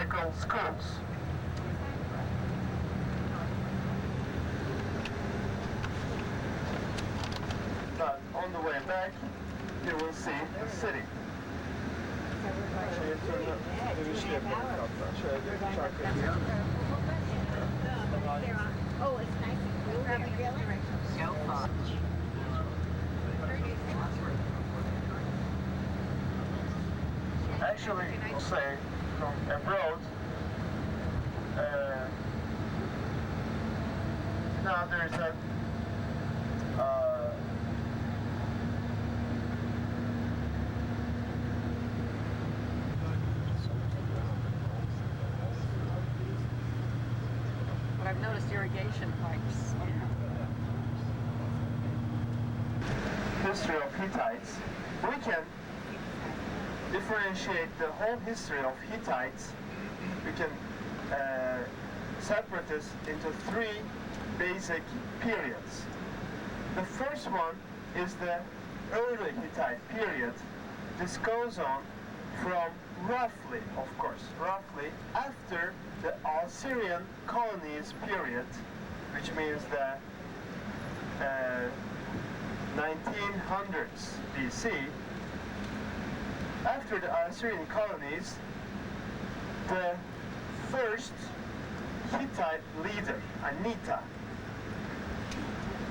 technical schools. But on the way back, you will see the city. Oh, it's nice and cool. Actually, I'll say from abroad, now there's a But I've noticed irrigation pipes. history of Hittites. We can differentiate the whole history of Hittites. We can separate this into three basic periods. The first one is the early Hittite period. This goes on from roughly after the Assyrian colonies period, which means the 1900s BC. After the Assyrian colonies, the first Hittite leader, Anita,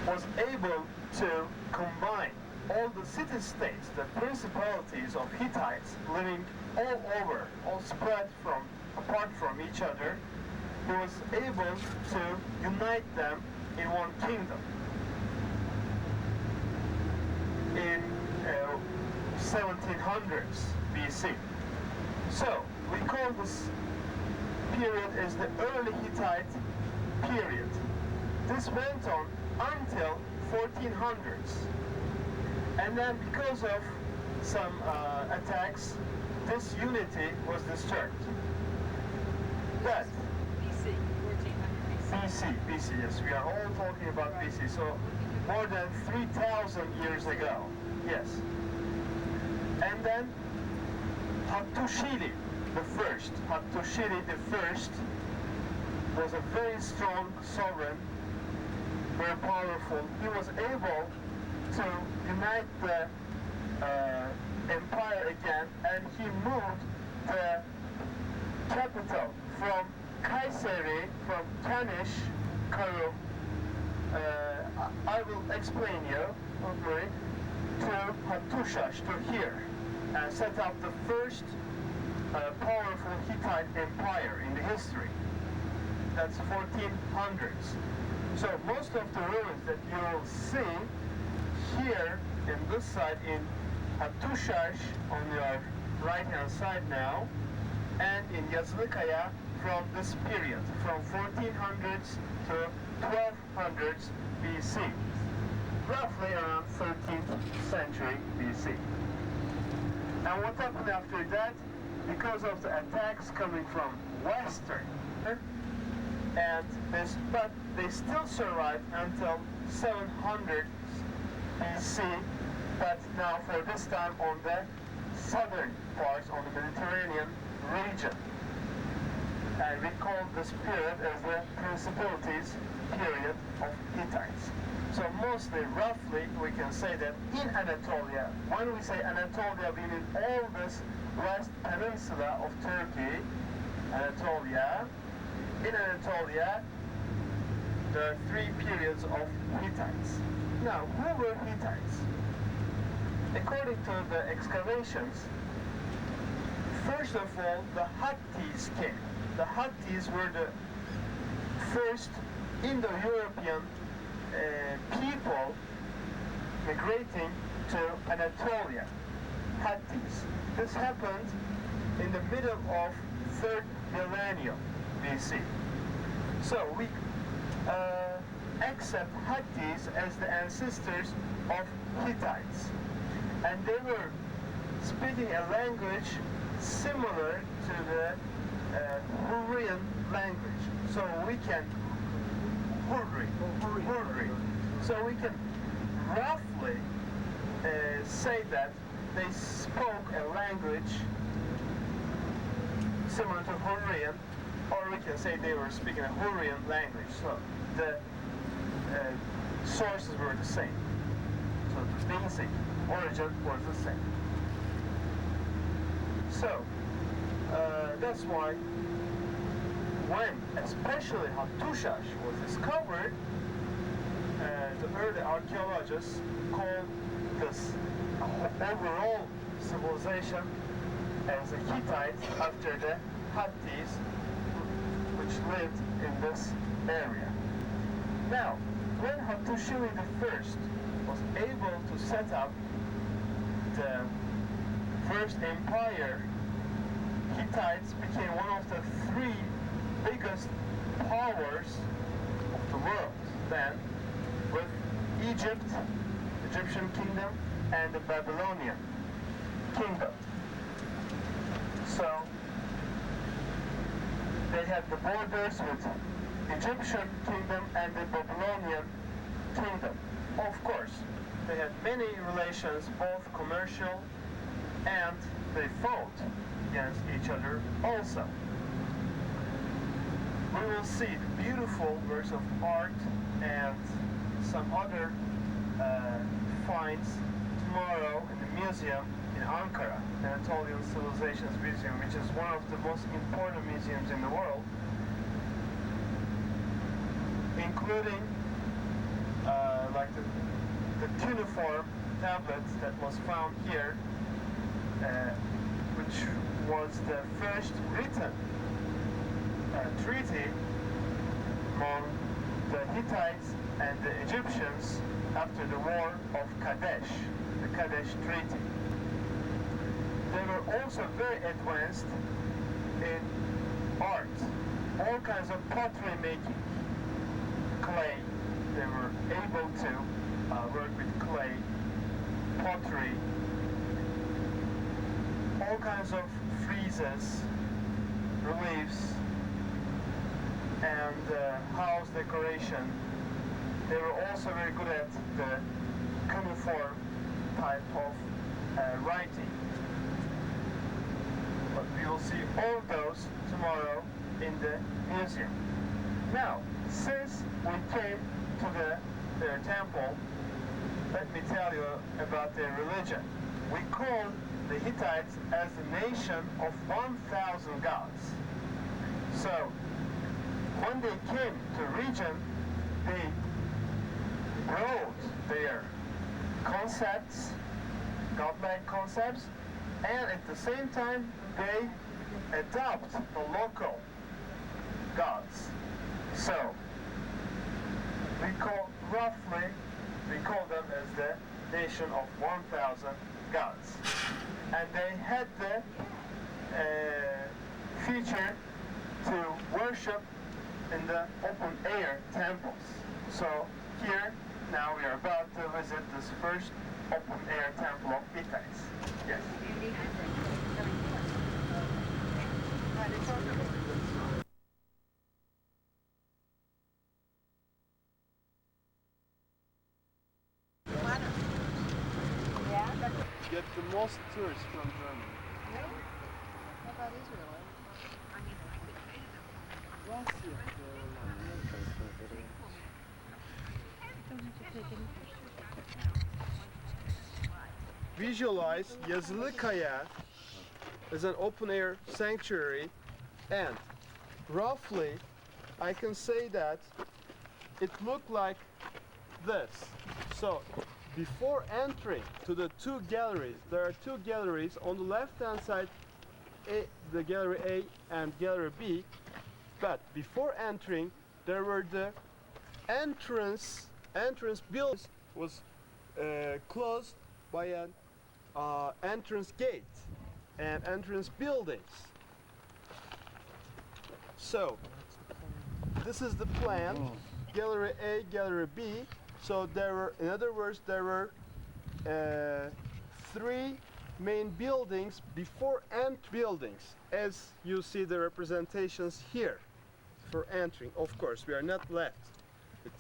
was able to combine all the city-states, the principalities of Hittites living all over, all spread apart from each other. He was able to unite them in one kingdom. In 1700s BC. So we call this period as the early Hittite period. This went on until 1400s, and then because of some attacks, this unity was disturbed. But BC, 1400 BC, yes, we are all talking about BC. So more than 3,000 years ago, yes. And then Hattusili the first was a very strong sovereign, very powerful. He was able to unite the empire again, and he moved the capital from Kayseri, from Kanish, Karo, I will explain you, don't worry, to Hattushash, to here, and set up the first powerful Hittite empire in the history. That's 1400s. So most of the ruins that you will see here in this side in Hattushash on your right hand side now, and in Yazlıkaya from this period, from 1400s to 1200s BC, roughly around 13th century BC. And what happened after that? Because of the attacks coming from western, but they still survived until 700 BC, but now for this time on the southern parts, on the Mediterranean region. And we call this period as the Principalities period of Hittites. So mostly, roughly, we can say that in Anatolia, when we say Anatolia, we mean all this west peninsula of Turkey, Anatolia. In Anatolia, there are three periods of Hittites. Now, who were Hittites? According to the excavations, first of all, the Hattis came. The Hattis were the first Indo-European people migrating to Anatolia. Hattis. This happened in the middle of 3rd millennium BC. So we accept Hattis as the ancestors of Hittites. And they were speaking a language similar to the Hurrian language. So we can Hurri. So we can roughly say that they spoke a language similar to Hungarian, or we can say they were speaking a Hungarian language. So the sources were the same. So the basic origin was the same. So that's why when especially Hattushash was discovered, the early archaeologists called this overall civilization as the Hittites after the Hattis which lived in this area. Now, when Hattusili I was able to set up the first empire, Hittites became one of the three biggest powers of the world then, with Egypt, Egyptian kingdom, and the Babylonian kingdom. So they had the borders with Egyptian kingdom and the Babylonian kingdom. Of course, they had many relations, both commercial, and they fought against each other also. We will see the beautiful works of art and some other finds tomorrow in the museum in Ankara, the Anatolian Civilizations Museum, which is one of the most important museums in the world, including like the cuneiform tablets that was found here, which was the first written treaty among the Hittites and the Egyptians after the War of Kadesh, the Kadesh Treaty. They were also very advanced in art, all kinds of pottery making, clay. They were able to work with clay, pottery, all kinds of friezes, reliefs, and house decoration. They were also very good at the cuneiform type of writing. But we will see all of those tomorrow in the museum. Now, since we came to their temple, let me tell you about their religion. We call the Hittites as the nation of 1,000 gods. So, when they came to the region, they wrote their concepts, godlike concepts, and at the same time they adopt the local gods. So we call them as the nation of 1,000 gods, and they had the feature to worship in the open air temples. So here now we are about to visit this first open air temple of Hittites. Yes. Get the most tourists from Germany. Really? How about Israel? Visualize Yazılı Kaya as an open-air sanctuary, and roughly I can say that it looked like this. So before entering to the two galleries, there are two galleries on the left hand side, the gallery A and gallery B, but before entering there were the entrance buildings was closed by an entrance gate and entrance buildings. So this is the plan, gallery A, gallery B. So there were, in other words, there were three main buildings before buildings, as you see the representations here for entering. Of course, we are not left with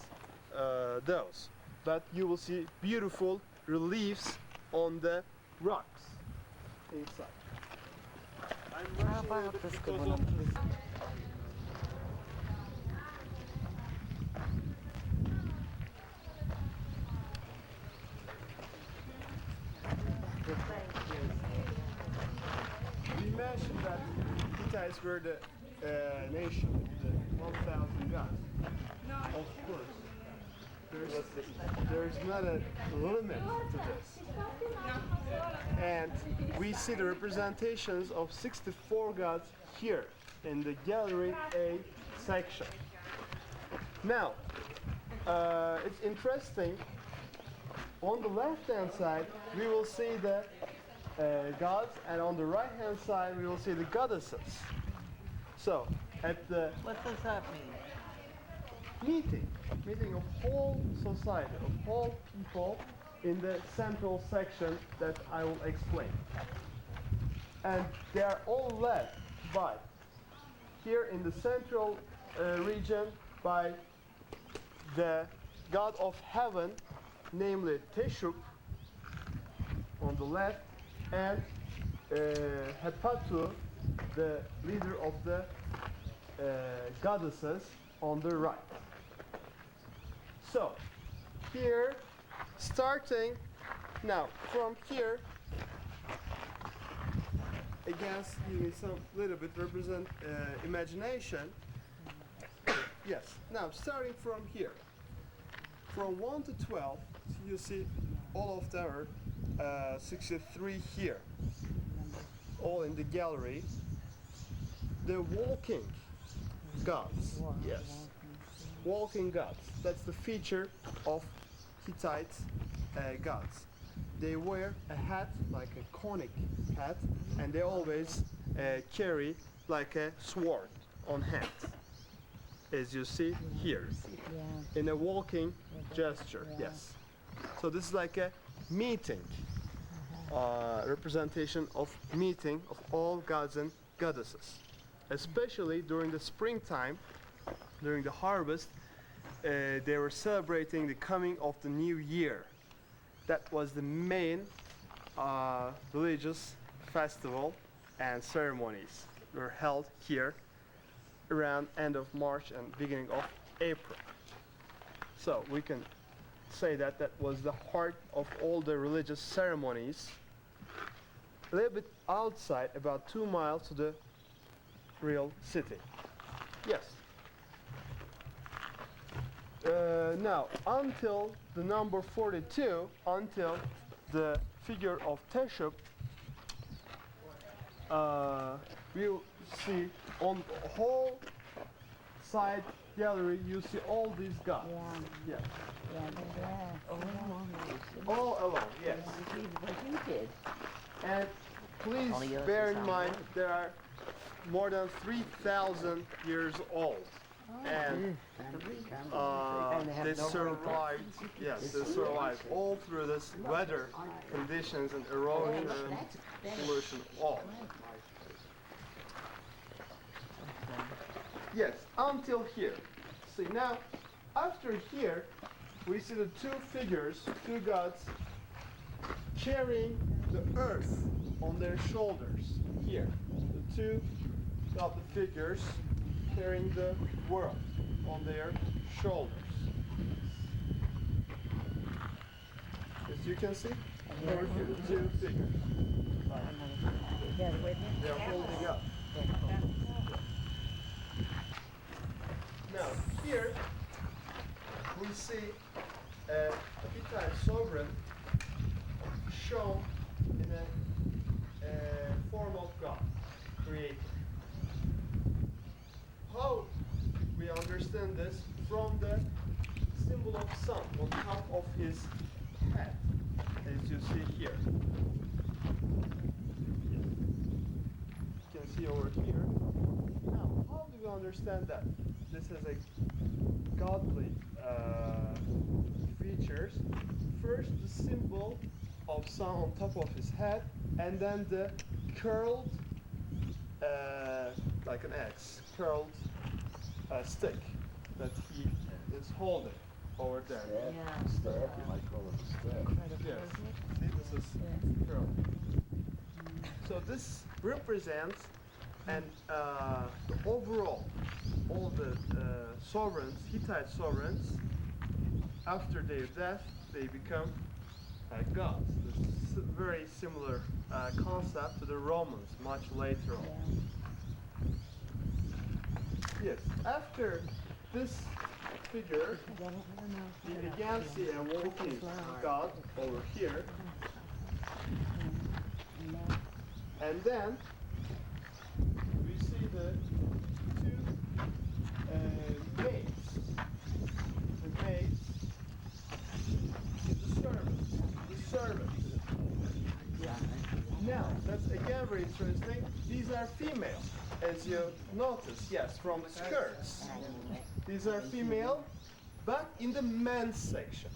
those, but you will see beautiful reliefs on the rocks inside. We mentioned that Hittites were the nation of the 1,000 gods. Of course, there's not a limit to this. And we see the representations of 64 gods here in the Gallery A section. Now, it's interesting. On the left-hand side, we will see the gods, and on the right-hand side, we will see the goddesses. So, at the What does that mean? meeting of whole society, of whole people in the central section that I will explain. And they are all led by, here in the central region, by the god of heaven, namely Teshub on the left, and Hepatu, the leader of the goddesses, on the right. So, here, starting now from here, again, give me some little bit represent imagination. Yes, now starting from here, from 1 to 12, you see all of them are 63 here, all in the gallery. The walking gods, yes, walking gods. That's the feature of Hittite gods. They wear a hat, like a conic hat, and they always carry like a sword on hand, as you see here, in a walking gesture, yes. So this is like a meeting, representation of meeting of all gods and goddesses. Especially during the springtime, during the harvest, they were celebrating the coming of the new year. That was the main religious festival and ceremonies were held here around end of March and beginning of April. So we can say that that was the heart of all the religious ceremonies. A little bit outside, about 2 miles to the real city. Yes. Now, until the number 42, until the figure of Teshub, we'll see on the whole side gallery, you see all these gods. Yeah. Yes. Oh, All along, yes. what he did. And please Only yours bear is in on mind, wood. there are more than 3,000 years old. And they survived, yes, they survived all through this weather conditions and erosion and pollution, all. Yes, until here. See, now, after here, we see the two figures, two gods, carrying the earth on their shoulders. Here, the two godly figures carrying the world on their shoulders. As you can see, over here, the two figures. They are holding up. Now, here we see a Hittite sovereign shown in a form of God, creator. How we understand this? From the symbol of sun on top of his head, as you see here. You can see over here. Now, how do we understand that? This has a godly features. First, the symbol of sun on top of his head, and then the curled, like an axe, curled stick that he is holding over there. Yeah. You might call it a staff. Yes. See, this is curled. So this represents And the overall, all the sovereigns, Hittite sovereigns, after their death, they become gods. This is very similar concept to the Romans, much later on. Yes, after this figure, we again see a walking god over here. And then we see the two maids. The maids, the servant. Now, that's again very interesting. These are female, as you notice, yes, from the skirts. These are female, but in the men's section.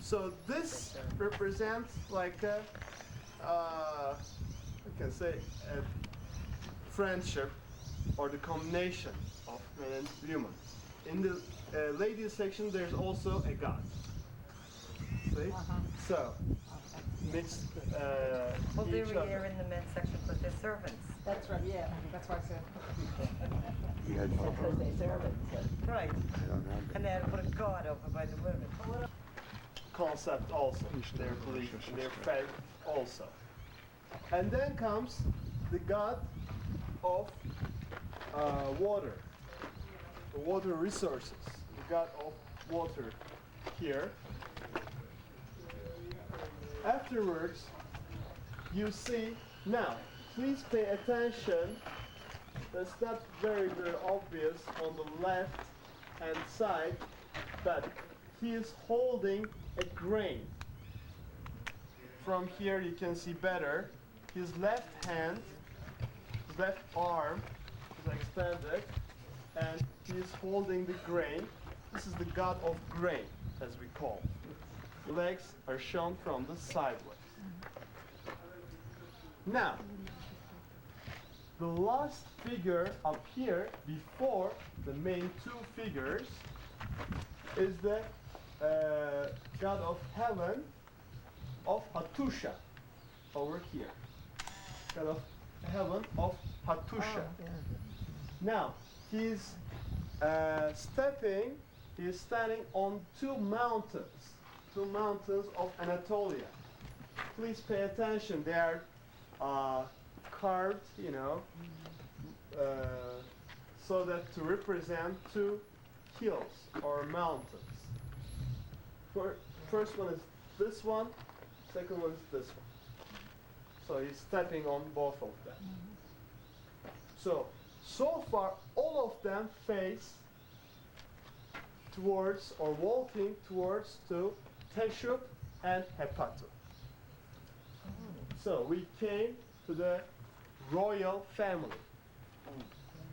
So this represents like a, we can say, a friendship or the combination of men and women. In the ladies section, there's also a god. See? So, mixed Well, they each were other. here in the men's section because they're servants. That's right, yeah, that's why I said. Because they serve it. Right. And they had to put a guard over by the women. Concept also, their belief, their faith also. And then comes the god of water, the water resources, the god of water here. Afterwards, you see, now, please pay attention, that's not very obvious on the left hand side, but he is holding a grain. From here you can see better, his left hand, his left arm is extended, and he is holding the grain. This is the god of grain, as we call it. Legs are shown from the sideways. Now, the last figure up here, before the main two figures, is the god of heaven of Hatusha, over here. God of heaven of Hatusha. Now, he's standing on two mountains of Anatolia. Please pay attention, they are carved, you know, so that to represent two hills or mountains. First one is this one, second one is this one. So he's stepping on both of them. So far, all of them face towards or walking towards to Teshub and Hepatu. So we came to the royal family,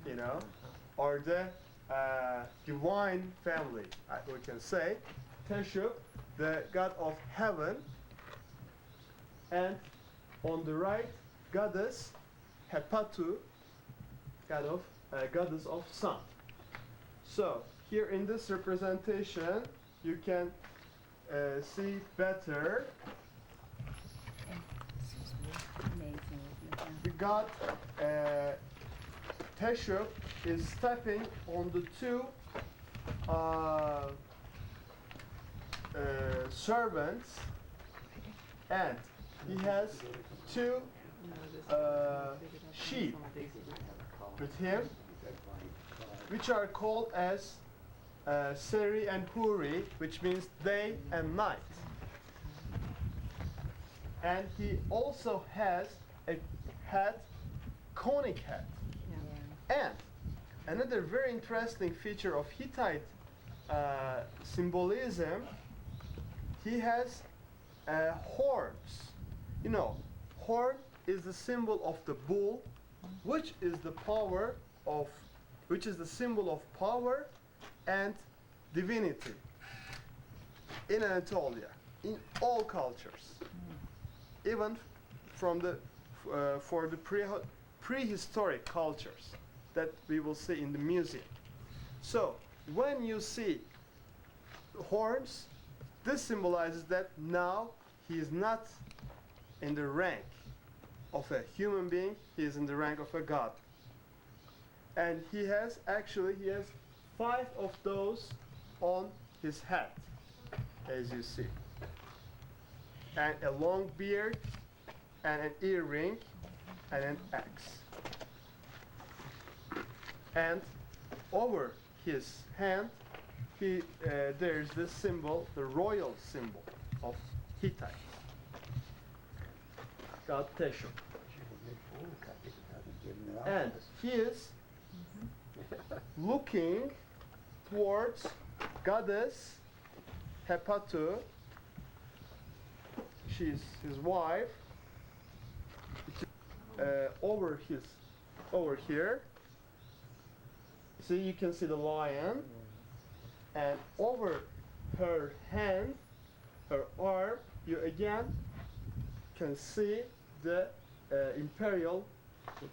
you know, or the divine family, we can say. Teshub, the god of heaven, and on the right, goddess Hepatu, goddess of sun. So here in this representation, you can see better the god Teshub is stepping on the two servants, and he has two sheep with him, which are called as Seri and Huri, which means day and night. And he also has a head, conic head. And another very interesting feature of Hittite symbolism, he has horns. You know, horn is the symbol of the bull, which is the symbol of power and divinity in Anatolia, in all cultures, even from the for the prehistoric cultures that we will see in the museum. So when you see horns, this symbolizes that now he is not in the rank of a human being, he is in the rank of a god. And he has 5 of those on his head, as you see. And a long beard, and an earring, and an axe. And over his hand, there's the symbol, the royal symbol of Hittite, God Teshup. And he is looking towards goddess Hepatu. She's his wife. Over here. See, you can see the lion, and over her hand, her arm, you again can see the imperial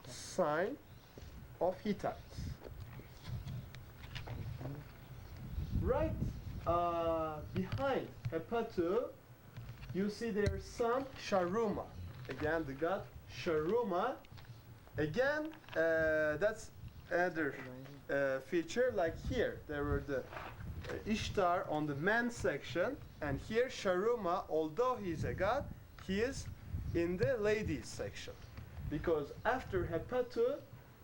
sign of Hittites. Right behind Hepatu, you see their son Sharuma. Again, the god Sharuma. Again, that's another feature. Like here, there were the Ishtar on the men's section, and here Sharuma, although he's a god, he is in the ladies section, because after Hepatu,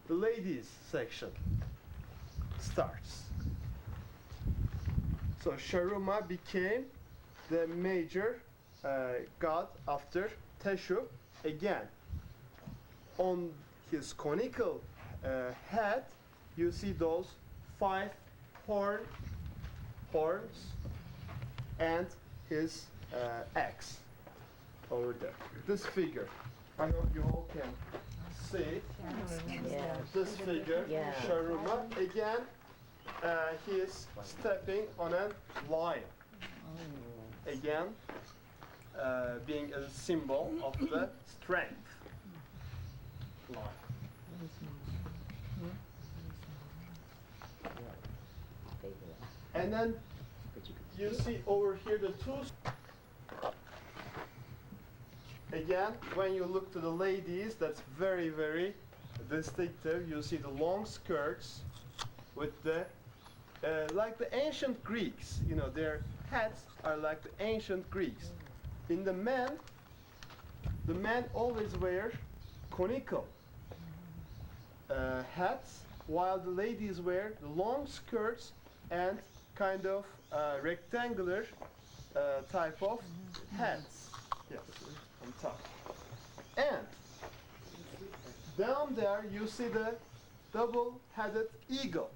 the ladies section starts. So Sharuma became the major god after Teshup. Again, on his conical head, you see those 5 horns and his axe over there. This figure, I hope you all can see. Yeah. This figure, Yeah. Sharuma, again, he is stepping on a lion. Again, being a symbol of the strength. Lion. And then you see over here the two. Again, when you look to the ladies, that's very, very distinctive. You see the long skirts with the, like the ancient Greeks, you know, their hats are like the ancient Greeks. In the men always wear conical hats, while the ladies wear the long skirts and kind of rectangular type of hats. Yes, on top. And down there you see the double-headed eagle.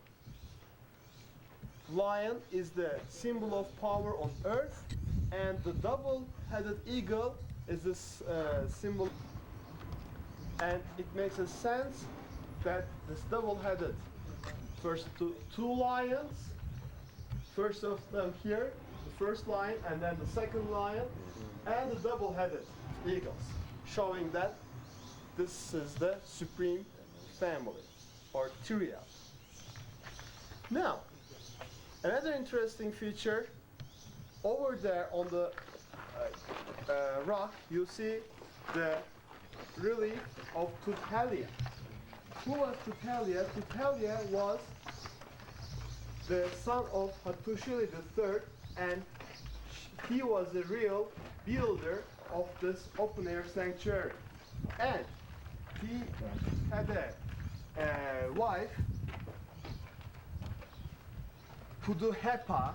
Lion is the symbol of power on earth, and the double-headed eagle is this symbol. And it makes a sense that this double-headed, first two lions, first of them here, the first lion, and then the second lion, and the double-headed eagles, showing that this is the supreme family, or Tyria. Now, another interesting feature, over there on the rock, you see the relief of Tutalia. Who was Tutalia? Tutalia was the son of Hattushili III, and he was the real builder of this open-air sanctuary. And he had a wife, Puduhepa,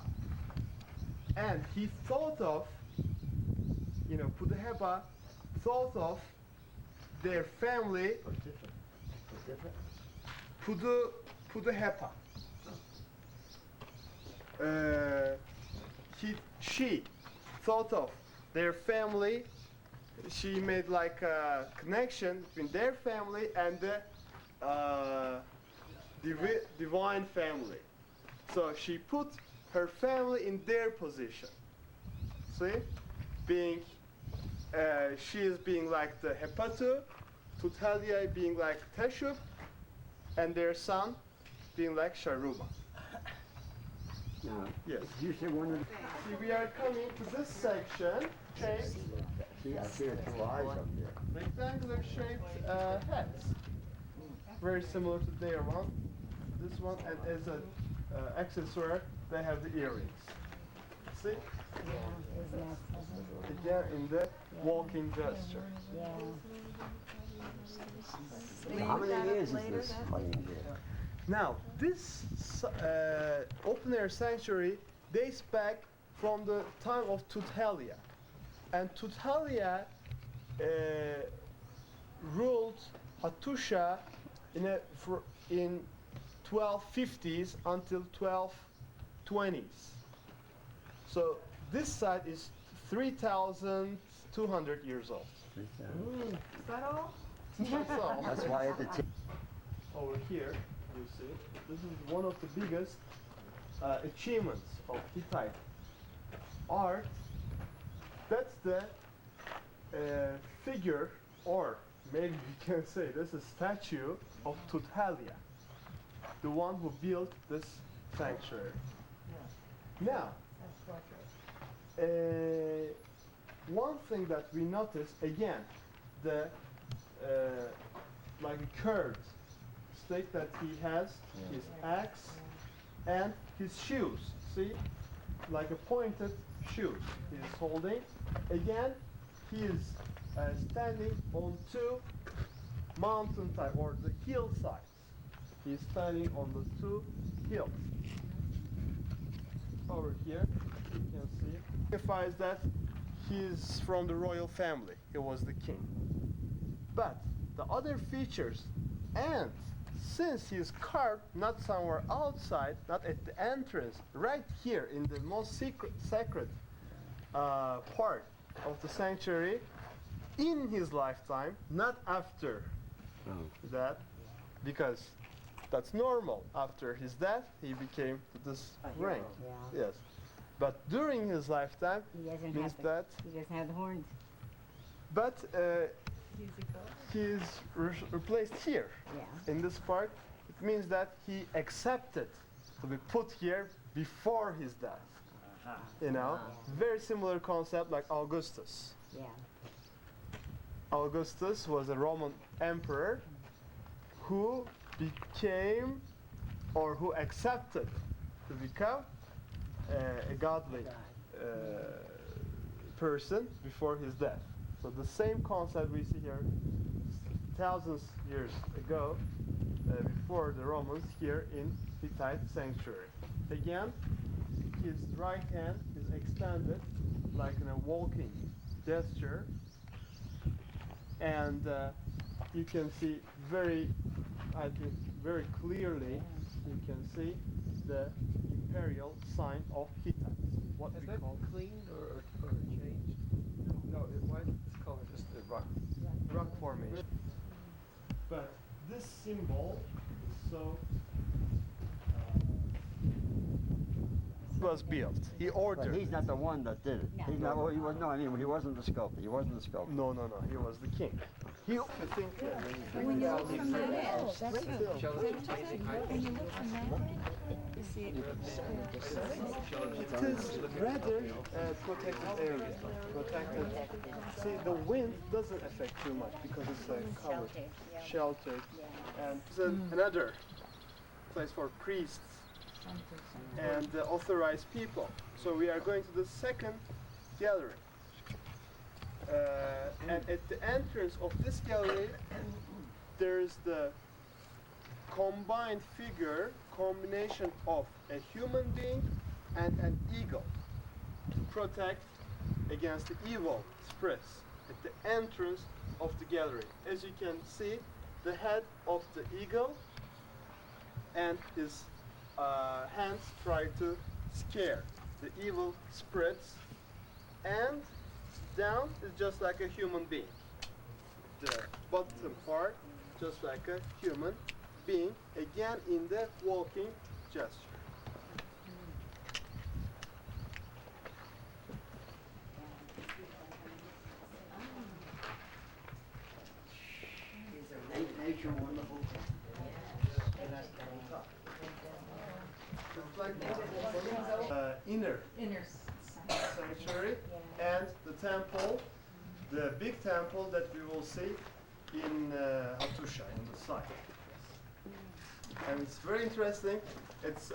and he thought of, Puduhepa thought of their family, Puduhepa. She thought of their family. She made like a connection between their family and the divine family. So she put her family in their position. See, she is being like the Hepatu, Tutalia being like Teshup, and their son being like Sharuma. now. Yes. You say one of the... See, we are coming to this section shaped, See, I see the two eyes up there. rectangular shaped heads. Very similar to their one. This one, and as an accessory, they have the earrings. See? Again, in the walking gesture. How many years is this playing here? Now, this open air sanctuary dates back from the time of Tutalia. And Tutalia ruled Hattusha in 1250s until 1220s. So this site is 3,200 years old. Is that all? That's all. That's why at the tip. Over here, you see, this is one of the biggest achievements of Hittite art. That's the figure, or maybe you can say this is a statue of Tutalia, the one who built this sanctuary. Now, one thing that we notice again, the like a curved stick that he has, his axe, and his shoes. See, like a pointed shoes he is holding. Again, he is standing on two mountain type or the hillsides. He is standing on the two hills. Over here, you can see, signifies that he is from the royal family. He was the king. But the other features, and since he is carved not somewhere outside, not at the entrance, right here in the most sacred part of the sanctuary, in his lifetime, not after that, because that's normal. After his death, he became this rank. Yeah. Yes. But during his lifetime, He doesn't means have that. He doesn't have the horns. But he's replaced here. Yeah. In this part, it means that he accepted to be put here before his death. You know, very similar concept like Augustus. Yeah. Augustus was a Roman emperor who became, or who accepted to become a godly person before his death. So the same concept we see here thousands years ago, before the Romans, here in Hittite sanctuary. Again, his right hand is extended like in a walking gesture, and you can see very clearly, you can see the imperial sign of Hittites. What Is we that call cleaned or changed? no, Why is this color just the rock? rock formation. But this symbol is so was built. He But ordered. he's not the one that did it. No. He's not. Well, he was. No, I mean, he wasn't the sculptor. He wasn't the sculptor. No, he was the king. He, I think, When you look from that edge, that's still, Shows its amazing height. when you look from that edge, you see it. it is rather protected area. Protected. See, the wind doesn't affect too much because it's covered, sheltered, and it's another place for priests and authorized people. So we are going to the second gallery. And at the entrance of this gallery, there's the combination of a human being and an eagle to protect against the evil spirits at the entrance of the gallery. As you can see, the head of the eagle and his hands try to scare the evil spirits, and down is just like a human being. The bottom part, just like a human being, again in the walking gesture. Nature wonderful. like this. Inner sanctuary and the temple, the big temple that we will see in Hattusha, in the site. And it's very interesting. It's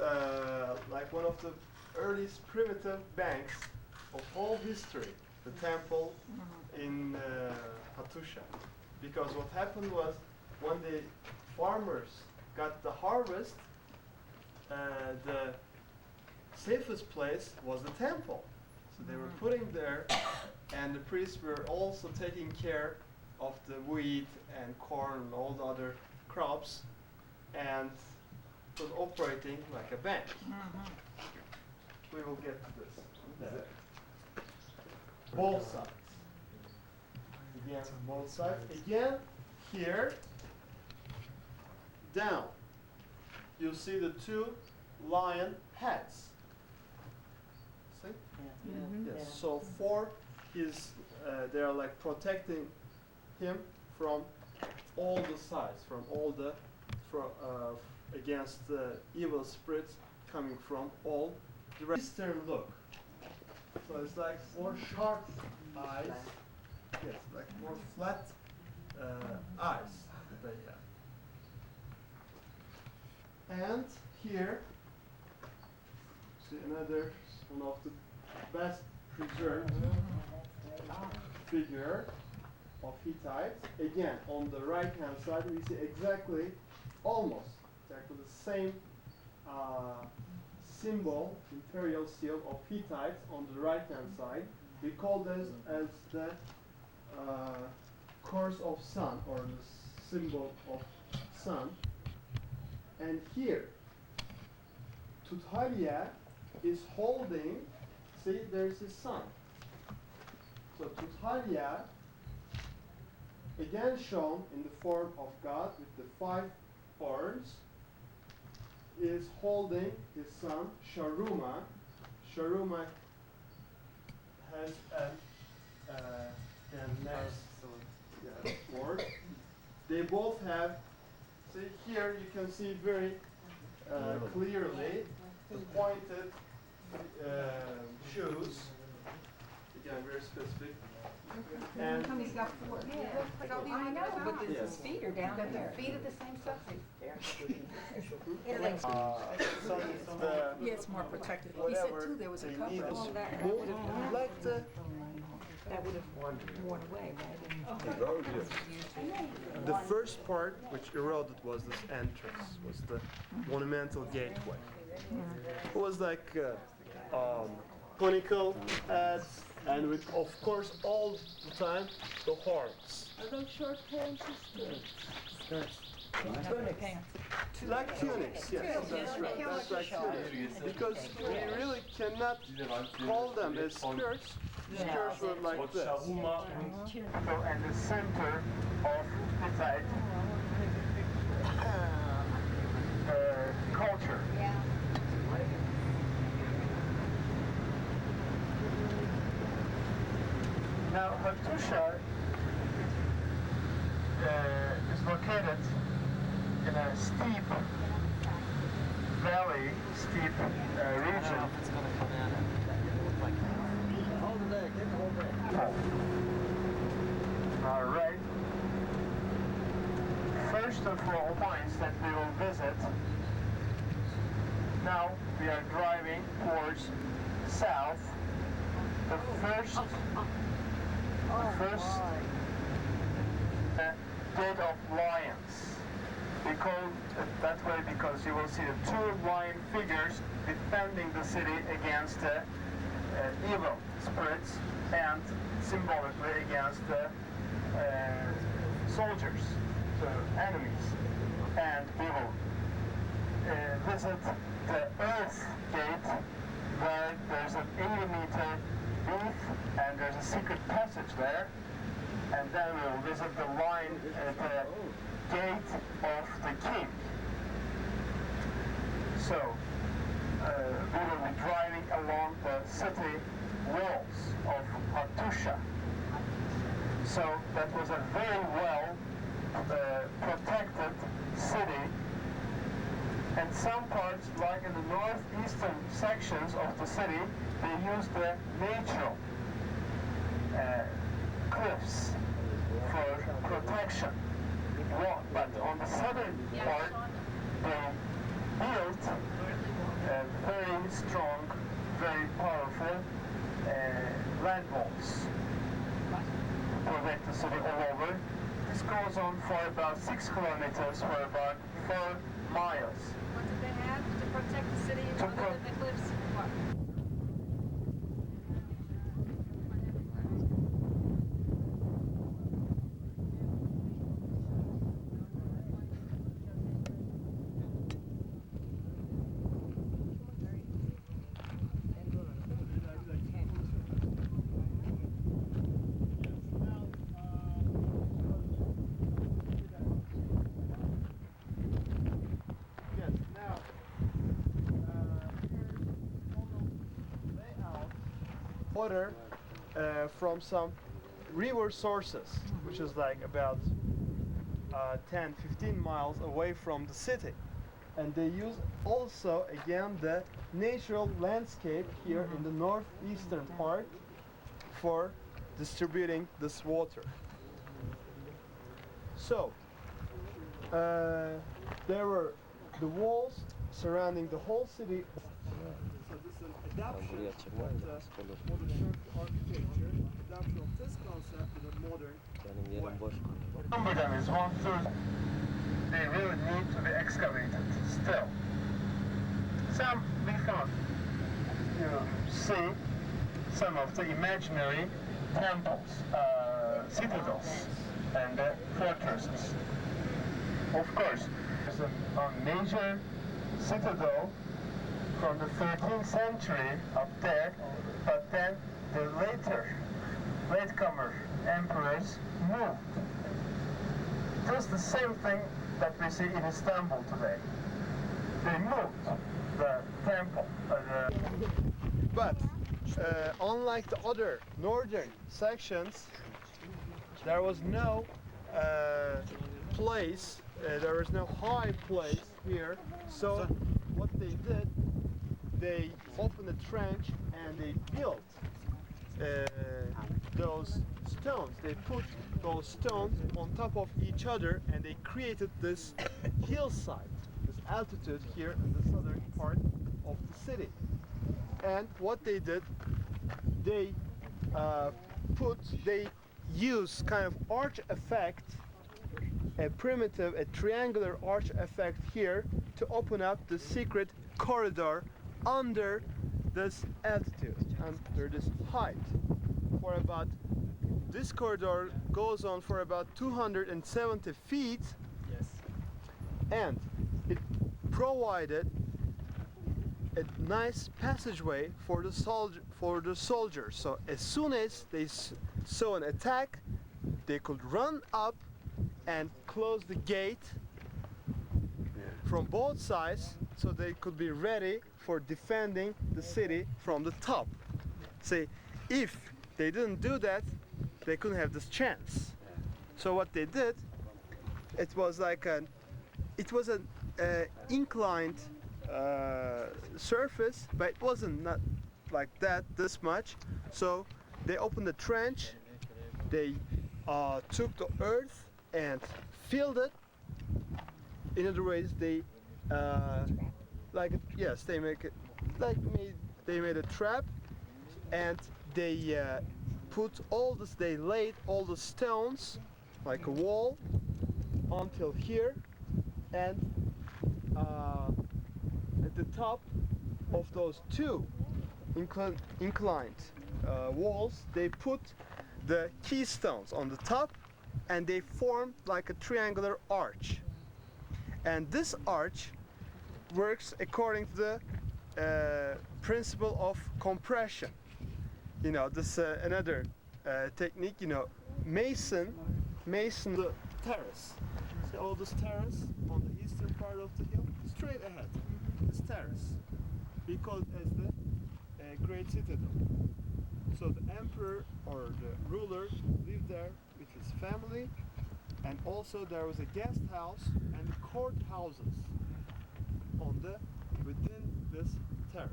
like one of the earliest primitive banks of all history, the temple in Hattusha. Because what happened was, when the farmers got the harvest, the safest place was the temple. So they were putting there, and the priests were also taking care of the wheat and corn and all the other crops, and it was operating like a bank. We will get to this. Both sides. Again, both sides. Again, here, down, you see the two lion heads. See? Yes. So for his, they are like protecting him from all the sides, from all the, against the evil spirits coming from all the Eastern look. So it's like more sharp eyes. Yes, like more flat eyes that they have. And here, see another one of the best preserved figure of Hittites. Again, on the right hand side, we see almost exactly the same symbol, imperial seal of Hittites on the right hand side. We call this as the course of sun, or the symbol of sun. And here, Tudhaliya is holding, see, there's his sun. So Tudhaliya, again shown in the form of God with the 5 horns, is holding his son Sharuma. Sharuma has a next word. They both have, see here you can see very clearly the pointed shoes. Again, very specific. And He's got 4. I know, but his feet are down there. Feet are the same size. Yeah, it's more protected. He said too there was a cover. That would have worn away, right? The first part which eroded was this entrance, was the monumental gateway. It was like conical heads, and with, of course, all the time, the horns. Are those short pants or skirts? Like tunics, yes, that's right. That's like tunics. Because we really cannot call them as skirts. Skirts were like this. And the center of Hittite culture. Now, Hattusha is located in a steep valley, steep region. All right. First of all points that we will visit. Now we are driving towards south. The first gate of lions. We call it that way because you will see the 2 lion figures defending the city against the evil spirits and symbolically against the soldiers, the enemies. And we will visit the earth gate where there's an 80-meter booth and there's a secret passage there. And then we'll visit the line at the gate of the king. So we will be driving along the city walls of Hattusha. So that was a very well protected city And some parts, like in the northeastern sections of the city, they use the natural cliffs for protection. But on the southern part, they built very strong, very powerful land walls to protect the city all over. This goes on for about 6 kilometers, for about 4 miles. What did they have to protect the city other than the cliffs? What? Water from some river sources, which is like about 10-15 miles away from the city, and they use also again the natural landscape here in the northeastern part for distributing this water. So there were the walls surrounding the whole city. So this is an adaptation of the modern architecture, adaptation of this concept in a modern way. Some of them is 1/3. They really need to be excavated still. Some we found. You see some of the imaginary temples, citadels, and fortresses. Of course, there's a major citadel from the 13th century up there, but then the latecomer emperors moved. Just the same thing that we see in Istanbul today. They moved the temple. But unlike the other northern sections, there was no place, there was no high place here. So what they did, they opened a trench and they built those stones. They put those stones on top of each other and they created this hillside, this altitude here in the southern part of the city. And what they did, they use kind of arch effect, a primitive, a triangular arch effect here to open up the secret corridor under this altitude, under this height. For about, this corridor goes on for about 270 feet. Yes. And it provided a nice passageway for the soldiers. So as soon as they saw an attack, they could run up and close the gate from both sides, so they could be ready for defending the city from the top. See, if they didn't do that, they couldn't have this chance. So what they did, it was like an inclined surface, but it wasn't not like that this much. So they opened the trench, they took the earth and filled it. In other words, they they make it they made a trap, and they put all this. They laid all the stones like a wall until here, and at the top of those two inclined walls, they put the keystones on the top, and they formed like a triangular arch. And this arch works according to the principle of compression. You know, this another technique. You know, mason the terrace. See all this terrace on the eastern part of the hill, straight ahead. This terrace, we call it as the Great Citadel. So the emperor or the ruler lived there with his family, and also there was a guest house and court houses. on the within this terrace.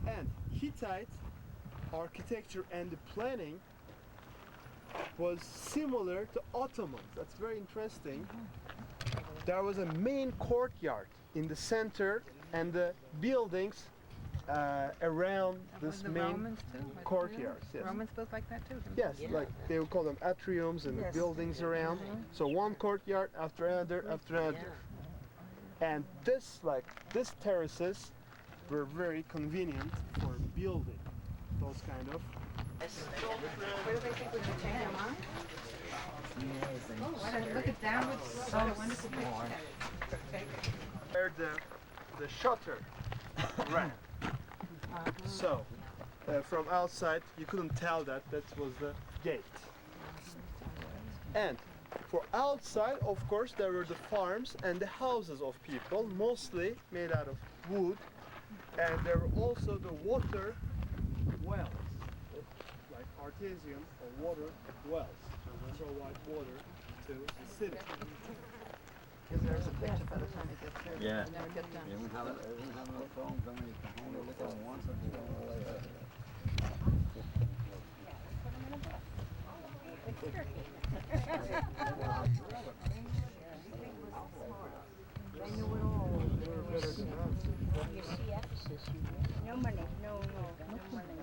And Hittite architecture and the planning was similar to Ottomans. That's very interesting. There was a main courtyard in the center and the buildings around this The main Romans too? courtyards. Yes. Romans built like that too? Yes, like they would call them atriums and the buildings around. So one courtyard after another after another. And this terraces were very convenient for building those kind of. Where do they think we should change our mind? Oh, look at downward. So wonderful picture. Where the shutter ran. So from outside you couldn't tell that was the gate. And for outside, of course, there were the farms and the houses of people, mostly made out of wood, and there were also the water wells, like artesian or water wells, to provide water to the city. There's a picture by the time you get there. Yeah. You never get done. You wouldn't have no phone coming, you come home and look at it once and you go away.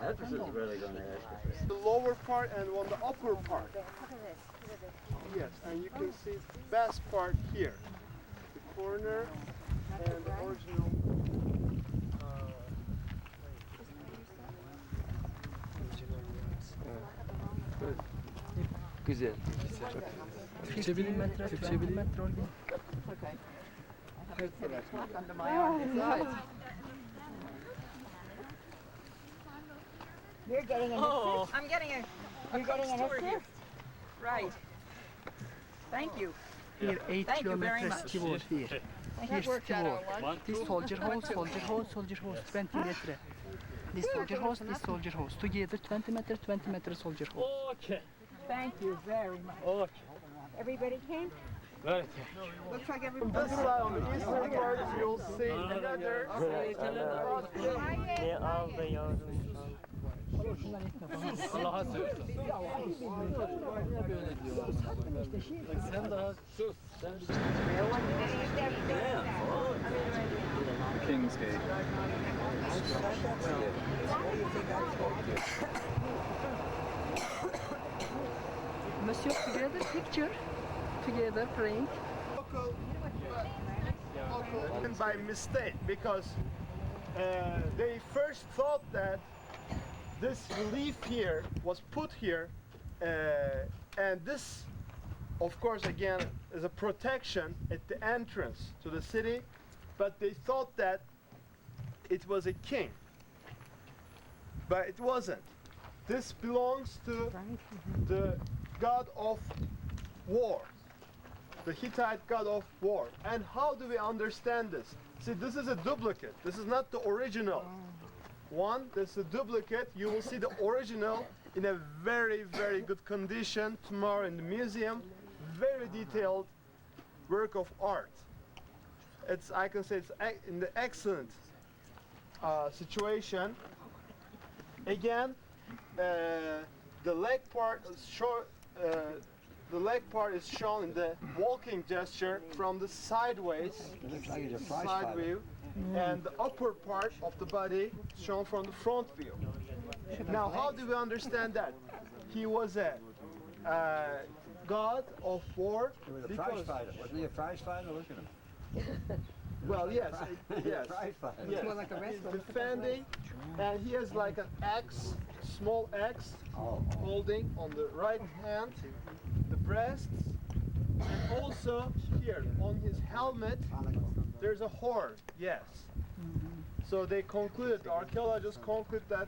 Ephesus is really going to ask us. The lower part and on the upper part. Yes, and you can see the best part here. The corner and the original. Güzel. Türkçe bilimetre, Türkçe bilimetre oldu. Okay. Look under my arm besides. You're getting an assist. I'm getting a You're getting an assist. Right. Thank you. Here 8 Thank you very kilometers much. toward here. That worked out all right. This soldier house, 20 meter. This soldier house. Together 20 meter soldier house. Okay. Thank you very much. Okay. Everybody came? Right. Looks like From everybody. this side on the eastern part, you'll see another. Ne aldı yavrum? Allah'a söylüyorsun. Sen daha sus. Sen King's Gate. Monsieur, together picture, together praying. Local by mistake, because they first thought that this relief here was put here, and this, of course, again, is a protection at the entrance to the city, but they thought that it was a king, but it wasn't. This belongs to the god of war, the Hittite god of war. And how do we understand this? See, this is a duplicate. This is not the original one. This is a duplicate. You will see the original in a very, very good condition tomorrow in the museum. Very detailed work of art. It's, I can say, it's in the excellent situation. Again, the leg part is shown. The leg part is shown in the walking gesture from the sideways, It looks like it's a prize side fighter. view, and the upper part of the body shown from the front view. Now, how do we understand that? He was a god of war. He was a prize fighter. Wasn't he a prize fighter? Look at him. Well, yes, yes, Prize fighter. yes. more like a wrestler. He's defending, and he has like an axe, small axe, Oh, holding on the right hand the breasts, and also here on his helmet there's a horn. Yes. So they concluded, the archaeologists conclude that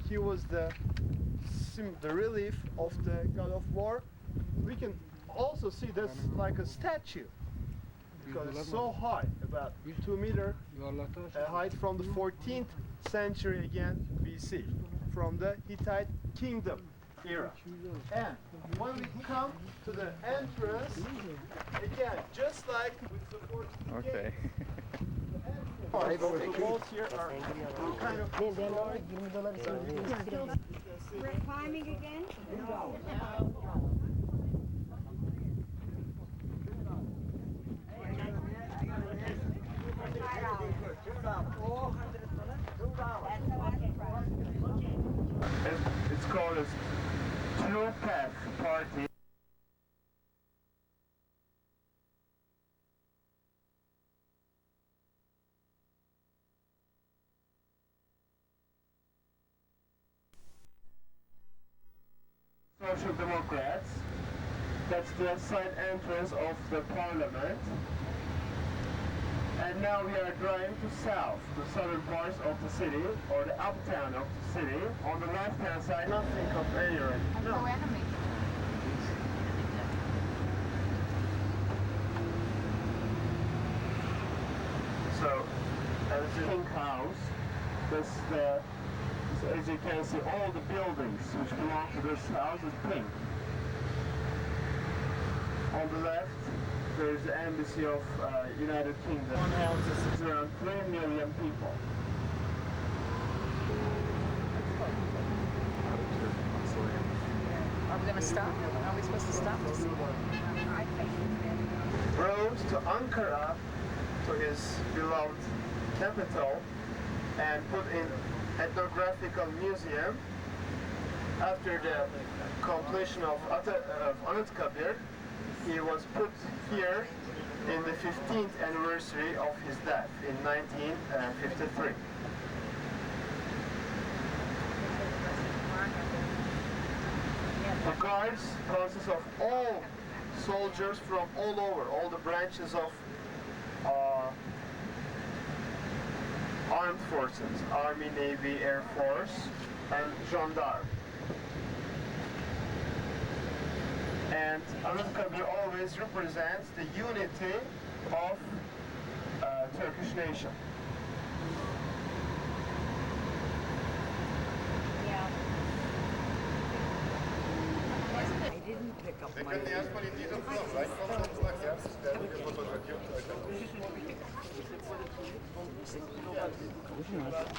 he was the relief of the god of war. We can also see this like a statue, because it's so high, about 2 meter height, from the 14th century again BC, from the Hittite kingdom. era. And when we come to the entrance, again, just like with the forts, Okay. the walls here are kind of We're climbing again? It's called a two-path party. Social Democrats. That's the side entrance of the parliament. And now we are driving to south, the southern parts of the city, or the uptown of the city. On the left-hand side, nothing of any right. No. So, as the King House, this the, as you can see, all the buildings which belong to this house is pink. On the left, there is the embassy of United Kingdom. One house is around 3 million people. Are we going to stop? Are we supposed to stop this? Rose to Ankara, to his beloved capital, and put in ethnographical museum. After the completion of Anıtkabir, he was put here in the 15th anniversary of his death in 1953. The guards consist of all soldiers from all over, all the branches of armed forces, Army, Navy, Air Force, and gendarme. And Anıtkabir always represents the unity of Turkish nation. I didn't pick up my...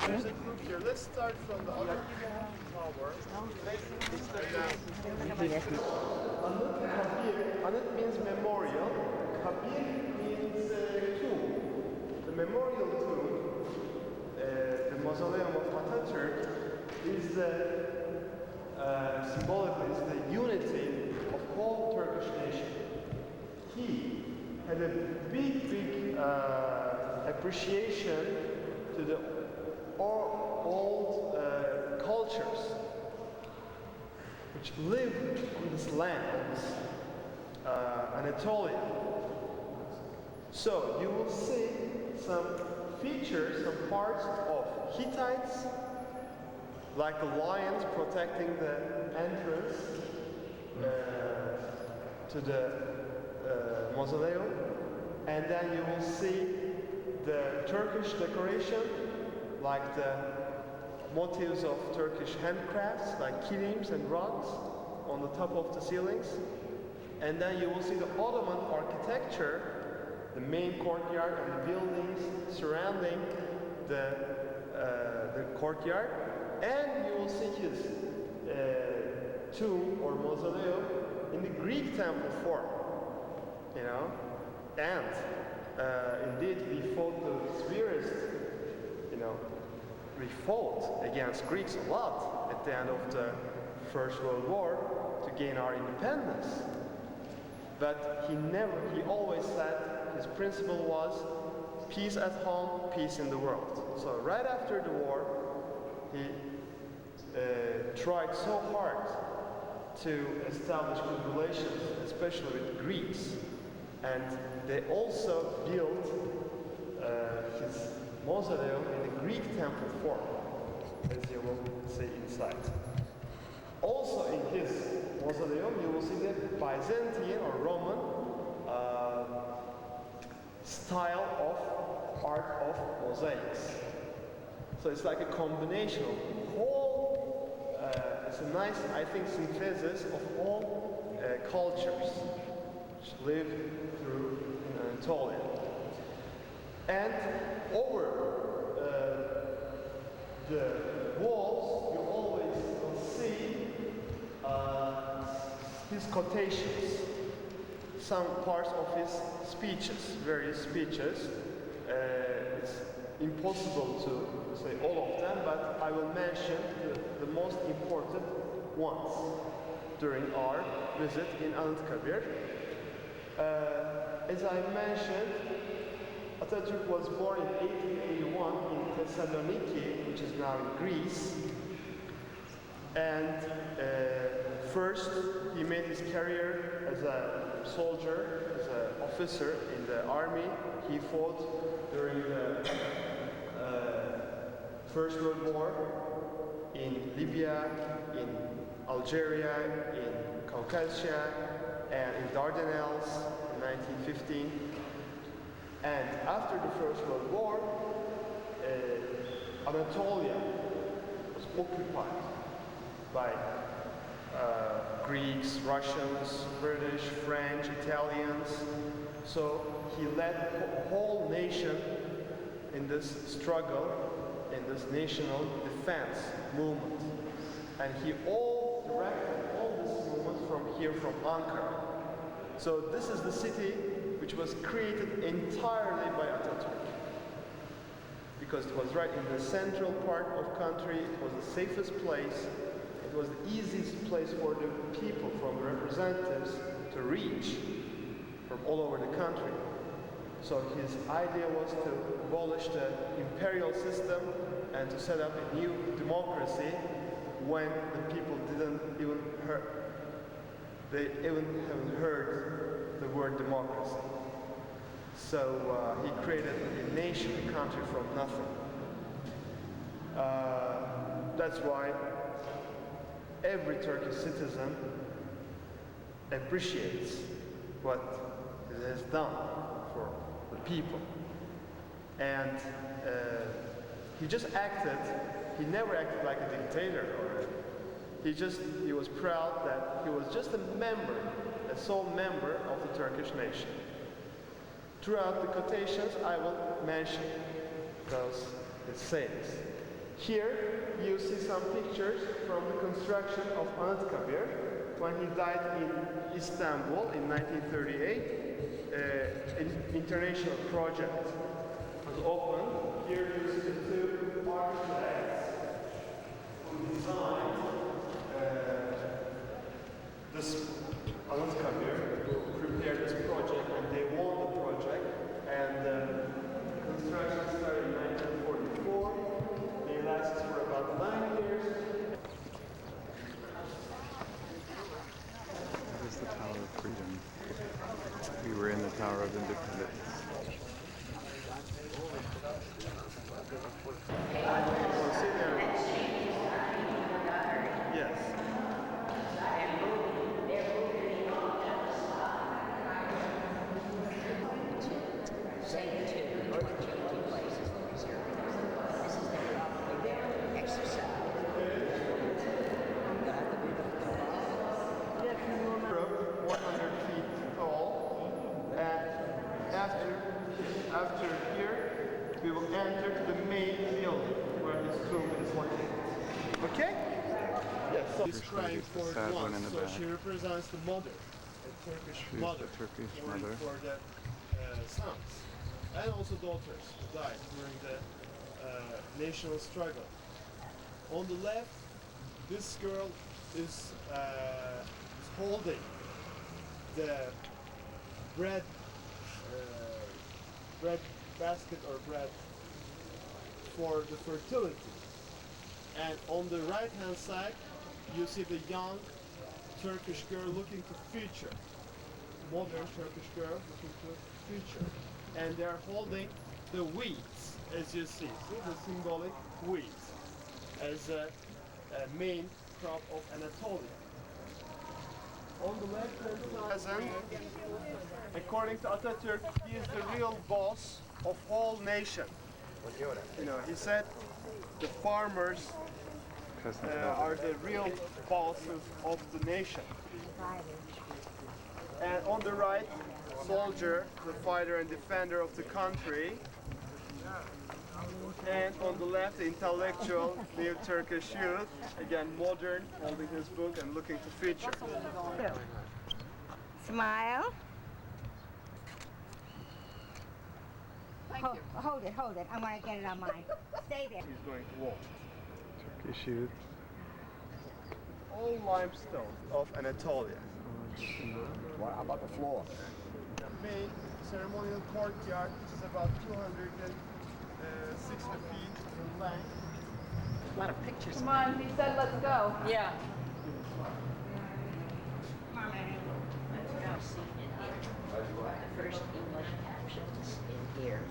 There's a group here. Let's start from the other tower. Anıt means memorial. Kabir means tomb. The memorial tomb, the mausoleum of Atatürk, is the symbolically is the unity of whole Turkish nation. He had a big appreciation to the old cultures which live on this land, on this Anatolia. So you will see some features, some parts of Hittites, like the lions protecting the entrance to the mausoleum, and then you will see the Turkish decoration, like the motifs of Turkish handcrafts, like kilims and rugs on the top of the ceilings. And then you will see the Ottoman architecture, the main courtyard and the buildings surrounding the courtyard. And you will see his tomb or mausoleum in the Greek temple form, you know. And indeed, we fought the severest, we fought against Greeks a lot at the end of the First World War to gain our independence. But he always said his principle was peace at home, peace in the world. So right after the war, he tried so hard to establish good relations, especially with the Greeks. And they also built his mausoleum in the Greek temple form, as you will see inside. Also in his mausoleum, you will see the Byzantine or Roman style of art of mosaics. So it's like a combination of whole it's a nice, I think, synthesis of all cultures which lived through Anatolia. And over the walls, you always will see his quotations, some parts of his speeches, various speeches. It's impossible to say all of them, but I will mention the most important ones during our visit in Anıtkabir. As I mentioned, Atatürk was born in 1881 in Thessaloniki, which is now in Greece. And first, he made his career as a soldier, as an officer in the army. He fought during the First World War in Libya, in Algeria, in Caucasia, and in Dardanelles in 1915. And after the First World War, Anatolia was occupied by Greeks, Russians, British, French, Italians. So he led the whole nation in this struggle, in this national defense movement. And he directed all this movement from here, from Ankara. So this is the city which was created entirely by Atatürk. Because it was right in the central part of country, it was the safest place, it was the easiest place for the people, from the representatives, to reach from all over the country. So his idea was to abolish the imperial system and to set up a new democracy when the people didn't even haven't heard the word democracy. So he created a nation, a country from nothing. That's why every Turkish citizen appreciates what it has done for the people. And he just acted, he never acted like a dictator, he was proud that he was just a sole member of the Turkish nation. Throughout the quotations, I will mention those it says. Here you see some pictures from the construction of Anıtkabir when he died in Istanbul in 1938. An international project was opened. Here you see the two architects who designed this Anıtkabir, who prepared this project, and they won the project. And construction started in 1944. They lasted for about 9 years. That is the Tower of Freedom. We were in the Tower of Independence. Yes. After here, we will enter the main building where this tomb is located. Okay? Yes. So described for once, so she represents the mother, a Turkish mother, for the sons, and also daughters who died during the national struggle. On the left, this girl is holding the bread basket or bread for the fertility. And on the right hand side you see the young Turkish girl looking to future. Modern Turkish girl looking to future. And they are holding the wheat, as you see the symbolic wheat as a main crop of Anatolia. On the left hand side, according to Atatürk, he is the real boss of whole nation. You know, he said the farmers are the real bosses of the nation. And on the right, soldier, the fighter and defender of the country. And on the left, the intellectual, new Turkish youth, again modern, holding his book and looking to future. Smile. Hold it. I want to get it on mine. Stay there. He's going to walk. Turkish youth. All limestone of Anatolia. What about the floor? The main ceremonial courtyard is about 260 feet in length. A lot of pictures. Come on, he said let's go. Yeah. The first English captions in here.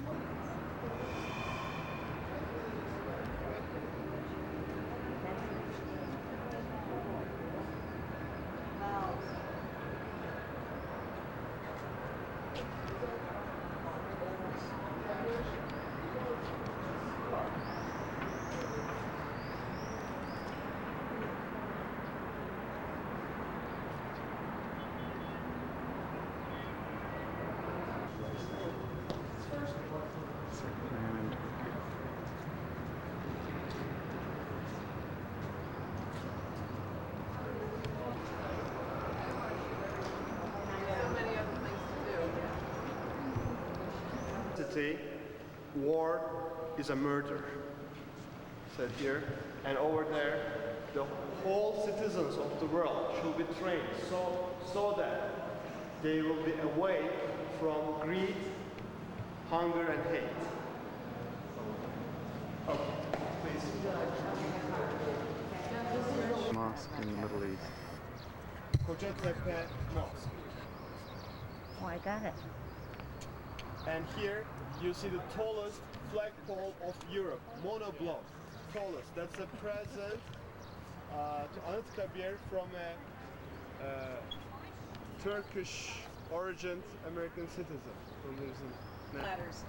War is a murder, said here, and over there, the whole citizens of the world should be trained so that they will be away from greed, hunger, and hate. Okay, please. Mosque in the Middle East. Kocatepe Mosque. Oh, I got it. And here you see the tallest flagpole of Europe, monoblock, tallest. That's a present to Anıtkabir from a Turkish origin American citizen who lives in Ladders.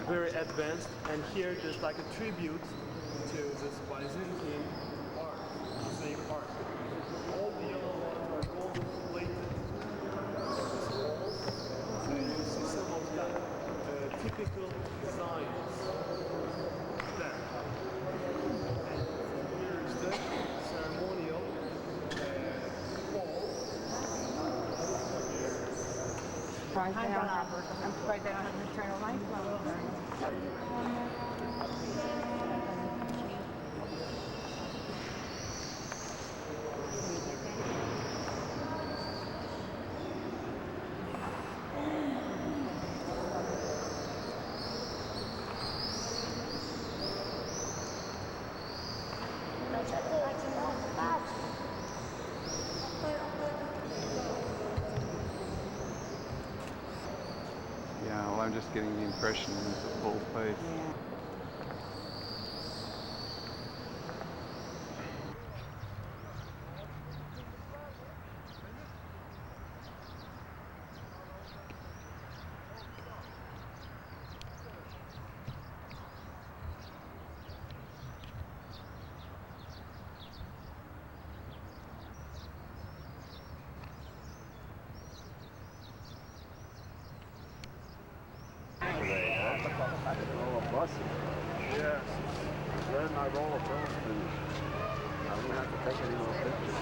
very advanced, and here there's like a tribute to this Byzantine art, Mosaic art. All the yellow ones are gold plated. So you see some of that typical designs. There. And here is the ceremonial hall. I'm surprised they don't have an eternal life. Yeah, well, I'm just getting the impression it's a full place. Yes. Learn my roller coaster. I don't have to take any more pictures.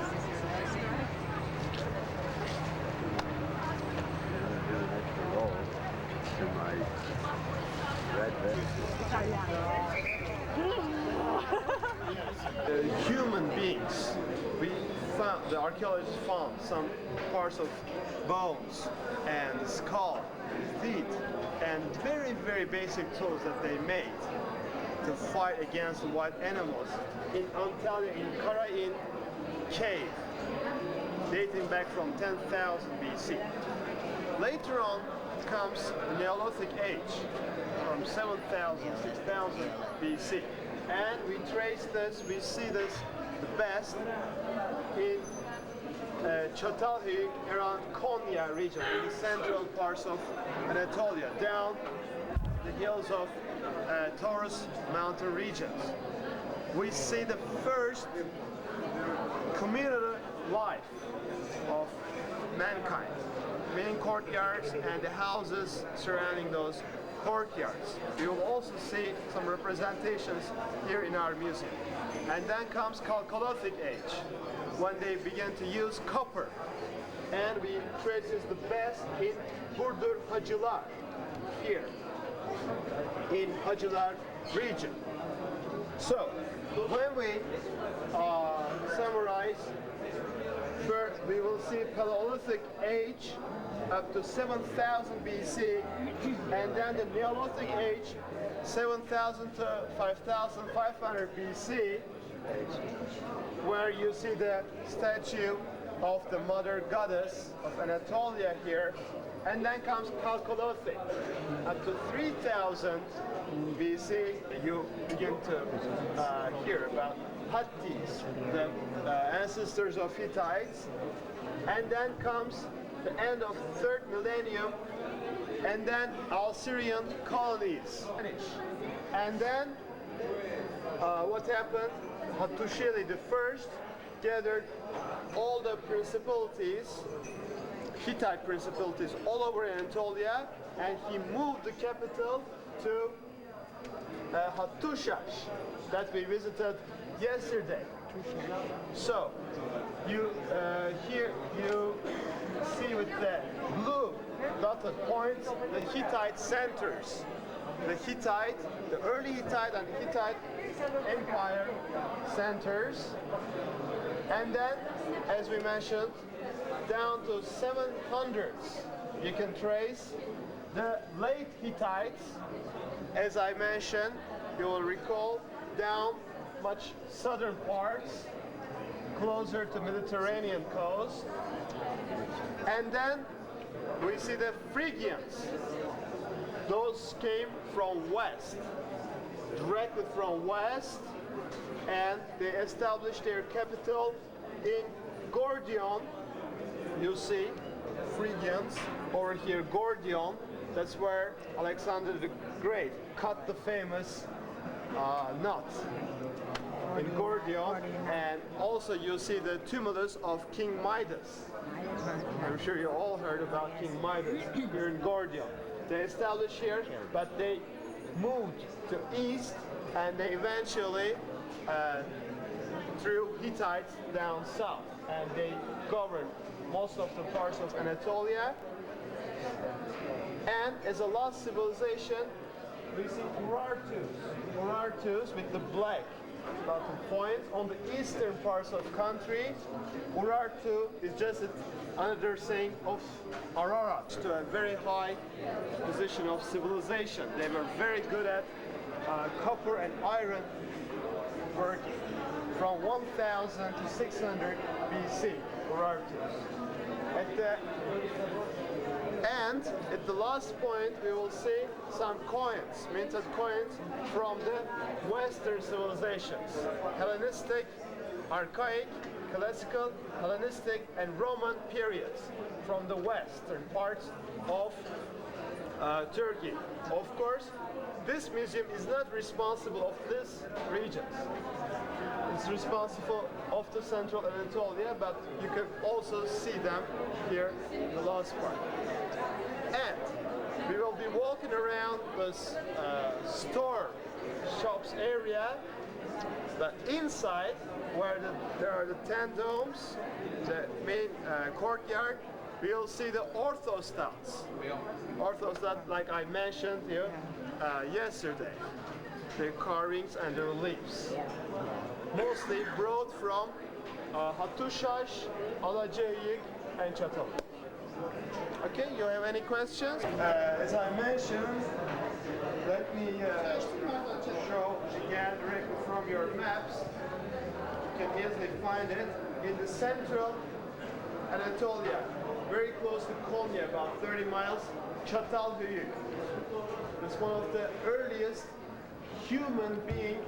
I'm going to do an extra roll in my red vest. Human beings. The archaeologists found some parts of bones and the skull, teeth, and very, very basic tools that they made to fight against the wild animals in Antalya, in Karain cave, dating back from 10,000 BC. Later on comes the Neolithic age, from 7,000, 6,000 BC. And we trace this, we see this the best in Çatalhöyük, around Konya region, in the central parts of Anatolia, down the hills of Taurus mountain regions. We see the first community life of mankind. Main courtyards and the houses surrounding those courtyards. You will also see some representations here in our museum. And then comes Chalcolithic age, when they began to use copper. And we trace this the best in Burdur Hacilar, here in Hacilar region. So, when we summarize, first we will see Paleolithic age up to 7000 BC, and then the Neolithic age 7000 to 5500 BC, where you see the statue of the mother goddess of Anatolia here. And then comes Chalcolithic. Up to 3000 BC, you begin to hear about Hattis, the ancestors of Hittites. And then comes the end of 3rd millennium, and then Assyrian colonies. And then what happened? Hattusili I gathered all the principalities, Hittite principalities, all over Anatolia, and he moved the capital to Hattushash that we visited yesterday. So you here you see with the blue dotted points the Hittite centers. The early Hittite and Hittite Empire centers, and then, as we mentioned, down to 700s, you can trace the late Hittites. As I mentioned, you will recall, down much southern parts, closer to Mediterranean coast. And then we see the Phrygians. Those came from west, directly from west, and they established their capital in Gordion. You see Phrygians over here, Gordion. That's where Alexander the Great cut the famous knot in Gordion. And also you see the tumulus of King Midas. I'm sure you all heard about King Midas here in Gordion. They established here, but they moved to east, and they eventually threw Hittites down south, and they governed most of the parts of Anatolia. And as a last civilization, we see Urartus with the black bottom point on the eastern parts of the country. Urartu is just another saying of Ararat, to a very high position of civilization. They were very good at copper and iron working. From 1000 to 600 BC, Urartus. At the last point, we will see some coins, minted coins from the Western civilizations: Hellenistic, Archaic, Classical, Hellenistic, and Roman periods from the western parts of Turkey. Of course, this museum is not responsible of these regions. It's responsible of the central Anatolia, but you can also see them here in the last part. And we will be walking around this store shops area, but inside, where there are the 10 domes, the main courtyard, we will see the orthostats. Orthostats, like I mentioned here yesterday, the carvings and the reliefs. Mostly brought from Hattushash, Alacayik, and Çatal. Okay, you have any questions? As I mentioned, let me show again directly from your maps. You can easily find it in the central Anatolia, very close to Konya, about 30 miles, Çatalhöyük. It's one of the earliest human being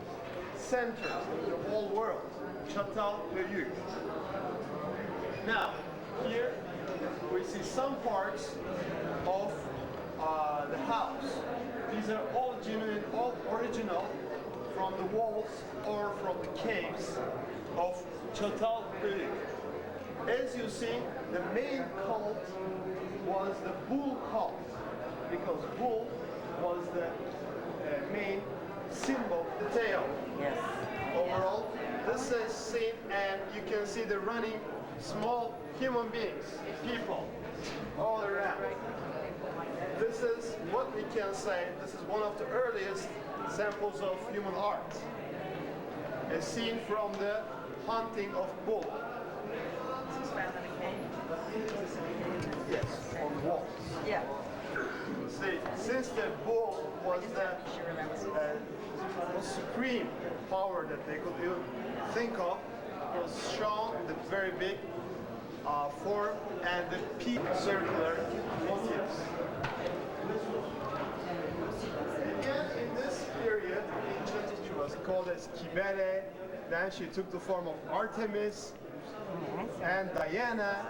centers in the whole world, Çatalhöyük. Now, here we see some parts of the house. These are all genuine, all original from the walls or from the caves of Çatalhöyük. As you see, the main cult was the bull cult, because bull was the main symbol, the tail. Yes. Overall, this is seen, and you can see the running small human beings, people, all around. This is what we can say, this is one of the earliest samples of human art. A scene from the hunting of bull. This is found in a cave? Yes, on walls. Yeah. See, since the bull was the supreme power that they could even think of, it was shown the very big form and the peak circular motifs. Again, in this period, she was called as Kibere, then she took the form of Artemis and Diana,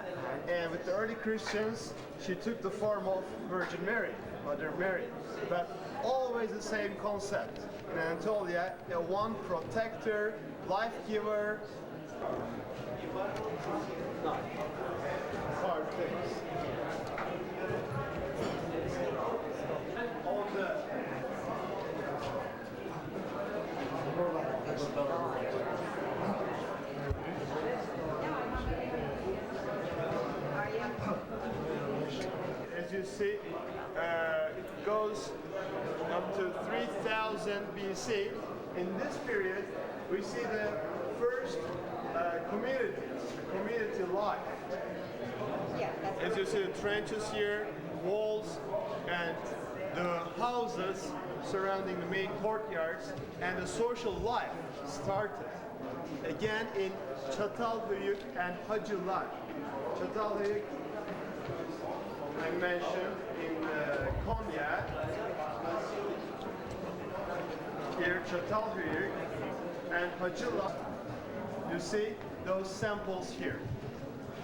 and with the early Christians, she took the form of Virgin Mary, Mother Mary. But always the same concept. In Anatolia, one protector, life giver, hard things. On the as you see, it goes up to 3000 BC. In this period, we see the first community life. As you see, the trenches here, walls, and the houses surrounding the main courtyards, and the social life started. Again in Çatalhöyük and Hacılar. Çatalhöyük, I mentioned in Konya. Here, Çatalhöyük and Hacılar. You see those samples here,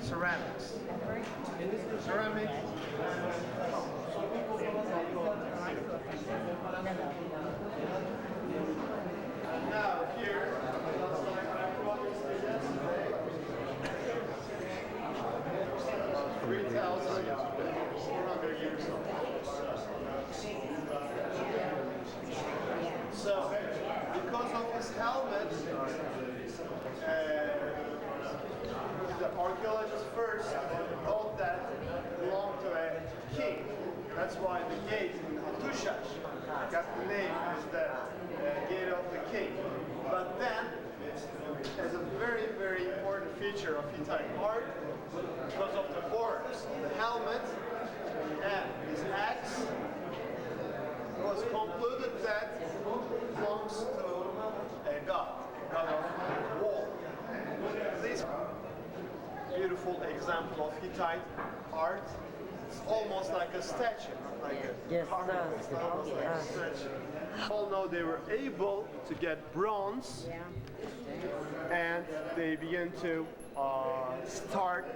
ceramics. Ceramic. Now here, 3,400 years old. So, because of his helmet, the archaeologists first thought that belonged to a king. That's why the gate in Hattushash got the name as the gate of the king. But then, as a very, very important feature of Hittite art, because of the orbs, the helmet, and his axe, it was concluded that it belongs to a god of war. This beautiful example of Hittite art, it's almost like a statue, not like a carving. It's almost like a statue. All know they were able to get bronze, and they began to start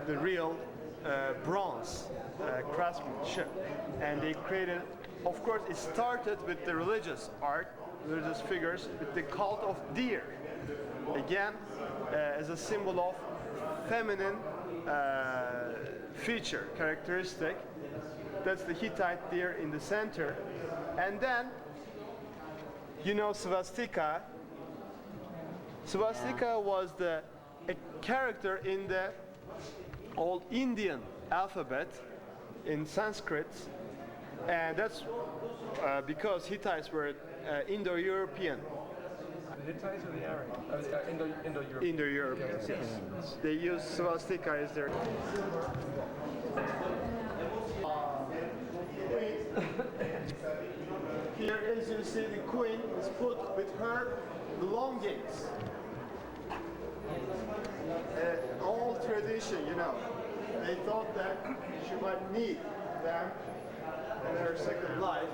the real bronze craftsmanship. And they created, of course, it started with the religious art, religious figures, with the cult of deer. Again, as a symbol of feminine feature, characteristic. That's the Hittite deer in the center. And then, you know swastika. Swastika was a character in the old Indian alphabet in Sanskrit, and that's because Hittites were Indo-European. The Hittites or the Arabs? Indo-European. Indo-Europeans, yes. They use swastika as their... Here, as you see, the queen is put with her belongings. Old tradition, you know. They thought that she might need them in her second life,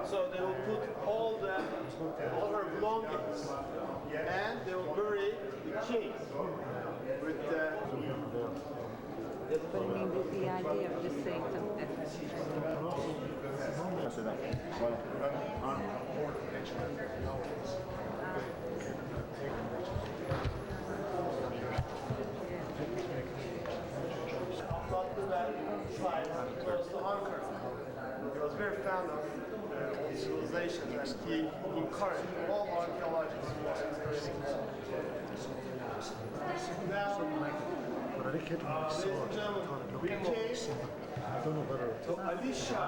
so they will put all her belongings, and they will bury the king with the But I mean, the idea of just saying something. Not too bad. Close to Hungary. He was very fond of civilization, and he encouraged all archaeologists who was interested. Now, ladies and gentlemen, we came to Alisha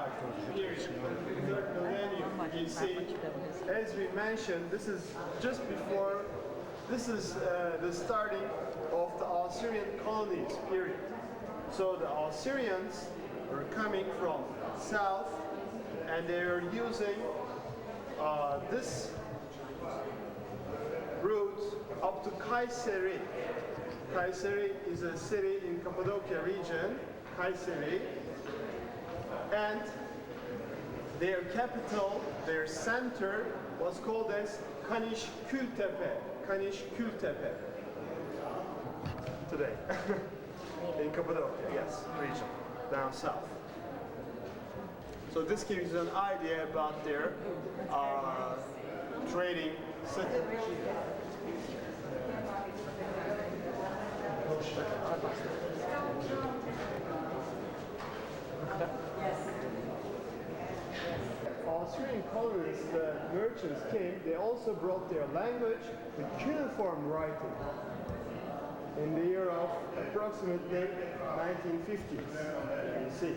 period, the 3rd millennium BC. As we mentioned, this is just before, this is the starting of the Assyrian colonies period. So the Assyrians were coming from south, and they are using this route up to Kayseri. Kayseri is a city in Cappadocia region, Kayseri, and their capital, their center, was called as Kanishkültepe. Kanishkültepe. Today. In Cappadocia, yes, region, down south. So this gives you an idea about their trading center. Assyrian colonists, the merchants came, they also brought their language with cuneiform writing in the year of approximately 1950s BC.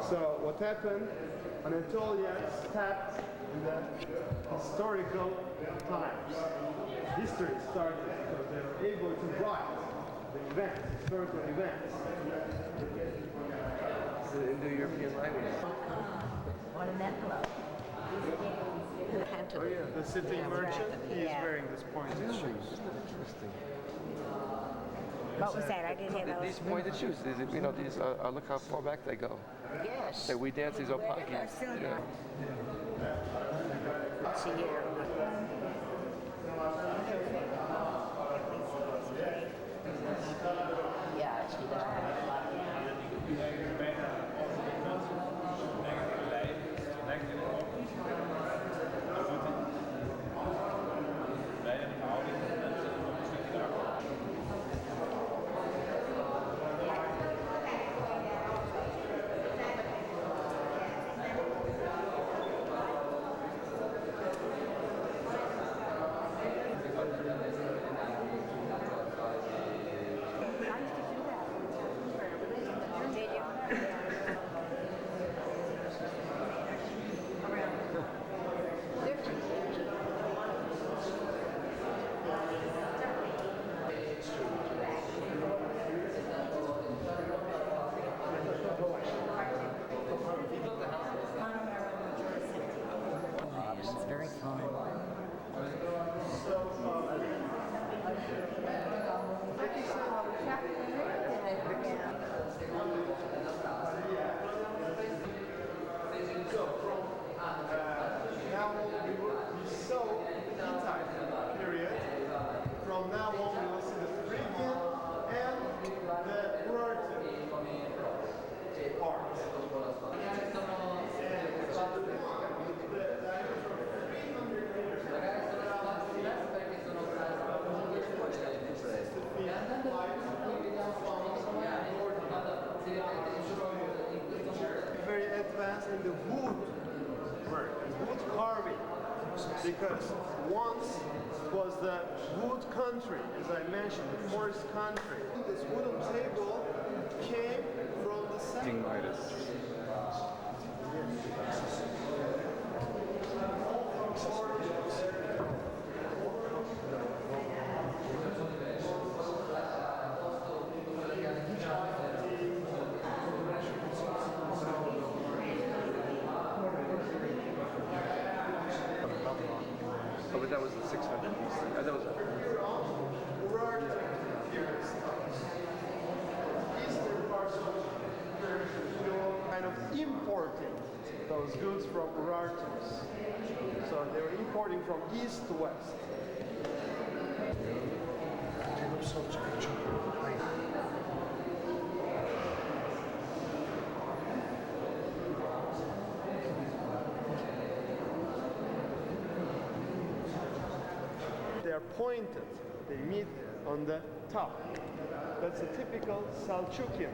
So what happened? Anatolia stepped in the historical times. History started because they were able to write the events, historical events. The Indo-European language. What an envelope. Oh yeah, the city merchant, he is wearing this pointed shoes. Interesting. What was that? I didn't hear those. These pointed shoes, these, these look how far back they go. Yes. That we dance these opaki. Yeah. See here. Yeah, she doesn't have a lot very advanced in the wood work, wood carving, because once it was the wood country, as I mentioned, the forest country. This wooden table came from the center. Oh, but that was the 600 BC. That was kind of importing those goods from Urartus. So they were importing from east to west. are pointed. They meet on the top. That's a typical Selçukyan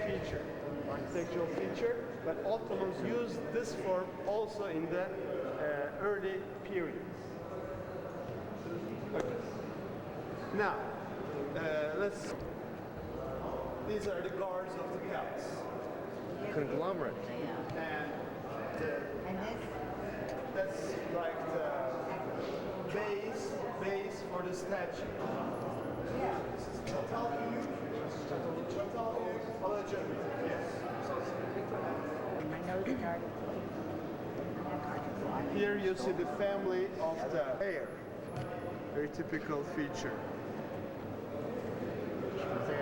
feature, architectural feature, but Ottomans used this form also in the early periods. Okay. Now, these are the guards of the palace. Conglomerate. And that's like the base for the statue. Here you see the family of the heir. Very typical feature.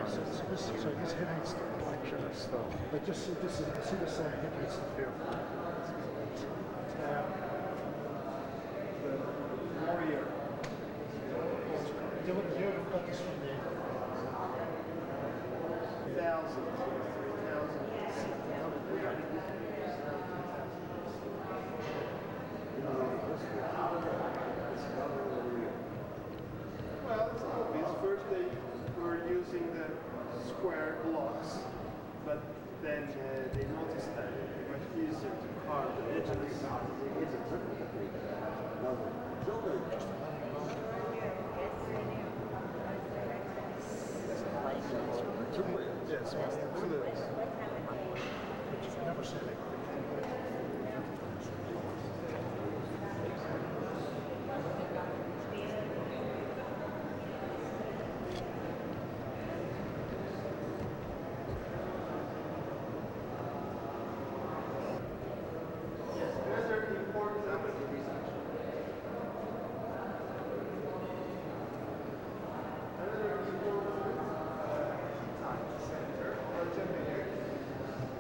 So this head ain't the collection of stuff. But just see this head needs to feel. The warrior. You would have got this from the 3,000. Well, it's obvious. First they were using the square blocks, but then they noticed that it was much easier to carve the edges. Yes, absolutely. never seen it.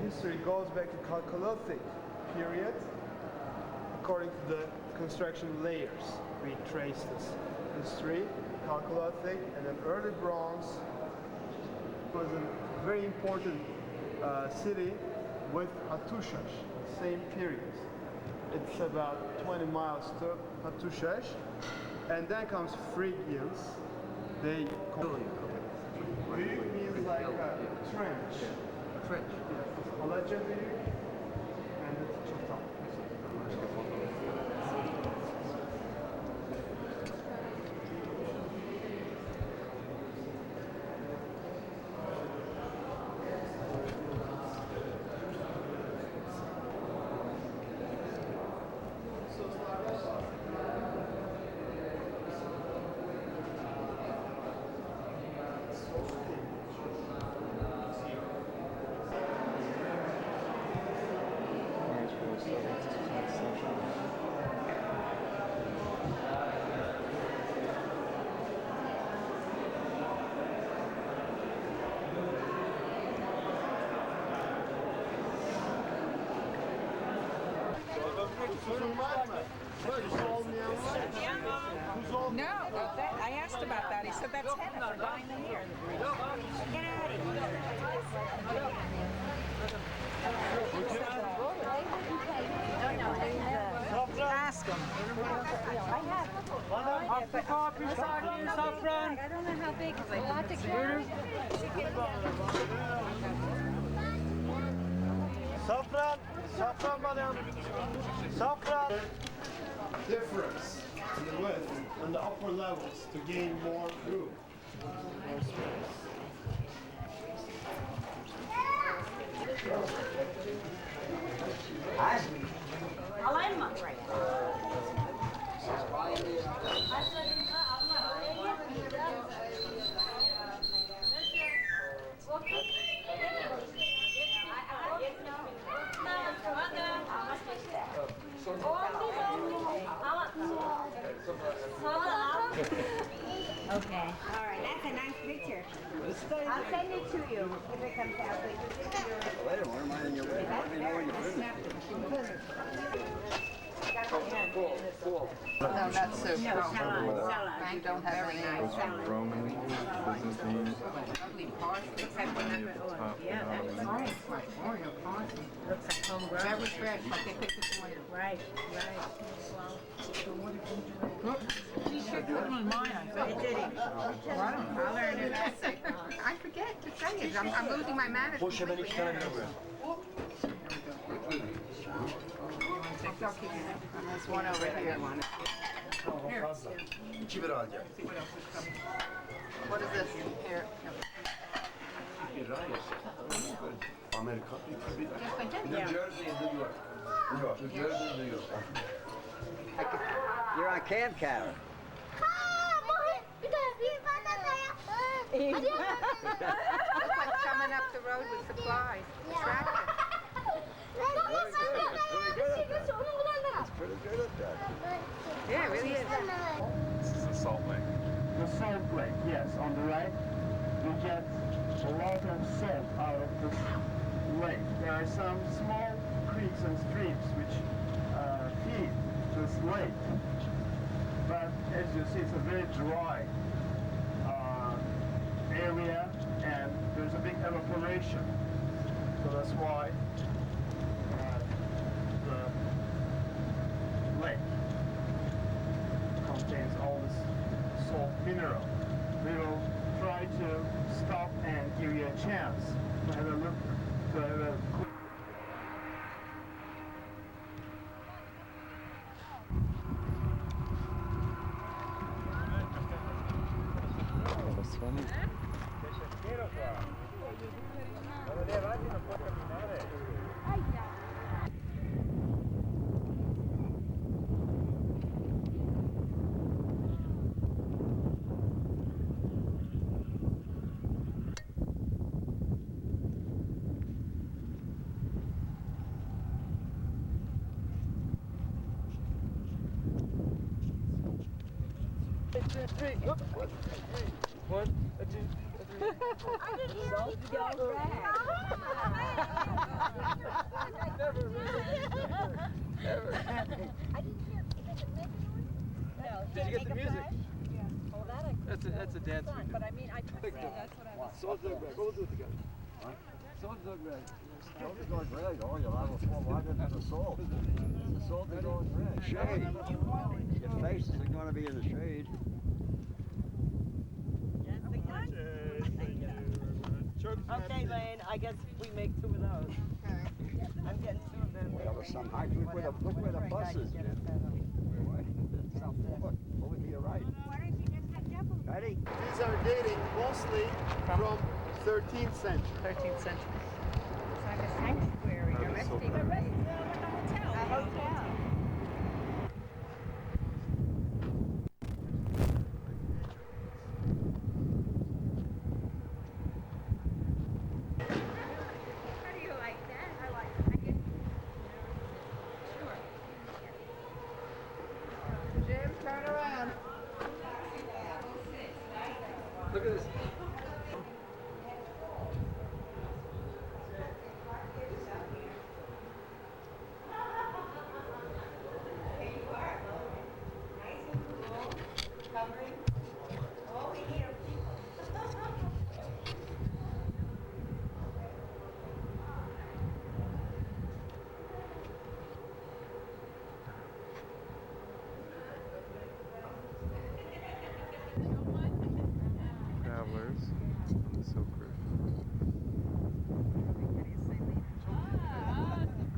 History goes back to Chalcolithic period. According to the construction layers, we trace this history. Chalcolithic and then early bronze was a very important city with Hattushash, same period. It's about 20 miles to Hattushash, and then comes Phrygians. They means like a trench. Trench. A legendary and it's Chota. No, I asked about that. He said that's henna for dyeing the hair. Get out of here. Ask him. I don't know how big, because I bought the carrot. Saffron, madam. Saffron. Difference in the width and the upper levels to gain more room. More space. Okay. All right. That's a nice picture. I'll send it to you if it comes out. Later, where am I in your way? Let me know when you finish. No, not soup. No, salad. You don't have any. Those are Roman business names. Except when yeah, that's nice. Looks like home grown. That was fresh, like they picked this morning. Right. She should put them in mine, I think. Did he? Well, I don't know. I'll learn it. I forget to say it. I'm losing my manners. There's one over here. Here. See what else is coming. What is this? Here. Amerika. Yes, I did. New Jersey and New York. New Jersey and New York. You're on cam, Karen. Looks like coming up the road with supplies. The tractor. It's pretty good at that. Yeah, it really is. This is the Salt Lake. The Salt Lake, yes, on the right, you get a lot of salt out of this lake. There are some small creeks and streams which feed this lake. But as you see, it's a very dry area, and there's a big evaporation. So that's why the lake contains all this salt mineral. We will try to stop and give you a chance to have a look, to have a quick. That's funny. One, two, three. I didn't hear you. Never. I didn't hear. Is it making noise? No. Did you get the music? Yeah. Oh, that I That's a dance we do. But I mean, I took it. That's what I was. Salt Lake. Go do it together. Salt Lake. Salt is going red. Oh, you'll have a full wagon of the salt. The salt is going red. Shade. Your faces are going to be in the shade. Okay, Lane, I guess we make two of those. I'm getting two of them. Well, there's some high. Look where the bus is. Over to your right. Ready? These are dating mostly from 13th century. 13th century. It's like a sanctuary. A resting hotel. A hotel. How do you like that? I like it. I get sure. Jim, turn around. Look at this. Travelers on the Silk Road.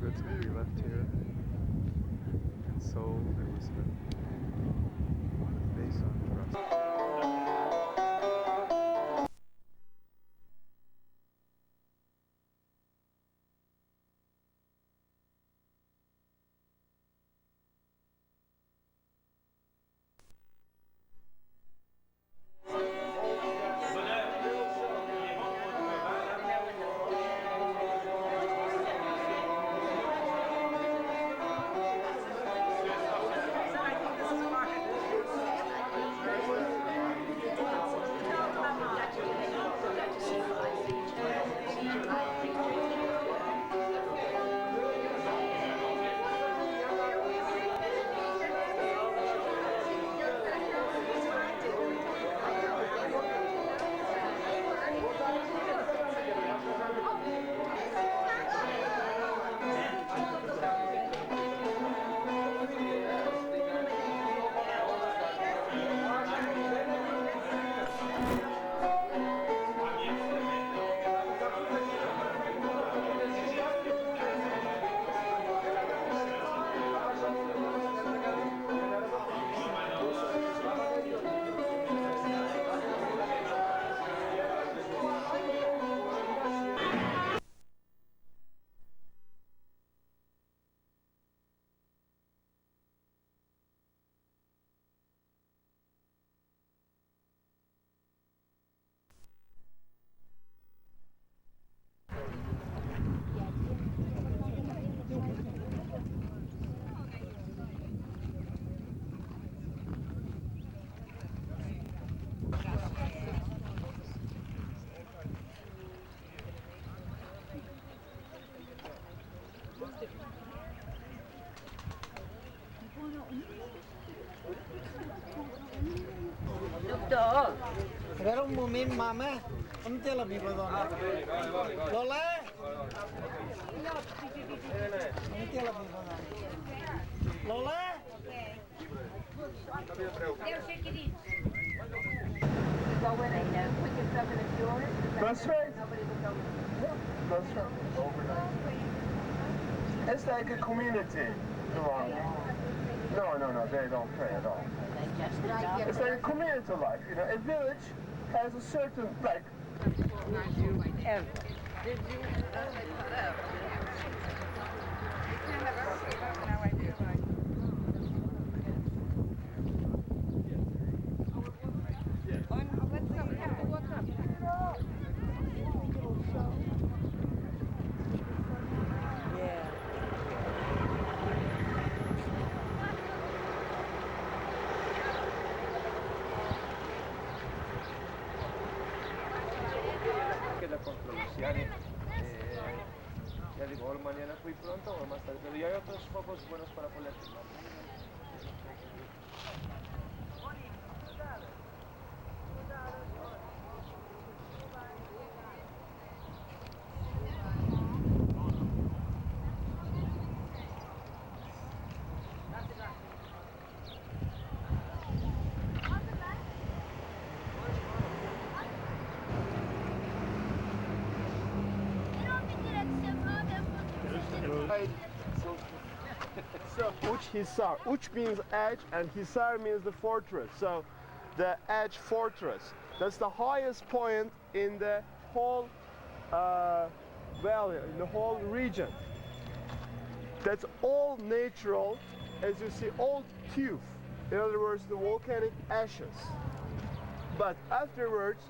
Goods could be left here and sold. It was based on trust. So I think this is part of it. To. Espera un moment, mama. On té la meva dona? Lola? On té la meva dona? Lola? That's right. That's right. It's like a community. No, they don't pray at all. It's like a community life, you know. A village has a certain, like... Ya digo, mañana fui pronto o más tarde, pero ya hay otros focos buenos para poner filmar. So, Uç Hisar. Uç means edge and Hisar means the fortress. So, the edge fortress. That's the highest point in the whole valley, in the whole region. That's all natural, as you see, all tuff. In other words, the volcanic ashes. But afterwards,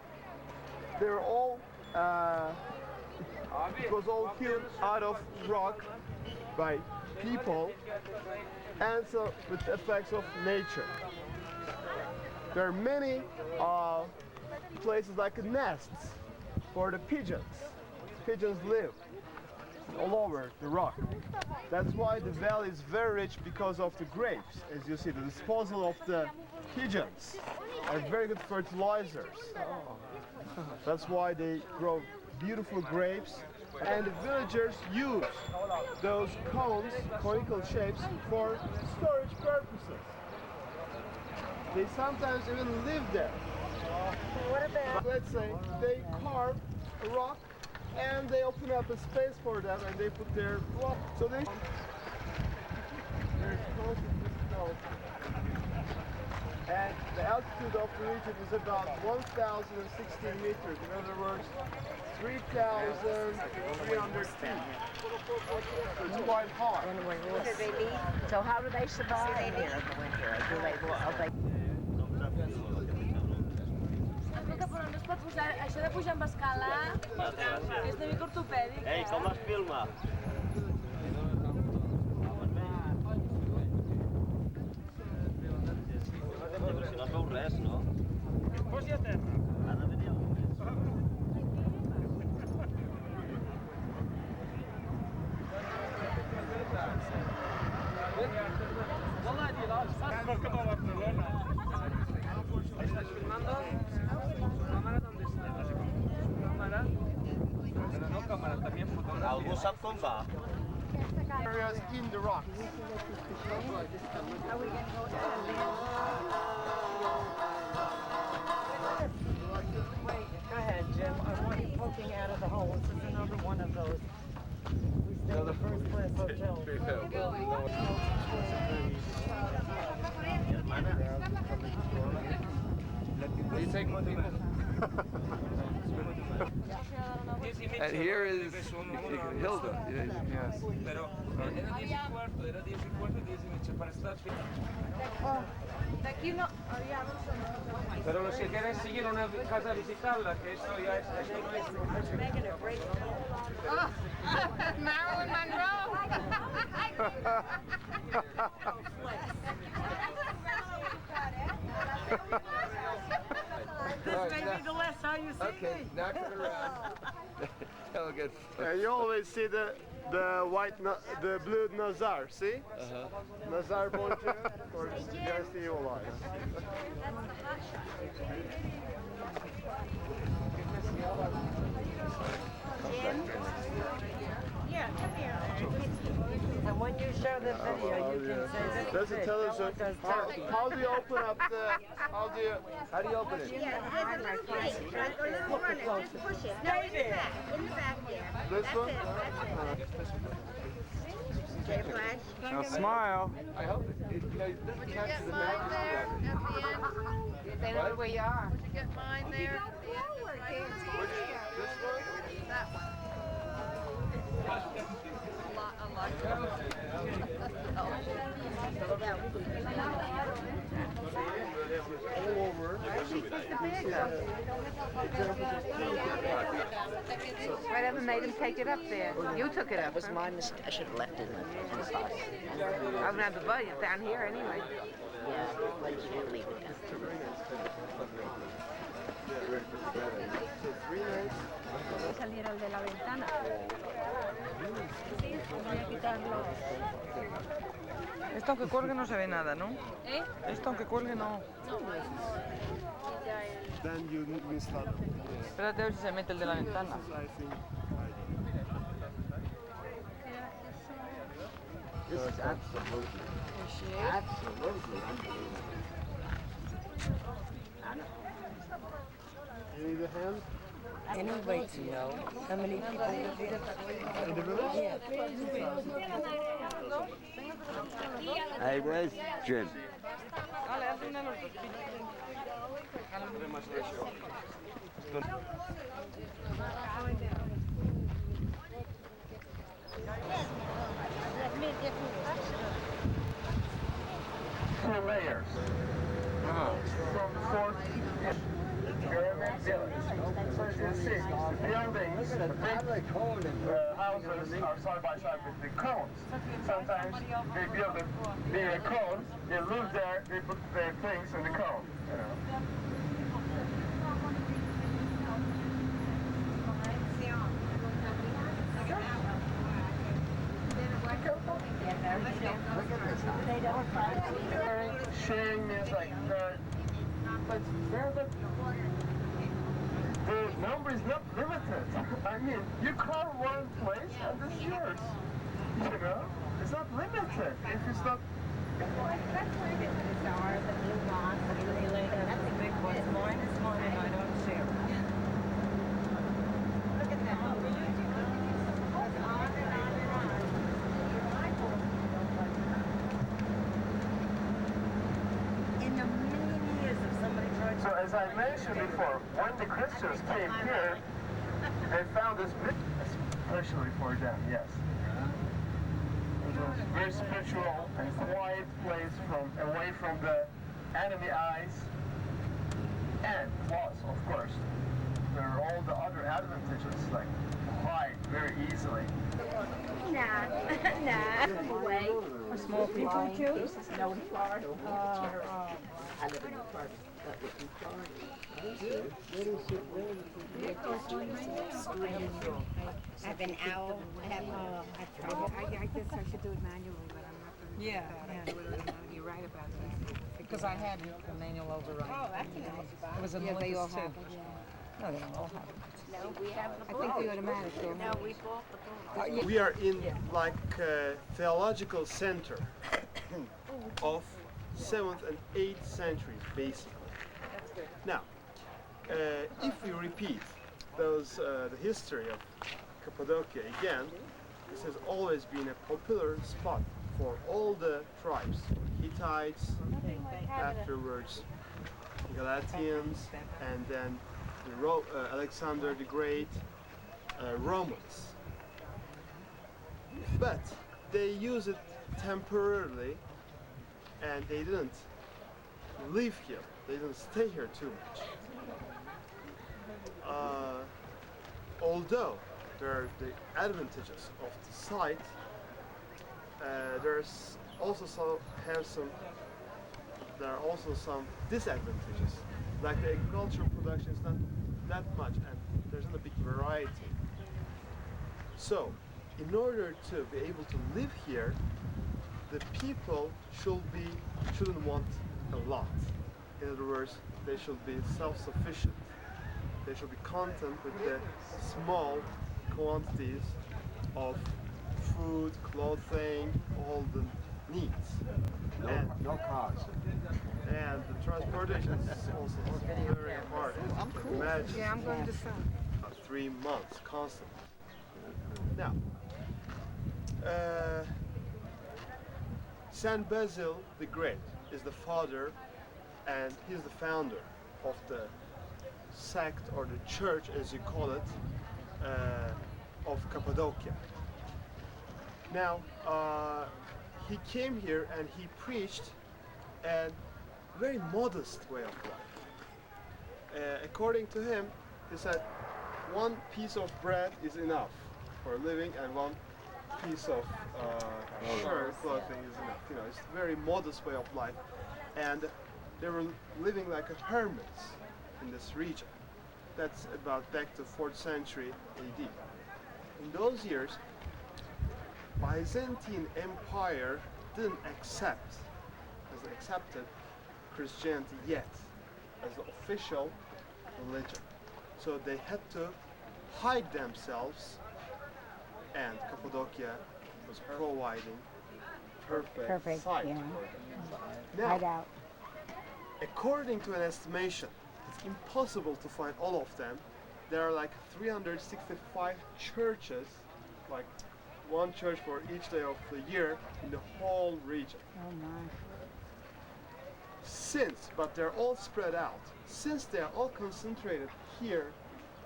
they're all, it was all hewn out of rock by people, and so with the effects of nature. There are many places like nests for the pigeons. Pigeons live all over the rock. That's why the valley is very rich, because of the grapes. As you see, the disposal of the pigeons are very good fertilizers. That's why they grow beautiful grapes. And the villagers use those cones, conical shapes, for storage purposes. They sometimes even live there. What about? Let's say they carve a rock and they open up a space for them and they put their block. So there's constant visibility. And the altitude of the region is about 1,016 meters. In other words, 3,300 feet. It's quite hot. So how do they survive here in the winter? Do they? Això de pujar amb escala és una mica ortopèdic. Ei, com es filma? Però si no es veu res, no? Posi a terra. Ha de venir algú més. ¿Estás filmando? ¿Cámara dónde está? ¿Cámara? Pero no cámara, también fotografía. Algú sap com va? Areas in the rocks. Wait, go ahead, Jim. I want you poking out of the hole. This is another one of those. We stayed at the first class hotel. You take one people. And here is Hilda. Yes. Pero era 10:15, 10:15 para estar. De aquí no... Pero los que quieren seguir una casa a visitarla, que esto ya es... Marilyn Monroe! This may be the last time you see Okay, me? now turn around. Tell a good. You always see the the blue Nazar, see? Nazar boncuğu or against the evil eye. Jim? Yeah, come here. And when you show the video, you can say this. That's intelligent. How do you open up the? How do you open it? Yeah, there's a little thing, right? A little runner. Just push it. No, in the back. In the back there. This That's one? it. That's it. Okay, Flash. Now smile. I hope it catches the magic. They know where you are. Did you get mine there? This one? That one. All over. Whatever made him take it up there. You took it up. That was my mistake. I should have left it in the bus. I would have the buddy down here anyway. Yeah, why did you leave it down? Salir al de la ventana. Sí, voy a quitarlo. Esto aunque cuelgue no se ve nada, ¿no? ¿Eh? Esto aunque cuelgue no. Then you install. Espérate a ver si se mete el de la ventana. This is absolutely. Absolutely unbelievable. You need a hand? Any way to know how many people live here? In the village? Yeah. Hey, where's Jim? Two layers. From the fourth pyramid village. So you see, the buildings, the big houses are side by side with the cones. Sometimes they build a bigger cone, they live there, they put their things in the cone. You know. Sharing is like but the number is not limited. I mean, you call one place and it's yours. You know, it's not limited. If it's not. Mine is mine and I don't share. Look at that. So as I mentioned before, when the Christians came here, they found this big, especially for them, yes. It was a very spiritual and quiet place away from the enemy eyes. And plus, of course, there are all the other advantages, like hide very easily. Nah. Wait. Small people too? No, in Florida. I live in Florida. I have an owl. I guess I should do it manually, but I'm not going to. Yeah. You're right about that. Because I had the manual override. Oh, that's a nice spot. It was a Yeah, they all too. have it. No, they don't all have it. No, we have the I think the automatic do. No, we bought the book. We are in like a theological center of 7th and 8th centuries, basically. Now, if we repeat the history of Cappadocia again, this has always been a popular spot for all the tribes, Hittites, afterwards Galatians, and then Alexander the Great, Romans. But they use it temporarily, and they didn't live here. They didn't stay here too much. Although there are the advantages of the site, there are also some disadvantages. like the agricultural production is not that much, and there's not a big variety. So, in order to be able to live here, the people shouldn't want a lot. In other words, they should be self-sufficient. They should be content with the small quantities of food, clothing, all the needs. No cars. And the transportation is also very hard. I'm You can cool. imagine. Yeah, I'm going to sun. 3 months constantly. Now, Saint Basil the Great is the father, and he's the founder of the sect, or the church as you call it, of Cappadocia. Now, he came here and he preached a very modest way of life. According to him, he said, one piece of bread is enough for living, and one piece of clothing is enough. You know, it's a very modest way of life, and they were living like a hermits in this region. That's about back to 4th century AD. In those years, Byzantine Empire didn't accepted Christianity yet as the official religion. So they had to hide themselves, and Cappadocia was providing perfect site yeah. for them. Hide Now, out. according to an estimation, it's impossible to find all of them. There are like 365 churches, like one church for each day of the year in the whole region. Oh my. But they're all spread out. Since they're all concentrated here,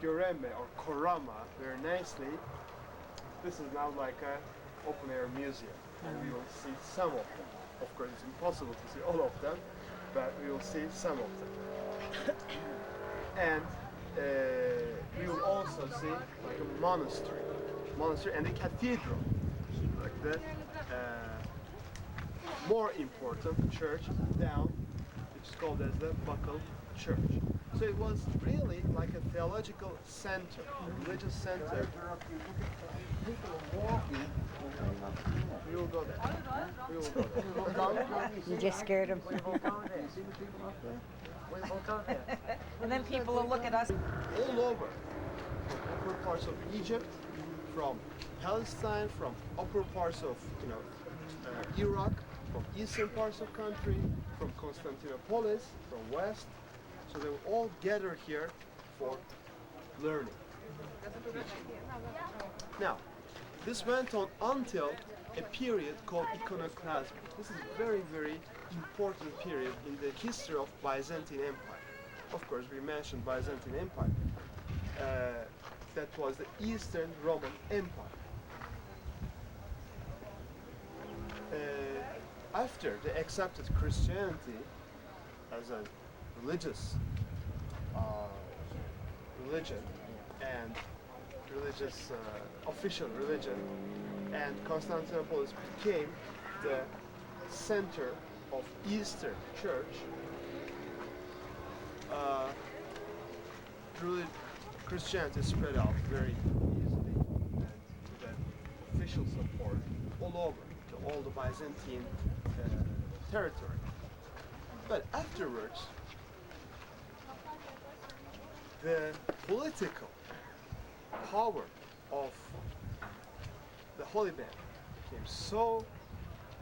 Göreme or Korama, very nicely, this is now like an open-air museum, and we will see some of them. Of course, it's impossible to see all of them, but we will see some of them. And we will also see like a monastery and a cathedral, like the more important church down, which is called as the Buckle Church. So it was really like a theological center, a religious center. We will go there. We will go there. You just scared them. We will go there. We will go there. And then people will look at us. All over, from upper parts of Egypt, from Palestine, from upper parts of Iraq, from eastern parts of country, from Constantinople, from west. So they will all gather here for learning. Now, this went on until a period called iconoclasm. This is a very, very important period in the history of Byzantine Empire. Of course, we mentioned Byzantine Empire. That was the Eastern Roman Empire. After they accepted Christianity as a religious religion and official religion, and Constantinople became the center of Eastern Church, Christianity spread out very easily, and with that official support all over to all the Byzantine territory. But afterwards, the political power of the Holy Band became so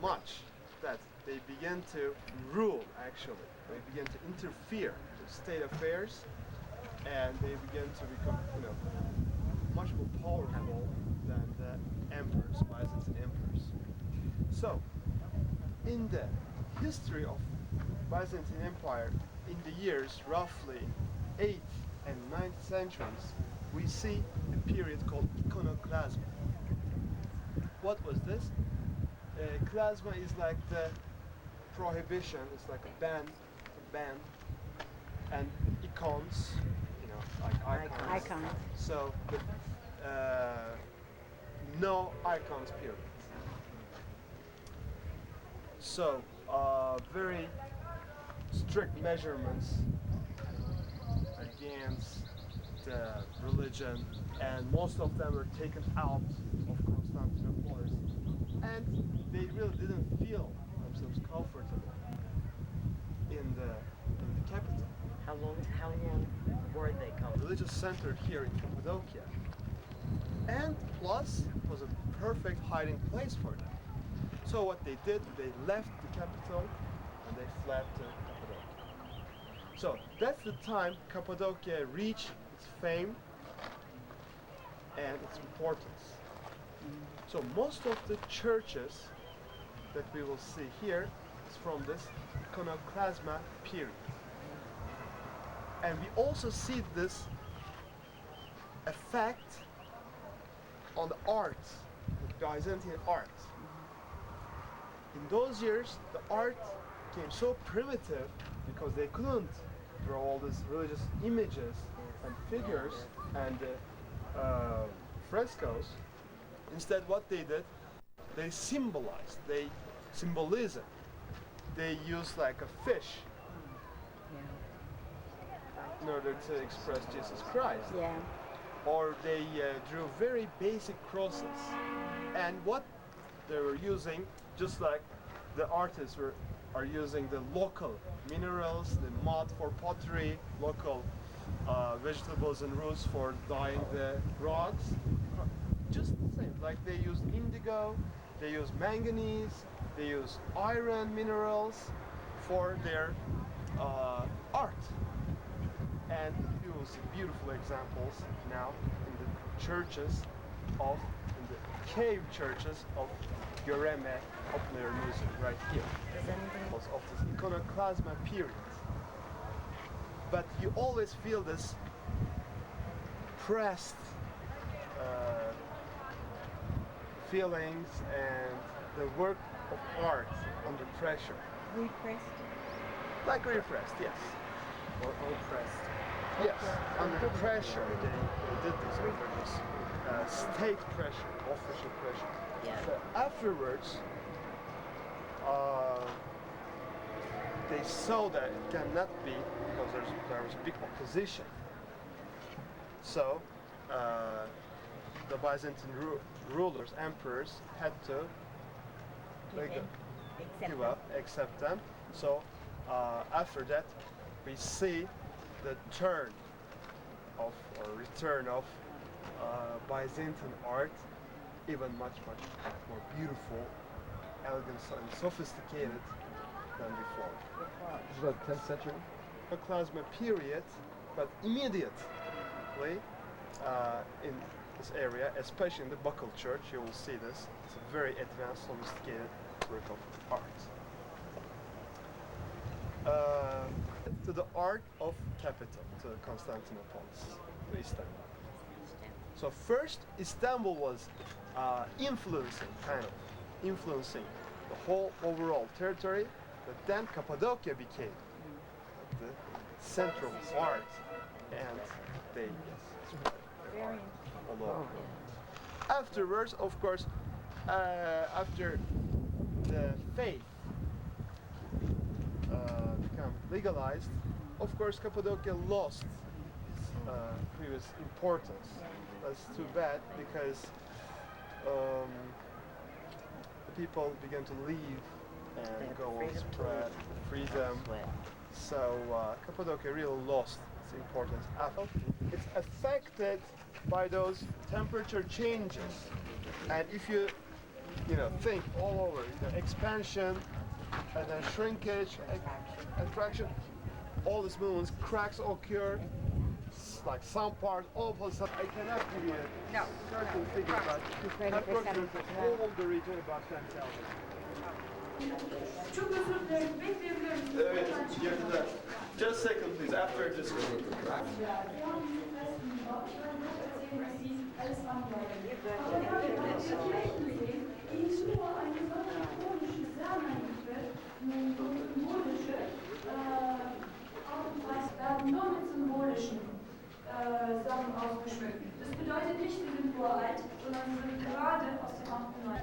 much that they began to rule, actually. They began to interfere with state affairs, and they began to become, much more powerful than the emperors, Byzantine emperors. So, in the history of Byzantine Empire, in the years roughly 8th and 9th centuries, we see a period called iconoclasm. What was this? Klasma is like the prohibition, it's like a ban, and icons, like icons. So, no icons, period. So, very strict measurements the religion, and most of them were taken out of Constantinople, and they really didn't feel themselves comfortable in the capital. How long were they coming? Religious center here in Cappadocia, and plus it was a perfect hiding place for them. So what they did, they left the capital and they fled to Cappadocia. So that's the time Cappadocia reached its fame and its importance. So most of the churches that we will see here is from this iconoclasma period. And we also see this effect on the art, the Byzantine art. In those years, the art became so primitive because they couldn't draw all these religious images and figures and frescoes. Instead, what they did, they symbolized, symbolism. They used like a fish in order to express Jesus Christ. Yeah. Or they drew very basic crosses. And what they were using, just like the artists are using the local minerals, the mud for pottery, local vegetables and roots for dyeing the rocks. Just the same, like they use indigo, they use manganese, they use iron minerals for their art. And you will see beautiful examples now in the churches in the cave churches of Göreme Popular Museum right here. Of this iconoclasma period. But you always feel this pressed feelings and the work of art under pressure. Repressed? Like repressed, yes. Or oppressed? Yes, under pressure they did this, under this state pressure, official pressure. Yeah. So afterwards, they saw that it cannot be because there was big opposition. So the Byzantine rulers, emperors, had to accept them. So after that, we see the return of Byzantine art, even much more beautiful, elegant, and sophisticated than before. This is about the 10th century? Iconoclasma period, but immediately in this area, especially in the buccal church, you will see this. It's a very advanced, sophisticated work of art. To the art of capital, to Constantinople, to Istanbul. So first, Istanbul was influencing the whole overall territory, but then Cappadocia became the center of art, and they all over. Afterwards, of course, after the faith become legalized, of course Cappadocia lost its previous importance. That's too bad because people began to leave and go on spread freedom. So Cappadocia really lost its importance. It's affected by those temperature changes, and if you think all over, expansion and then shrinkage, attraction, all these movements, cracks occur, like some parts, all of a sudden, I cannot give you a certain figure, but approximately all the region about 10,000. Evet, yarıda. Just a second please, after this. Nur mit symbolischen Sachen ausgeschmückt. Das bedeutet nicht, sie sind uralt, sondern sie sind gerade aus dem 8.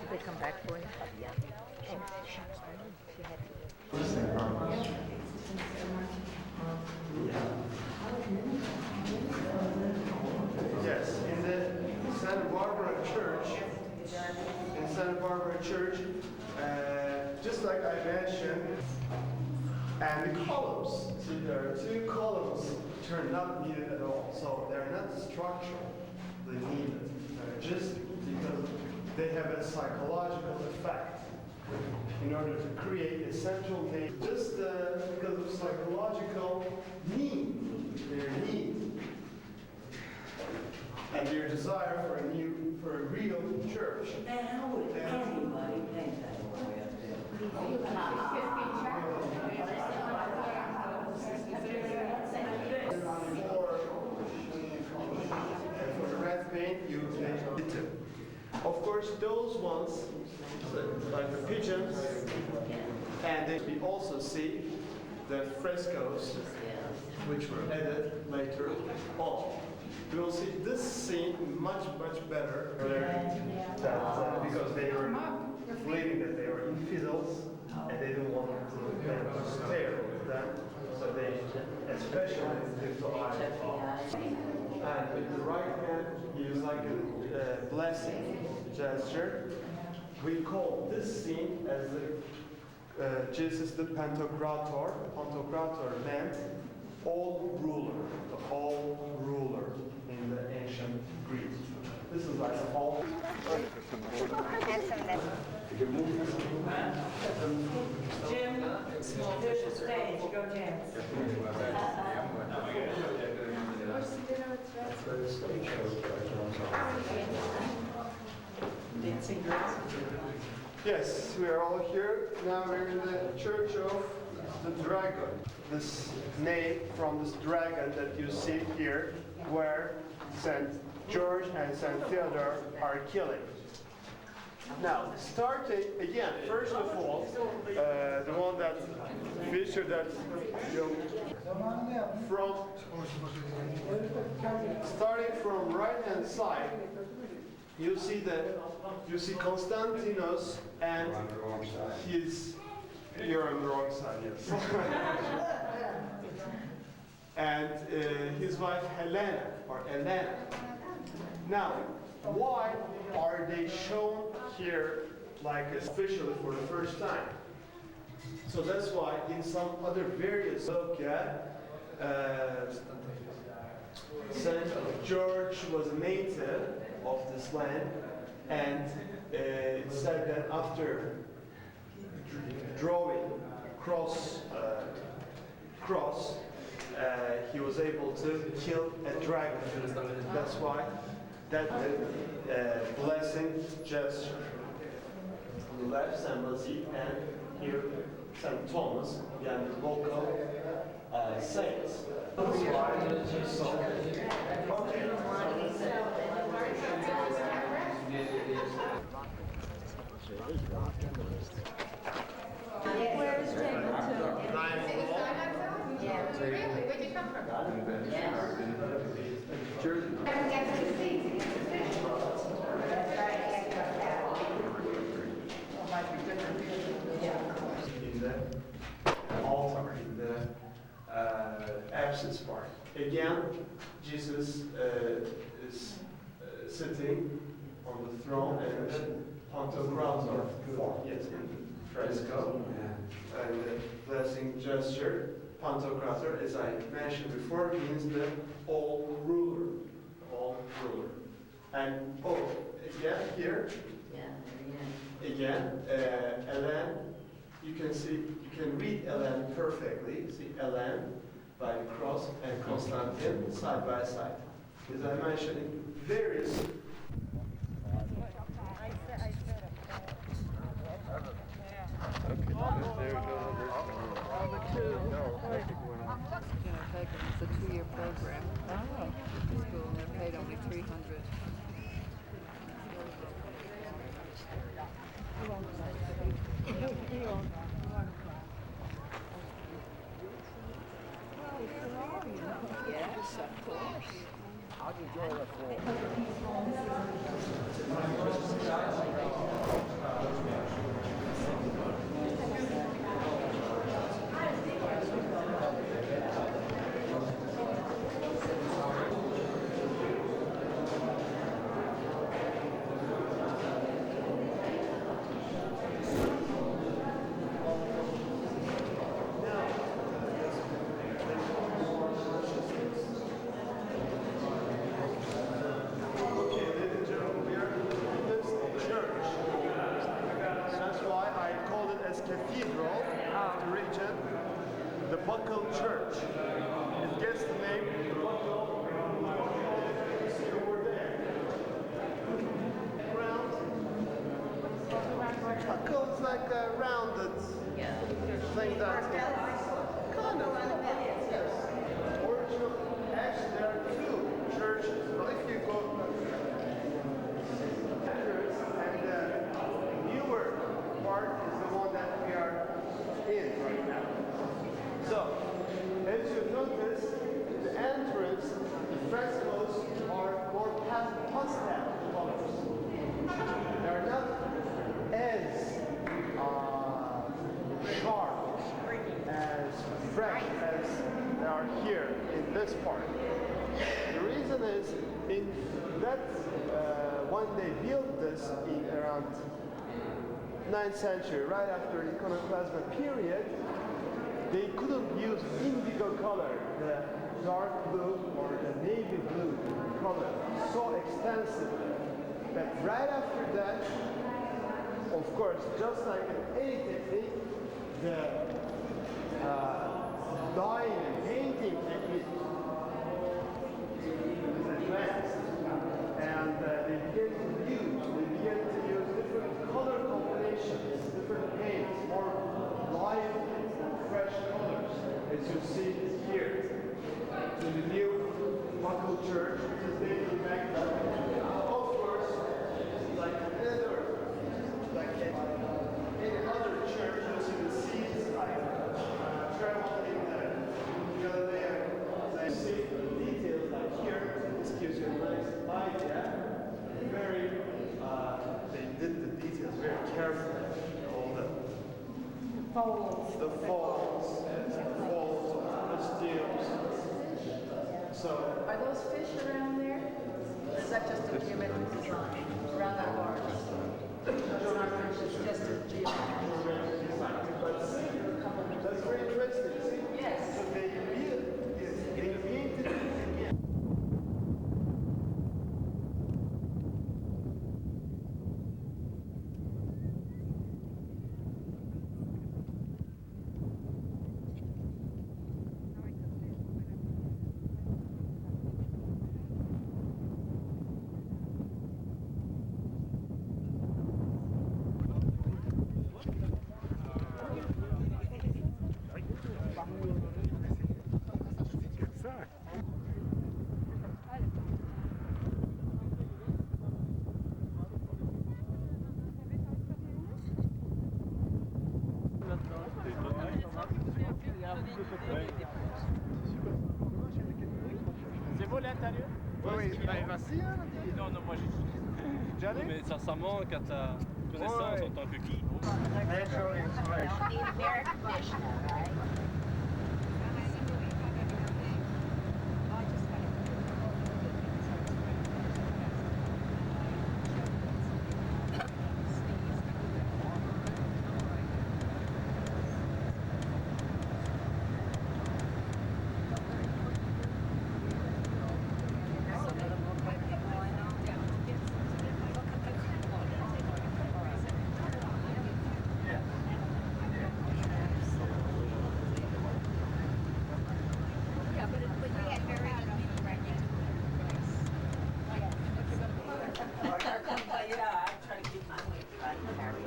They come back for it? Yeah. And the columns, see there are two columns which are not needed at all. So they're not structurally needed, just because they have a psychological effect in order to create a central name. Just because of psychological need, their need, and their desire for a real church. And how would anybody think that way up For the red paint, you paint. Of course, those ones, like the pigeons, and then we also see the frescoes, which were added later on. We will see this scene much better because they were believing that they were infidels and they didn't want to stare with them, so they especially did the eye. And with the right hand, he is like a blessing gesture. We call this scene as Jesus the Pantocrator. Pantocrator meant all ruler, the all ruler in the ancient Greek. This is like a all. Jim, there's a stage. Go, Jim. Yes, we are all here. Now we're in the Church of the Dragon. This name from this dragon that you see here, where St. George and St. Theodore are killing. Now, starting again, first of all, the one that featured that starting from right hand side, you see Constantinos and you're on the wrong side, yes. And his wife Helena, or Elena. Now, why are they shown here like officially for the first time? So that's why in some other various St. George was a native of this land, and it said that after drawing cross, he was able to kill a dragon. That's why that blessing gesture. On the left, St. Basil, and here St. Thomas, and the local saints. That's why. Where is Jacob to? Yeah. Really? Where'd you come from? Yes. Jersey. In the altar, in the absence part. Again, Jesus is sitting on the throne and Pantocrator form, yes, in the fresco. And the blessing gesture, Pantocrator, as I mentioned before, means the all ruler. All ruler. And again here, again, Elen, you can read Elen perfectly. See Elen by the cross and Constantine side by side. As I mentioned in various. It's a 2-year program. School, and they're paid only $300. Yes, of course. I'd enjoy that for the Buckle Church. It gets the name Buckle. See over there. Round. Buckle is like a rounded thing that. Kind of. Yes. Original. Actually, there are two churches. But if you go. And the newer part is the one that we are in right now. So, as you notice, the entrance, the frescoes are more pastel colors. They're not as sharp, as fresh as they are here in this part. The reason is, in that when they built this in around 9th century, right after the iconoclasm period, they couldn't use indigo color, the dark blue or the navy blue color, so extensively that right after that, of course, just like in any technique, the dyeing and painting technique is advanced. And they began to use different color combinations, different paints, more light, fresh colors, as you see here. To the new Buckle Church, which is dating back, of course, like any other church, you see the seeds like traveling the Galilee. They see details like here. This gives you a nice idea. Very, they did the details very carefully. All the folds, the folds of the steels. So, are those fish around there? Or is that just a geometric design around that barge? Those aren't fish, it's just a geometric design. That's very interesting. See? Yes. So they painted it again. C'est beau l'intérieur? Oui, vas-y, hein. Non, moi j'ai déjà allé? Mais ça manque à ta connaissance en tant que guide.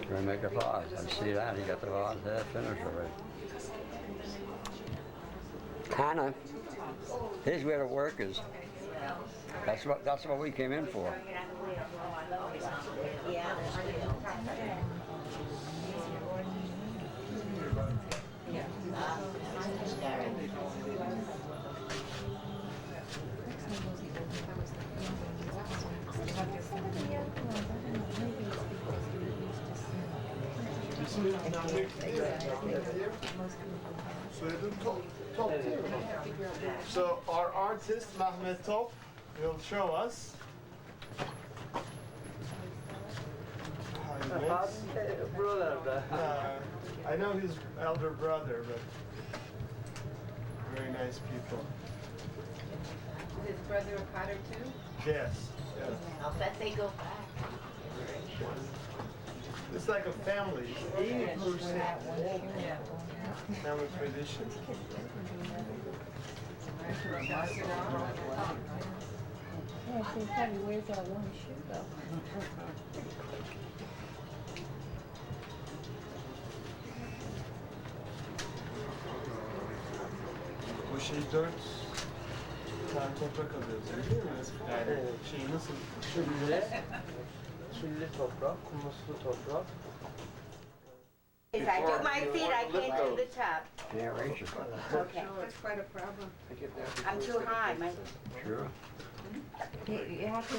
Trying to make a vase. I see that. He got the vase half finished already. Hannah, here's where the work is. That's what we came in for. So you do top two. So our artist Mehmet Top will show us how he makes. I know his elder brother, but very nice people. Is his brother a potter too? Yes. Yes. I'll bet they go back. It's like a family. 80% family tradition. Yeah, she probably wears that one shoe though. Bu şey 4 tane toprak alıyoruz değil mi? Yani şeyi nasıl? Çilli toprak, kumuslu toprak. If I do my feet, I can't do the top. Yeah, raise your foot. Okay. That's quite a problem. I'm too high. Sure. You have to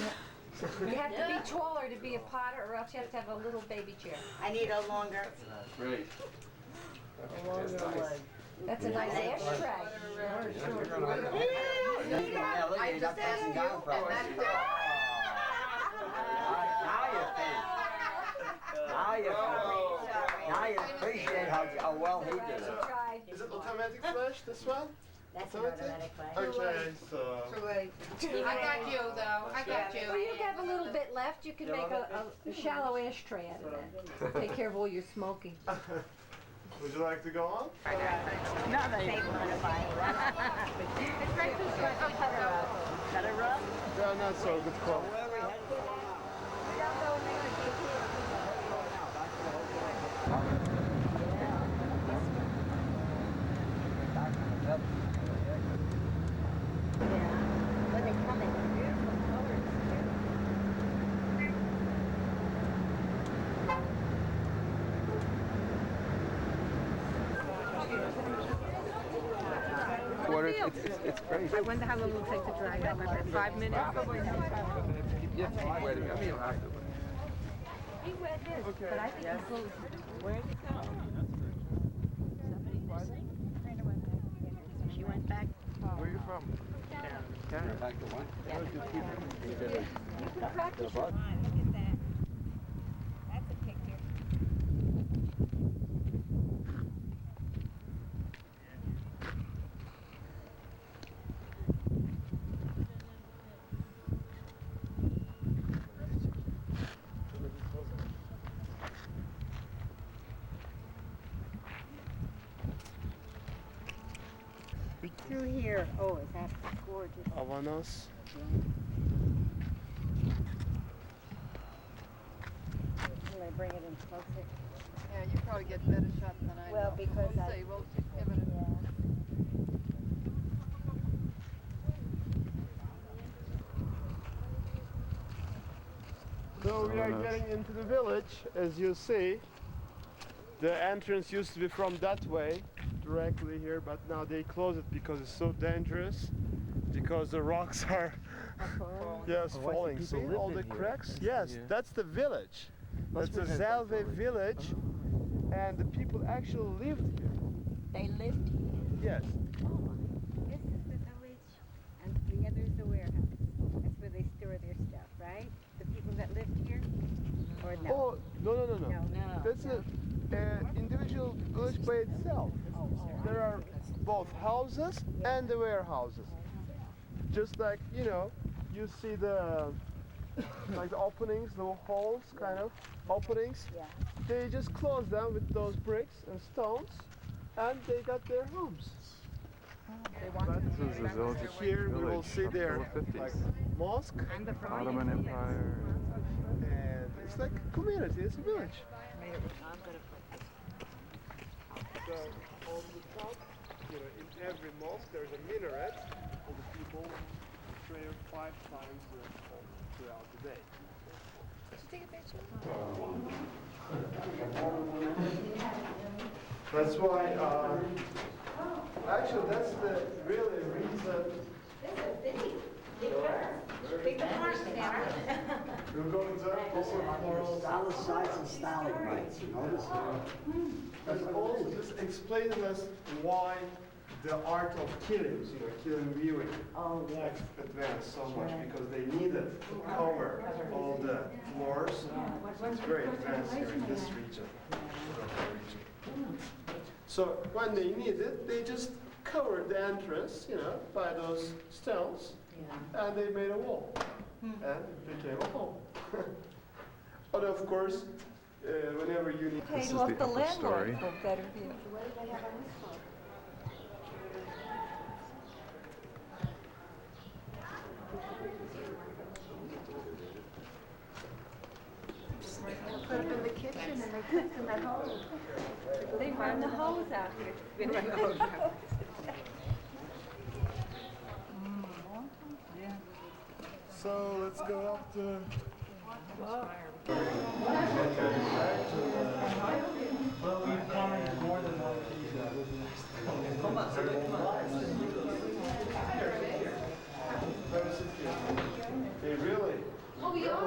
be taller to be a potter, or else you have to have a little baby chair. I need a longer. Great. That's a nice ashtray. Yeah, look, you got passing down from Now you appreciate how well he did it. Is it automatic flash, this one? That's an automatic flash. Okay, so... Too late. I got you though, I got you. Well, you have a little bit left. You can make a shallow ashtray out of that. Take care of all your smoking. Would you like to go on? No, they don't want to buy it. Cut it rough? Yeah, not so good call. It's crazy. I wonder how long it will take to dry out. 5 minutes? Yes, wait a minute. I mean, I have to. He read this, but I think he closed it. Where did it go? She went back. Where are you from? Canada. Back to one? Yeah. You can practice. Look at that. That's a picture. Through here. Oh, is that gorgeous? Avanos. Will I bring it in closer? Yeah, you probably get better shots than I do. Well, because we'll see. We'll give it a... So we are getting into the village, as you see. The entrance used to be from that way, directly here, but now they close it because it's so dangerous, because the rocks are falling. See all the cracks? Yes, that's the village. That's the Zalve village, and the people actually lived here. They lived here? Yes. This is the village, and the other's the warehouse. That's where they store their stuff, right? The people that lived here? Or no? Oh, no. No. That's an individual village by itself. There are both houses and the warehouses. Just like, you see the like the openings, the holes, kind of openings. Yeah. They just close them with those bricks and stones, and they got their homes. This is the village. Here we will see their up till the 50s. like mosque, Ottoman Empire. and it's like a community. It's a village. So on the top, in every mosque there's a minaret, and the people pray 5 times throughout the day. Did you take a picture? That's why, actually that's the really reason. You're going to Stalactites and stalagmites, notice? And also just explaining us why the art of killing, killing viewing, advanced so much, because they needed to cover all the floors. So it's very advanced here in this region. So when they need it, they just covered the entrance, by those stones, and they made a wall, and it became a home. But of course, whenever you need. Paid is off the the upper landlord story. for better view. Put them in the kitchen and they cooked in that hole. They run the hose out here. They run the hose out. So let's go up to. Well, we've covered more than one piece. Come on, They really? Oh, we are.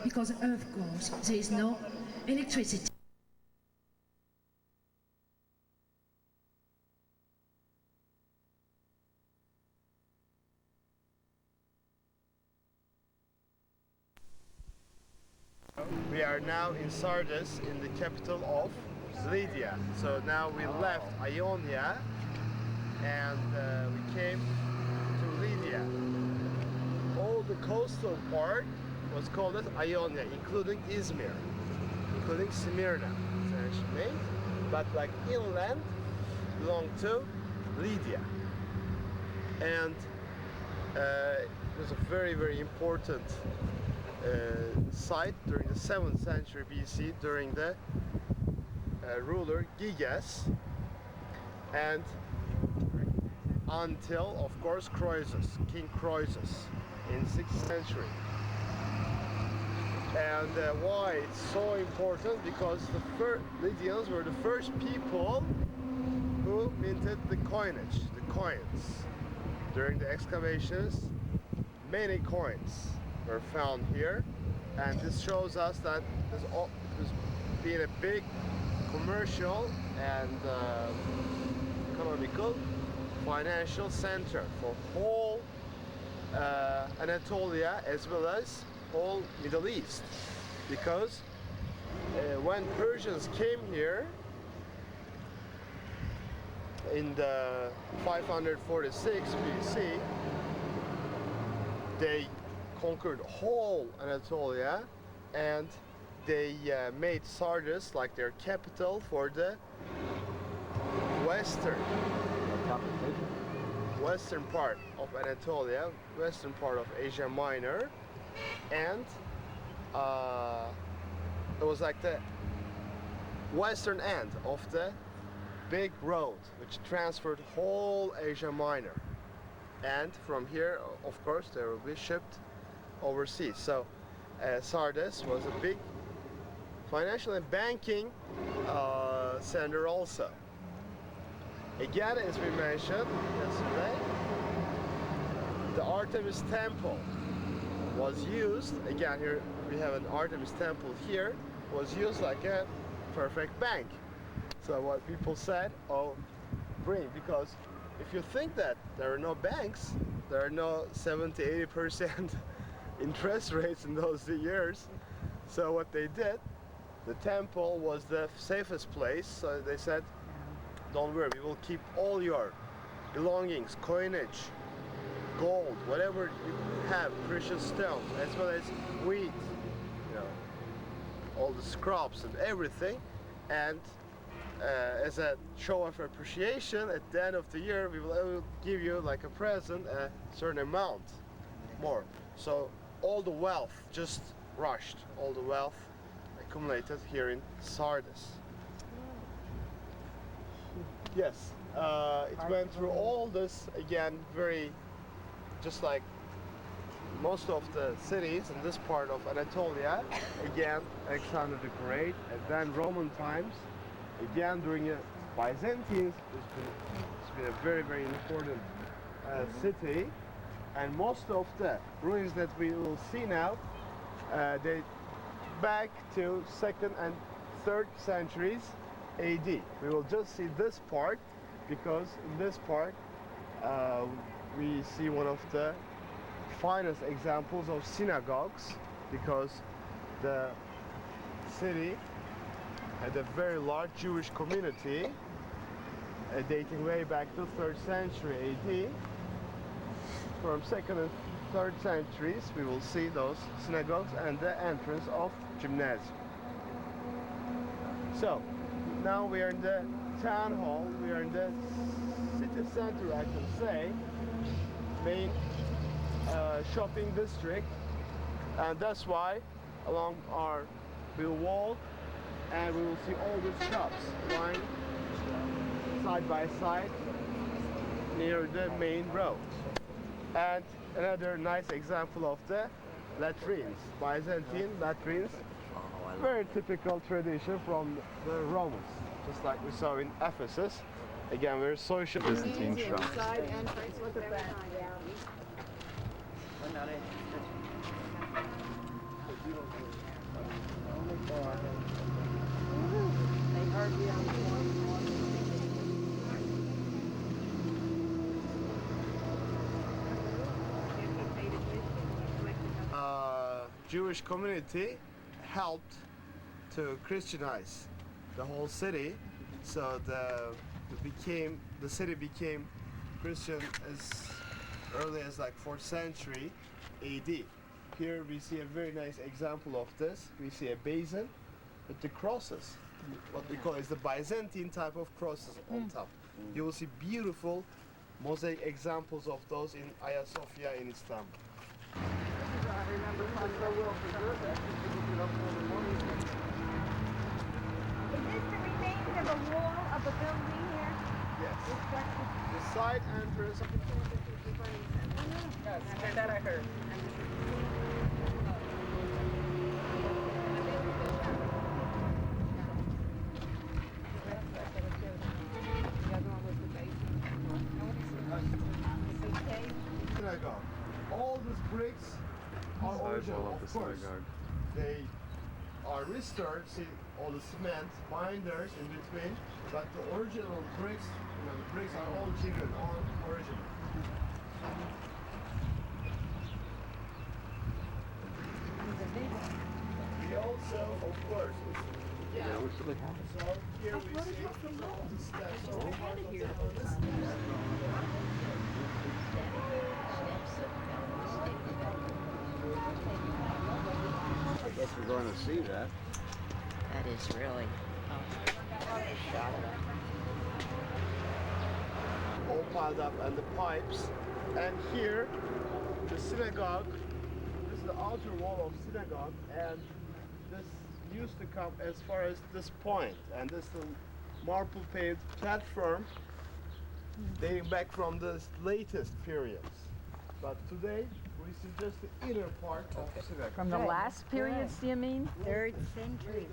Because of course there is no electricity. We are now in Sardis, in the capital of Lydia. So now we left Ionia and we came to Lydia. All the coastal part was called as Ionia, including Izmir, including Smyrna, essentially. But like inland belonged to Lydia. And it was a very, very important site during the 7th century BC during the ruler Giges, and until of course Croesus, King Croesus in 6th century. And why it's so important? Because the Lydians were the first people who minted the coinage, the coins. During the excavations, many coins were found here, and this shows us that this has been a big commercial and economical financial center for whole Anatolia as well as whole Middle East, because when Persians came here in the 546 BC, they conquered whole Anatolia and they made Sardis like their capital for the western part of Anatolia, western part of Asia Minor, and it was like the western end of the big road which transferred whole Asia Minor, and from here of course they will be shipped overseas. So Sardis was a big financial and banking center also. Again, as we mentioned yesterday, the Artemis Temple was used, again here we have an Artemis Temple here, was used like a perfect bank. So what people said, oh, bring, because if you think that there are no banks, there are no 70-80% interest rates in those years, so what they did, the temple was the safest place, so they said, don't worry, we will keep all your belongings, coinage, gold, whatever you have, precious stones, as well as wheat, you know, all the scraps and everything, and as a show of appreciation, at the end of the year, we will give you like a present a certain amount more. So all the wealth just rushed, all the wealth accumulated here in Sardis. Yes, it went through all this, again, very, just like most of the cities in this part of Anatolia, again, Alexander the Great, and then Roman times, again during the Byzantines, it's been a very, very important city, and most of the ruins that we will see now, they back to 2nd and 3rd centuries AD. We will just see this part, because in this part we see one of the finest examples of synagogues, because the city had a very large Jewish community dating way back to 3rd century AD. From 2nd and 3rd centuries we will see those synagogues and the entrance of gymnasium. So now we are in the town hall, we are in the city center, I can say, main shopping district, and that's why along our we'll walk and we will see all these shops lying side by side near the main road. And another nice example of the latrines, Byzantine latrines, very typical tradition from the Romans, just like we saw in Ephesus. Again, very social. Byzantine shop. Side entrance, look at that. Jewish community helped to Christianize the whole city, so the city became Christian as early as like 4th century AD. Here we see a very nice example of this. We see a basin with the crosses, what we call is the Byzantine type of crosses on top. You will see beautiful mosaic examples of those in Hagia Sophia in Istanbul. I remember so well preserved that. Is this the remains of a wall of a building here? Yes. The side entrance. Yes, that I heard. Synagogue. All these bricks are original, of course. They are restored, see all the cement, binders in between, but the original bricks, you know, the bricks are all genuine, all original. We also, of course, so here we see all the steps. I guess we're going to see that. That is really shot. All piled up, and the pipes. And here, the synagogue, this is the outer wall of synagogue, and this used to come as far as this point, and this is the marble paved platform dating back from the latest periods. But today, we see just the inner part of the synagogue. From the last periods, do you mean? 3rd century.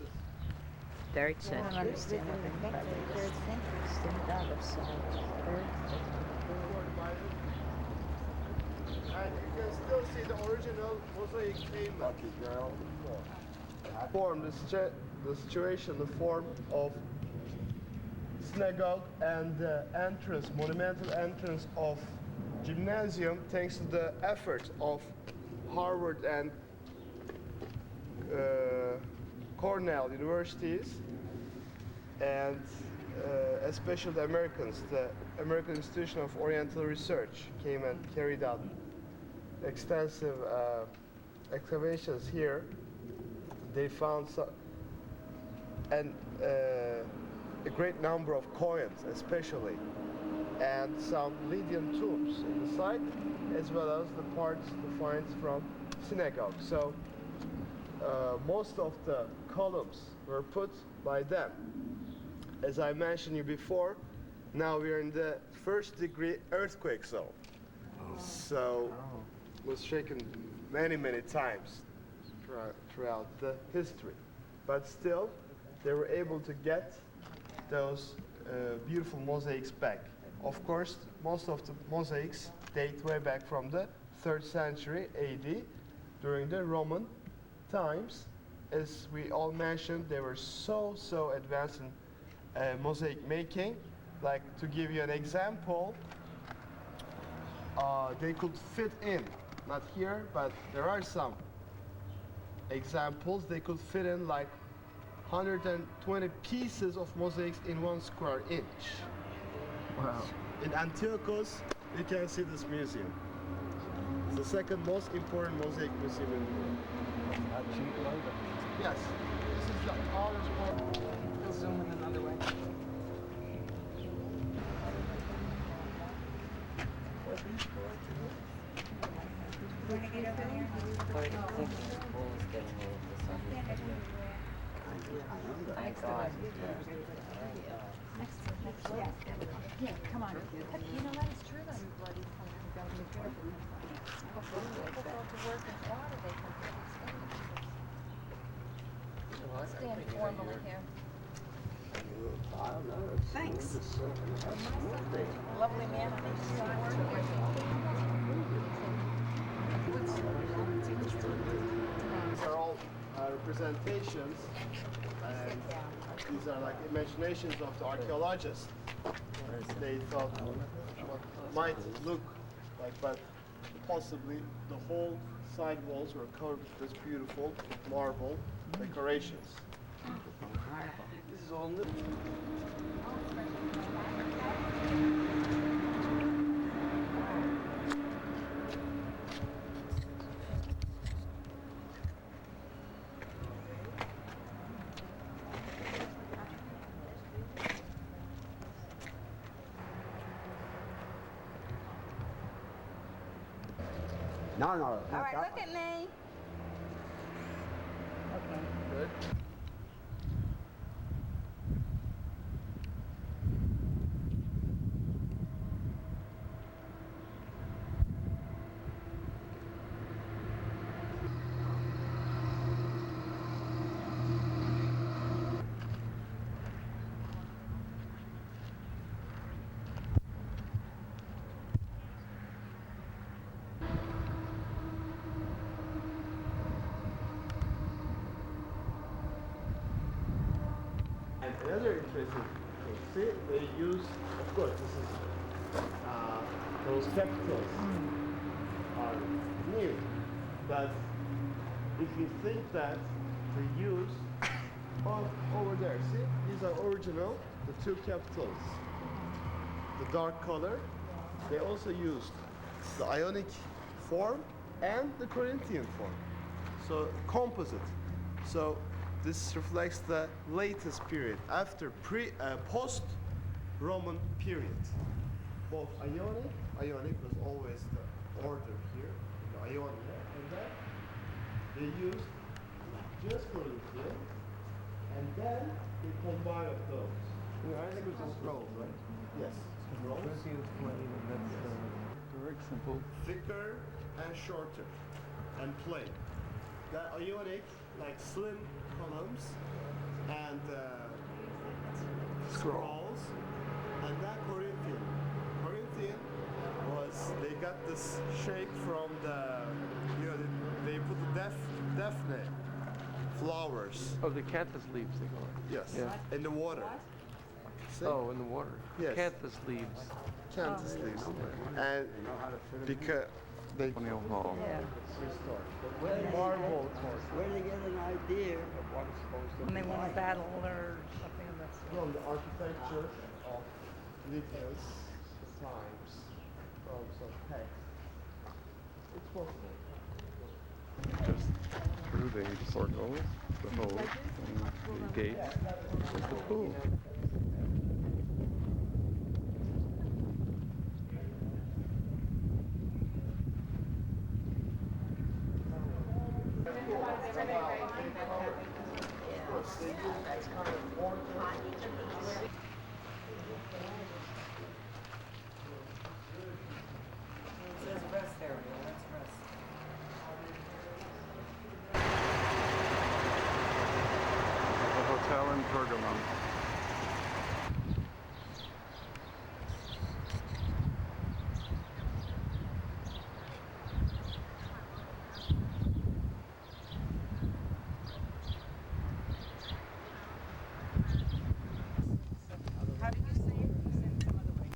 3rd century. I don't understand what they meant. 3rd And you can still see the original mosaic pavement. Form the situation, the form of synagogue and the entrance, monumental entrance of gymnasium, thanks to the efforts of Harvard and Cornell universities, and especially the Americans. The American Institution of Oriental Research came and carried out extensive excavations here. They found a great number of coins, especially, and some Lydian tombs in the site, as well as the parts, the finds from synagogue. So most of the columns were put by them. As I mentioned you before, now we are in the 1st degree earthquake zone. So it was shaken many times throughout the history. But still, they were able to get those beautiful mosaics back. Of course, most of the mosaics date way back from the 3rd century AD, during the Roman times. As we all mentioned, they were so advanced in mosaic making. Like, to give you an example, they could fit in, not here, but there are some examples, they could fit in like 120 pieces of mosaics in 1 square inch. Wow. In Antiochus, you can see this museum. It's the 2nd most important mosaic museum in the world. Yes, this is the oldest one. We'll zoom in another way. Yeah, come on. You know, that is true. People go to work in Florida, they can stand formally here. Thanks. Lovely man. These are all representations, and these are like imaginations of the archaeologists. They thought what might look like, but possibly the whole side walls were covered with this beautiful marble decorations. This is all new. No. All right, look at me. Okay. Good. Another interesting thing, see, they use, of course, this is, those capitals are new, but if you think that they use, over there, see, these are original, the 2 capitals, the dark color, they also used the Ionic form and the Corinthian form, so composite. So this reflects the latest period, after post-Roman period. Both Ionic was always the order here, the Ionia, and then they used just Corinthian, and then they combine of those. The Ionic was just scrolls, right? Yes, scrolls. Very simple. Thicker and shorter, and plain. The Ionic, like slim columns, and scrolls, and then Corinthian. Corinthian was, they got this shape from the, you know, they put the daphne flowers. Oh, the canthus leaves they call it. Yes. Yeah. In the water. See? Oh, in the water. Yes. Canthus leaves. Canthus leaves. And because they Hall. Yeah. marble. Where they get an idea of what it's supposed to When be they want like. to battle or something of that sort. From the architecture of Lydia's times, from some text. It's possible. Just through the portals, the hole, and the gates, is the pool. It says rest area. Let's rest. The hotel in Pergamum. How did you say it? You said it some other way.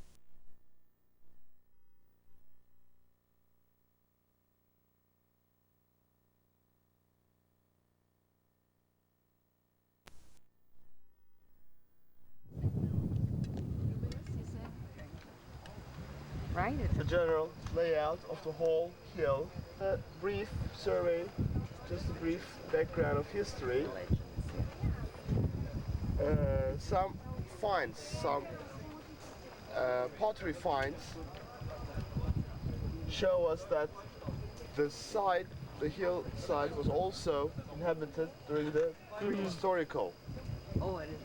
Right? The general layout of the whole hill. A brief survey, just a brief background of history. Some finds, some pottery finds show us that the side, the hillside, was also inhabited during the prehistorical Oh, it is.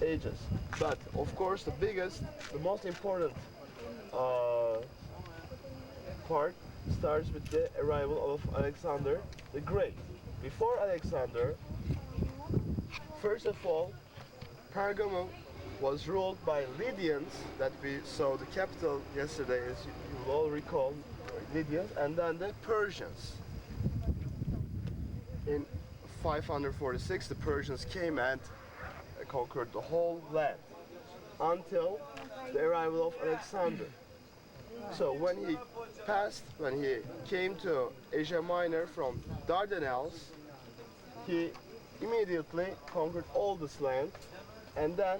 ages. But of course, the biggest, the most important part starts with the arrival of Alexander the Great. Before Alexander, first of all, Pergamum was ruled by Lydians, that we saw the capital yesterday, as you will all recall, Lydians, and then the Persians. In 546, the Persians came and conquered the whole land until the arrival of Alexander. So when he came to Asia Minor from Dardanelles, he immediately conquered all this land, and then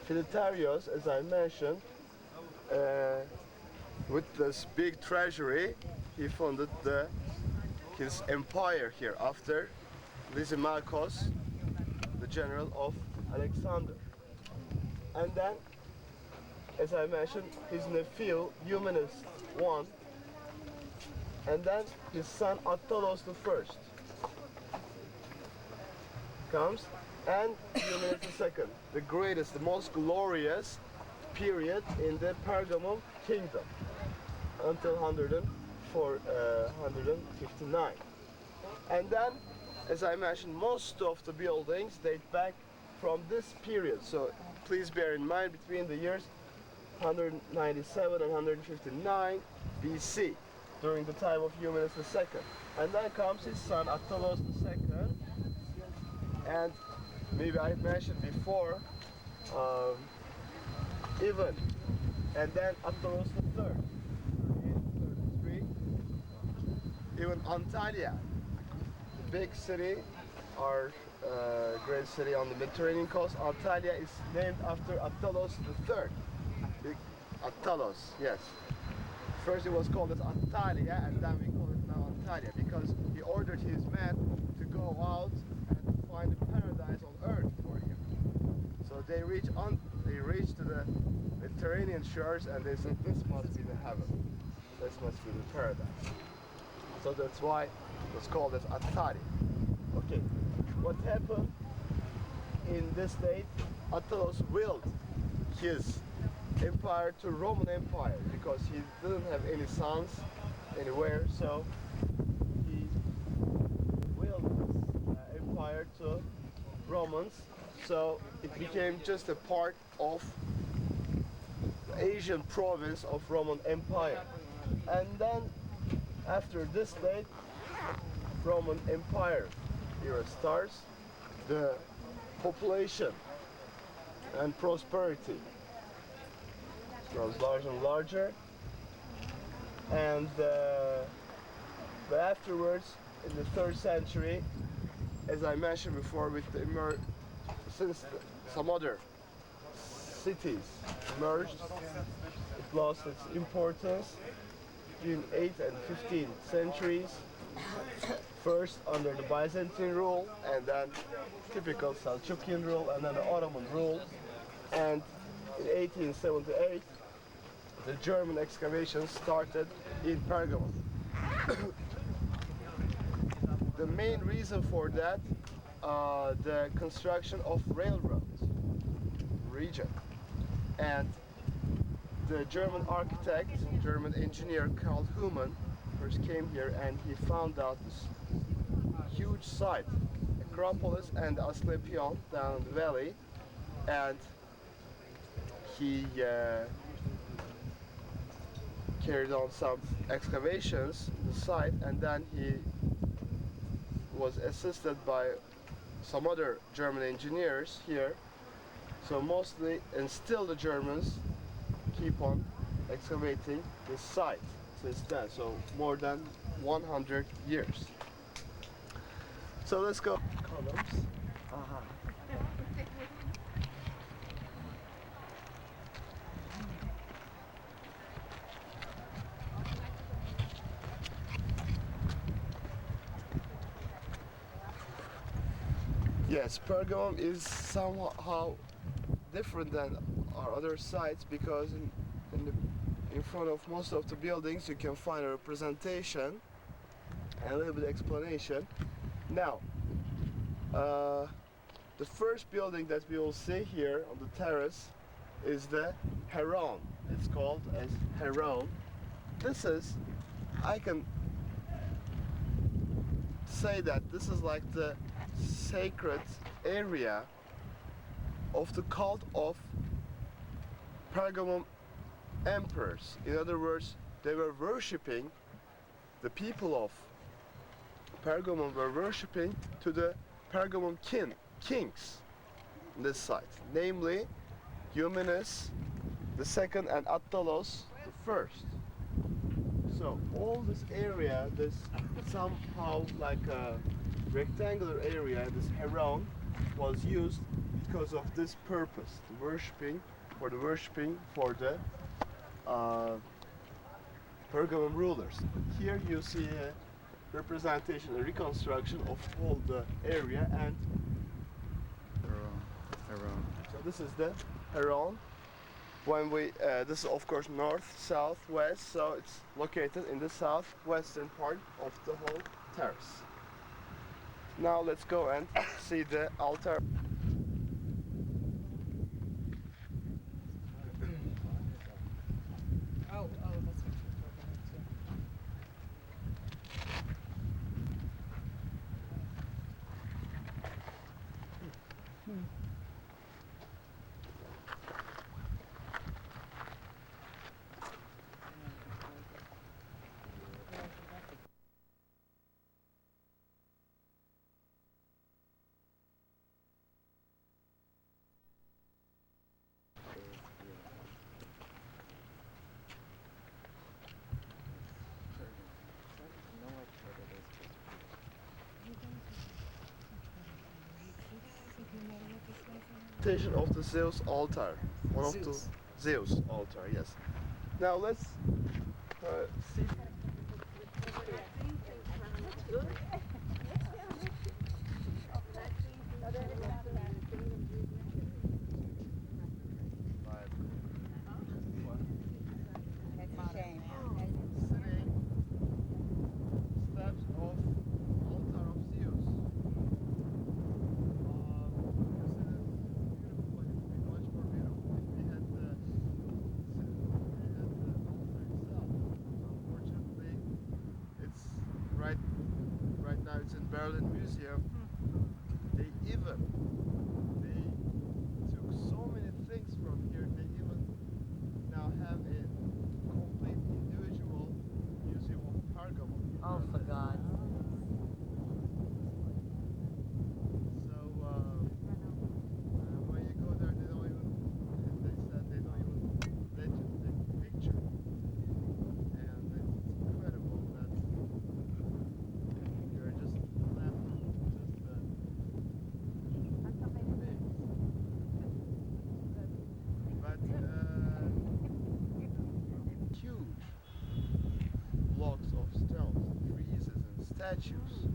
Philetarios, as I mentioned, with this big treasury, he founded his empire here after Lysimachus, the general of Alexander. And then, as I mentioned, his nephew, Eumenes I, and then his son Attalos I comes, and Eumenes II, the greatest, the most glorious period in the Pergamum kingdom, until 159. And then, as I mentioned, most of the buildings date back from this period. So please bear in mind, between the years 197 and 159 BC, during the time of Eumenes II. And then comes his son Attalos II, and maybe I mentioned before, Ivan, and then Attalos III. Even Antalya, the big city, our great city on the Mediterranean coast, Antalya is named after Attalos III. Big Attalos, yes. First it was called as Antalya, and then we call it now Antalya, because he ordered his men to go out and find a paradise on earth for him. So they reached to the Mediterranean shores, and they said, this must be the heaven. This must be the paradise. So that's why it was called as Attali. Okay, what happened in this state? Attalos willed his empire to Roman Empire because he didn't have any sons anywhere, so he willed his empire to Romans, so it became just a part of the Asian province of Roman Empire. And then after this date, Roman Empire era starts. The population and prosperity grows larger and larger, and but afterwards, in the 3rd century, as I mentioned before, with the since some other cities emerged, it lost its importance in 8th and 15th centuries. First under the Byzantine rule, and then typical Seljukian rule, and then the Ottoman rule. And in 1878, the German excavations started in Pergamon. The main reason for that, the construction of railroads region. And the German architect, German engineer Karl Humann first came here, and he found out this huge site, Acropolis and Asclepion down the valley, and he carried on some excavations in the site, and then he was assisted by some other German engineers here. So mostly, and still the Germans keep on excavating this site since then, so more than 100 years. So let's go. Columns. Yes, Pergamum is somehow different than our other sites because in front of most of the buildings you can find a representation and a little bit of explanation. Now, the first building that we will see here on the terrace is the Heron. It's called as Heron. This is, I can say that this is like the sacred area of the cult of Pergamum emperors. In other words, they were worshipping, the people of Pergamum were worshipping to the Pergamum kings in this site, namely Eumenes II and Attalos I. So all this area, this somehow like a rectangular area, this Heron, was used because of this purpose, the worshipping for the Pergamum rulers. Here you see a representation, a reconstruction of all the area, and so this is the Heron. When we, this is of course north, south, west, so it's located in the southwestern part of the whole terrace. Now let's go and see the altar. Oh, that's what you're talking about. Of the Zeus altar, one of the Zeus altar, yes. Now let's see. Right now it's in Berlin Museum. They even statues.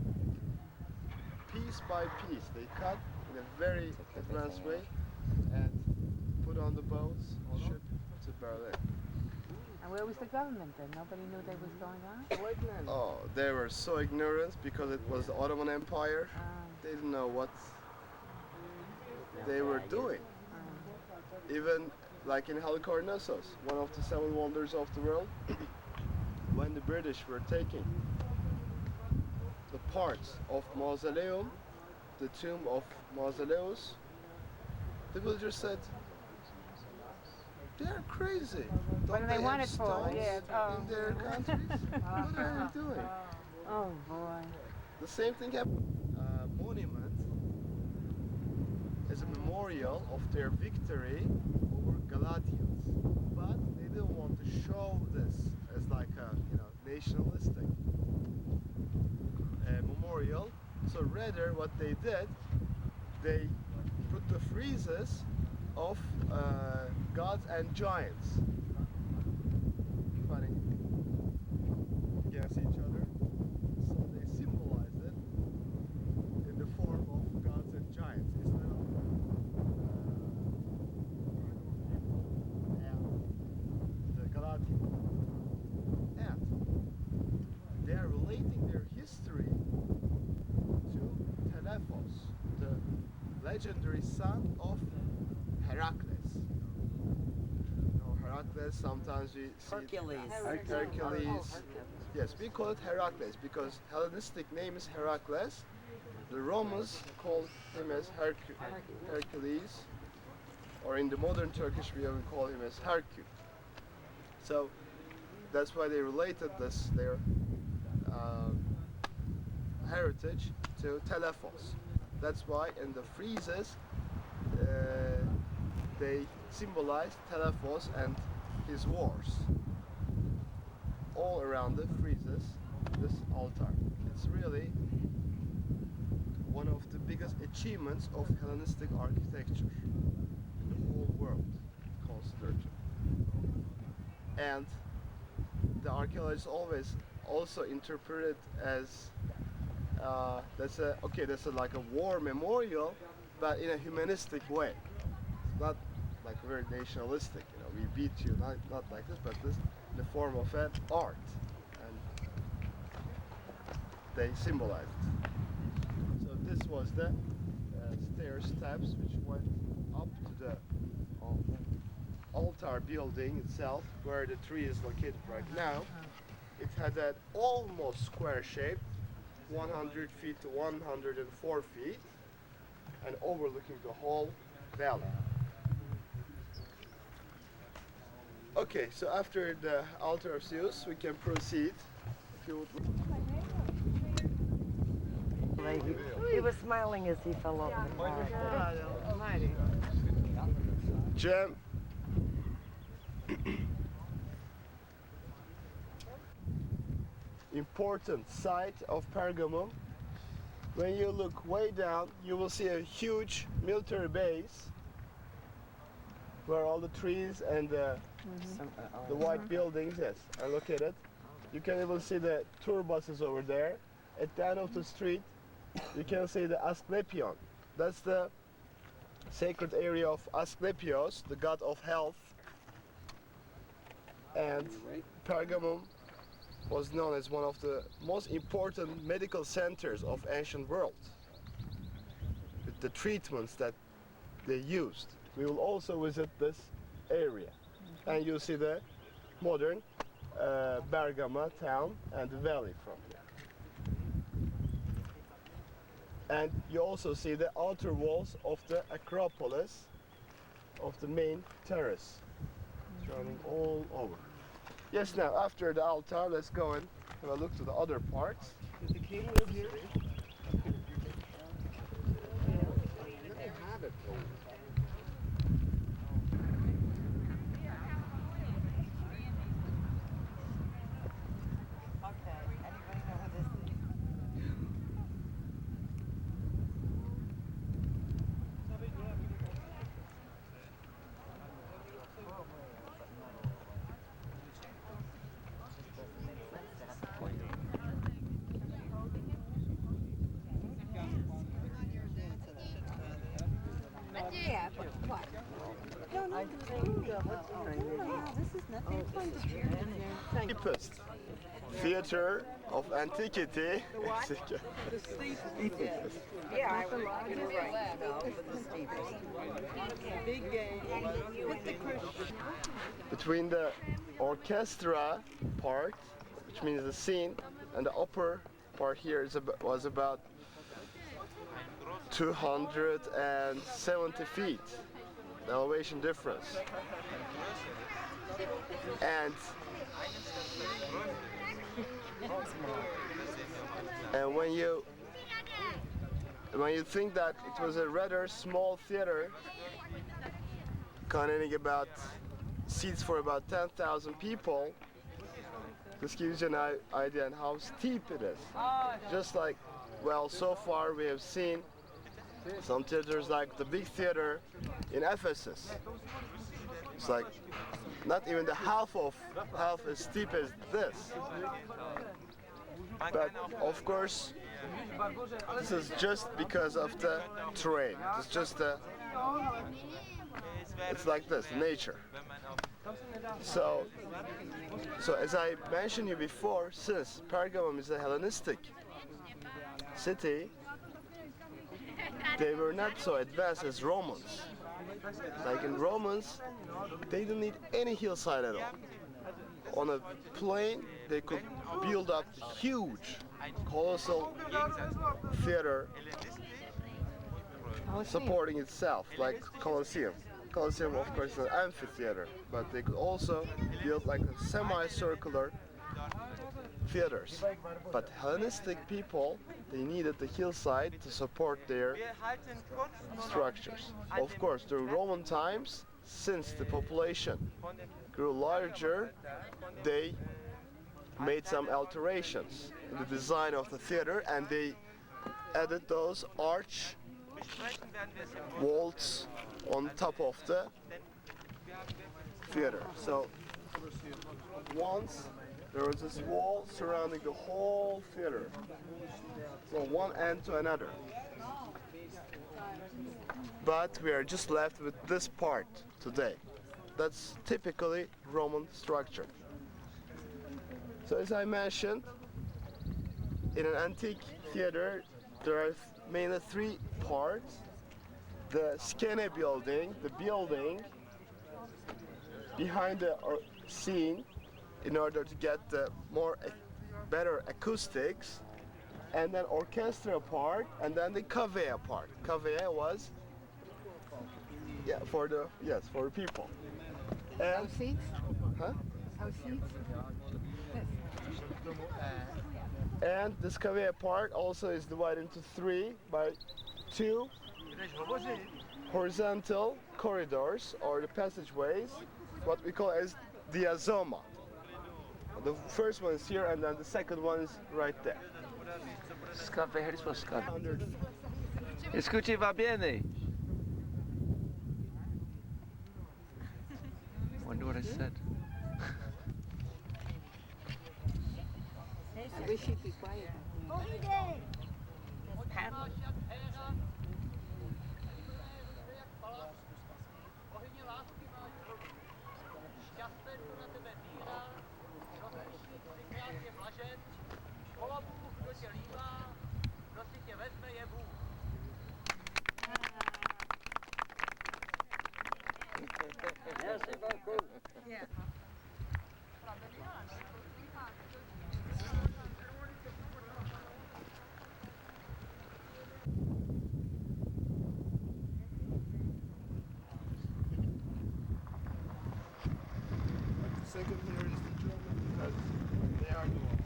Piece by piece, they cut in a very advanced way and put on the boats, ship to Berlin. And where was the government then? Nobody knew they was going on? Oh, they were so ignorant because it was the Ottoman Empire. They didn't know what they were doing. Even like in Halikarnassos, one of the 7 wonders of the world, when the British were taking the parts of Mausoleum, the tomb of Mausoleus, the villagers said, they're crazy. What do they want it for? Stones Yes. in their countries? What are they doing? Oh boy. The same thing happened. Monument is a memorial of their victory over Galatians, but they didn't want to show this as like a nationalistic memorial. So rather, what they did, they put the friezes of gods and giants fighting against each other. So they symbolize it in the form of gods and giants instead of people and the Galatians. And they are relating their history to Telephos, the legendary son of Heracles. Heracles, sometimes we see Hercules. Hercules. Yes, we call it Heracles because Hellenistic name is Heracles. The Romans called him as Hercules, or in the modern Turkish we even call him as Hercule. So that's why they related this their heritage to Telephos. That's why in the friezes they symbolize Telephos and his wars. All around the friezes, this altar. It's really one of the biggest achievements of Hellenistic architecture in the whole world, considered. And the archaeologists always also interpret it as that's like a war memorial, but in a humanistic way. It's not like very nationalistic, we beat you, not like this, but this in the form of an art, and they symbolize it. So this was the stair steps which went up to the altar building itself, where the tree is located right now. It had an almost square shape, 100 feet to 104 feet, and overlooking the whole valley. Okay, so after the altar of Zeus, we can proceed. If you would. He was smiling as he fell over the parapet. Jem. Important site of Pergamum. When you look way down, you will see a huge military base where all the trees and the white buildings, yes, are located. You can even see the tour buses over there. At the end of the street, you can see the Asklepion. That's the sacred area of Asklepios, the god of health. And Pergamum was known as one of the most important medical centers of ancient world. With the treatments that they used. We will also visit this area. And you'll see the modern Bergama town and the valley from here. And you also see the outer walls of the Acropolis of the main terrace, running all over. Yes, now after the altar, let's go and have a look to the other parts. Does the king live here? Yeah, but what? No, no, this is nothing fun to do. Cheapest theater of antiquity. The steepest. Yeah, you're right. No, the steepest. Big game. Between the orchestra part, which means the scene, and the upper part here was about 270 feet, the elevation difference. And when you think that it was a rather small theater, containing about seats for about 10,000 people, this gives you an idea on how steep it is. Just like, well, so far we have seen some theaters like the big theater in Ephesus. It's like not even the half as steep as this. But of course, this is just because of the terrain. It's just it's like this, nature. So as I mentioned you before, since Pergamum is a Hellenistic city, they were not so advanced as Romans. Like in Romans, they didn't need any hillside at all. On a plain, they could build up huge, colossal theater supporting itself, like Colosseum. Colosseum, of course, is an amphitheater, but they could also build like a semicircular theaters. But Hellenistic people, they needed the hillside to support their structures. Of course, during Roman times, since the population grew larger, they made some alterations in the design of the theater, and they added those arch vaults on top of the theater. So once there was this wall surrounding the whole theater, from one end to another. But we are just left with this part today. That's typically Roman structure. So as I mentioned, in an antique theater, there are mainly three parts. The Skene building, the building behind the scene, in order to get the better acoustics, and then orchestra part, and then the cavea part. Cavea was for the people. And seats? Huh? Our seats? And this cavea part also is divided into three by two horizontal corridors, or the passageways, what we call as diazoma. The first one is here, and then the second one is right there. Escuche, va bene. Wonder what I said. I wish you'd be quiet. Yeah. Second here is the German, because they are the ones.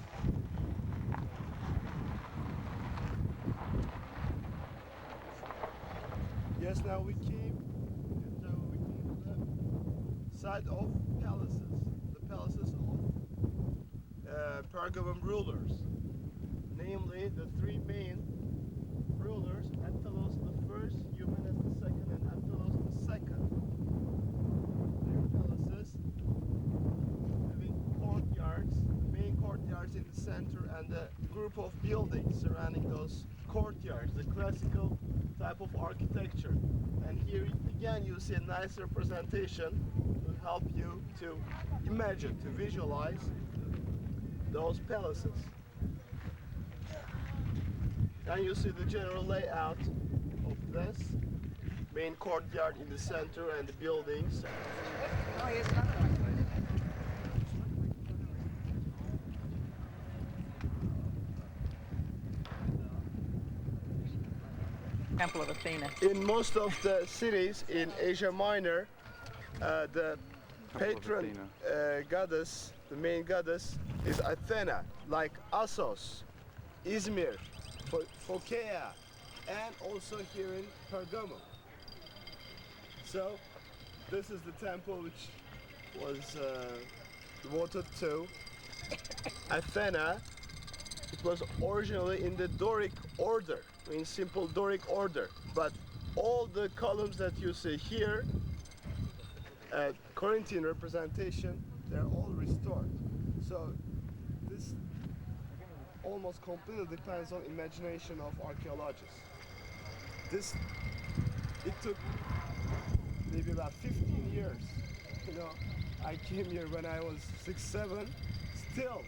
Yes, now we came to the site of palaces, the palaces of Pergamum rulers, namely the three main rulers, Attilos the first, Eumenes the second, and Attilos the second. Their palaces having courtyards, the main courtyards in the center, and a group of buildings surrounding those courtyards, the classical type of architecture. And here again you see a nice representation to help you to imagine, to visualize those palaces. And you see the general layout of this main courtyard in the center and the buildings. Temple of Athena. In most of the cities in Asia Minor, the patron goddess, the main goddess, is Athena, like Assos, Izmir, Phocaea, and also here in Pergamum. So this is the temple which was devoted to Athena. It was originally in the Doric order, in simple Doric order, but all the columns that you see here, Corinthian representation, they're all restored. So this almost completely depends on imagination of archaeologists. It took maybe about 15 years. You know, I came here when I was 6, 7. Still,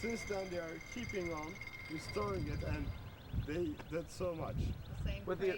since then they are keeping on restoring it, and they did so much. With the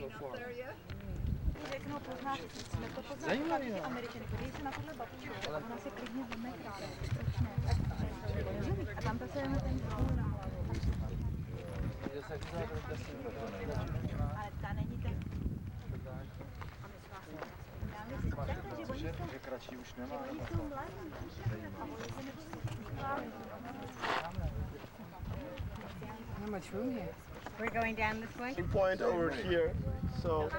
How much room here? We're going down this way? Point over here, so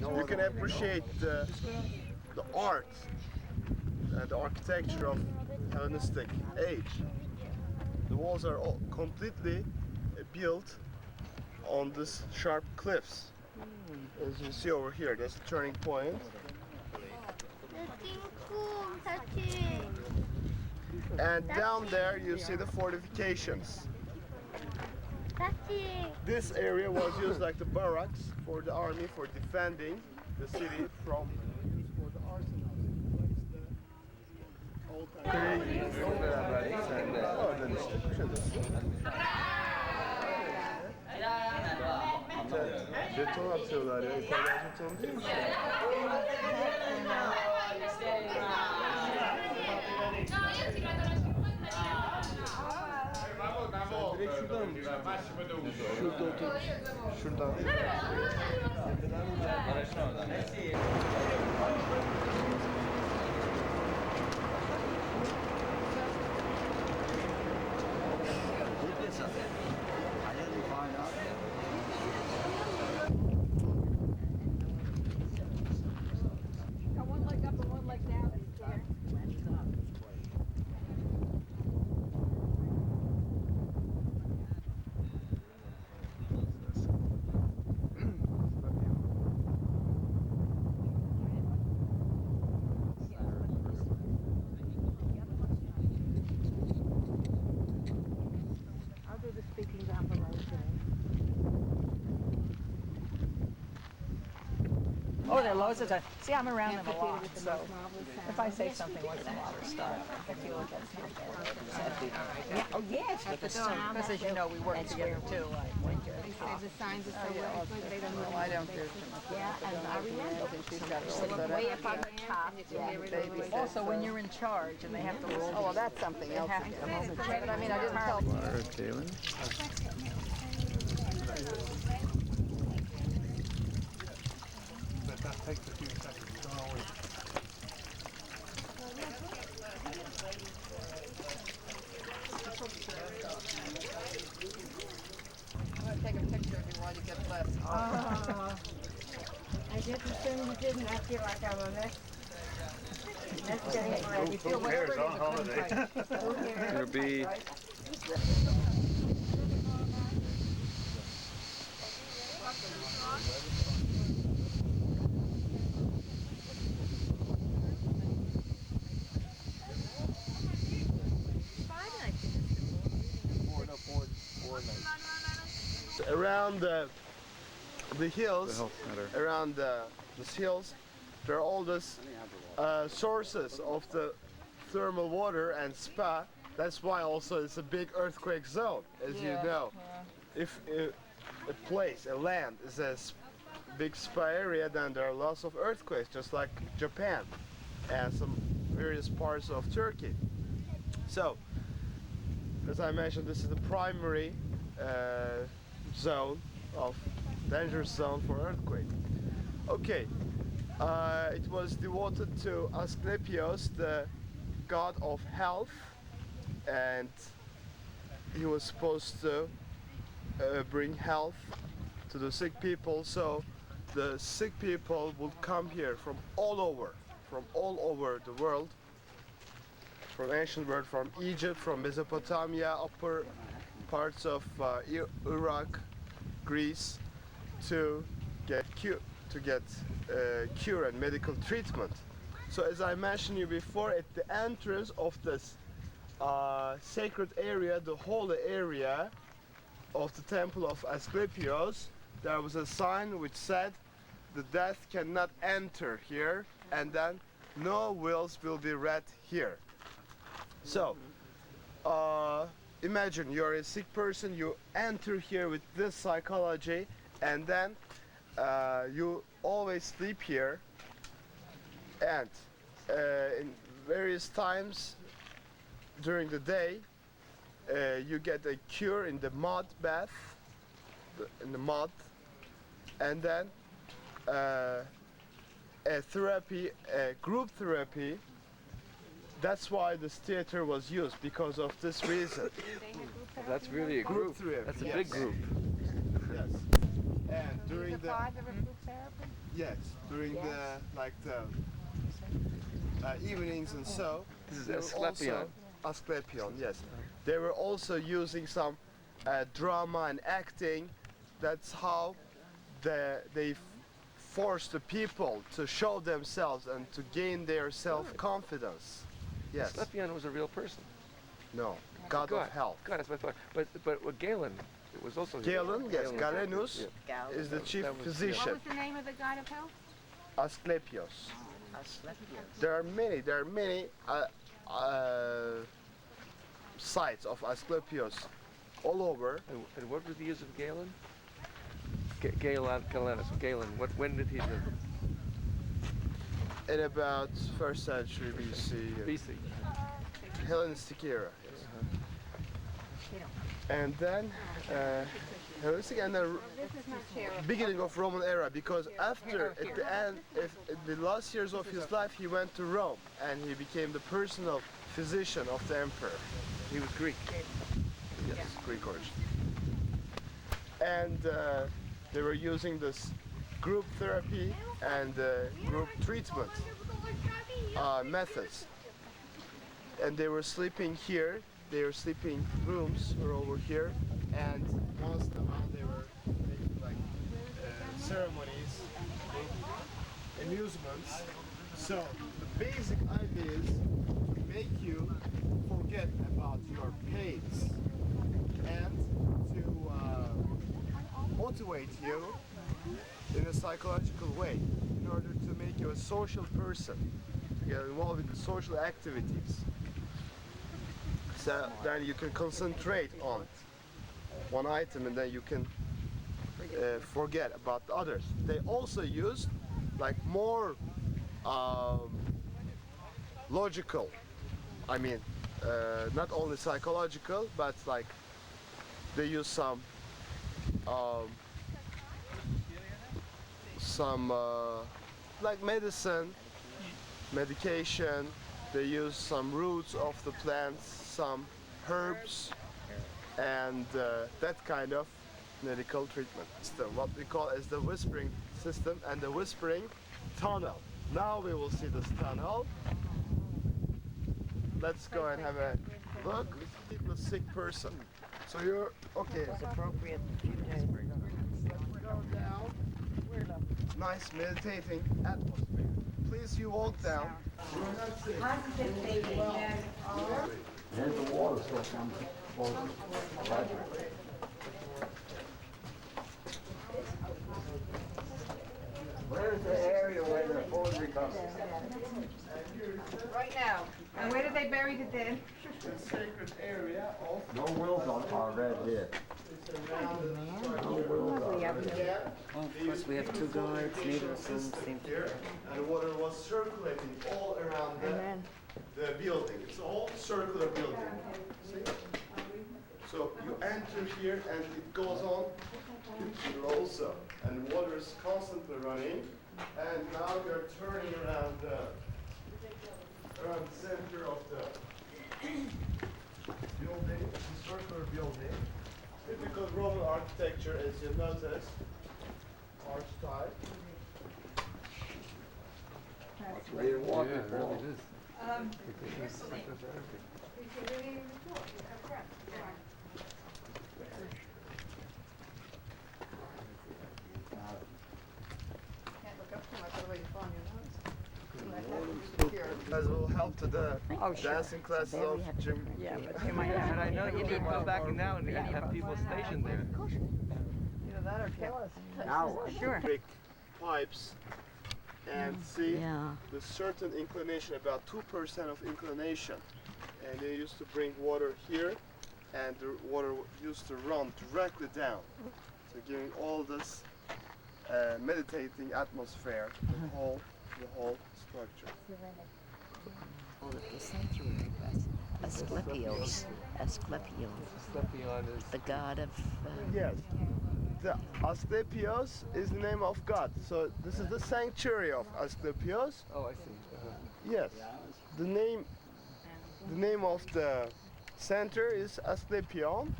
you can appreciate the art and the architecture of Hellenistic age. The walls are all completely built on these sharp cliffs. As you see over here, there's a turning point. And down there you see the fortifications. This area was used like the barracks for the army for defending the city from the arsenals. Beton atıyorlar ya. İtalyan beton değil mi? Direkt şuradan mı? Şurada otur. Şuradan. Oh, there are loads of times. See, I'm around them a lot, so if I say something once in a while or start, I feel like that's not bad. Yeah, oh, yes, because as you know, we work together too. They say the signs are so well, they don't know. Well, I don't do too much. Yeah, and I remember. She's got to set that Way up. up on the top. Also, when you're in charge and they have to roll. Oh, well, that's something else. But I mean, I didn't tell Galen? That takes a few seconds. Don't always. I'm going to take a picture of you while you get blessed. I just assumed you didn't. I feel like I'm a mess. That's getting Who cares on holiday? It'll be around the hills The health center. around these hills, there are all these sources of the thermal water and spa. That's why also it's a big earthquake zone, as you know. If a place, a land is a big spa area, then there are lots of earthquakes, just like Japan and some various parts of Turkey. So, as I mentioned, this is the primary zone of dangerous zone for earthquake. Okay, it was devoted to Asclepios, the god of health, and he was supposed to bring health to the sick people. So the sick people would come here from all over the world, from ancient world, from Egypt, from Mesopotamia, upper parts of Iraq, Greece, to get cure and medical treatment. So as I mentioned you before, at the entrance of this sacred area, the holy area of the temple of Asclepios, there was a sign which said the death cannot enter here, and then no wills will be read here. So imagine you're a sick person, you enter here with this psychology, and then you always sleep here, and in various times during the day you get a cure in the mud bath, in the mud, and then a therapy, a group therapy. That's why this theater was used, because of this reason. That's really a group. That's a big group. Yes. And during the yes, during the evenings and so. This is they were Asclepion. also- Asclepion, yes. They were also using some drama and acting. That's how they forced the people to show themselves and to gain their self-confidence. Yes. Asclepion was a real person. No, god of health. God, that's what I thought. But with Galen, it was also. Galen, yes, Galen. Galenus is the chief What physician. was the name of the god of health? Asclepios. There are many sites of Asclepios all over. And what was the use of Galen? Galenus. Galen. When did he live? In about 1st century BC. BC. Hellenistic era. Yes. And then Hellenistic and the beginning of Roman era, because after, at the end, in the last years of his life, he went to Rome and he became the personal physician of the emperor. He was Greek. Yes, Greek origin. And they were using this group therapy and group treatment methods. And they were sleeping here. Their sleeping rooms were over here, and once in a while they were making ceremonies, amusements. So the basic idea is to make you forget about your pains and to motivate you in a psychological way in order to make you a social person, to get involved in social activities. So then you can concentrate on one item and then you can forget about the others. They also use more logical, I mean not only psychological, but they use some medicine, medication. They use some roots of the plants, some herbs, and that kind of medical treatment system, what we call as the whispering system and the whispering tunnel. Now we will see this tunnel. Let's go and have a look. The sick person. So you're okay. It's appropriate. Go down. Nice meditating atmosphere. Please, you walk down. And the water still comes close. Where's the area where the poetry comes? Right now. And where did they bury the dead? The sacred area of... No wills are read here. Of course, we have two guards, neither of them seem to... Here, and water was circulating all around the building. It's all circular building. See? So you enter here and it goes on also, and water is constantly running. And now we are turning around the center of the building, the circular building. Typical Roman architecture, as you notice, arch type. That's where you walk it for. As will help to the dancing classes of Jim. Yeah, but you might have. But I know you need to go back now and have people stationed there. Either that or kill us. Now, Sure. big pipes and see the certain inclination, about 2% of inclination. And they used to bring water here, and the water used to run directly down. So giving all this meditating atmosphere, the whole structure. The sanctuary was Asclepios. Asclepion is the god of... Yes. The Asclepios is the name of God. So this is the sanctuary of Asclepios. Oh, I see. Yes. The name of the center is Asclepion,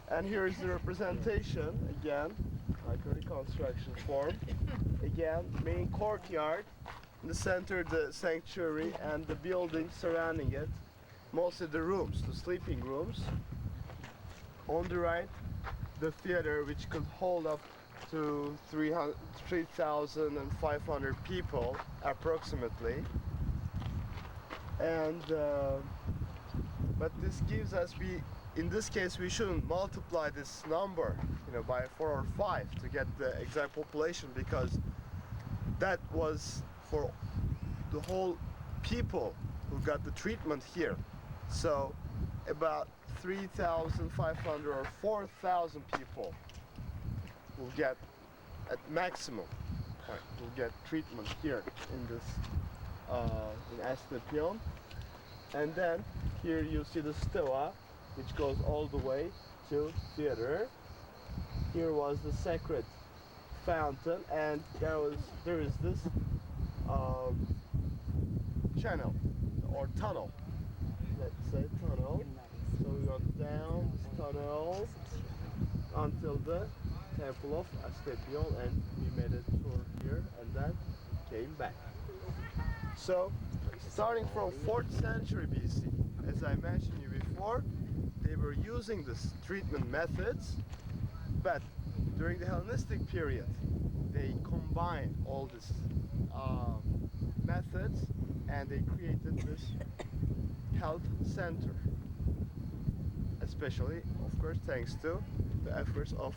and here is the representation again, like a reconstruction form. Again, main courtyard. In the center, the sanctuary and the building surrounding it. Mostly the rooms, the sleeping rooms. On the right, the theater, which could hold up to 3,500 people approximately. And but this gives us, in this case, we shouldn't multiply this number, by 4 or 5 to get the exact population, because that was for the whole people who got the treatment here. So about 3,500 or 4,000 people will get, at maximum, will get treatment here in this, in Asclepion. And then here you see the stoa, which goes all the way to theater. Here was the sacred fountain, and there is this channel or tunnel. Let's say tunnel. So we went down this tunnel until the temple of Asclepion, and we made it through here and then came back. So starting from 4th century BC, as I mentioned you before, they were using this treatment methods, but during the Hellenistic period, they combined all these methods, and they created this health center. Especially, of course, thanks to the efforts of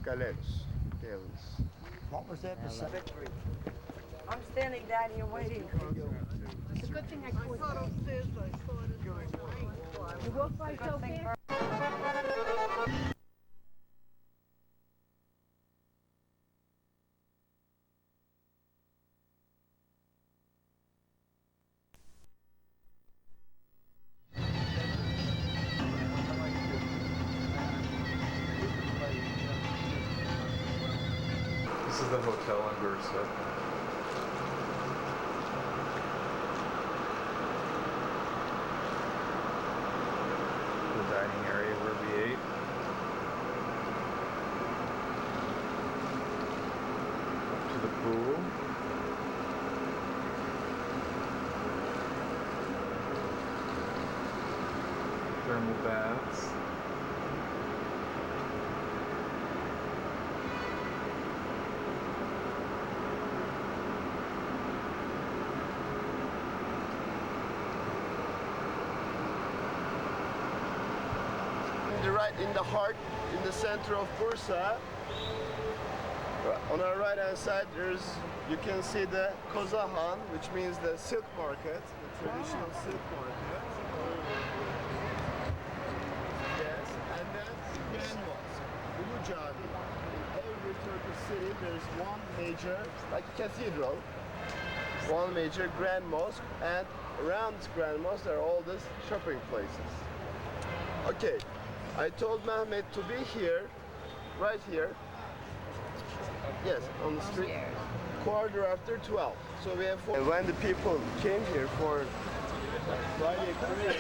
Gallenus. What was that Pacific? I'm standing down here waiting for you. It's a good thing I caught upstairs. I saw it. You walk by so fast. This is the hotel in Bursa. The dining area where we ate. Up to the pool. Thermal baths. Right in the heart, in the center of Bursa, On our right hand side, you can see the Kozahan, which means the silk market, the traditional silk market. Yes, and then Grand Mosque, Ulu Cami. In every Turkish city, there's one major, like cathedral, one major Grand Mosque, and around Grand Mosque there are all these shopping places. Okay, I told Mehmet to be here, right here. Yes, on the street. Quarter after 12. So we have 4. And when the people came here for Friday prayer,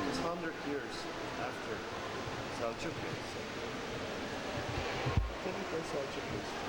it's 100 years after Selçuk days. Typical Selçuk history.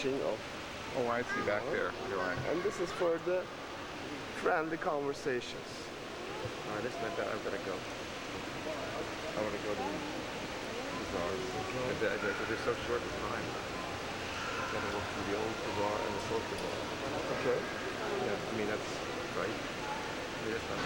Of oh, I see back there. You're right. And this is for the friendly conversations. Alright, this meant that I've got to go. I want to go to the bazaars. They're so short in time. I got to walk through the old bazaar and the folk bazaar. Okay. Yeah, I mean, that's right. Yeah, that's not.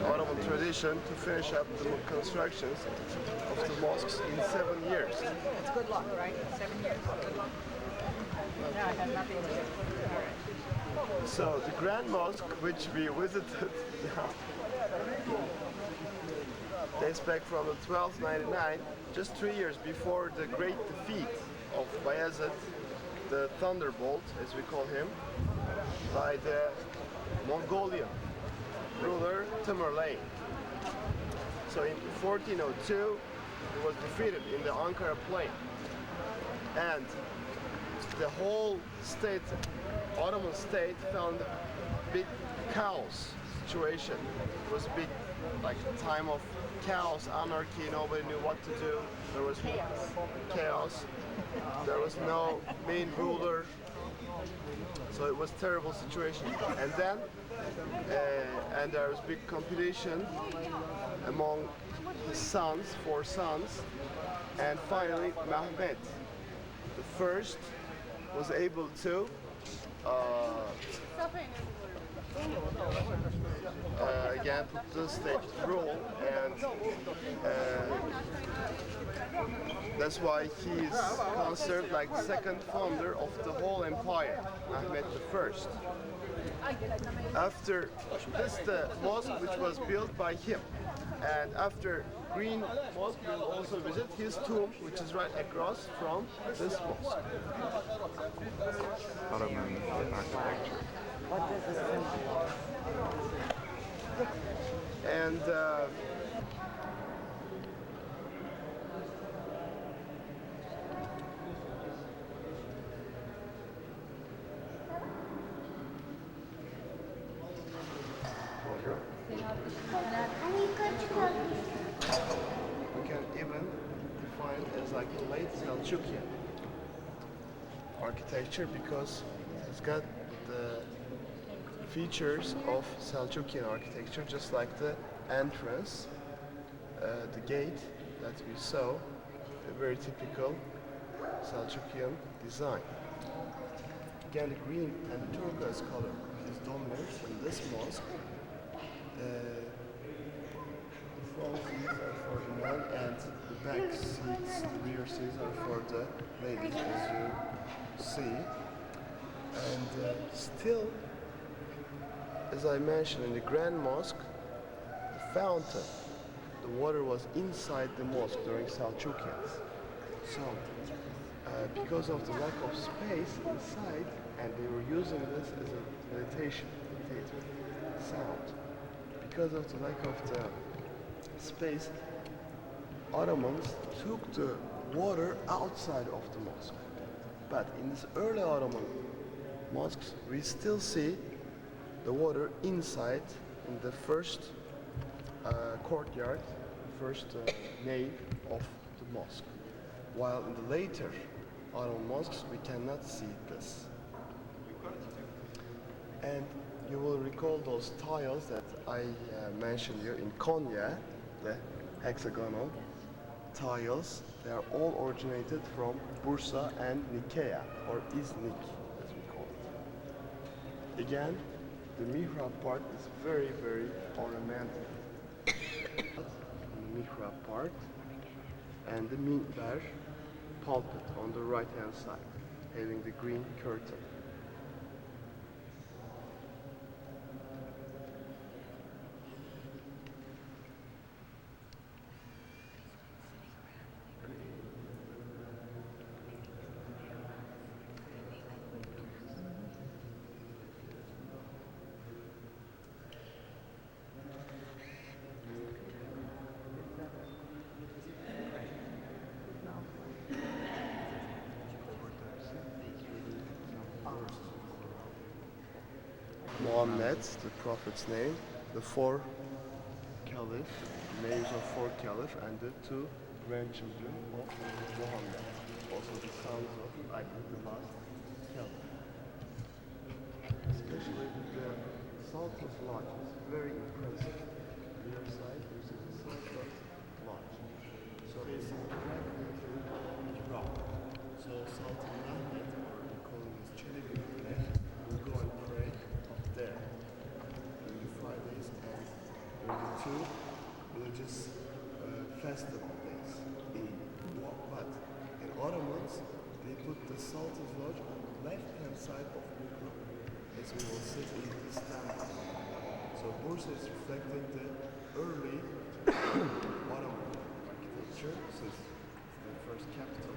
Ottoman tradition to finish up the constructions of the mosques in 7 years. It's good luck, right? 7 years, good luck. No, I have nothing to do. So the Grand Mosque, which we visited, dates back from the 1299, just 3 years before the great defeat of Bayezid, the Thunderbolt, as we call him, by the Mongolian ruler Tamerlane. So in 1402 he was defeated in the Ankara plain, and the whole state, Ottoman state, found a big chaos situation. It was a big time of chaos, anarchy, nobody knew what to do. There was chaos. There was no main ruler. So it was a terrible situation. And then and there was big competition among his sons, 4 sons, and finally Mehmet the first was able to again put the state rule, and that's why he is considered like the second founder of the whole empire, Mehmet I. After this, the mosque which was built by him, and after Green Mosque, we'll also visit his tomb, which is right across from this mosque. Ottoman architecture. What does this symbolize? And we can even define it as like the late Seljukian architecture because it's got the features of Seljukian architecture, just like the entrance, the gate that we saw, a very typical Seljukian design. Again, the green and turquoise color is dominant in this mosque. The front seats are for the men and the back seats, the rear seats are for the ladies, as you see. And still, as I mentioned, in the Grand Mosque, the fountain, the water was inside the mosque during Seljukians. So, because of the lack of space inside, and they were using this as a meditative sound. Because of the lack of the space, Ottomans took the water outside of the mosque. But in this early Ottoman mosques, we still see the water inside in the first courtyard, first nave of the mosque. While in the later Ottoman mosques, we cannot see this. And you will recall those tiles that I mentioned here in Konya, the hexagonal tiles. They are all originated from Bursa and Nikea, or Iznik, as we call it. Again, the mihrab part is very, very ornamental. The mihrab part and the minbar pulpit on the right-hand side, having the green curtain. Muhammad, the Prophet's name, the four caliph, names of four caliph, and the two grandchildren of Muhammad, also the sons of Ali, the last caliph. Especially with the Sultan's lodge, it's very impressive. On your side, there's a Sultan's lodge. So it's directly to rock. So Sultan Ahmed, or we call him as Çelebi, will go and pray there during the Fridays and during the two religious festival days. But in Ottomans, they put the Sultan's lodge on the left-hand side of Mihrab, as we will sit in Istanbul. So Bursa is reflecting the early Ottoman architecture, since it's the first capital.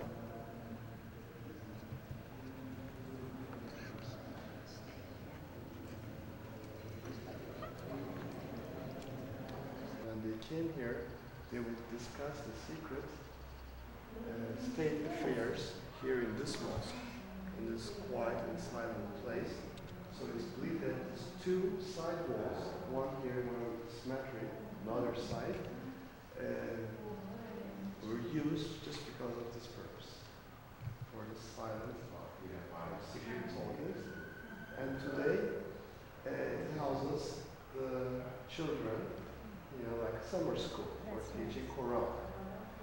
They came here, they would discuss the secret state affairs here in this mosque, in this quiet and silent place. So it's believed that these two side walls, one here and one on the cemetery, another side, were used just because of this purpose, for the silent secret talkings. And today it houses the children, like summer school for teaching Quran,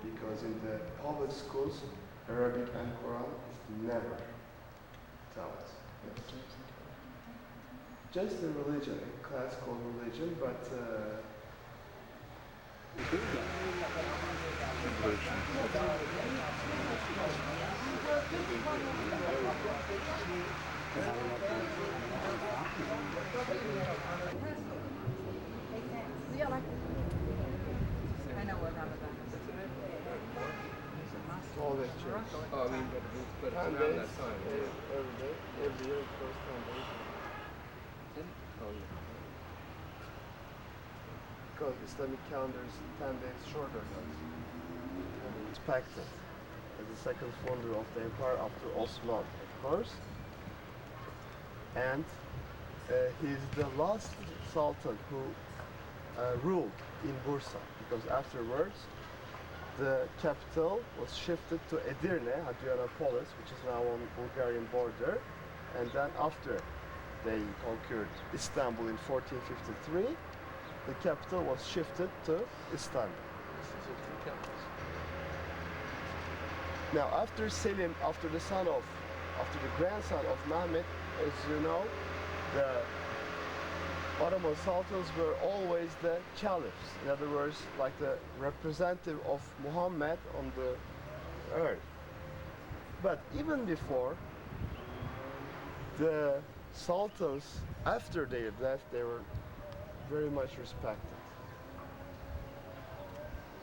because in the public schools, Arabic and Quran is never taught. Yes. just a religion, a classical religion, but I know what Ramadan is. all that church. Oh, I mean, but 10 around days, that time. every day, every year it goes 10 days. Oh, yeah. Because Islamic calendar is 10 days shorter than respected as the second founder of the empire after Osman, of course. And he's the last sultan who ruled in Bursa, because afterwards the capital was shifted to Edirne, Hadrianopolis, which is now on Bulgarian border, and then after they conquered Istanbul in 1453, the capital was shifted to Istanbul. Now after Selim, after the grandson of Mehmet, as you know, the Ottoman sultans were always the caliphs, in other words, like the representative of Muhammad on the earth. But even before, the sultans, after their death, they were very much respected.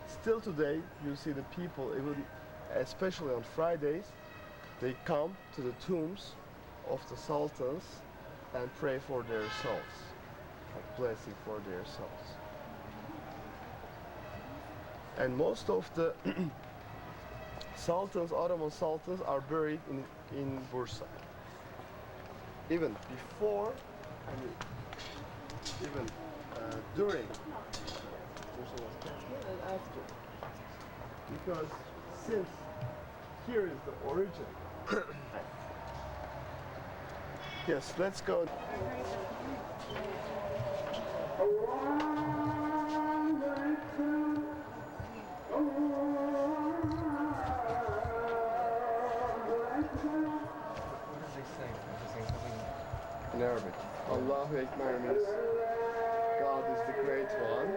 Still today, you see the people, even especially on Fridays, they come to the tombs of the sultans and pray for their souls, like blessing for their souls. And most of the sultans, Ottoman sultans, are buried in Bursa. Even before, I mean, even during Bursa was captured and after. Because since here is the origin. Yes, let's go. In Arabic, Allahu Ekber means God is the Great One.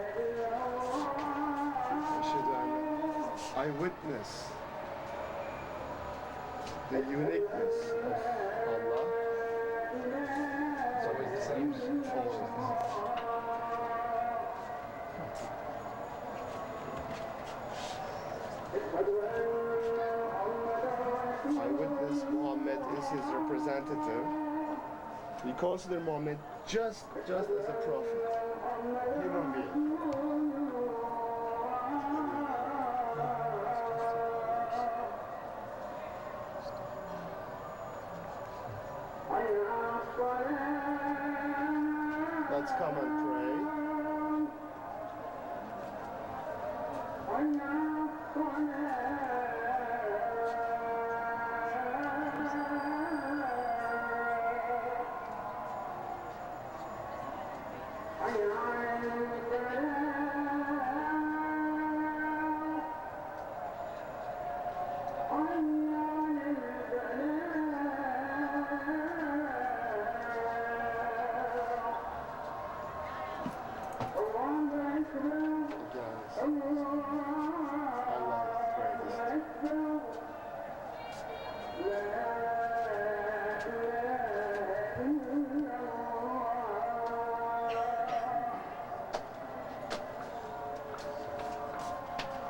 I witness the uniqueness of Allah. It's always the same. I witness Muhammad is his representative. We consider Muhammad just as a prophet, human being. Let's come and pray.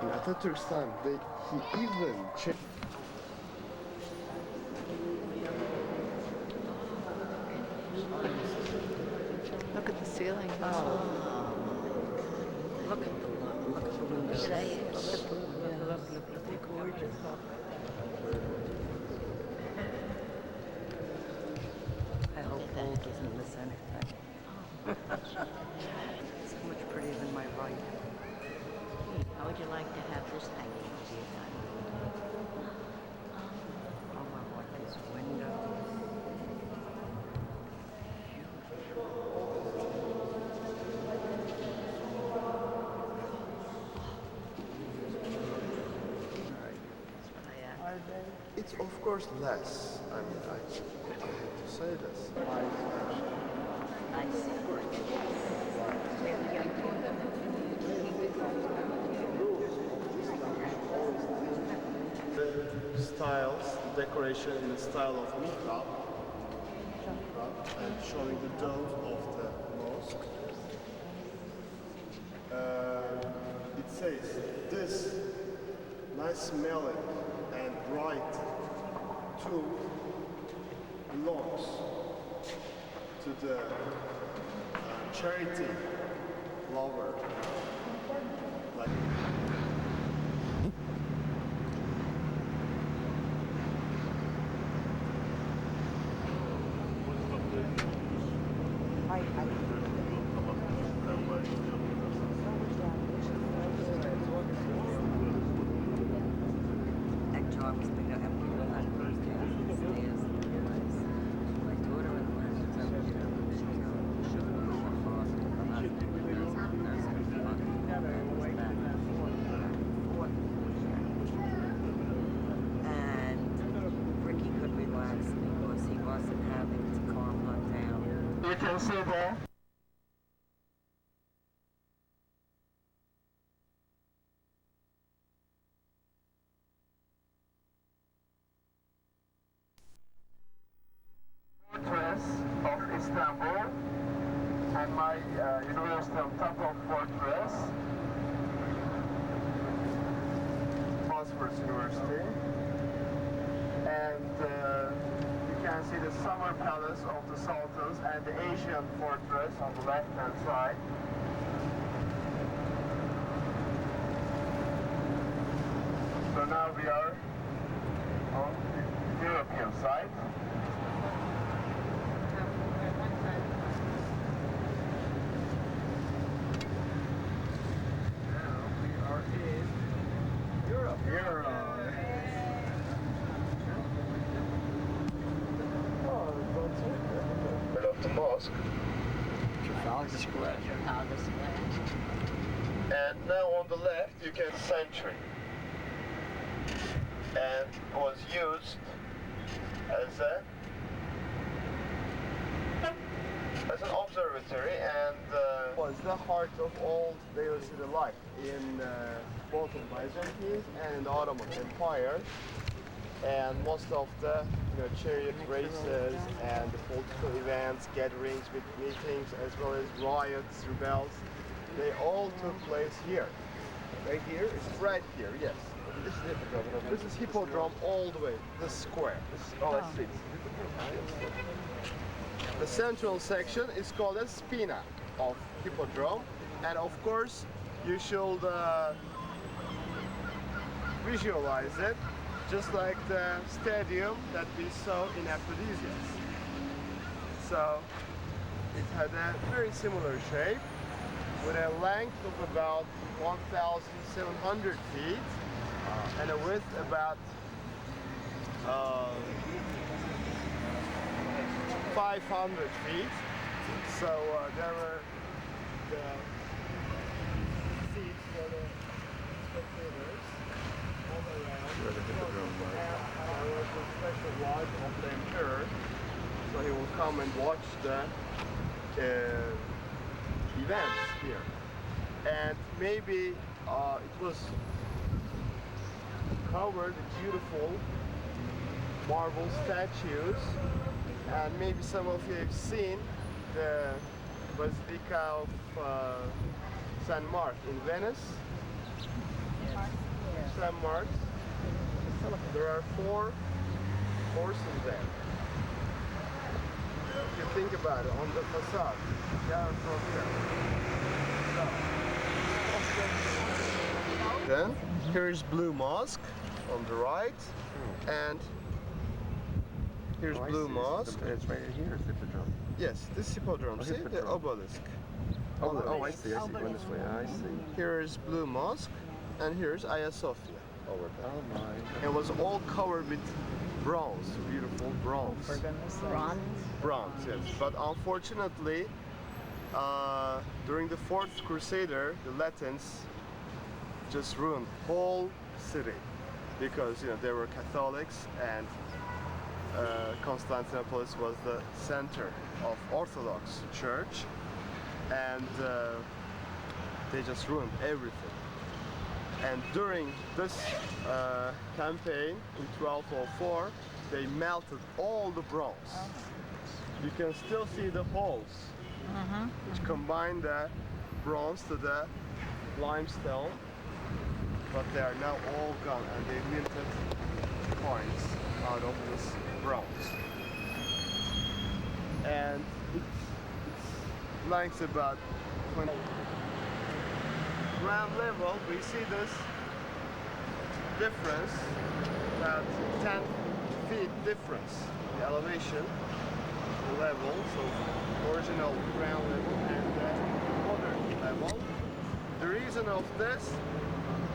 In Atatürk's time, he even checked. Look at the ceiling. Oh. Look at the windows. Look, they're gorgeous. I hope Paul doesn't miss anything. So much prettier than my right. How would you like to have this hanging over your dining room? Oh, I want this window. It's of course less. I mean, I hate to say this. I see. The styles, decoration in the style of mihrab, and showing the dome of the mosque. It says, this nice smelling and bright tomb belongs to the charity lover. Like, you can see there. Fortress of Istanbul and my university on top of fortress. Bosphorus University. And you can see the summer palace of the Sultans and the Asian fortress on the left hand side. So now we are on the European side. Now we are in Europe. Of the mosque. Trafalgar Square. And now on the left you can see Century. And was used as an observatory and was the heart of old daily city life in both in Byzantine and in the Ottoman Empire. And most of the chariot races and the political events, gatherings with meetings, as well as riots, rebels, they all took place here. Right here? It's right here, yes. This is Hippodrome. This is Hippodrome all the way, this square. Let's see. The central section is called a Spina of Hippodrome, and of course you should visualize it just like the stadium that we saw in Aphrodisias. So it had a very similar shape with a length of about 1,700 feet and a width about 500 feet. So there were the seats for the spectators all around. There was a special lodge of the emperor, so he will come and watch the events here. And maybe it was covered with beautiful marble statues, and maybe some of you have seen the Basilica of St. Mark in Venice. St. Mark's. There are 4 horses there. If you think about it, on the facade, down from here. Then here's Blue Mosque on the right, and here's Blue Mosque. It's right here, it's Hippodrome. Yes, this Hippodrome. See the obelisk. Oh, I see. Going this way. I see. Here is Blue Mosque, and here's Hagia Sophia over there. Oh my. It was all covered with bronze, beautiful bronze. Bronze? Bronze, yes. But unfortunately, during the 4th Crusader, the Latins just ruined the whole city because they were Catholics, and Constantinople was the center of Orthodox Church, and they just ruined everything. And during this campaign in 1204, they melted all the bronze. You can still see the holes, which combine the bronze to the limestone, but they are now all gone, and they minted coins out of this bronze. And it's length about 20. Ground level, we see this difference, about 10 feet difference, the elevation, the level, so original ground level and the modern level. The reason of this,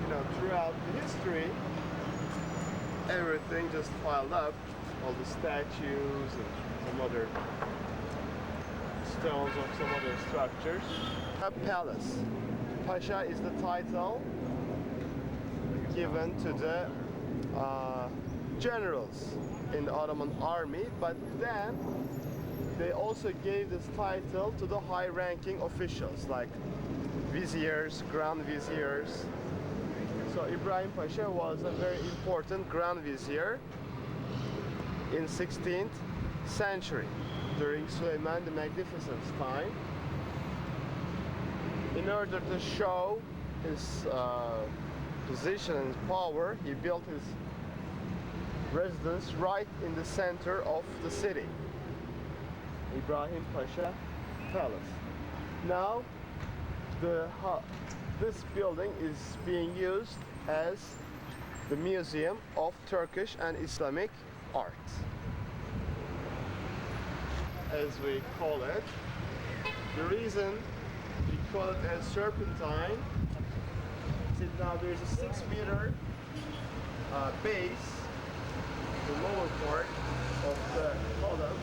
you know, throughout the history, everything just piled up, all the statues and some other stones of some other structures. A palace. Pasha is the title given to the generals in the Ottoman army, but then they also gave this title to the high-ranking officials like viziers, grand viziers. So Ibrahim Pasha was a very important grand vizier in 16th century during Süleyman the Magnificent's time. In order to show his position and power, he built his residence right in the center of the city, Ibrahim Pasha Palace. Now, this building is being used as the Museum of Turkish and Islamic Art, as we call it. The reason we call it as serpentine is now there's a 6-meter base, the lower part of the column,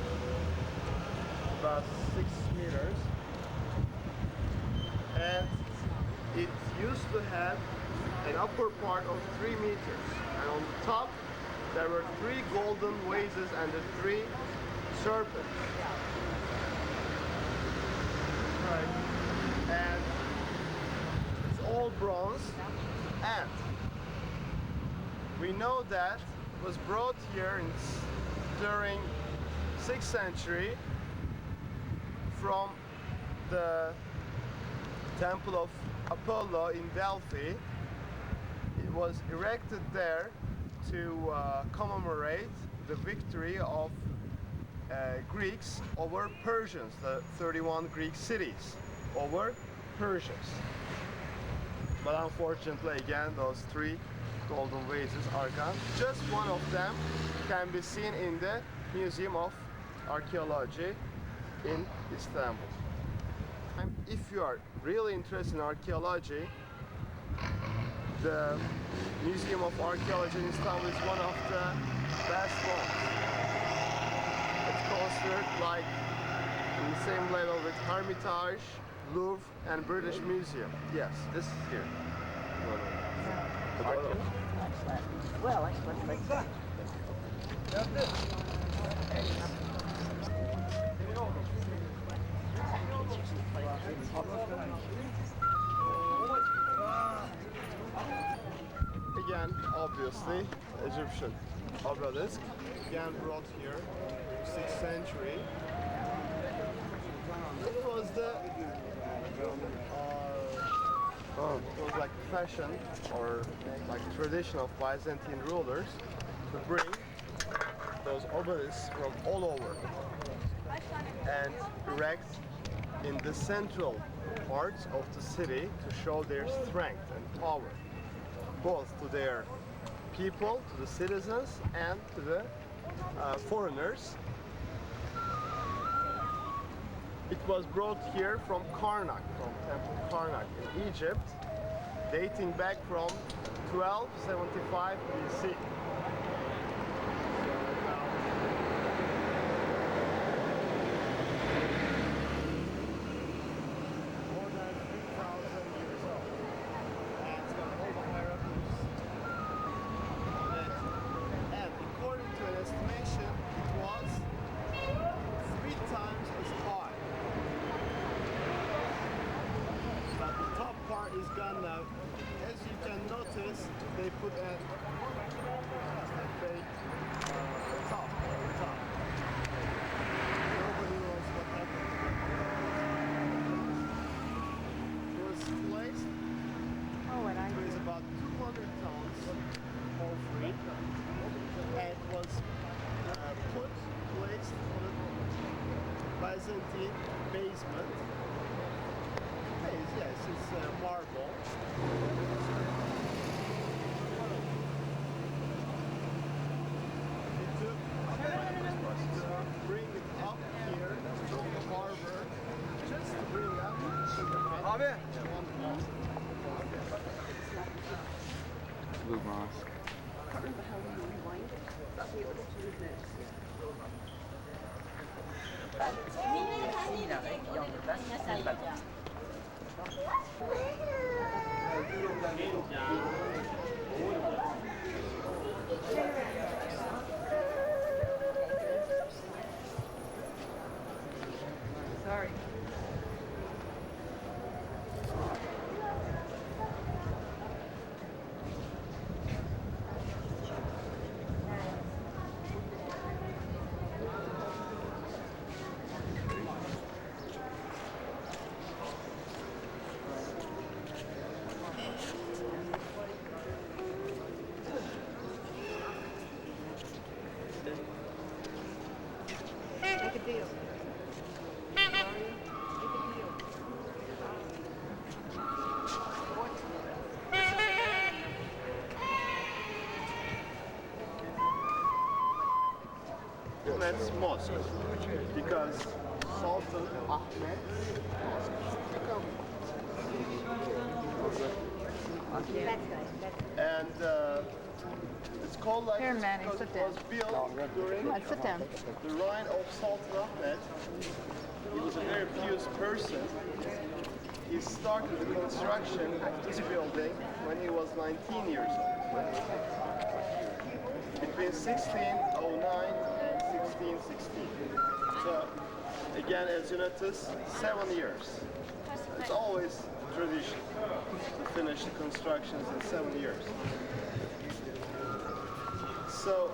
about 6 meters, and it used to have an upper part of 3 meters, and on the top there were 3 golden vases and the 3 serpents. Right. And it's all bronze, and we know that it was brought here during 6th century from the Temple of Apollo in Delphi. It was erected there to commemorate the victory of Greeks over Persians, the 31 Greek cities over Persians. But unfortunately, again, those 3 golden vases are gone. Just one of them can be seen in the Museum of Archaeology in Istanbul. If you are really interested in archaeology, the Museum of Archaeology in Istanbul is one of the best ones. It's considered like in the same level with Hermitage, Louvre and British Museum. Yes, this is here. Well, let's see. Again, obviously, Egyptian obelisk, again brought here in 6th century. It was like fashion or like tradition of Byzantine rulers to bring those obelisks from all over and erect in the central parts of the city to show their strength and power, both to their people, to the citizens, and to the foreigners. It was brought here from Karnak, from Temple Karnak in Egypt, dating back from 1275 BC. Byzantine basement. Yes, it's marble. Bring it up here to the harbor, just to bring up Abi. Blue mosque. Sorry. Make a deal. Ahmed's mosque, because Sultan Ahmed and it's called like Here, this Manny, because sit it down. was built during Come on, sit down. the reign of Sultan Ahmed. He was a very pious person. He started the construction of this building when he was 19 years old. Between 1609 and 1616. So, again, as you notice, 7 years. It's always tradition to finish the constructions in 7 years. So,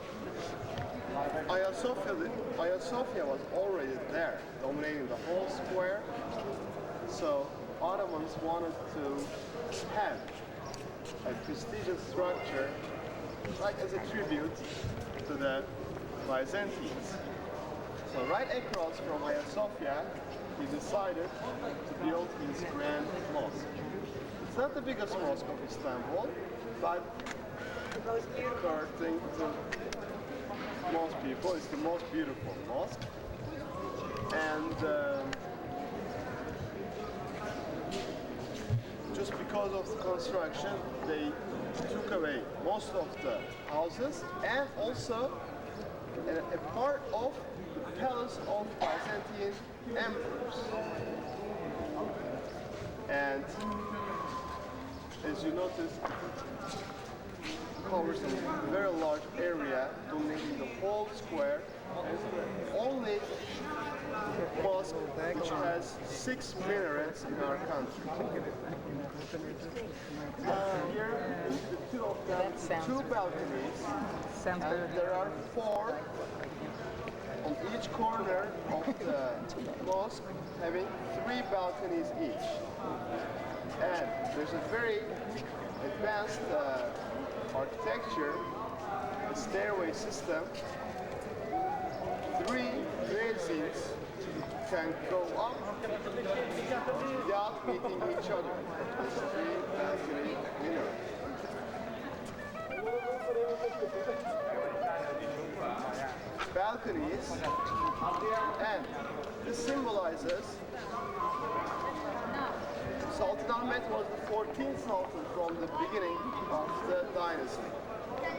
Hagia Sophia was already there, dominating the whole square. So, Ottomans wanted to have a prestigious structure, like as a tribute to the Byzantines. So right across from Hagia Sophia, he decided to build his grand mosque. It's not the biggest mosque of Istanbul, but according to most people, it's the most beautiful mosque. And just because of the construction, they took away most of the houses and also a part of the palace of Byzantine emperors. And as you notice, it covers a very large area, dominating the whole square. Only mosque which has 6 minarets in our country. Here, the two of them, 2 balconies. Sounds and there are 4 on each corner of the mosque, having 3 balconies each. And there's a very advanced architecture, a stairway system. 3 muezzins can go up without meeting each other. This 3 balcony minarets. Balconies, and this symbolizes Sultan Ahmed was the 14th Sultan from the beginning of the dynasty.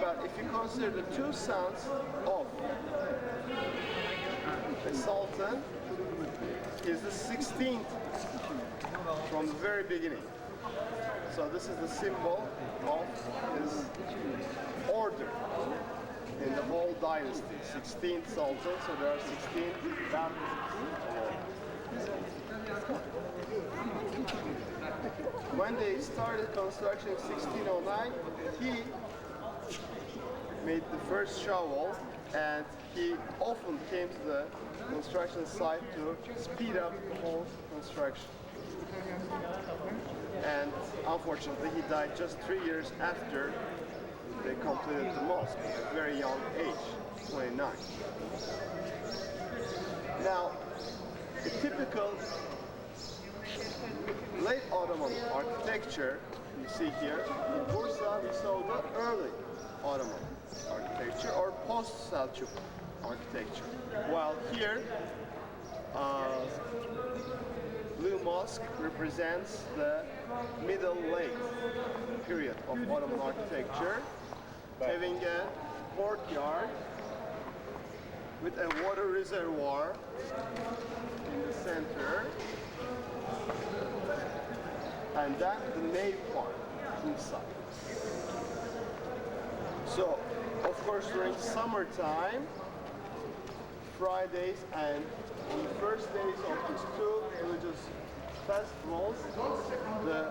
But if you consider the 2 sons of the Sultan, he is the 16th from the very beginning. So this is the symbol of his order in the whole dynasty. 16th Sultan, so there are 16 balconies. When they started construction in 1609, he made the first shovel, and he often came to the construction site to speed up the whole construction. And unfortunately, he died just 3 years after they completed the mosque at a very young age, 29. Now, a typical late Ottoman architecture, you see here. In Bursa we saw the early Ottoman architecture or post-Seljuk architecture. While here, blue mosque represents the middle late period of Ottoman architecture, having a courtyard with a water reservoir in the center, and then the nave part inside. So, of course, during summertime, Fridays and on the first days of these two religious festivals, the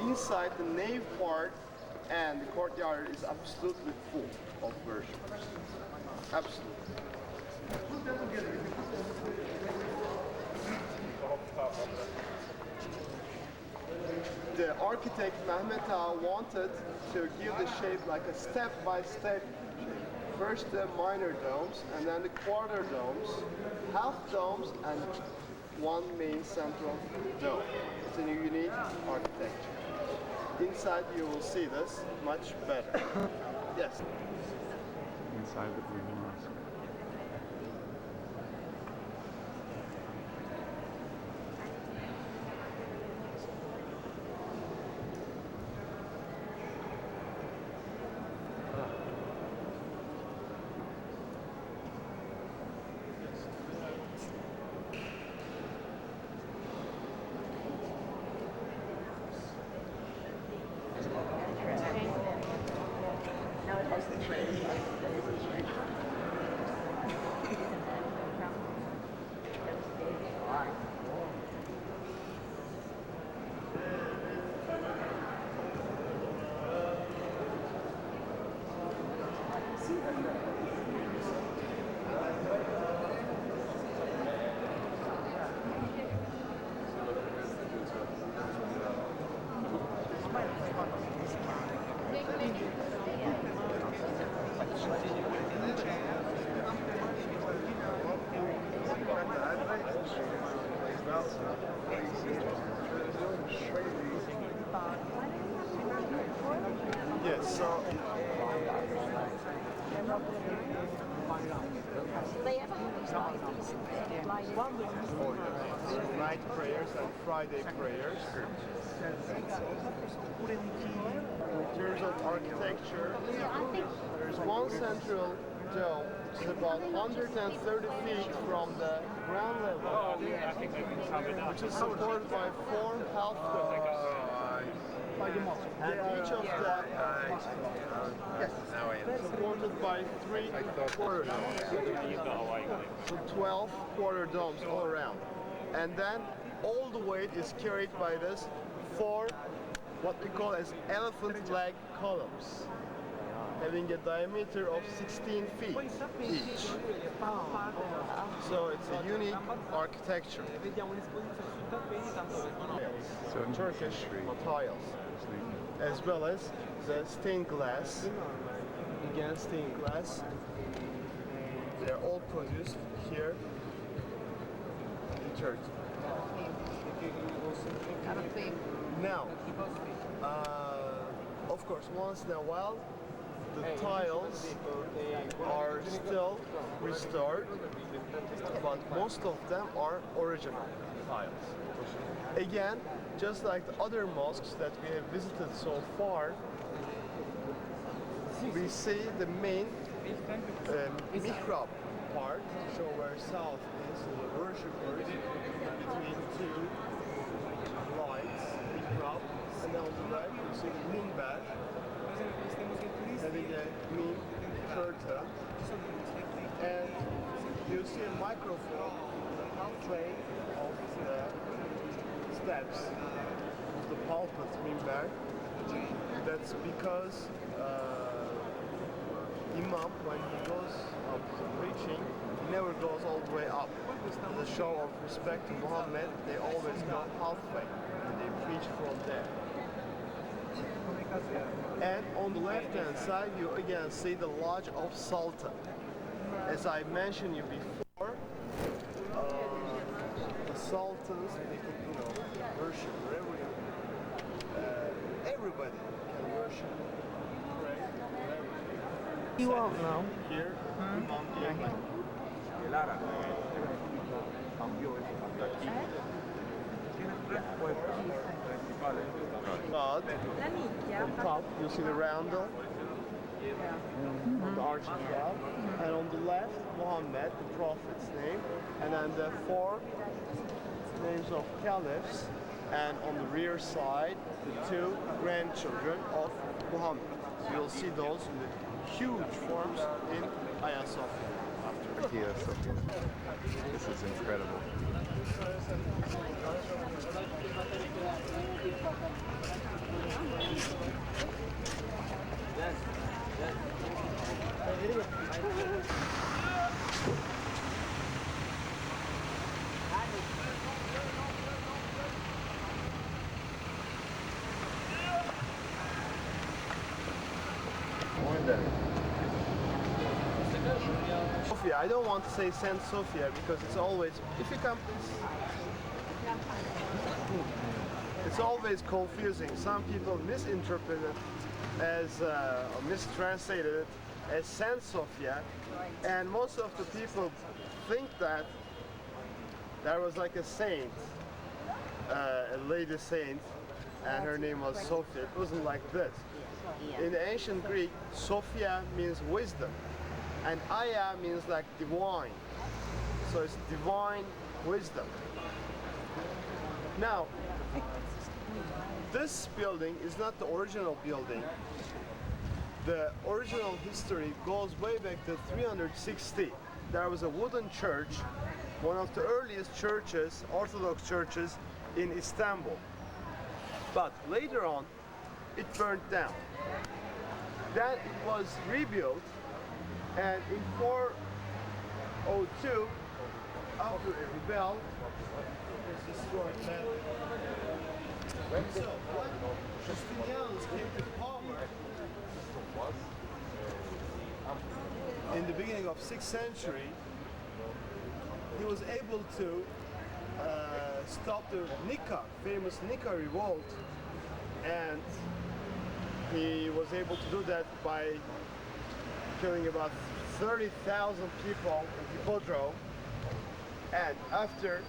inside the nave part and the courtyard is absolutely full of worshippers. Absolutely. The architect Mehmet Ağa wanted to give the shape like a step-by-step shape. First the minor domes, and then the quarter domes, half domes, and one main central dome. It's a unique architecture. Inside you will see this much better. Yes. Inside the Blue Mosque. Yes, so night prayers and Friday prayers. In terms of architecture, there's one central dome. It's about 130 feet from the ground level, which is supported by 4 half domes. And each of them is supported by 3 quarter domes. So 12 quarter domes all around. And then all the weight is carried by this 4 what we call as elephant leg columns, having a diameter of 16 feet each. So it's a unique architecture. So Turkish tiles, as well as the stained glass. Again, stained glass. They're all produced here in Turkey. Now, of course, once in a while, the tiles are still restored, but most of them are original tiles. Again, just like the other mosques that we have visited so far, we see the main mihrab part, so where south is the worshippers between 2 lights, mihrab, and on the right you see the minbar, having a min curtain, and you see a microphone in the halfway of the steps of the pulpit minbar. That's because Imam, when he goes up preaching, he never goes all the way up. As a show of respect to Muhammad, they always go halfway and they preach from there. And on the left hand side you again see the Lodge of Sultan. As I mentioned you before, sultans, they could, you know, worship wherever everybody can worship, pray, wherever. You won't know. Here, Imam God, on top you see the roundel, on the arch of God, and on the left Muhammad, the prophet's name, and then the four names of caliphs, and on the rear side the two grandchildren of Muhammad. So you'll see those in the huge forms in Hagia Sophia. Hagia Sophia. This is incredible. Sophia, I don't want to say Saint Sophia because it's always, if you come, it's always confusing. Some people misinterpret it as, or mistranslated it as Saint Sophia, and most of the people think that there was like a saint, a lady saint, and her name was Sophia. It wasn't like this. In the ancient Greek, Sophia means wisdom, and Aya means like divine. So it's divine wisdom. Now, this building is not the original building. The original history goes way back to 360. There was a wooden church, one of the earliest churches, Orthodox churches in Istanbul. But later on, it burned down. Then it was rebuilt, and in 402, after a rebel, it was destroyed badly. So, when Justinianus came to power in the beginning of 6th century, he was able to stop the Nika, famous Nika revolt, and he was able to do that by killing about 30,000 people in Hippodrome, and after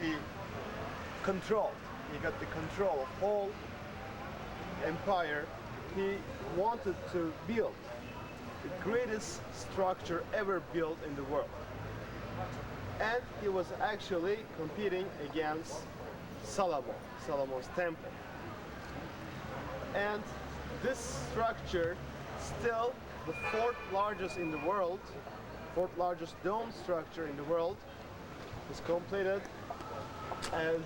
he got the control of whole empire, he wanted to build the greatest structure ever built in the world. And he was actually competing against Solomon's temple. And this structure, still the fourth largest in the world, fourth largest dome structure in the world, was completed as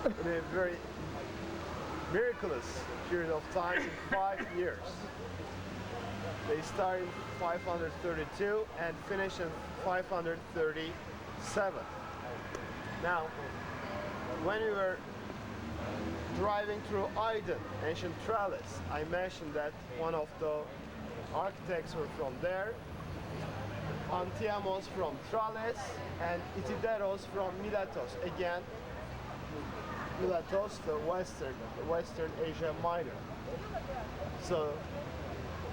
in a very miraculous period of time, in 5 years. They started in 532 and finished in 537. Now, when we were driving through Aydın, ancient Tralles, I mentioned that one of the architects were from there, Antiamos from Tralles, and Itideros from Miletos. Again, Miletos, the Western Asia Minor. So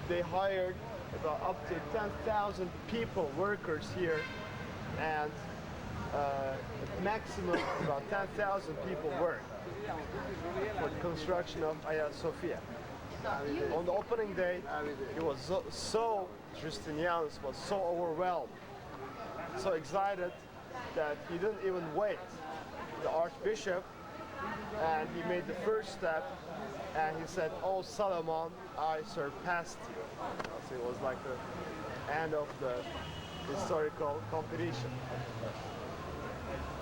they hired about up to 10,000 people, workers here, and maximum about 10,000 people worked for the construction of Hagia Sophia. On the opening day, it was so Justinianus was so overwhelmed, so excited that he didn't even wait. The Archbishop, and he made the first step, and he said, "Oh Solomon, I surpassed you." So it was like the end of the historical competition.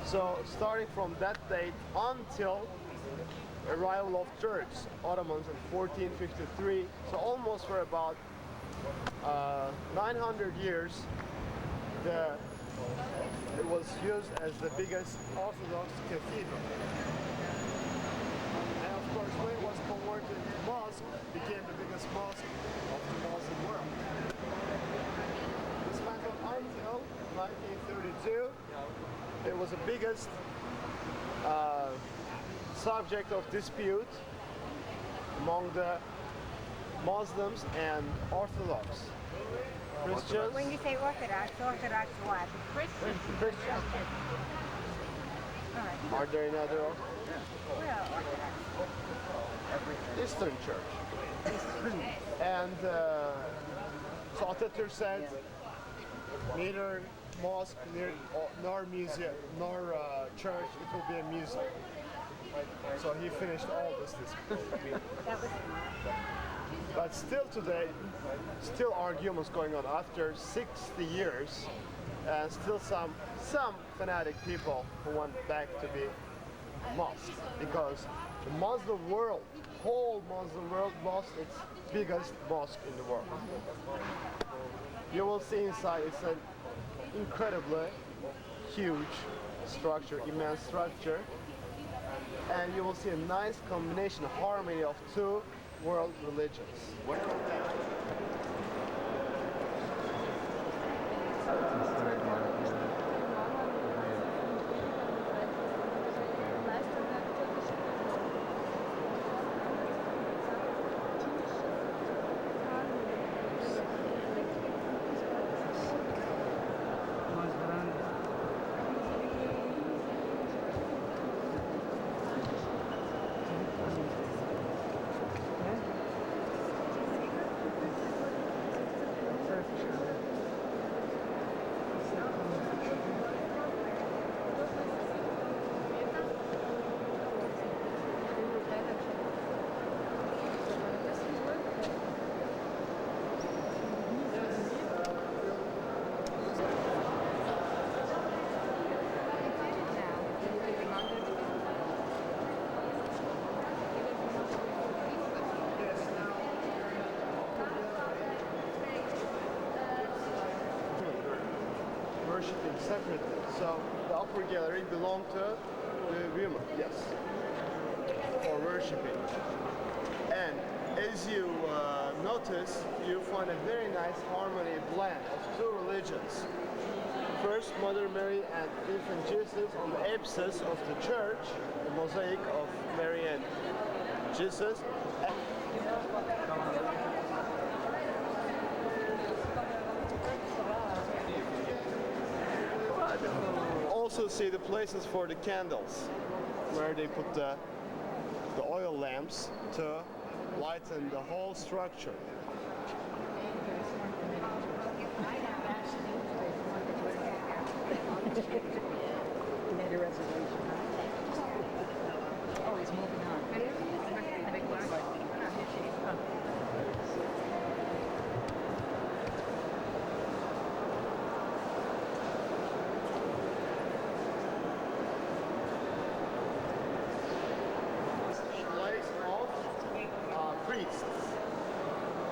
So starting from that date until arrival of Turks, Ottomans in 1453, so almost for about 900 years, it was used as the biggest Orthodox cathedral. And of course, when it was converted into mosque, it became the biggest mosque of the Muslim world. This went on until 1932, it was the biggest subject of dispute among the Muslims and Orthodox. Christians. When you say Orthodox, Orthodox what? Christians. All right. Are there any other Well, Orthodox. Eastern Church? And so Atatürk said, neither mosque, nor museum, nor church, it will be a museum. So he finished all this dispute. But still today, still arguments going on after 60 years, and still some fanatic people who want back to be mosque, because the Muslim world, whole Muslim world, lost its biggest mosque in the world. You will see inside, it's an incredibly huge structure, immense structure, and you will see a nice combination, harmony of two world religions. Worshipping separately. So the upper gallery belonged to the women, yes, for worshipping. And as you notice, you find a very nice harmony blend of two religions. First, Mother Mary and Infant Jesus on the apsis of the church, the mosaic of Mary and Jesus. Also see the places for the candles, where they put the oil lamps to lighten the whole structure. He made a reservation. Oh, he's moving on. Priests.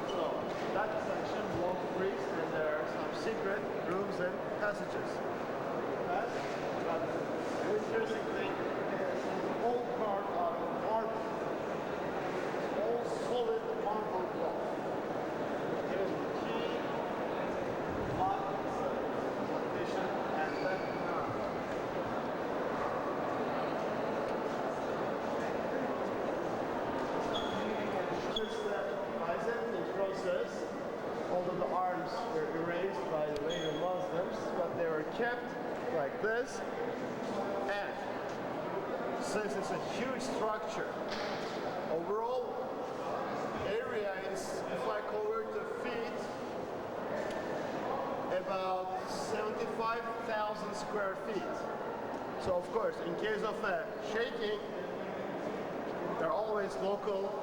So that section belongs to priests, and there are some secret rooms and passages. But the interesting thing is the whole part out of marble. It's all solid marble block. Here's the key, lock, partition, and then process, although the arms were erased by the later Muslims, but they were kept like this. And since it's a huge structure, overall area is, if I convert to feet, about 75,000 square feet. So of course, in case of a shaking, there are always local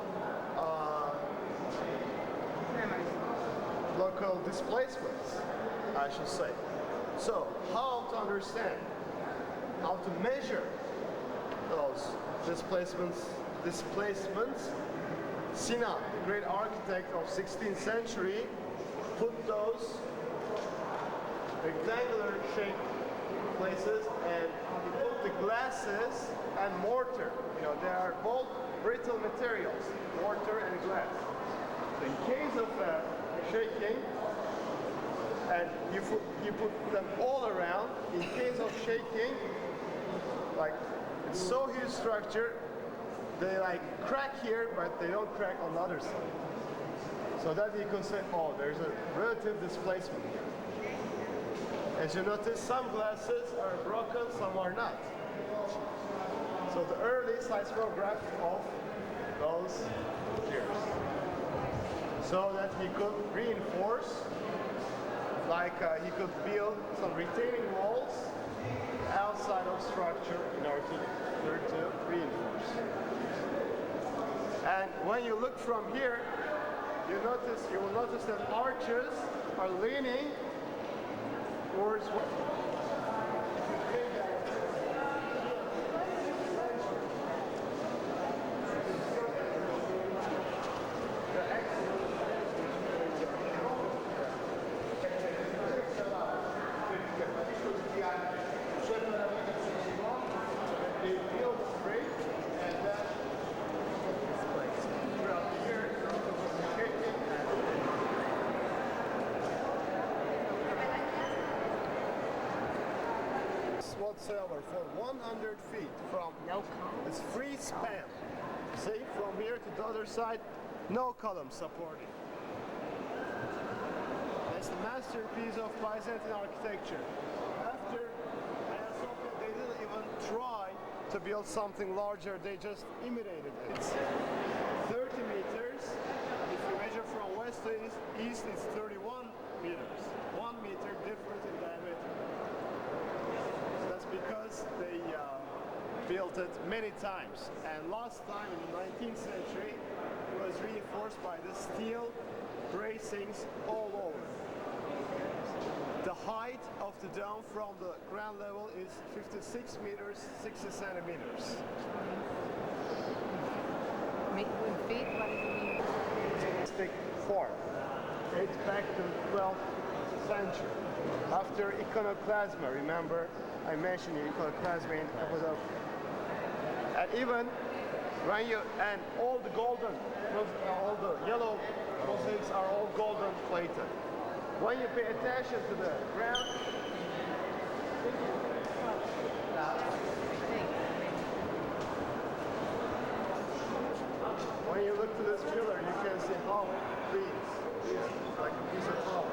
displacements, I should say. So, how to understand, how to measure those displacements? Sinan, the great architect of 16th century, put those rectangular shaped places and he put the glasses and mortar. You know, they are both brittle materials, mortar and glass. So in case of shaking, and you put them all around in case of shaking. Like, it's so huge structure, they like crack here, but they don't crack on the other side. So that you can say, oh, there's a relative displacement here. As you notice, some glasses are broken, some are not. So the early seismograph of those years. So that he could reinforce, like he could build some retaining walls outside of structure in order to reinforce. And when you look from here, you will notice that arches are leaning towards whatsoever for 100 feet from this free span. See, from here to the other side, no column supporting. It's the masterpiece of Byzantine architecture. After Ayasofya, they didn't even try to build something larger, they just imitated it. It's 30 meters. If you measure from west to east, it's 31 meters. 1 meter difference in diameter. Because they built it many times, and last time in the 19th century it was reinforced by the steel bracings all over. The height of the dome from the ground level is 56 meters 60 centimeters. Feet? What does it mean? Stick form dates back to the 12th century. After iconoclasm, remember I mentioned iconoclasm in Cappadocia. And even when and all the golden, all the yellow mosaics are all golden plated. When you pay attention to the ground, when you look to this pillar, you can see how it bleeds. It's like a piece of flour.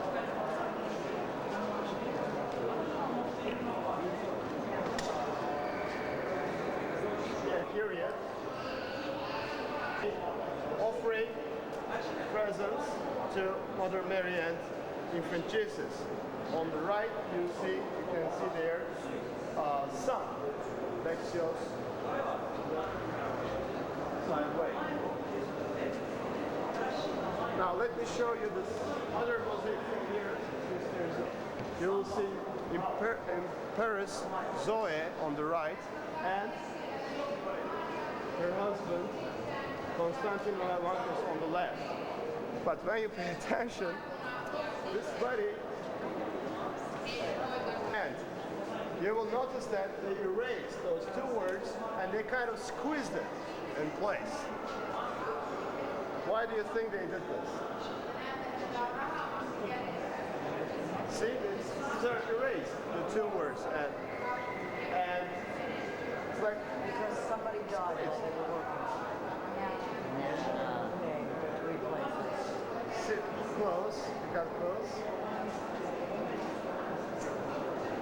Period, offering presents to Mother Mary and Infant Jesus. On the right, you can see there sun. Lectios sideway. Now let me show you this other mosaic from here. You will see Empress Zoe on the right and her husband, Constantine Marcos, on the left. But when you pay attention, this body, and you will notice that they erased those two words and they kind of squeezed it in place. Why do you think they did this? See, it's erased the two words, and it's like because somebody died while they were working. Sit close, got close.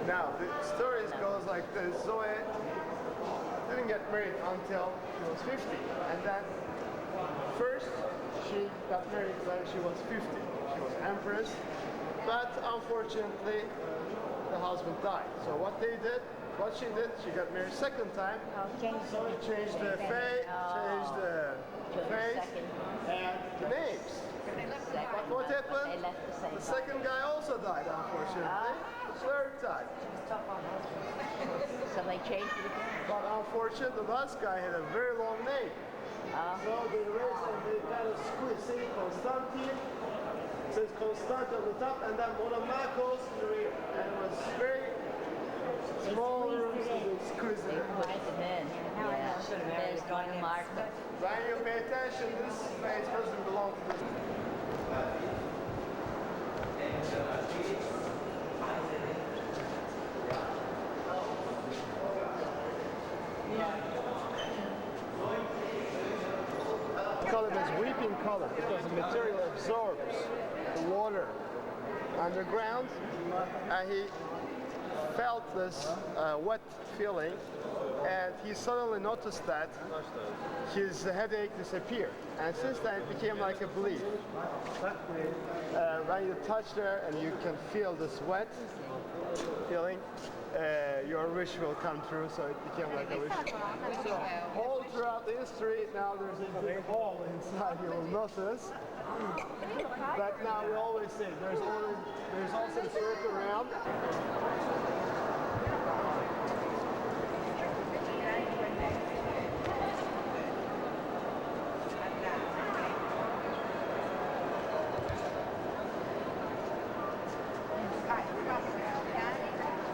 Now the story goes like this: Zoe didn't get married until she was 50, and then first she got married when she was 50. She was empress, but unfortunately the husband died. So what she did, she got married second time. So she changed the face, and the names. But what happened? The second guy also died, unfortunately. Third time. So they changed it again. But unfortunately, the last guy had a very long name. So they erased and they kind of squeezed. See, Constantine, it says Constantine on the top, and then Monomachos in the rear. And it was very small rooms and they squeezed it. They put them in. Yeah. There's Monomachos. When you pay attention, this space doesn't belong to this. pink color because the material absorbs the water underground, and he felt this wet feeling, and he suddenly noticed that his headache disappeared, and since then it became like a belief. When you touch there and you can feel this wet feeling, your wish will come true, so it became like a wish. So all throughout the history, now there's a big hole inside, you will notice. But now we always say there's also a circle around.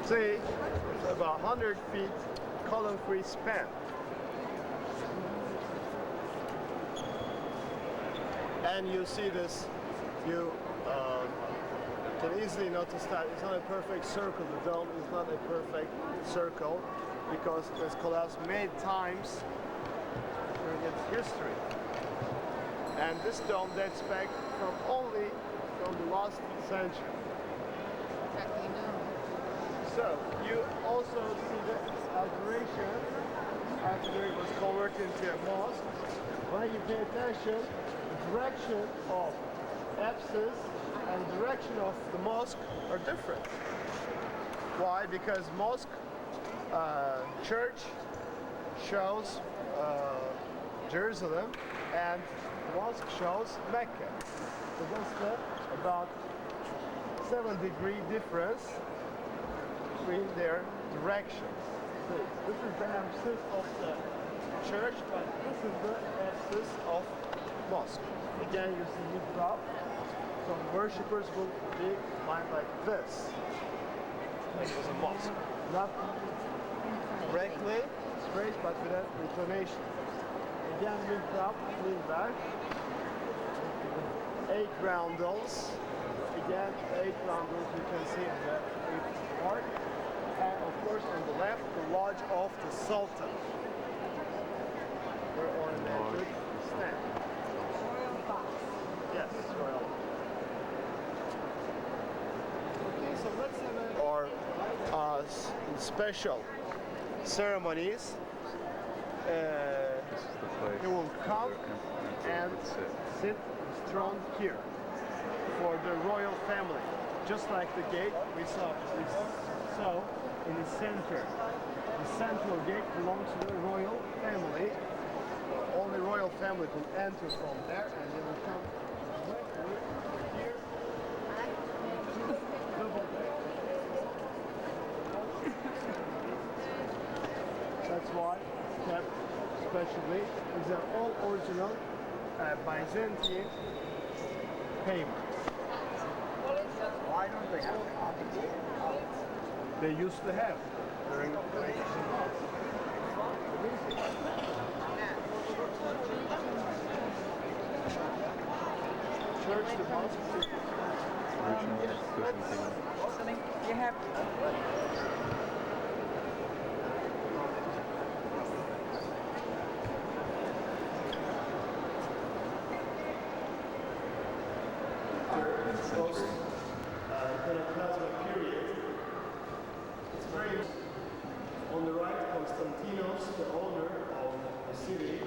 See, it's about 100 feet column-free span. And you see this, you can easily notice that it's not a perfect circle. The dome is not a perfect circle because it has collapsed many times during its history. And this dome dates back from the last century. So you also see the alteration after it was converted into a mosque. When you pay attention, the direction of apsis and the direction of the mosque are different. Why? Because mosque, church shows Jerusalem and mosque shows Mecca. So that's about 7-degree difference between their directions. This is the apsis of the church, but this is the apsis of mosque. Again, you see mihrab, so worshippers will be lined like this. Like it was a mosque. Not directly, straight, but with an inclination. Again, mihrab, lean back. 8 roundels. Again, 8 roundels you can see in the 8th part. And of course on the left, the lodge of the Sultan. Where ornamented stand. Royal box. Yes, royal. Okay, so let's have or special ceremonies. He will come and sit enthroned here for the royal family. Just like the gate we saw in the center. The central gate belongs to the royal family. Only royal family can enter from there, and they will come here. That's why kept specially. These are all original Byzantine payments. Why don't they have copies? They used to have during the church to mosque. You have period. It's very on the right, Constantinos, the owner of the city,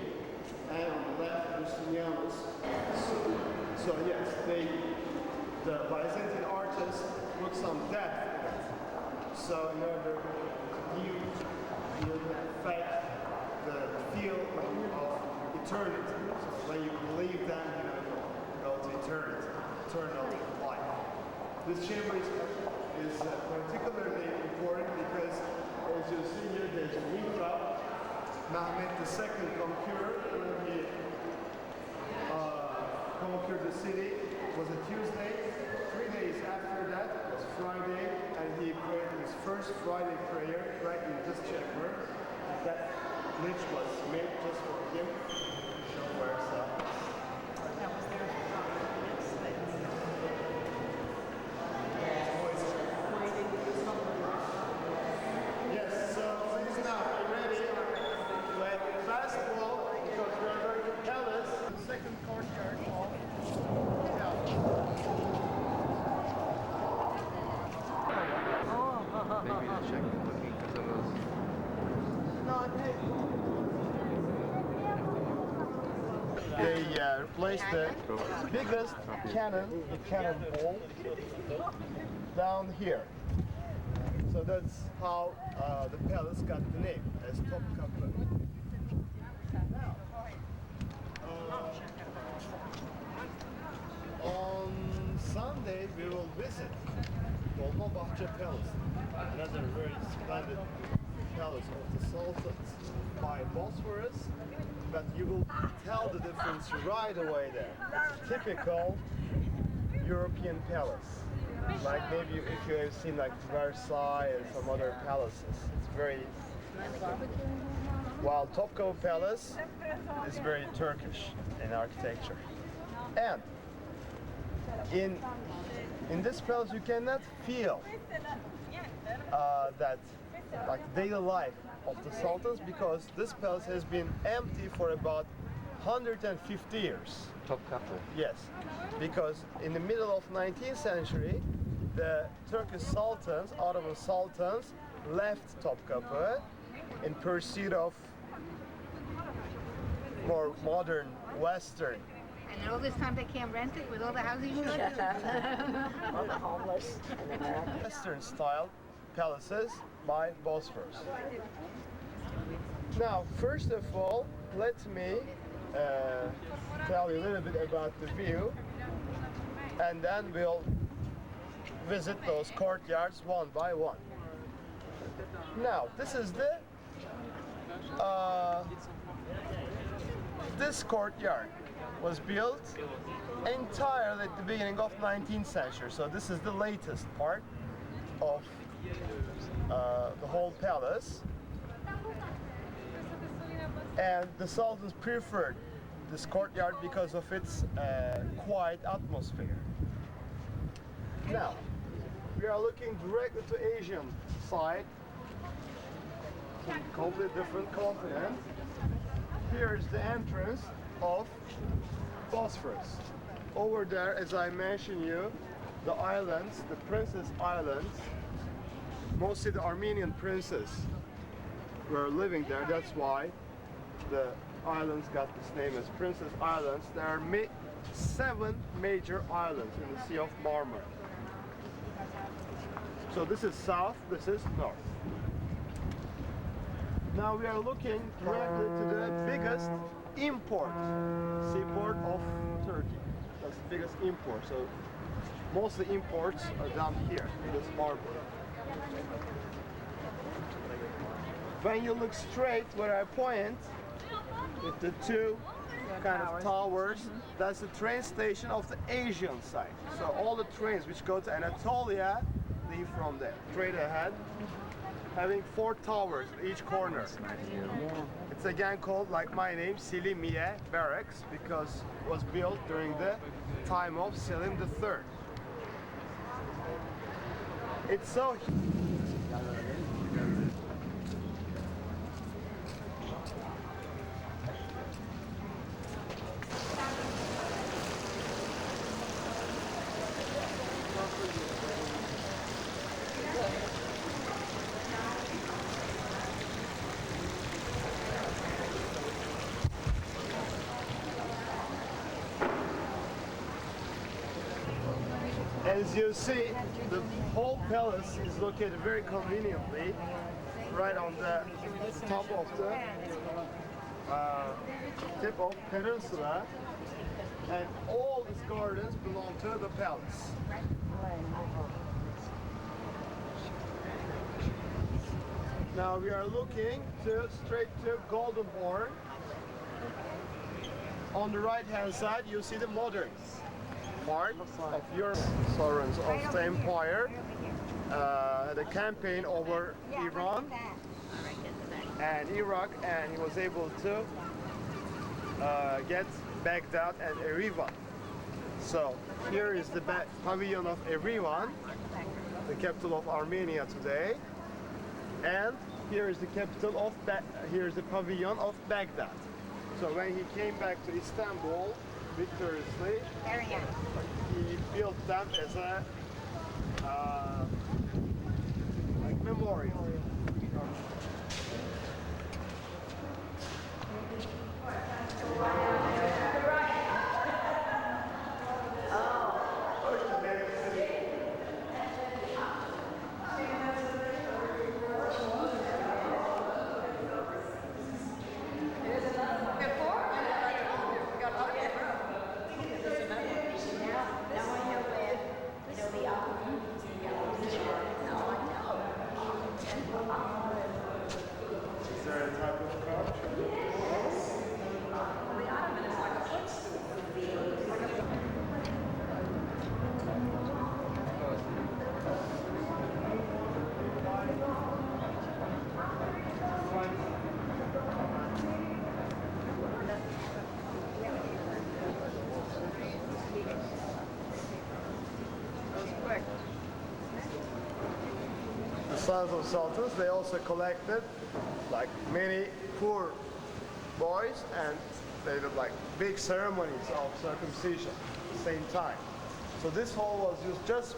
and on the left, Justinianus. So yes, the Byzantine artists put some depth in it. So in order to you affect the feel of eternity. So when you believe that, you go to eternity, eternal life. This chamber is particularly important because, as you see here, there's a mihrab. Mehmed II conqueror, when he conquered the city, was a Tuesday. 3 days after that was Friday, and he prayed his first Friday prayer right in this chamber. That niche was made just for him to show where it's at. Yes, so please now be ready to play basketball because we are going to Palace, the second courtyard. they replaced the biggest cannon, the cannonball, down here. So that's how the palace got the name, as Topkapı. On Sunday we will visit Dolmabahce Palace, another very splendid palace of the Sultans by Bosphorus, but you will tell the difference right away there. It's typical European palace, like maybe if you have seen like Versailles and some other palaces. It's very, while Topkapı Palace is very Turkish in architecture. And in this palace you cannot feel that like daily life of the Sultans, because this palace has been empty for about 150 years. Topkapı. Yes, because in the middle of 19th century the Turkish Sultans, Ottoman Sultans, left Topkapı in pursuit of more modern Western. And all this time they can't rent it with all the housing shortages? All the homeless and American. Western style palaces by Bosphorus. Now, first of all, let me tell you a little bit about the view, and then we'll visit those courtyards one by one. Now, this is the this courtyard was built entirely at the beginning of 19th century, so this is the latest part of the whole palace, and the Sultans preferred this courtyard because of its quiet atmosphere. Now, we are looking directly to Asian side, completely different continent. Here is the entrance of Bosphorus. Over there, as I mentioned you, the islands, the Princess Islands, mostly the Armenian princes were living there. That's why the islands got this name as Princess Islands. There are 7 major islands in the Sea of Marmara. So this is south, this is north. Now we are looking directly to the biggest import seaport of Turkey. That's the biggest import. So most of the imports are down here in this harbor. When you look straight where I point, with the 2 kind of towers, that's the train station of the Asian side. So all the trains which go to Anatolia leave from there. Straight ahead, having 4 towers at each corner. It's again called, like my name, Selimiye Barracks, because it was built during the time of Selim III. It's so as you see, the whole palace is located very conveniently right on the top of the tip of peninsula, and all these gardens belong to the palace. Now we are looking straight to Golden Horn. On the right hand side you see the modern part of Europe. Sovereigns of the empire had a campaign over Iran and Iraq, and he was able to get Baghdad and Erivan. So here is the pavilion of Erivan, the capital of Armenia today, and here is the capital of here's the pavilion of Baghdad. So when he came back to Istanbul victoriously, he built them as a like memorial. sons of sultans, they also collected like many poor boys, and they did like big ceremonies of circumcision at the same time. So this hall was used just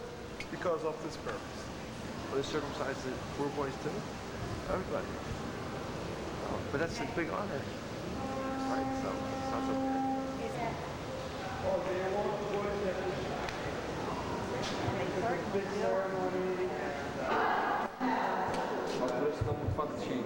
because of this purpose. Well, they circumcised the poor boys too? Everybody. Oh, but that's a big honor. Right, so it's not so bad. Oh, they want to go in there. Big ceremony. Wat rustig op het vakje.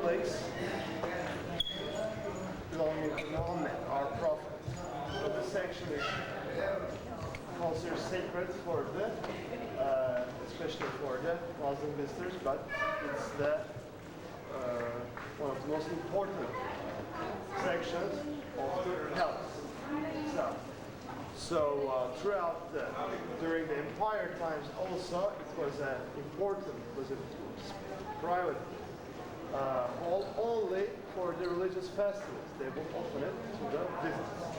Place belonging to Muhammad, our prophet. So this section is considered sacred for the, especially for the Muslim visitors, but it's the one of the most important sections of the house itself. So throughout during the empire times also, it was important, was a private hall only for the religious festivals. They would open it to the visitors.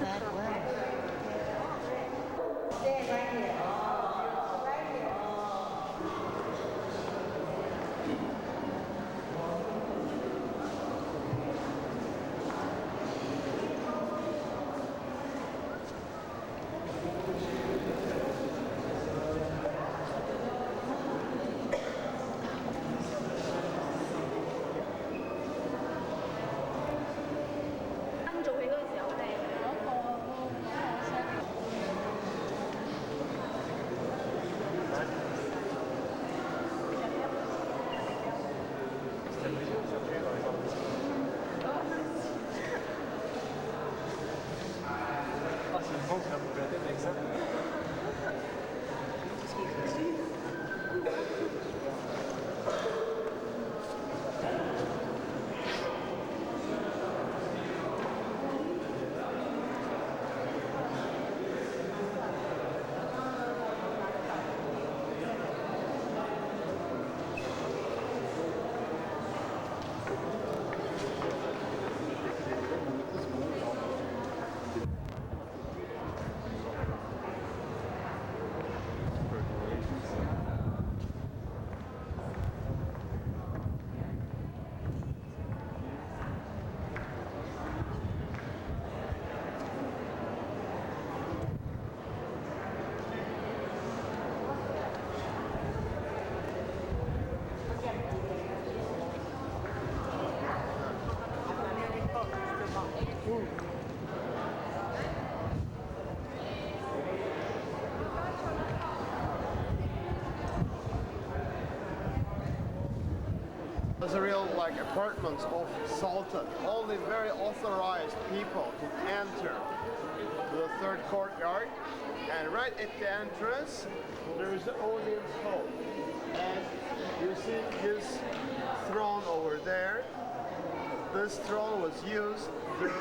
that well. Stay right here. Right here. There's a real like apartments of Sultan. Only very authorized people can enter the third courtyard, and right at the entrance there is the audience hall, and you see his throne over there. This throne was used during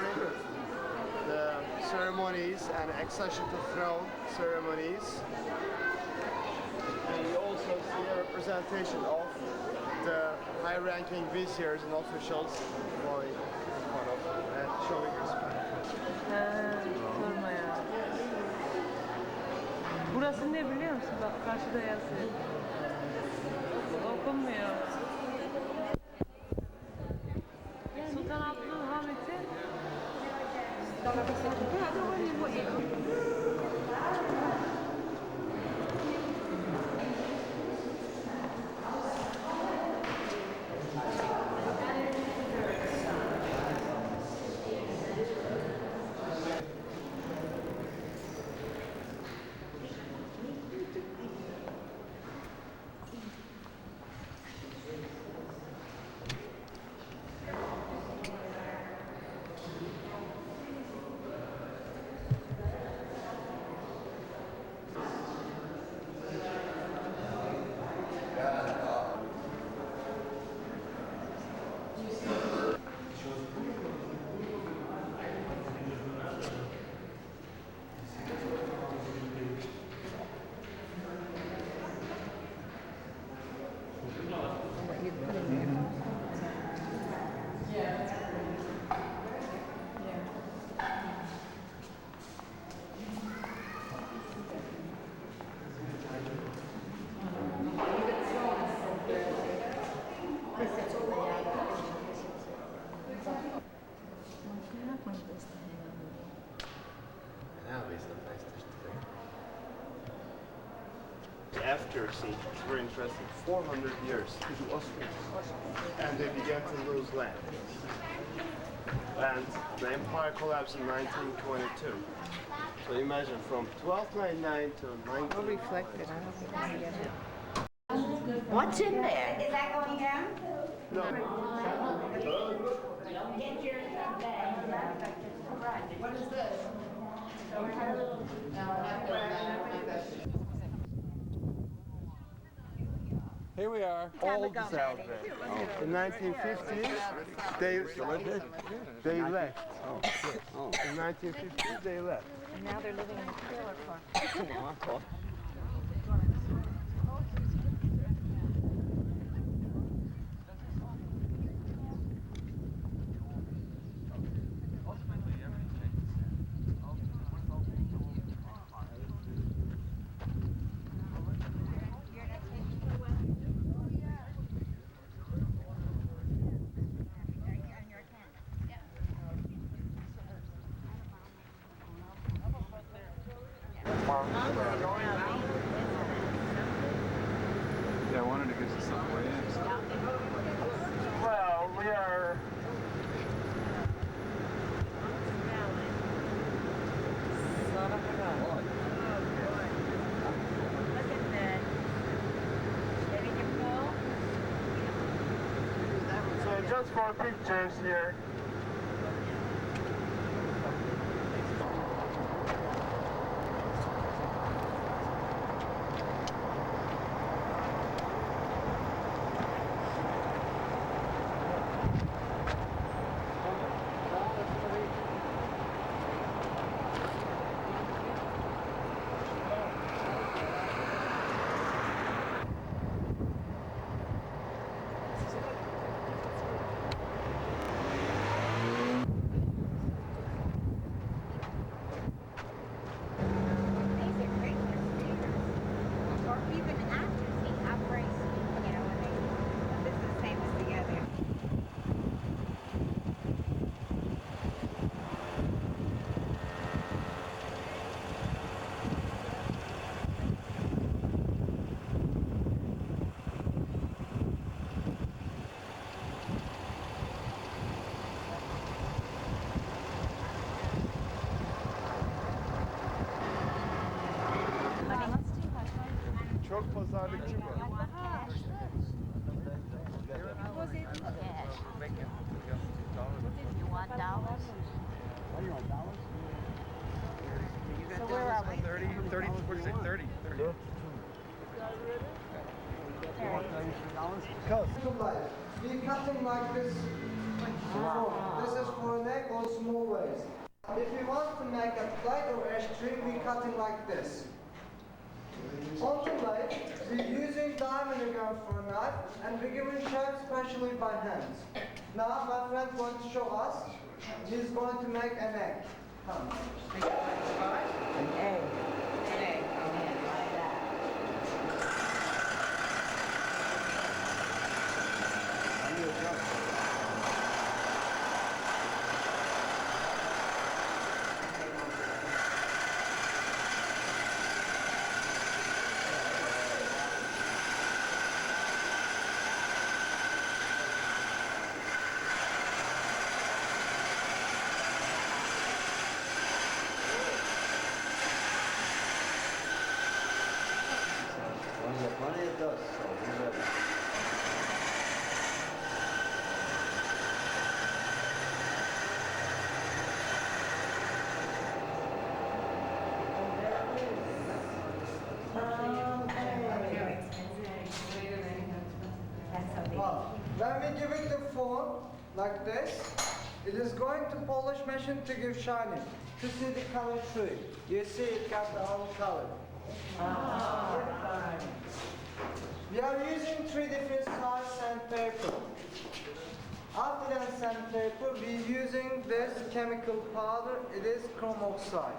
the ceremonies and accession to throne ceremonies, and you also see a representation of the high-ranking viziers and officials going in front of and showing respect. Sorma ya. Burası ne biliyor musun? Bak karşıda yazıyor. Okunmuyor. Sultan Abdülhamit'in After siege was very interesting. 400 years to Austria, and they began to lose land. And the empire collapsed in 1922. So imagine from 1299 to 19. Reflected. I don't think I get it. What's in there? Is that going down? No. Get yours back. What is this? Here we are. Old Salve. In 1950s, they left. In 1950s, they left. And now they're living in a trailer park. gives us some way in. Well, we are... So just for pictures here. Çok pazarlıkçı bu. You want dollars? What do you want, dollars? So where are we? 30, what do you say, 30? 30. We cutting like this. This is for neck or small waist. If we want to make a plate or ashtray, we cutting like this. On the blade, we're using diamond gun for a knife and we're giving shape specially by hand. Now my friend going to show us. He's going to make an egg. Come. An egg. An egg. Like that. Plenty of dust, so be ready. When we give it the form like this, it is going to polish machine to give shining. To see the color tree. You see it got the whole color. We are using 3 different size sandpaper. After that sandpaper, we are using this chemical powder. It is chrome oxide.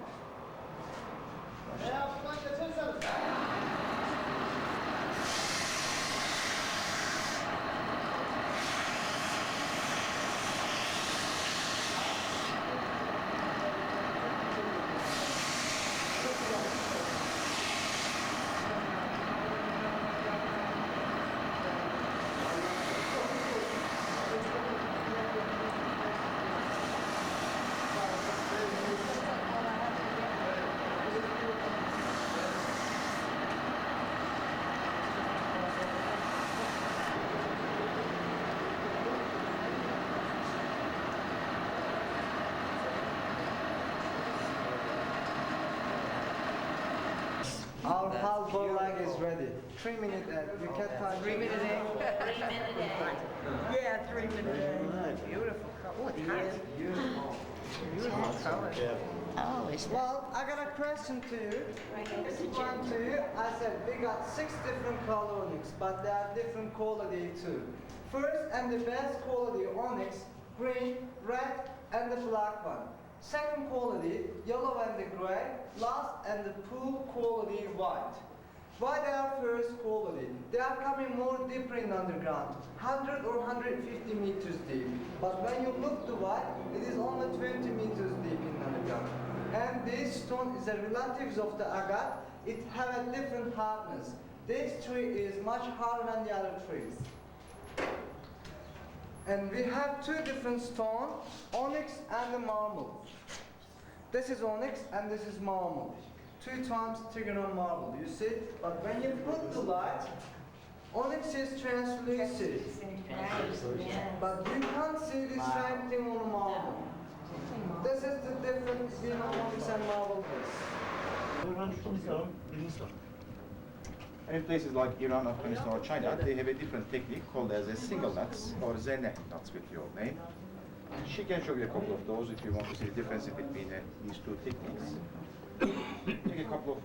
Our halberd leg is ready. 3 minute egg. We can time 3 minute egg. 3 minute egg. Yeah, 3 minute egg. Beautiful color. Oh, it's Beautiful. beautiful color. Oh, is that? Well, I got a question to you. One to you. I said we got 6 different color onyx, but they are different quality too. First and the best quality onyx, green, red, and the black one. Second quality, yellow and the gray. Last and the pool quality, white. Why they are first quality? They are coming more deeper in underground, 100 or 150 meters deep. But when you look to white, it is only 20 meters deep in underground. And this stone is a relative of the agate. It have a different hardness. This tree is much harder than the other trees. And we have two different stones, onyx and the marble. This is onyx and this is marble. 2 times trigonal marble, you see? But when you put the light, onyx is translucent. But you can't see the same thing on the marble. This is the difference between onyx and marble. And in places like Iran, Afghanistan or China, they have a different technique called as a single nuts or zene nuts with your name. She can show you a couple of those if you want to see the difference between these two techniques. Take a couple of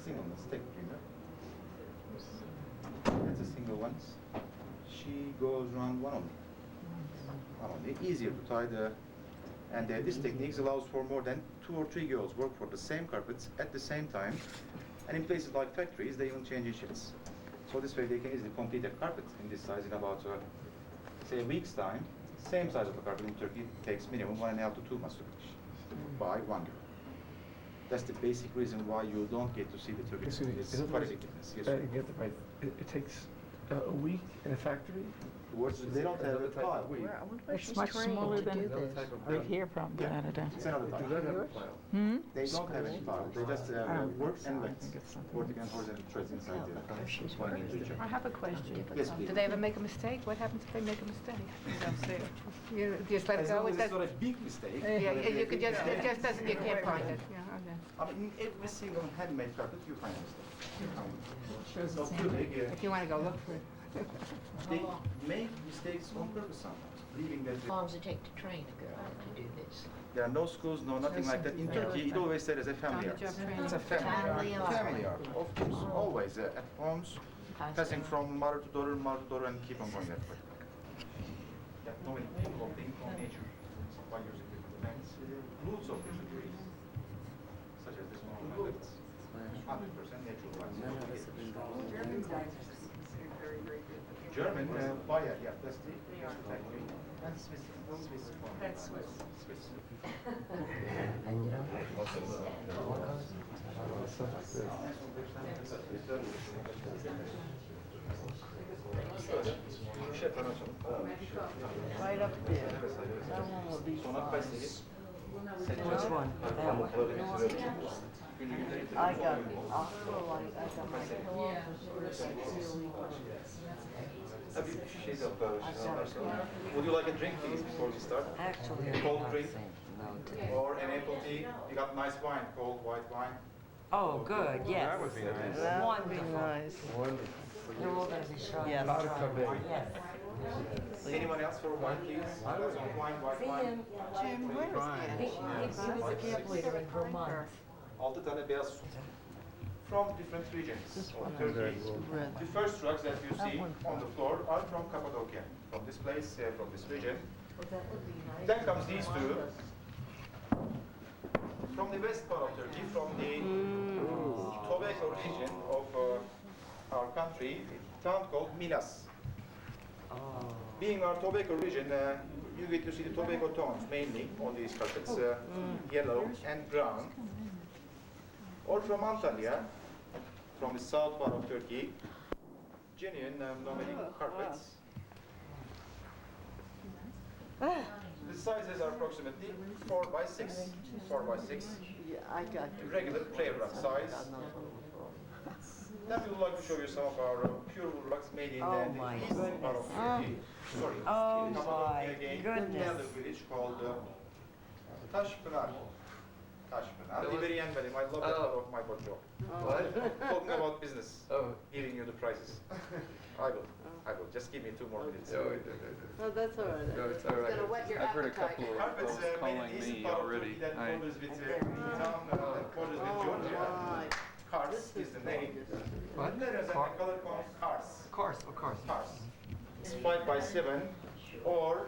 single nuts, take that's a single one. She goes around one only. Easier to tie and this technique allows for more than 2 or 3 girls work for the same carpets at the same time. And in places like factories, they even change in shifts. So this way they can easily complete a carpet in this size in about, say, a week's time. Same size of the carpet in Turkey takes minimum 1.5 to 2 months to finish by one girl. That's the basic reason why you don't get to see the Turkish. It's quite a big difference. Yes, sir. It takes a week in a factory? They don't have a tile. It's much smaller than right here from Canada. It's another tile. They don't have any tile. They just work and vertical and horizontal threads inside there. I have a question. Yes, please. Do they ever make a mistake? What happens if they make a mistake? You don't see it. You just let it As go. long as it's not a big mistake. Yeah, you could just, it just doesn't, you can't find it. Yeah, okay. I mean, in every single handmade carpet, you find a mistake. Not too big. If you want to go look for it. They make mistakes on purpose sometimes, believing that. How long does it take to train a girl to do this? There are no schools, no nothing like that. In Turkey, it always said as a family art. It's a family art. Family art. Of course, always at homes, passing from mother to daughter, and keep on going that way. There are no many people things from nature. By using different plants, roots of different trees, such as this one, that's 100% natural plants. German, Bayer, yeah, that's the factory. And Swiss. That's Swiss. Right up there. That one will be fine. Which one? That one. I got my Would you like a drink, please, before we start? Actually, a cold drink? Or an apple tea? You got nice wine, cold white wine. Oh, good, yes. That would be nice. That would be nice. Wonderful. They're all going to be shy. Yes. Yes. Anyone else for wine, please? Wine, white wine. Jim, where is he was a camp leader in Vermont. 6 tane beyaz su. From different regions of Turkey. The first trucks that you see on the floor are from Cappadocia, from this place, from this region. Then comes these two. From the west part of Turkey, from the tobacco region of our country, a town called Milas. Being our tobacco region, you get to see the tobacco tones mainly on these carpets, yellow and brown. Or from Antalya, from the south part of Turkey, genuine nomadic carpets. The sizes are approximately 4 by 6. 4 by 6. Yeah, I got you. Regular prayer rug size. Then we would like to show you some of our pure wool rugs made in the eastern part of Turkey. Sorry, Cappadocia again, another village called Taşpınar. The very end, I love that part of my book. Talking about business, giving you the prices. I will. Just give me 2 more minutes. Oh, that's all right. No, it's all right. I've heard a couple of girls calling me already. Borders with Georgia. Kars is the name. What? There's a color called Kars. Kars. It's 5 by 7 or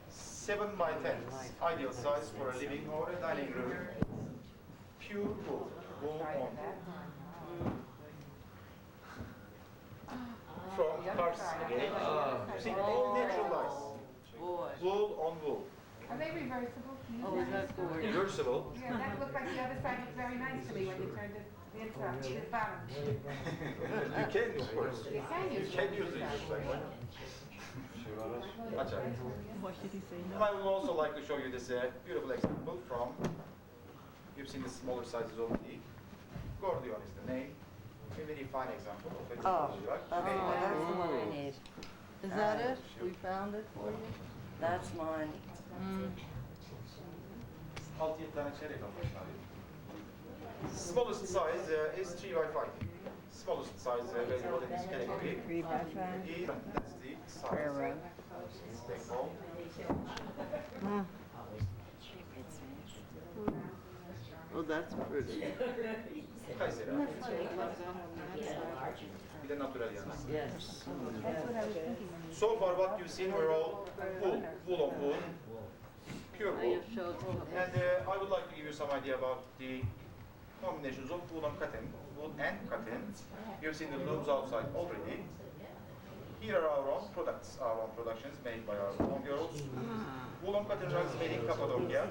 7 by 10. Ideal size for a living or a dining room. Pure wool. Wool on wool. From Kars again. You see, all naturalized. Wool on wool. Are they reversible? Oh, is that cool? Reversible. Yeah, that looked like the other side looked very nice to me when you turned it. You can, of course. You can use the English language. What should he say? I would also like to show you this beautiful example from, you've seen the smaller sizes of the Gordion is the name. A very fine example of a that's the one I need. Is that it? We found it for you? That's mine. 6-7 tane çeyrek almışlar. Smallest size is 3x5. Smallest size available in this category. 3x5. That's the size. Take home. Oh, that's pretty. Kayseri. Bir de natural yalnız. Yes. So far what you've seen were all wool on wool, pure wool. And I would like to give you some idea about the combinations of wool and cotton. You've seen the looms outside already. Here are our own products, our own productions made by our own girls. Wool and cotton rugs made in Cappadocia.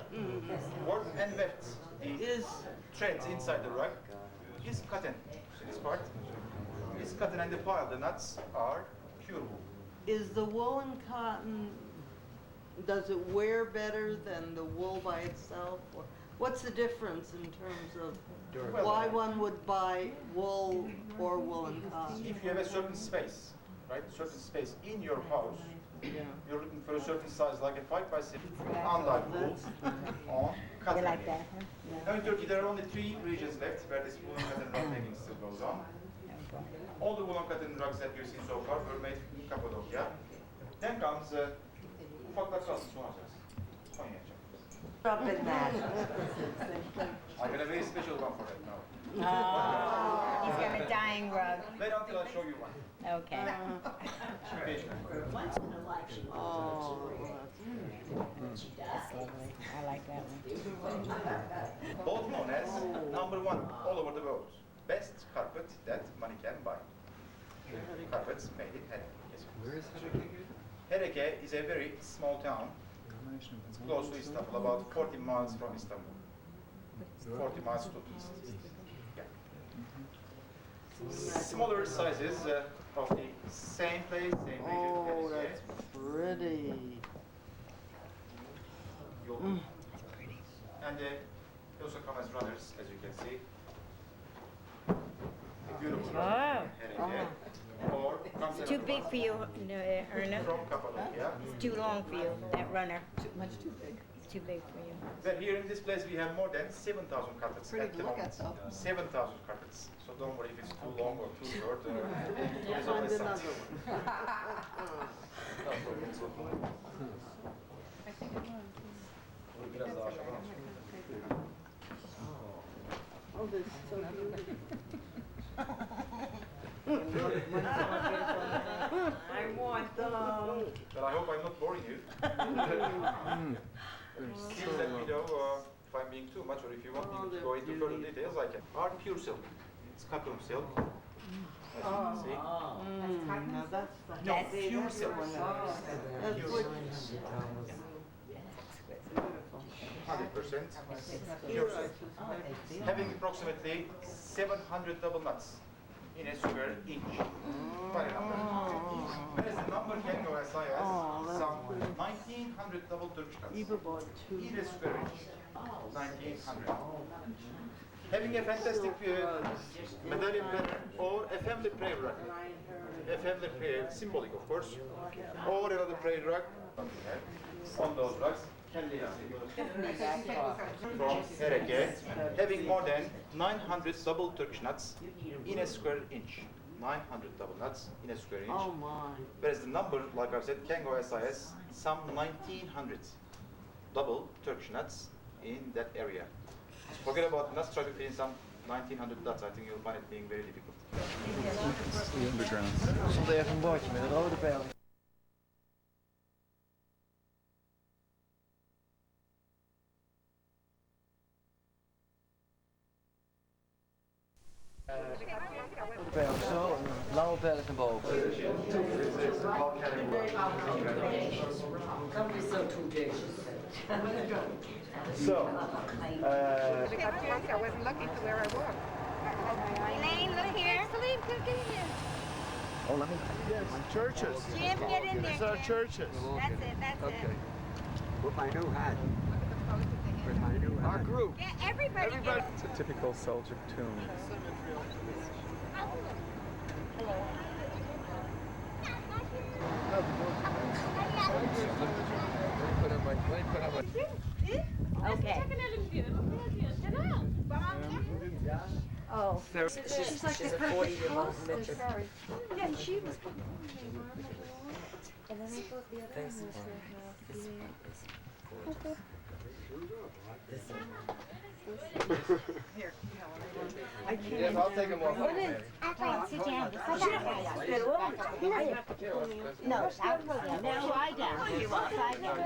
Worked and webbed. The threads inside the rug is cotton. This part is cotton, and the pile, the nuts are pure wool. Is the wool and cotton, does it wear better than the wool by itself? Or what's the difference in terms of why one would buy wool or wool and cotton? If you have a certain space, right, certain space in your house, you're looking for a certain size, like a 5x6, unlike wool, on cotton. You like that, huh? Now in Turkey, there are only 3 regions left where this wool and cotton rug making still goes on. All the wool and cotton rugs that you've seen so far were made in Cappadocia. Then comes ufaklar kalsın soracağız. Konya yapacağız. Drop in that. I got a very special one for that now. He's got a dying rug. Wait until I show you one. Okay. Once in a life she She does. I like that one. Both known as #1 all over the world. Best carpet that money can buy. Carpets made in Hereke. Where is Hereke? Hereke is a very small town. It's close to Istanbul, about 40 miles from Istanbul. 40 miles to the east. Yeah. Smaller sizes of the same place, same region. Oh, that's pretty. And they also come as runners, as you can see. Beautiful. Hereke. Or It's too big for you, Erna. from Cappadocia. It's too long for you, that runner. Much too big. It's too big for you. Well, here in this place we have more than 7,000 carpets Pretty at the to look moment. at, though. 7,000 carpets. So don't worry if it's too long or too short. There's Find always another something. one. Biraz daha aşağıdan aç. Oh, this is so beautiful. I want them. But I hope I'm not boring you. Please let me know if I'm being too much or if you want me to go into further details, I can. Art pure silk. It's cotton silk. As you can see. Now that's the No, pure silk. That's Pure what. silk. 100% Here pure I silk. suspect. Having approximately 700 double nuts in a square inch. Quite a number. Whereas the number can go as high as some 1900 double Turkish nuts Eva bought 2. in a square inch. 1900. Having a fantastic medallion pattern or a family prayer rug. A family prayer, symbolic of course, or another prayer rug on those rugs. From Hereke, having more than 900 double Turkish nuts in a square inch. 900 double nuts in a square inch. Oh my. Whereas the number, like I've said, can go as high as some 1900 double Turkish nuts in that area. Forget about nuts, try to clean some 1900 nuts. I think you'll find it being very difficult. The underground. Er stond even een bordje met een rode pijl. Rode pijl is zo en een blauwe pijl is naar boven. Don't be so too big. So, I wasn't lucky to where I was. Elaine, look here. Celine, come get in here. Oh, let me. Yes, churches. Jim, get in there. These are Jim. churches. That's it, that's it. With my new hat. With my new hat. Our group. Yeah, everybody. It's a typical Seljuk tomb. Okay. Oh. She's like a 40-year-old midget. Yeah, and she was. And then I thought the other one was Here, I can't. Yes, I'll take them off. Sit down. No, lie down. You want lie down?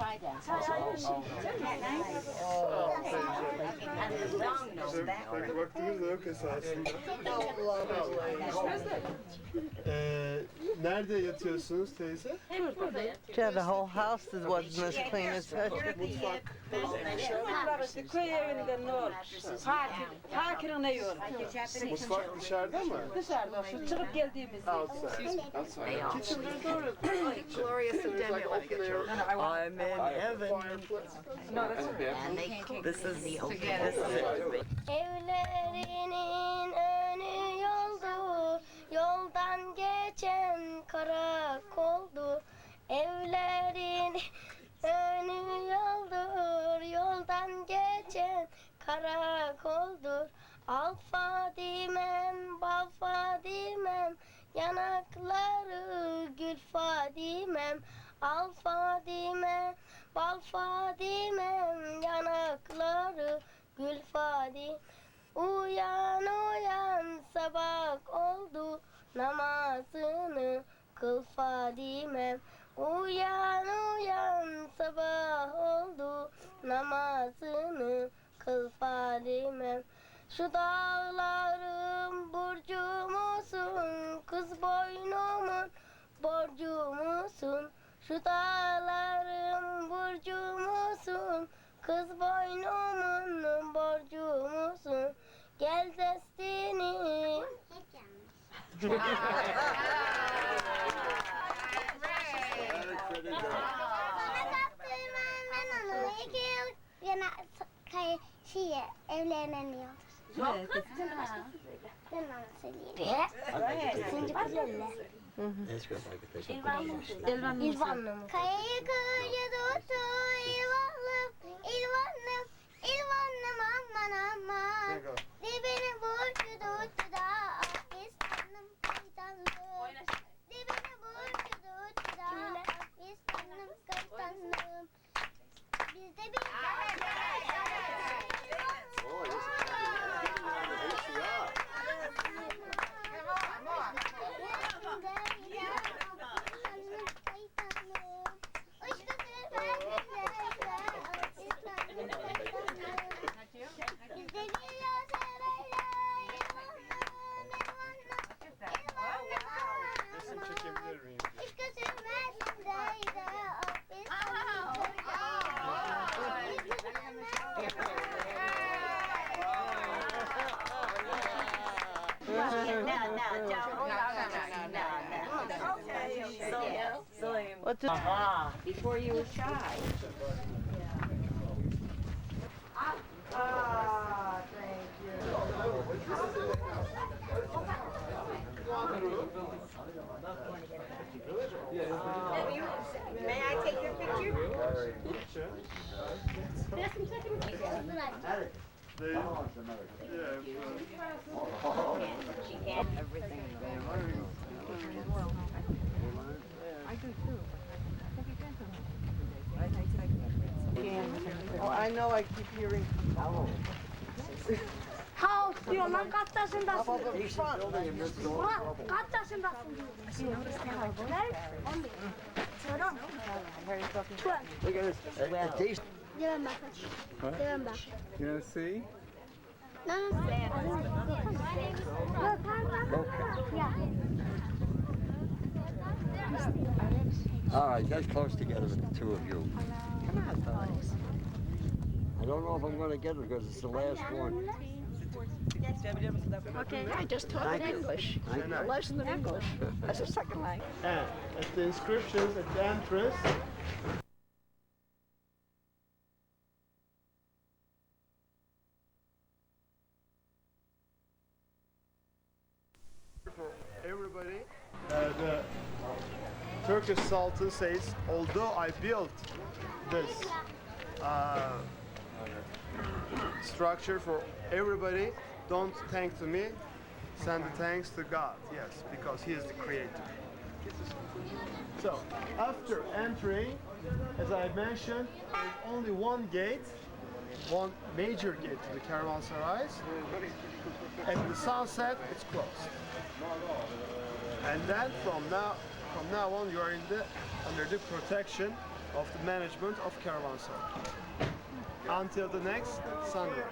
Lie down. And the long nose that way. Vaktimiz de yok esasında. Nerede yatıyorsunuz teyze? Yeah, the whole house wasn't as clean as that. Mutfak. Köy evinden ne olmuş? Fakir'in evi olmuş. Mutfak dışarıda mı? Dışarıda, şu çıkıp geldiğimiz. Outside. Kitchen Glorious and Daniel. I'm in heaven. No, that's right. This is it. Evlerinin önü yoldu, yoldan geçen karakoldu. Evlerin önü yoldur, yoldan geçen karakoldur. Al Fadimem, bal Fadimem, yanakları gül Fadimem. Al Fadimem, bal Fadimem, yanakları gül Fadimem. Uyan uyan sabah oldu, namazını kıl Fadimem. Uyan uyan sabah oldu, namazını kıl Fadimem. Şu dağlarım burcu musun, kız boynumun borcu musun? Şu dağlarım burcu musun, kız boynumun borcu musun? Gel destini. Evlenemiyor. Ben ona söyleyeyim. İkinci kızıyla. İlvanlı mı? Kayayı kıyı tuttu İlvanlım, İlvanlım, İlvanlım aman aman. Dibini burcu tuttu da Afistanlım kaytanlım. Dibini burcu tuttu da Afistanlım kaytanlım. Bizde bir Before you were shy. Ah, thank you. May I take your picture? She can't everything. I do too. Oh, I know I keep hearing. House, diyorlar kat taşındasın. Up the front. Kat taşındasın diyor. Look at this. A taste. Devam bak. Devam bak. You want to see? No, no, All right, that's close together with the two of you. Come on, boys. I don't know if I'm going to get it because it's the last one. Okay, I just taught Thank it you. English. Thank A you. lesson of English as a second language. And at the inscriptions at the entrance, for everybody, the Turkish Sultan says, although I built this structure for everybody, don't thank to me, send the thanks to God. Yes, because He is the creator. So, after entering, as I mentioned, there's only one gate, one major gate to the caravanserais. At the sunset, it's closed. And then from now on, you are under the protection of the management of caravanserai until the next sunrise.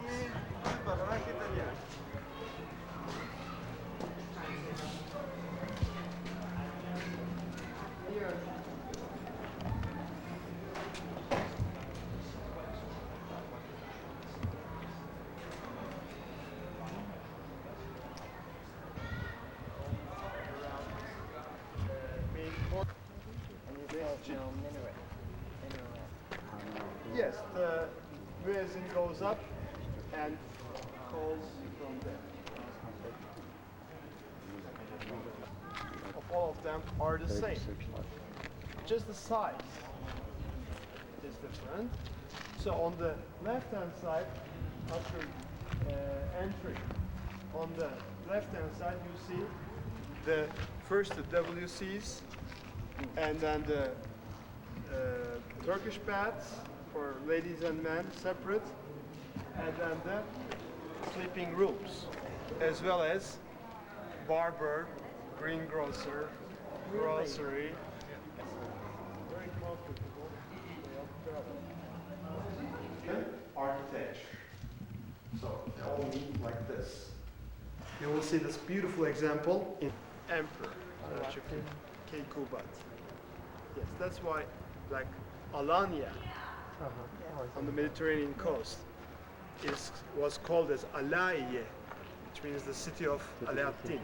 Yes, the muezzin goes up and calls from there. All of them are the same. Just the size is different. So on the left-hand side, after entry, on the left-hand side you see the first the WCs, and then the Turkish baths for ladies and men separate, and then the sleeping rooms, as well as barber, greengrocer, grocery. Very comfortable. Architecture. So they all meet like this. You will see this beautiful example in Emperor Cuba. Yes, that's why, like Alanya on the Mediterranean coast was called as Alaiye, which means the city of Alaaddin,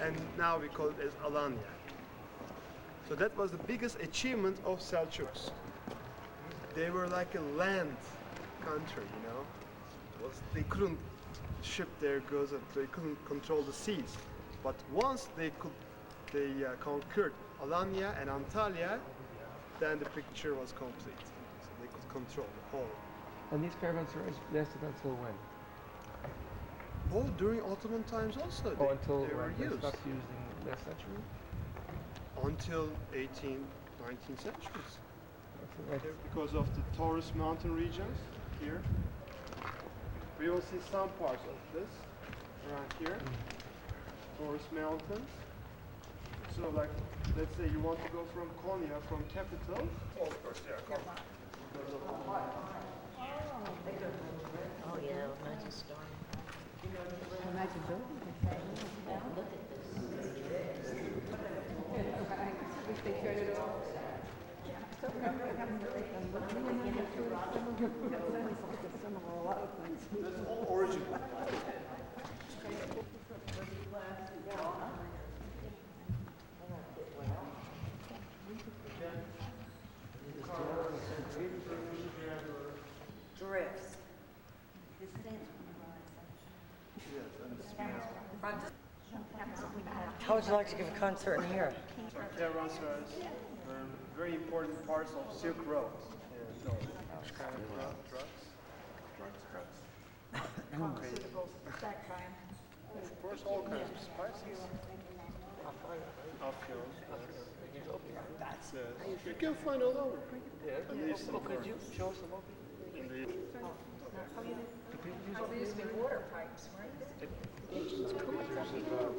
and now we call it as Alanya. So that was the biggest achievement of Seljuks. They were like a land country, you know. They couldn't ship their goods and they couldn't control the seas. But once they conquered Alanya and Antalya, then the picture was complete. So they could control the whole. And these caravanserais lasted until when? Oh, during Ottoman times also. Until they were they used. stopped using last century? Until 18th, 19th centuries. Right. Because of the Taurus mountain regions here. We will see some parts of this around here. Taurus mountains. So like, let's say you want to go from Konya, from capital. Oh, of course, they are common. Because of the height. Oh yeah, imagine storm. Imagine building. Look at this. If they turn it off. That's all original. Drifts. How would you like to give a concert in here? So caravans are very important parts of Silk Road. And which kind of drugs? Of course, all kinds of spices. That's you can find all over. Could you show us some of In the Oh, they used to be water pipes, right? There's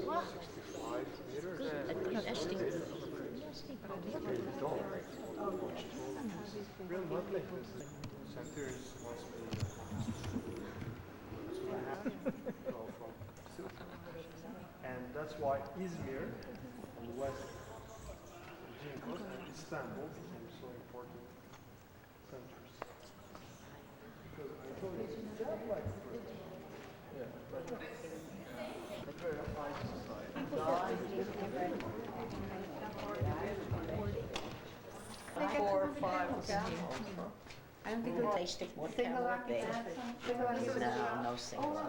about 65 meters. real lovely. Center is must be and that's why Izmir on the west Aegean coast and Istanbul became so important centers. Because I told you it's just like Britain. Four or five. I don't think they stick one camera up there. No, no single.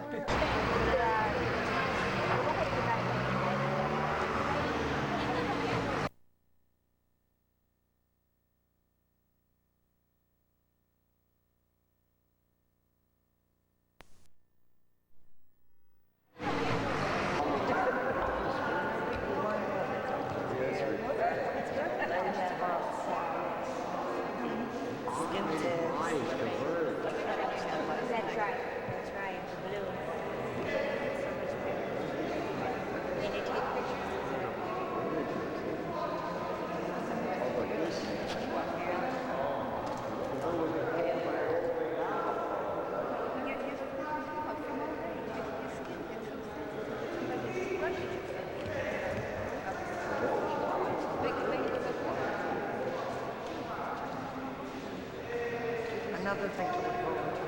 Another thing to look forward to.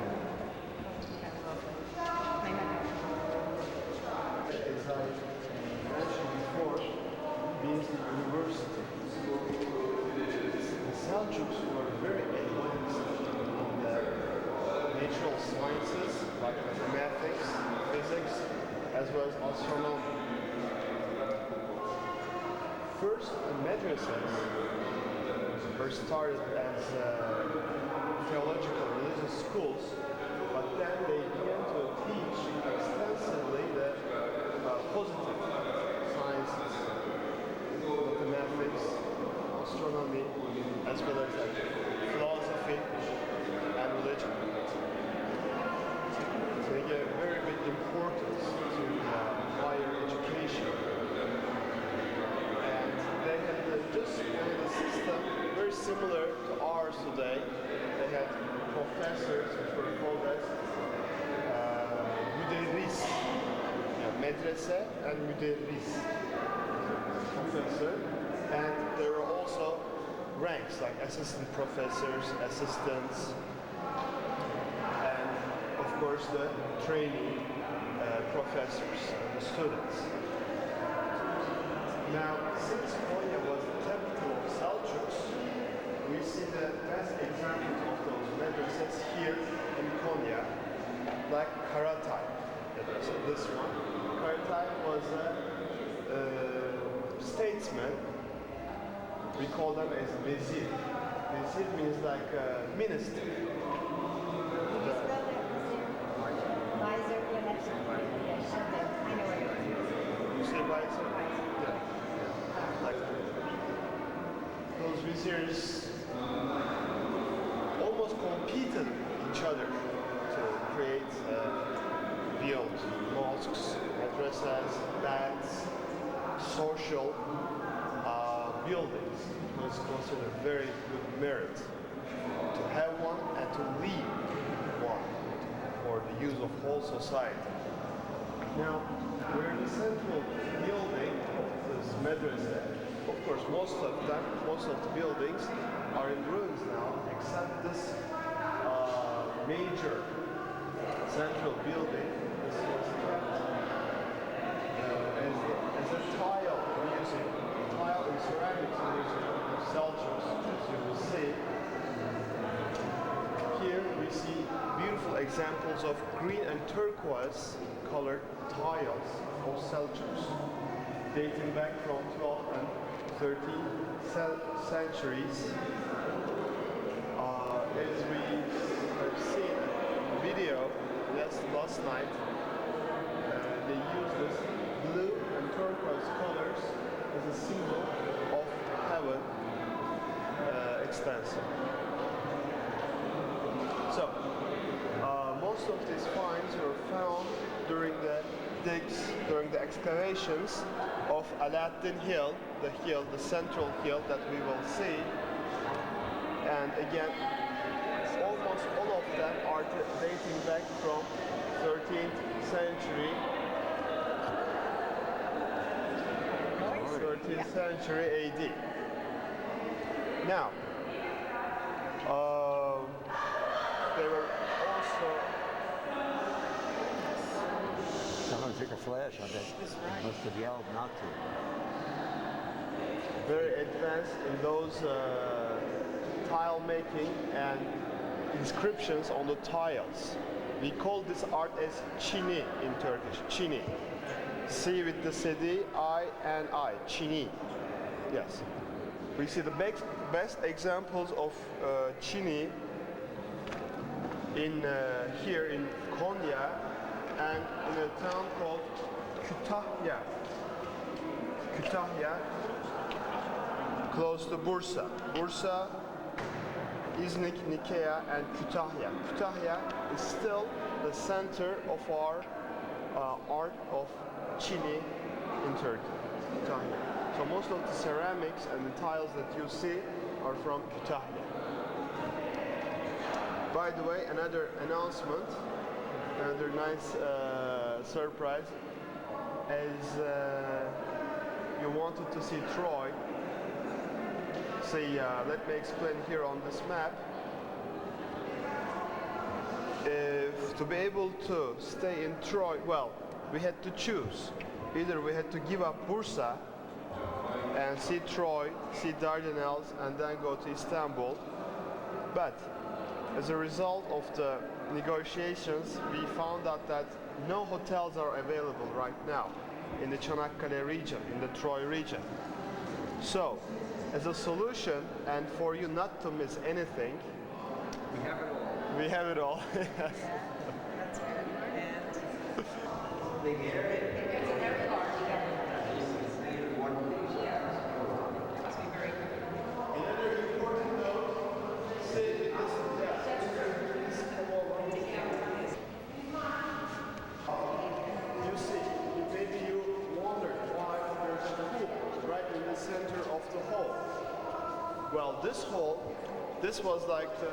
As I mentioned before, means the university. The Seljuks were very advanced in the natural sciences like mathematics, physics, as well as astronomy. First, the madrasas were started as theological religious schools, but then they began to teach extensively the positive sciences, mathematics, astronomy, as well as philosophy and religion. So they gave very big importance to higher education. And they had just a system very similar to ours today. They had professors which were called as müderris, medrese and müderris, professor, and there were also ranks like assistant professors, assistants, and of course the trainee professors and the students. Now, since Konya was the capital of Seljuks, we see the best examples of those madrasas here in Konya, like Karatay madrasa. This one. Karatay was a statesman. We call them as vezir. Vezir means like a minister. You say visor? Yeah. Like those viziers almost competed each other to create build mosques, madrasas, baths, social buildings. It was considered a very good merit to have one and to leave one for the use of whole society. Now, we're in the central building of this madrasa. Of course, most of the buildings are in ruins now, except this major central building. This was as a tile museum, tile and ceramics museum of Seljuks, as you will see. Here we see beautiful examples of green and turquoise colored tiles of Seljuks, dating back from 12th and 13th centuries. As we have seen in the video last night, they use this blue and turquoise colors as a symbol of heaven expansion. So, most of these finds were found during the digs, during the excavations of Alaaddin Hill, the central hill that we will see. And again, almost all of them are dating back from 13th century. 13th century AD. Now, they were also took a flash on that. Must have yelled not to. Very advanced in those tile making and inscriptions on the tiles. We call this art as çini in Turkish. Çini. C with the CD, I and I. Çini. Yes. We see the best examples of çini in here in Konya and in a town called Kütahya. Kütahya, close to Bursa. Bursa, İznik, Nikea, and Kütahya. Kütahya is still the center of our art of çini in Turkey. Kütahya. So most of the ceramics and the tiles that you see are from Kütahya. By the way, another announcement, another nice surprise, as you wanted to see Troy. See, let me explain here on this map. If to be able to stay in Troy, well, we had to choose. Either we had to give up Bursa and see Troy, see Dardanelles, and then go to Istanbul. But as a result of the negotiations, we found out that no hotels are available right now in the Çanakkale region, in the Troy region. So, as a solution, and for you not to miss anything, We have it all. we have it all. That's good. You see, maybe you wondered why there's a pool right in the center of the hall. Well, this hall, this was like the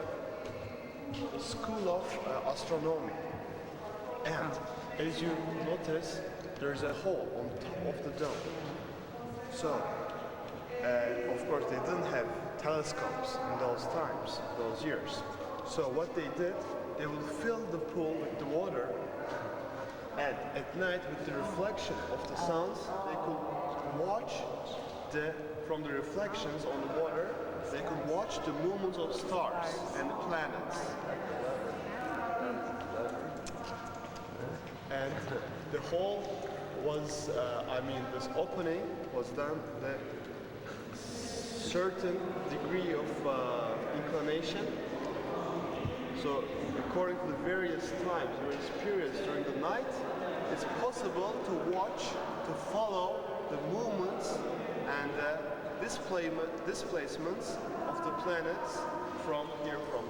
school of astronomy. And as you notice, there's a hole on top of the dome. So, of course, they didn't have telescopes in those times, those years. So what they did, they would fill the pool with the water, and at night with the reflection of the suns, they could watch from the reflections on the water, they could watch the movements of stars and the planets. And the hole was, this opening was done at a certain degree of inclination. So according to the various times, various periods during the night, it's possible to watch, to follow the movements and displacements of the planets from here from.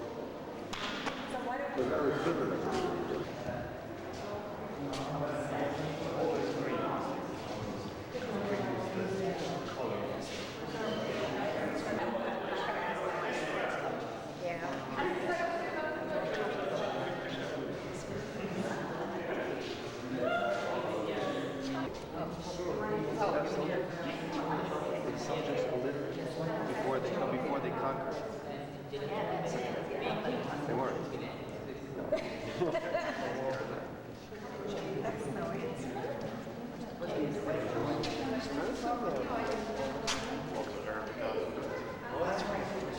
Before they conquered. They weren't.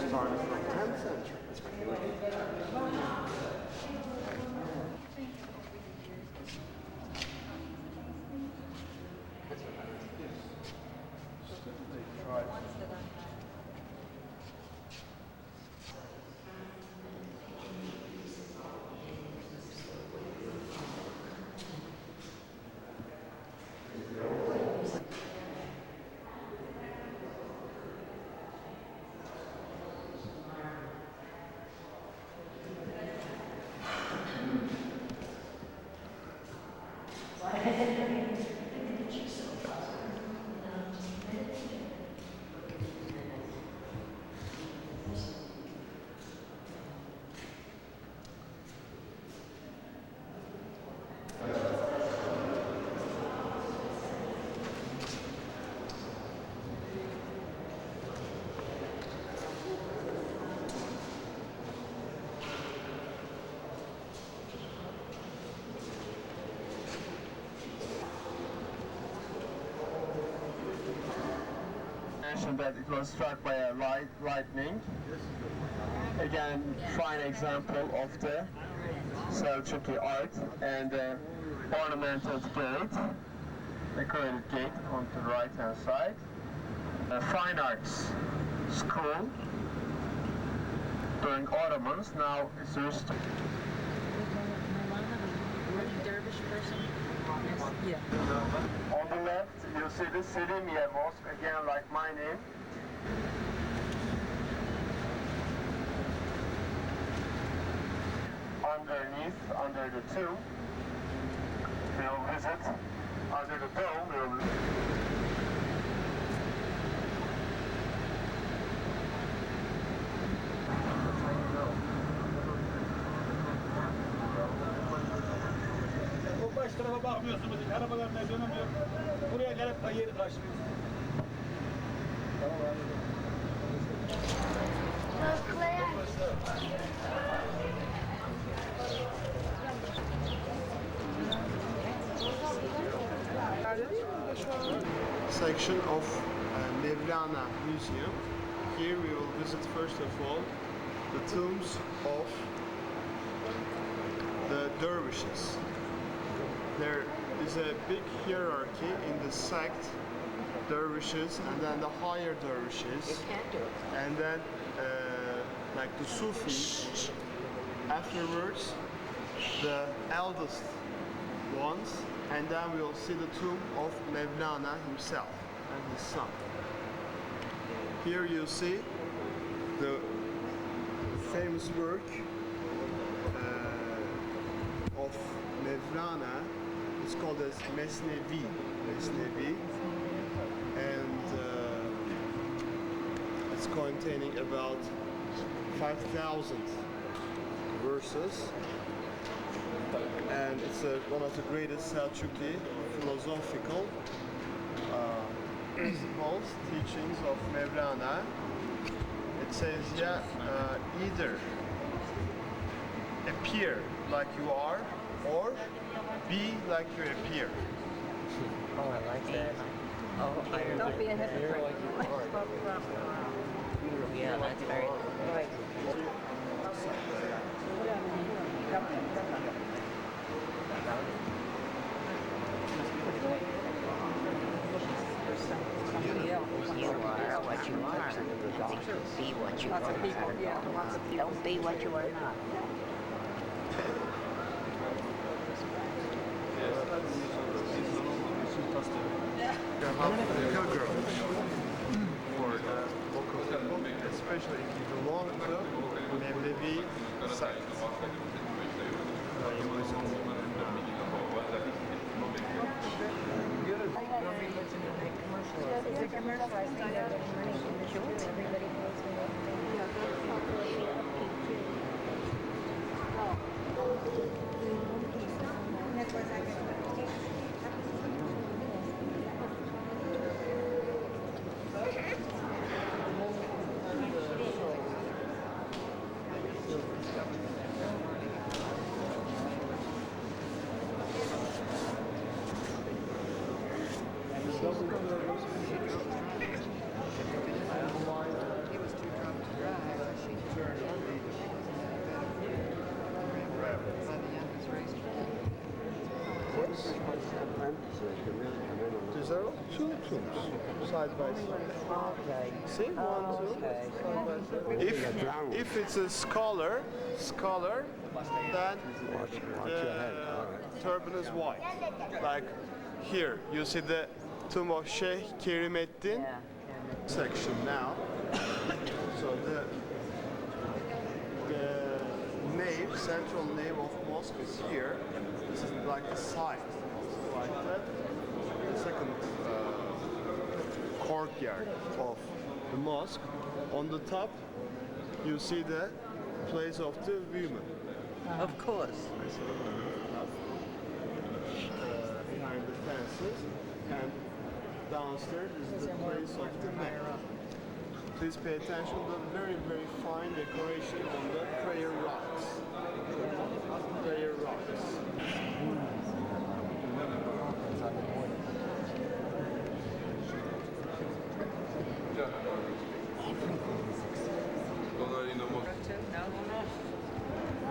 Started from 10th century. mention that it was struck by a lightning. Again, fine example of the Selçuklu art, and the ornamented gate, decorated gate on the right hand side. Fine arts school during Ottomans, now it's restored. Dervish person? Yeah. On the left, you see the Selimiye Mosque, again like my name. Underneath, under the tomb, we'll visit. Under the dome, we'll visit. Baş tarafa bakmıyorsun, arabalar ne dönemiyor. Buraya gelip de yeri karşılıyorsun. Tamam abi. Section of Mevlana Museum. Here we will visit first of all the tombs of the dervishes. There is a big hierarchy in the sect, dervishes, and then the higher dervishes, and then like the Sufis. Afterwards, the eldest ones, and then we'll see the tomb of Mevlana himself and his son. Here you see the famous work of Mevlana. It's called as Mesnevi, and it's containing about 5,000 verses, and it's one of the greatest Selçuklu philosophical principles, teachings of Mevlana. It says, yeah, either appear like you are, or be like you appear. Oh, I like that. Oh, Don't be a hypocrite. Yeah, that's very right. You are what you are. Be what you Lots of people, are. yeah, lots of people. Don't be what you are not. Pilgrimage for the local people, especially if you belong to Mevlevi sect. These are all two tombs, side by side. See, 1, 2, side by side. If it's a scholar, then the turban is white. Like here, you see the tomb of Sheikh Kerimettin section now. So the nave, central nave of mosque is here. This is like the side, like that. The second courtyard of the mosque. On the top, you see the place of the women. Of course. Behind the fences, and downstairs is the place of the men. Please pay attention to the very, very fine decoration on the prayer rocks. Prayer rocks.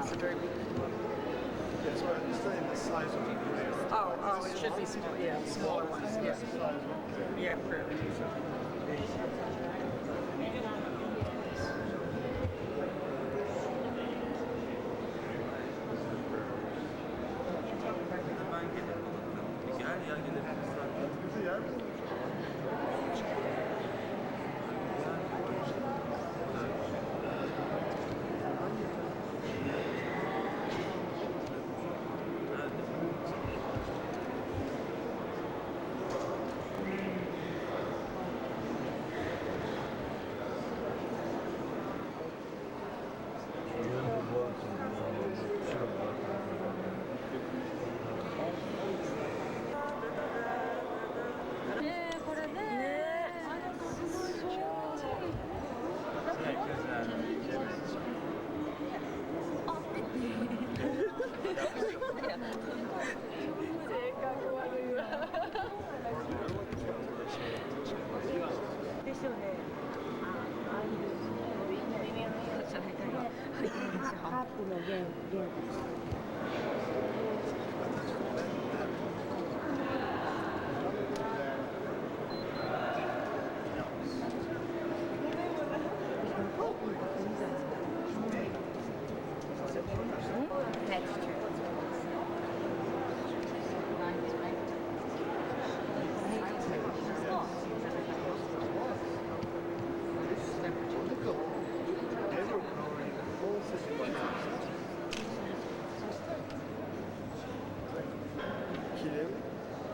It's a very big. Yes, well, it's still in the size of the prayer. Oh, it should be small. Yeah, smaller ones. Yeah. Yeah, prayer.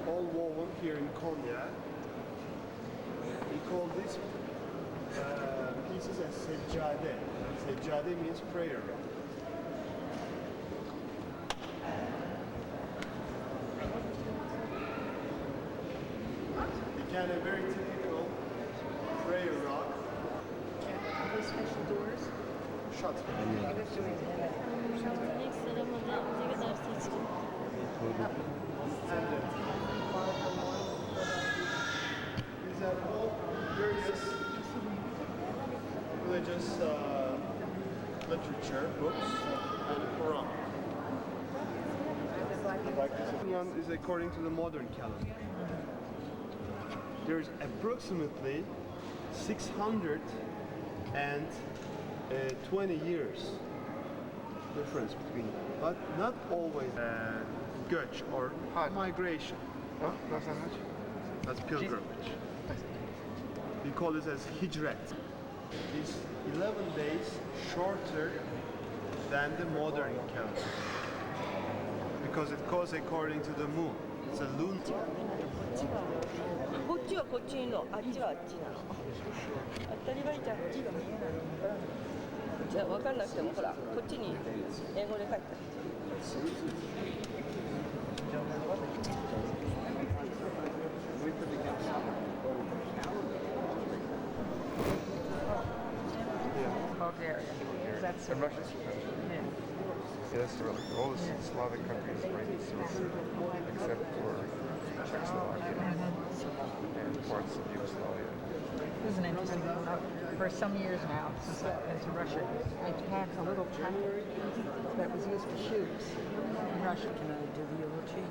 All woven here in Konya. We call these pieces as seccade. Seccade means prayer rug. Again, a very typical prayer rug. Are these special doors? Shut. These are all various religious literature, books, and Quran. This one is according to the modern calendar. There's approximately 620 years difference between them, but not always göç or migration. That's pilgrimage. We call this as hijret. It's 11 days shorter than the modern calendar because it goes according to the moon. It's a lunar. こっちはこっちにの、あっちはあっちなの。当たり前じゃん。じゃあ分かんなくてもほら、こっちに英語で書いてある。Bulgaria. That's And Russia's yeah. Yeah, that's really all the Slavic countries right east except for Czechoslovakia and parts of Yugoslavia. This is an interesting one. For some years now, since I've been to Russia, I've had a little tractor that was used for shoes in Russia. Can I do the eulogy?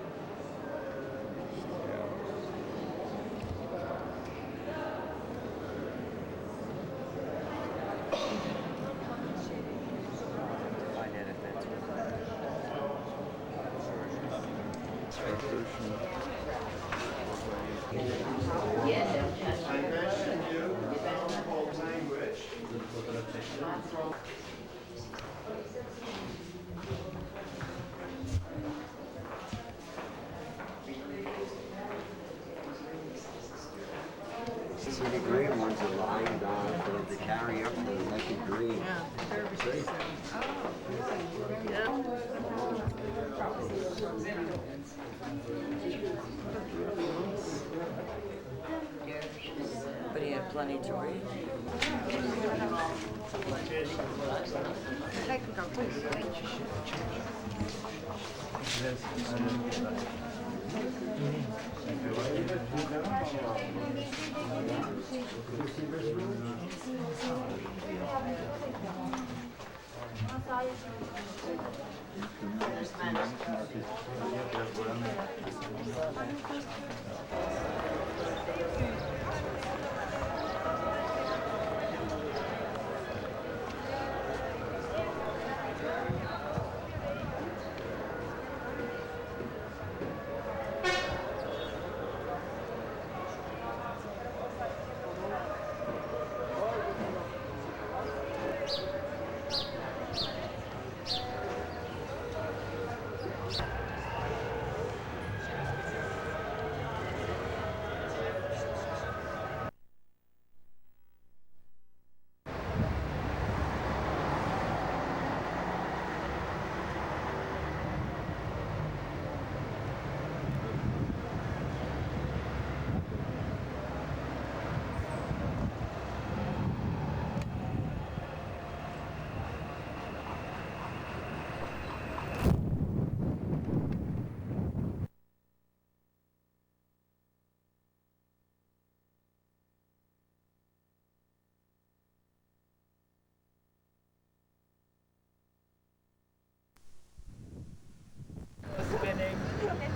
See the green ones are lying down for them to carry up to make it green. See? But he had plenty to read. Technical, please. Spinning.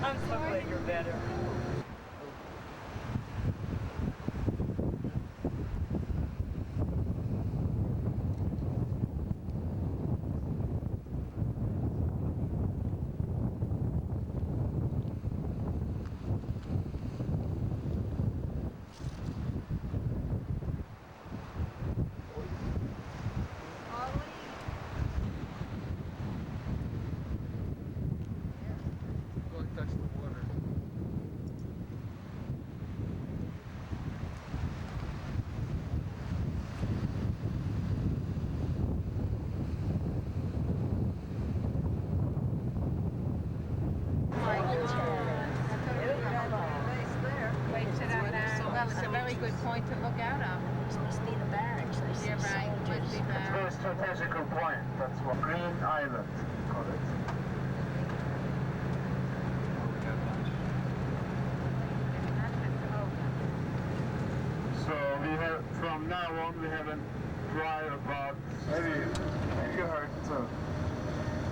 I'm so glad you're better. It's a very good point to look out of. This must be the barracks. You're right, it must be It's a bad. very strategical point. That's what Green Island call it. So we have, from now on, we have a drive about, maybe you heard too.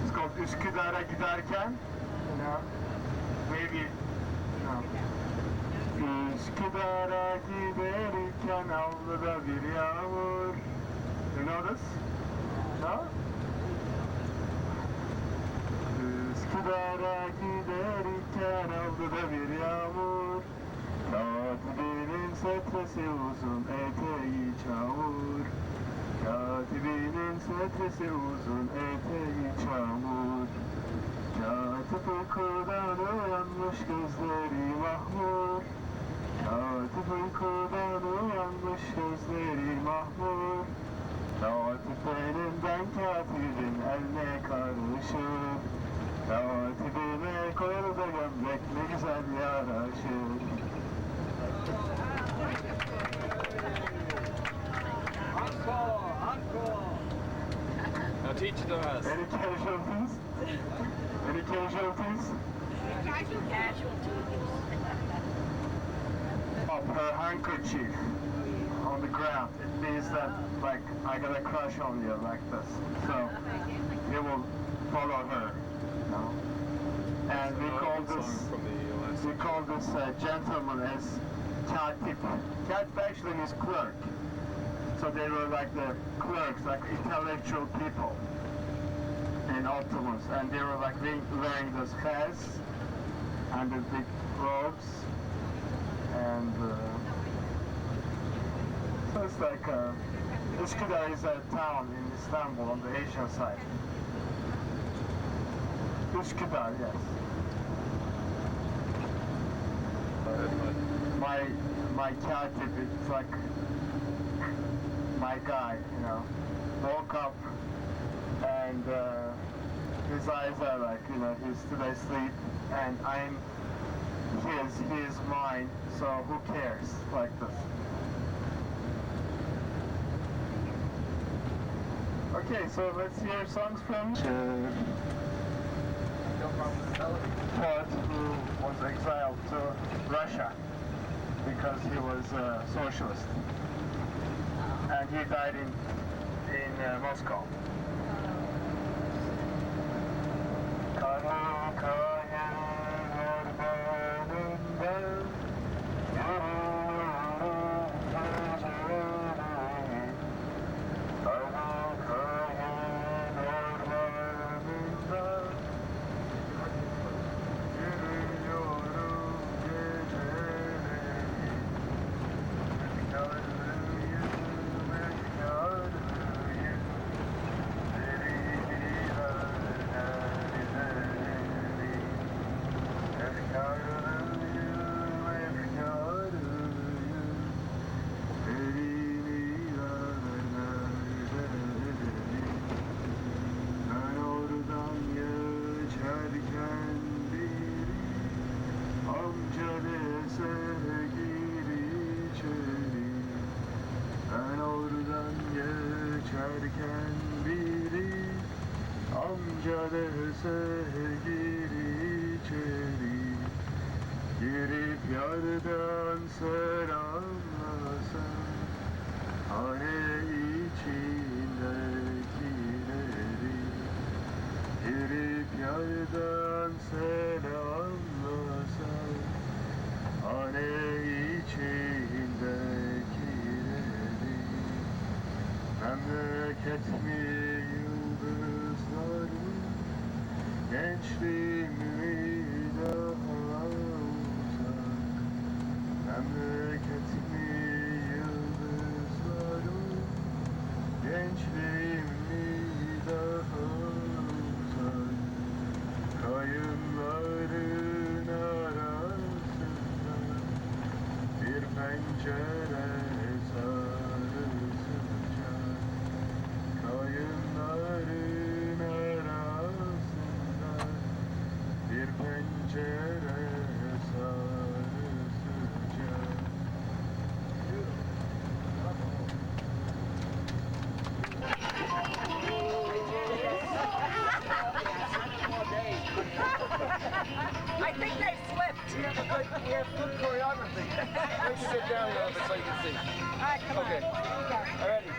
It's called Üsküdar'a giderken, you know, maybe, you know. Üsküdar'a giderken avluda bir yağmur. You know this? No? Üsküdar'a giderken avluda bir yağmur. Katibinin setresi uzun, eteği çamur. Katibinin setresi uzun, eteği çamur. Katip uykudan uyanmış, gözleri mahmur. Katip uykudan uyanmış, gözleri mahmur. Katip elinden katibin eline karışır. Katibime koyul da gömlek ne güzel yaraşır. Now teach it to us. Any casualties? Any casualties? Of her handkerchief on the ground. It means that, like, I got a crush on you, like this. So, you will follow her, you know? And we call this gentleman as Katip. Katip actually means clerk. So they were like the clerks, like intellectual people in Ottomans, and they were like wearing those fez and the big robes, and so it's like Üsküdar is a town in Istanbul on the Asian side. Üsküdar, yes. My katip, it's like my guy, you know, woke up and his eyes are like, you know, he's still asleep and I'm his, he is mine, so who cares, like this. Okay, so let's hear songs from poet who was exiled to Russia because he was a socialist. And he died in Moscow. I think they slipped. We have good choreography. Let's sit down a little bit so you can see. All right, come okay. on. All ready?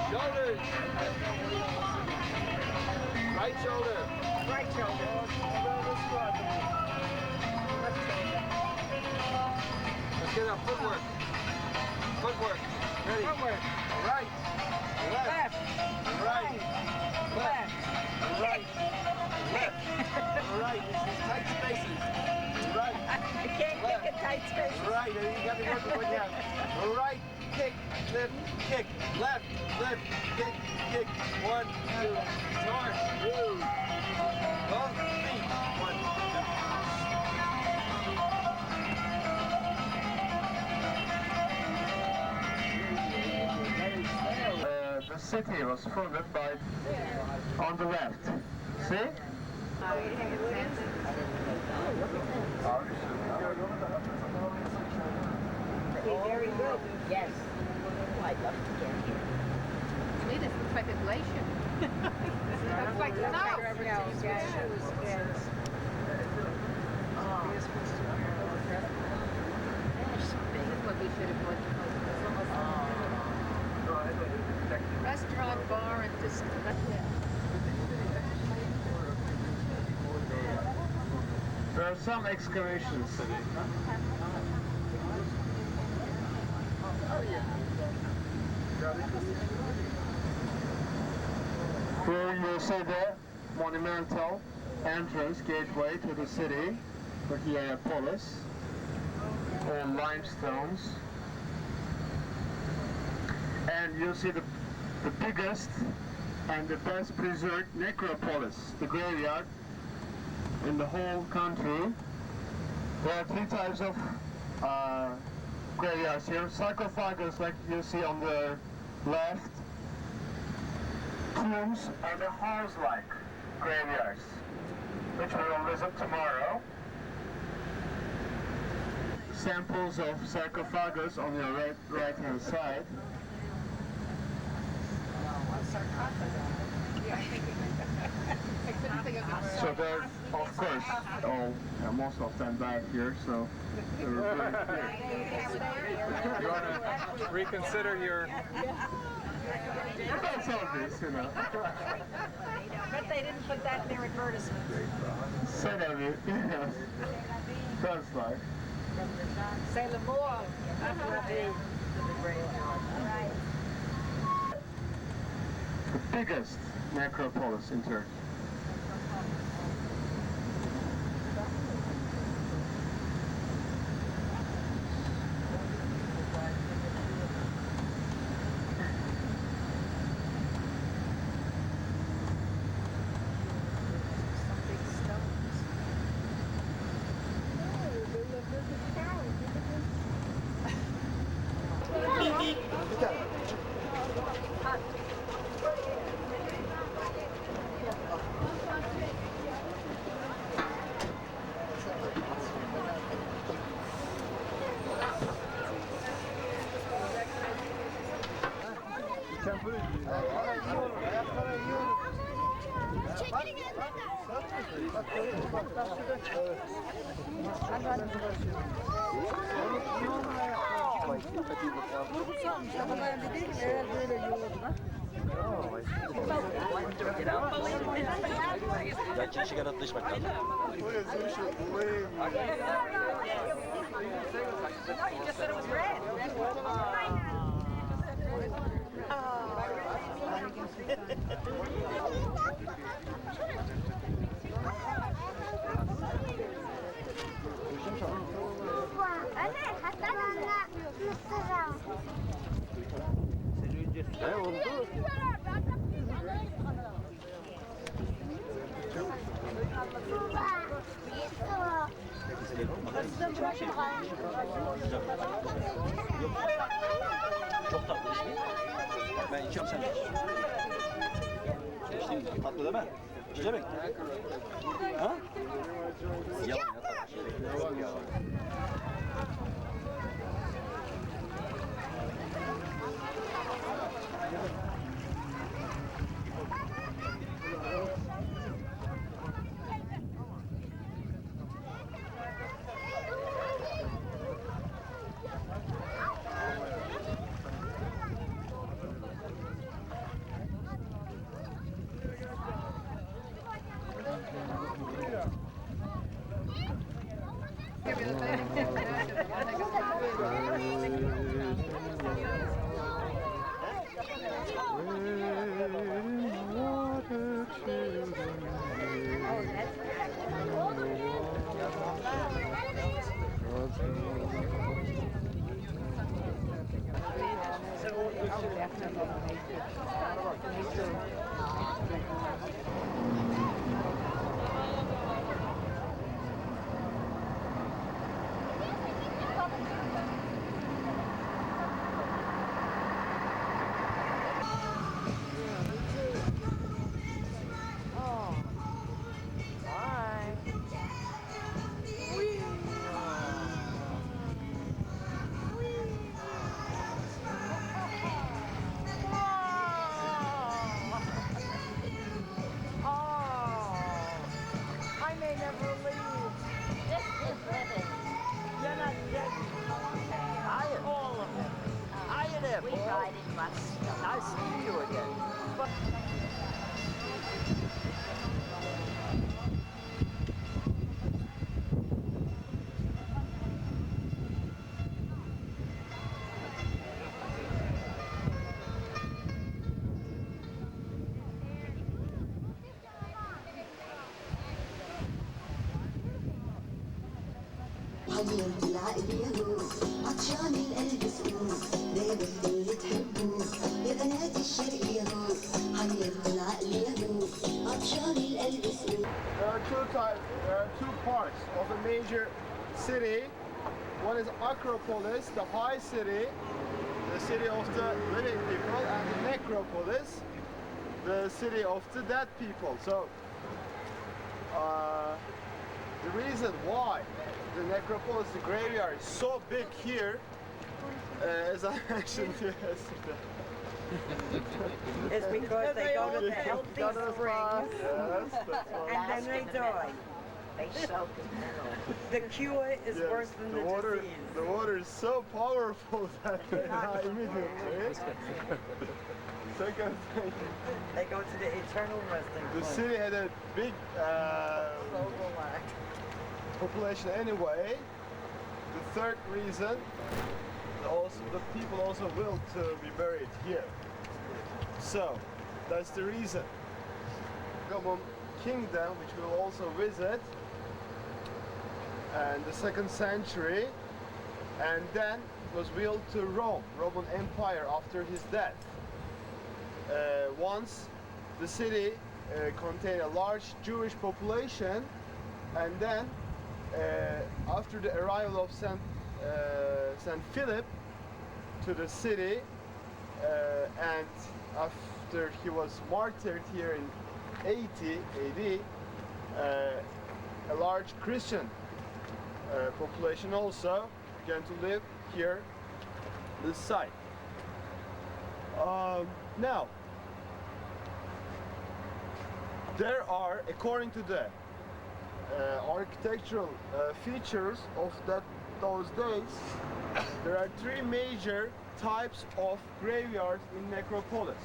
Shoulders. Right shoulder. Right shoulder. Let's get our footwork. Footwork. Ready? Footwork. Right. Left. Right. Left. Right. Left. Right. This is tight spaces. Right. You can't kick in tight spaces. Right. You got to work with what you have. Right. Kick. Lift. Kick. Left. Lift. Kick. Kick. 1, 2. Start. Woo. Both feet. 1, 2. The city was founded by on the left. See? Very good. Yes. Oh, I'd love to get here. To me, this looks like a glacier. Looks like snow. Restaurant, bar, and just. There are some excavations. Here you see the monumental entrance gateway to the city, the Hierapolis, all limestones. And you see the biggest and the best preserved necropolis, the graveyard, in the whole country. There are three types of graveyards here. Sarcophagus, like you see on the left, tombs, and the house-like graveyards, which we will visit tomorrow. Samples of sarcophagus on your right-hand side. So they're, of course, most of them back here, so they're really clear. You want to reconsider your... That's obvious, you know. But they didn't put that in their advertisement. Some of it, yes. Sounds like. Say the more. The biggest necropolis in Turkey. Belki işe kadar atlaşmak lazım. Ne oldu? Çok tatlı değil mi? Ben içiyorum sen. İçtin tatlı deme. İçecek mi? Ha? Yalan ya. Nice to see you again. عطشان القلب سقوط، نادي اللي تحبوه يا بنات الشرق يا روس، حي الطلع parts of a major city. One is Acropolis, the high city, the city of the living people, and the Necropolis, the city of the dead people. So the reason why the Necropolis, the graveyard, is so big here, as I mentioned yesterday, It's because they go to the healthy springs and then they die. They soak it. The cure is worse than the water. disease. The water is so powerful that they die immediately. Second thing, They go to the eternal resting the place. city had a big population anyway. The third reason, also the people also will to be buried here. So that's the reason. Roman kingdom, which we'll also visit, and the 2nd century, and then was willed to Rome, Roman Empire, after his death. Once the city contained a large Jewish population, and then after the arrival of Saint Philip to the city, and after he was martyred here in 80 AD, a large Christian population also began to live here, this site. Now, there are, according to the architectural features of those days, there are 3 major types of graveyards in Necropolis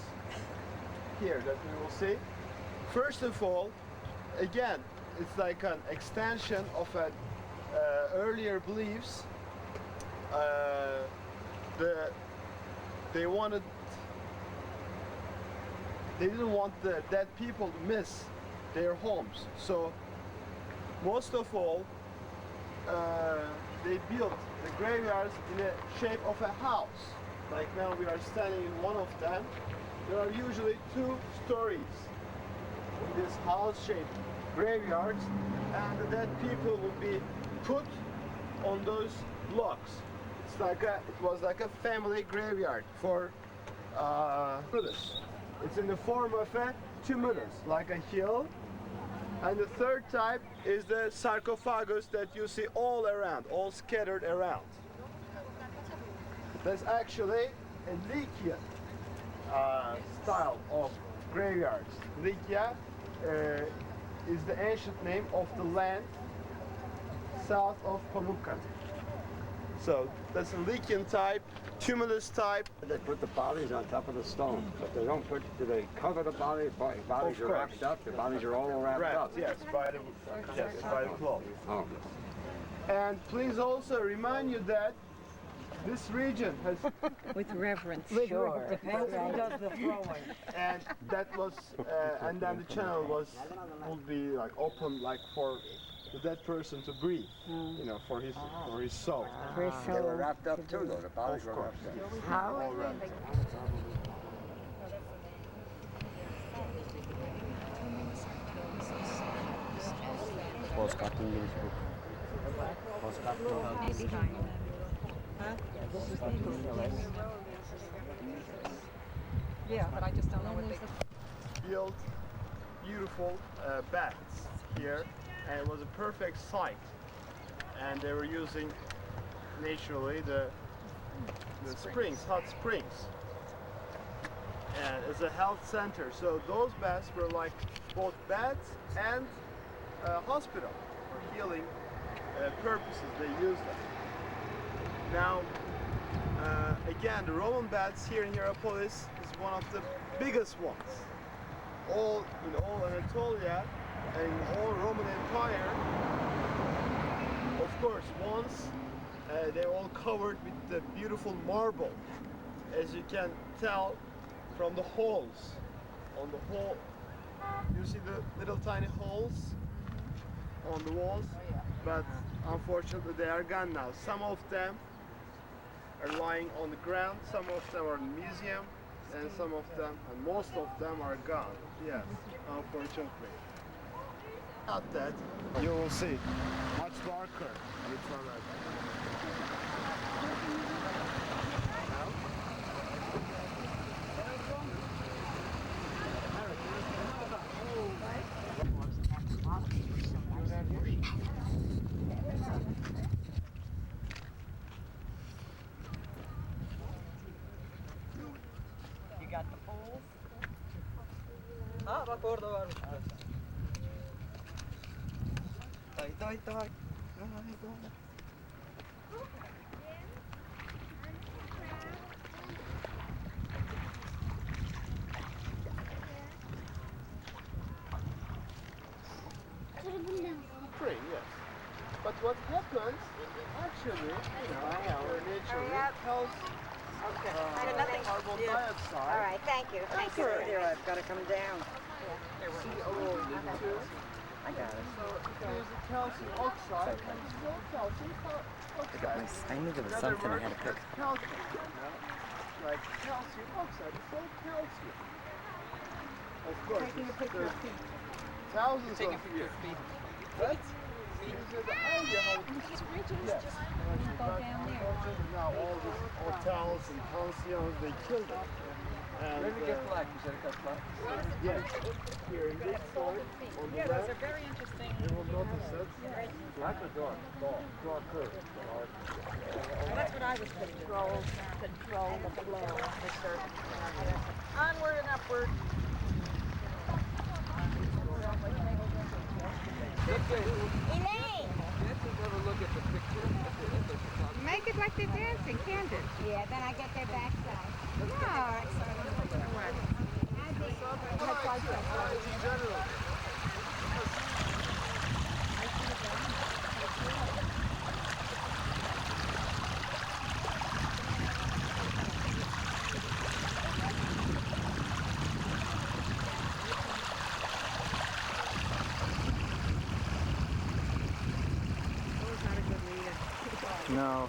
here that we will see. First of all, again, it's like an extension of an earlier beliefs. They didn't want the dead people to miss their homes, so most of all they built the graveyards in the shape of a house. Like now we are standing in one of them. There are usually 2 stories in this house-shaped graveyards, and the dead people will be put on those blocks. It was like a family graveyard for tumulus. It's in the form of a tumulus, like a hill. And the third type is the sarcophagus that you see all around, all scattered around. That's actually a Lycian style of graveyards. Lycia is the ancient name of the land south of Pamukkale. So that's a Lycian type, tumulus type. They put the bodies on top of the stone, but they don't put, do they cover the bodies? Bodies are wrapped up, the bodies are all wrapped up. Yes, by the cloth. Oh. And please also remind you that this region has With reverence. Sure. Depends who does the throwing. and that was and then the channel would be like open, like for the dead person to breathe, you know, for his soul. They were wrapped up too, though. The bodies were wrapped up. How? All wrapped up. Yeah, but I just don't know what they Built beautiful baths here, and it was a perfect site. And they were using naturally the springs, hot springs, and it's a health center. So those baths were like both baths and hospital for healing purposes. They used them. Now, again, the Roman baths here in Hierapolis is one of the biggest ones. In all Anatolia and in all Roman Empire. Of course, once they're all covered with the beautiful marble, as you can tell from the holes. On the wall, you see the little tiny holes on the walls, but unfortunately they are gone now. Some of them are lying on the ground, some of them are in the museum, and some of them, and most of them are gone. Yes, unfortunately. Out that, you will see much darker infrared. You got the poles? Ah, bak orada varmış. Day. Free, yes. But what happens, actually, our nature tells carbon dioxide. All right, thank you. Thank you. Here, I've got to come down. CO2. I got it. So there's a calcium oxide, and it's still calcium oxide. I knew there was something I had to pick. Calcium, like calcium oxide, it's all calcium. Of course, Taking a picture of feet. thousands Taking of a picture of feet. What? These are the idea how these bridges just go down there. Now all these hotels and pensions, they killed it. And, Where did we get flag? You said it got flag? Yes, here in this part, on the Those left, are very interesting. you will notice that. Black or dark? Darker. That's what I was putting. Control the flow for certain. Onward and upward. Elaine! Let's have a look at the picture. Make it like they're dancing, can't it? Yeah, then I get their backside. No.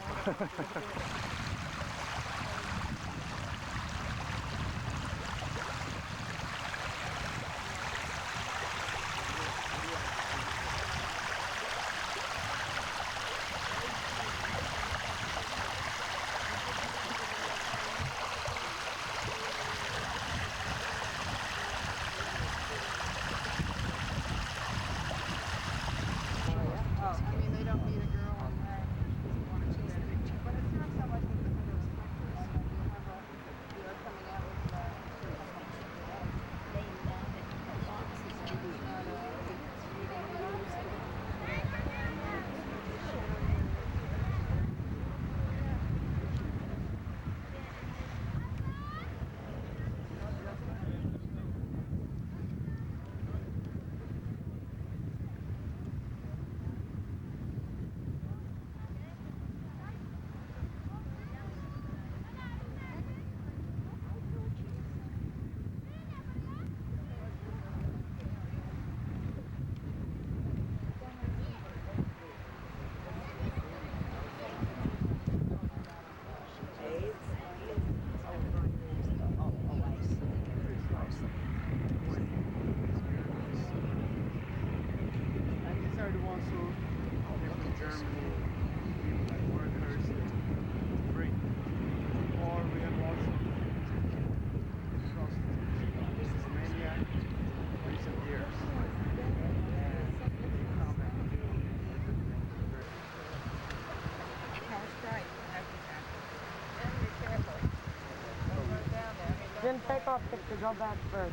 Then take off to go back further.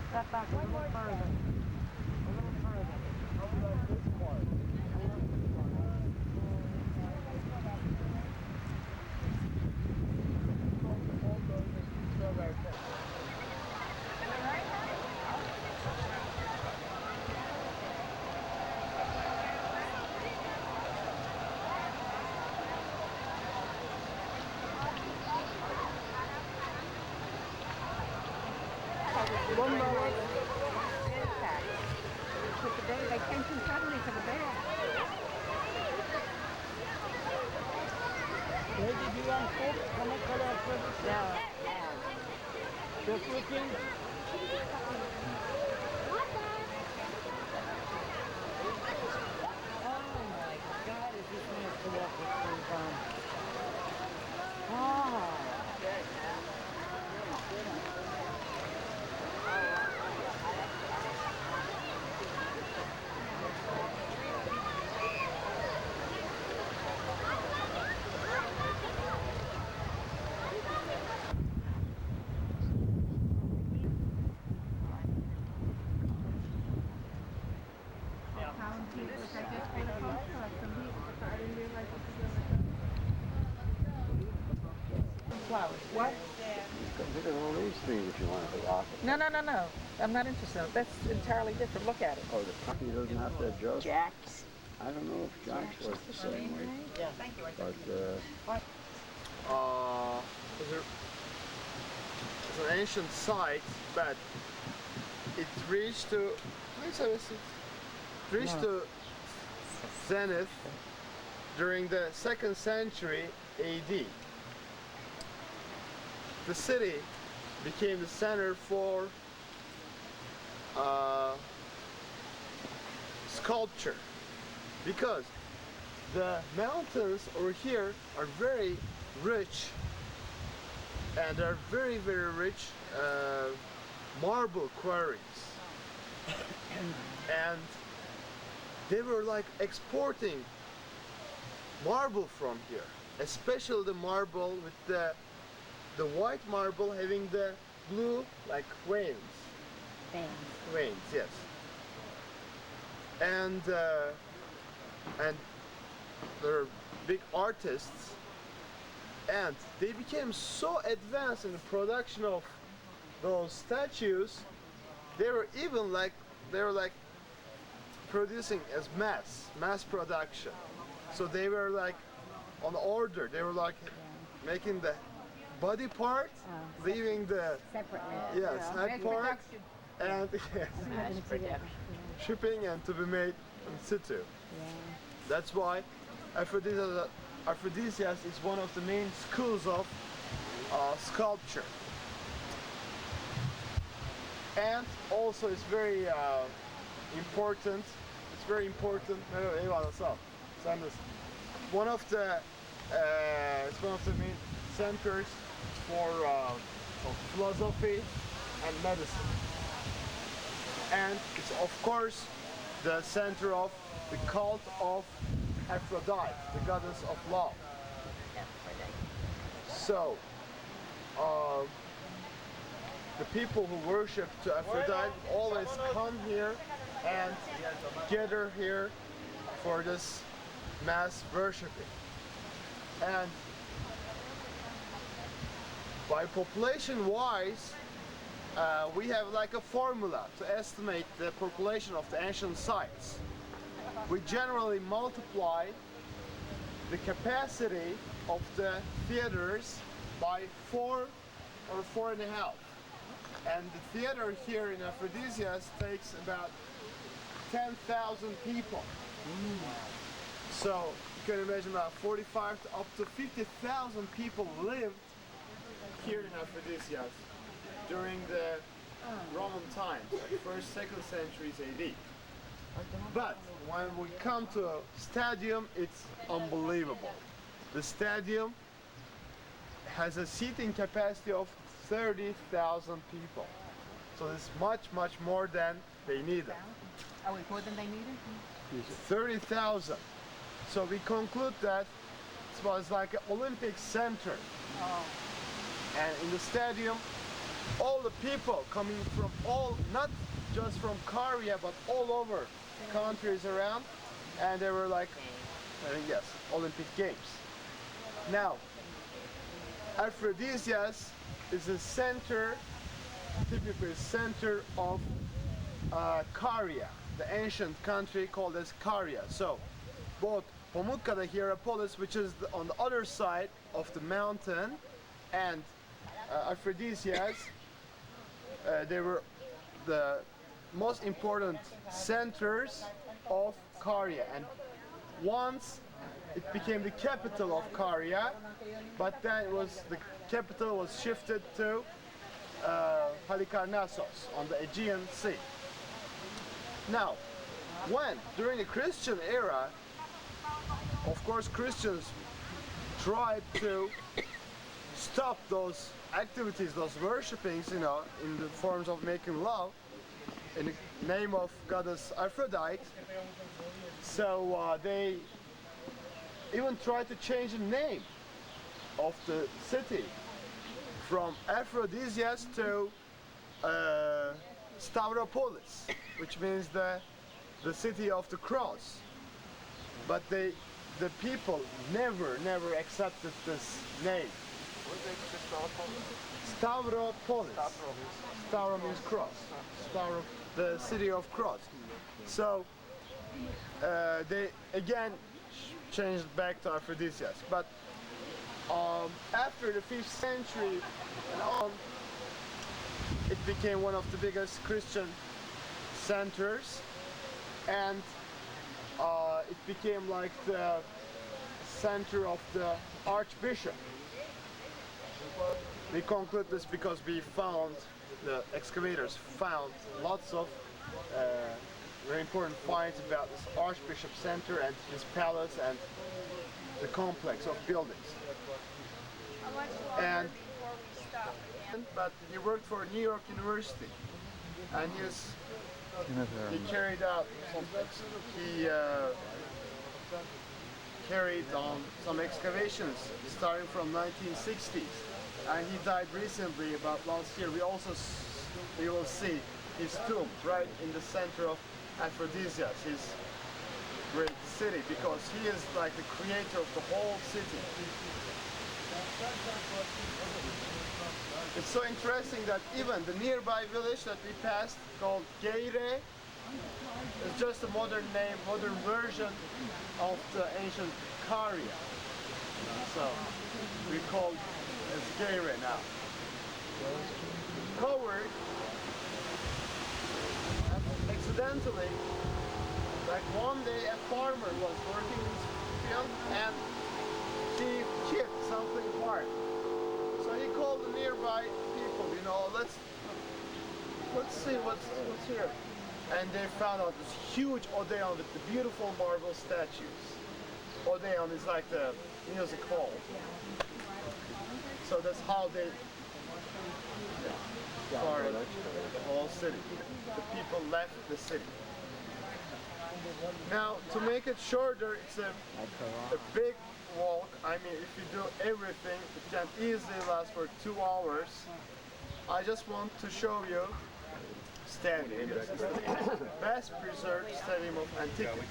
Step back a little further. A little further. They came too suddenly to the bed. Where did you guys sit? Come and color for the shower. Just looking. flowers. What? Look at all these things if you want to rock it. No, no, no, no. I'm not interested. That's entirely different. Look at it. Oh, the puppy doesn't have to adjust? Jacks. I don't know if Jacks was the same way. Yeah, thank you. But, it's an ancient site, but it reached to zenith during the 2nd century AD. The city became the center for sculpture, because the mountains over here are very rich, and they're very, very rich marble quarries. And they were like exporting marble from here, especially the marble with the white marble having the blue like veins. Veins, yes. And there are big artists, and they became so advanced in the production of those statues. They were like producing as mass production. So they were like on order. They were like making the body part, leaving the head part, and shipping and to be made in situ. That's why Aphrodisias is one of the main schools of sculpture. And also it's very important. It's very important. One of the it's one of the main centers for of philosophy and medicine. And it's of course the center of the cult of Aphrodite, the goddess of love. So the people who worship to Aphrodite always come here and gather here for this mass worshiping. And by population wise, we have like a formula to estimate the population of the ancient sites. We generally multiply the capacity of the theaters by 4 or 4.5. And the theater here in Aphrodisias takes about 10,000 people. So you can imagine about 45 to up to 50,000 people lived here in Aphrodisias during the Roman times, like 1st, 2nd centuries AD. But when we come to a stadium, it's unbelievable. The stadium has a seating capacity of 30,000 people. So it's much, much more than they needed. Oh, it's more than they needed? 30,000. So we conclude that it was like an Olympic center. And in the stadium, all the people coming from not just from Korea, but all over countries around, and they were like, yes, Olympic Games. Now, Aphrodisias is a center, typically center of Caria, the ancient country called as Caria. So, both Pamukkale Hierapolis, which is on the other side of the mountain, and Aphrodisias, they were the most important centers of Caria, and once it became the capital of Caria, but then the capital was shifted to Halikarnassos on the Aegean Sea. Now, during the Christian era, of course Christians tried to stop those activities, those worshippings, in the forms of making love, in the name of goddess Aphrodite. So they even tried to change the name of the city from Aphrodisias to Stavropolis, which means the city of the cross. But the people never accepted this name. Stavropolis. Stavro means cross. Stavro, the city of cross. So they again changed back to Aphrodisias. But after the 5th century and on, it became one of the biggest Christian centers, and it became like the center of the archbishop. We conclude this because we found, the excavators found lots of very important finds about this archbishop center and his palace and the complex of buildings. How much longer And before we stop again? but he worked for New York University, and he carried out carried on some excavations starting from 1960s, and he died recently, about last year. We will see his tomb right in the center of Aphrodisias, his great city, because he is like the creator of the whole city. It's so interesting that even the nearby village that we passed, called Geire, is just a modern name, modern version of the ancient Caria. So we call it as Geire now. Covered, accidentally, like one day a farmer was working in his field and he hit something hard. So he called the nearby people, you know, let's see what's here. And they found out this huge Odeon with the beautiful marble statues. Odeon is like the music hall. So that's how they started the whole city. The people left the city. Now, to make it shorter, it's a big walk. I mean, if you do everything, it can easily last for 2 hours. I just want to show you stadium. This is the best preserved stadium of antiquity.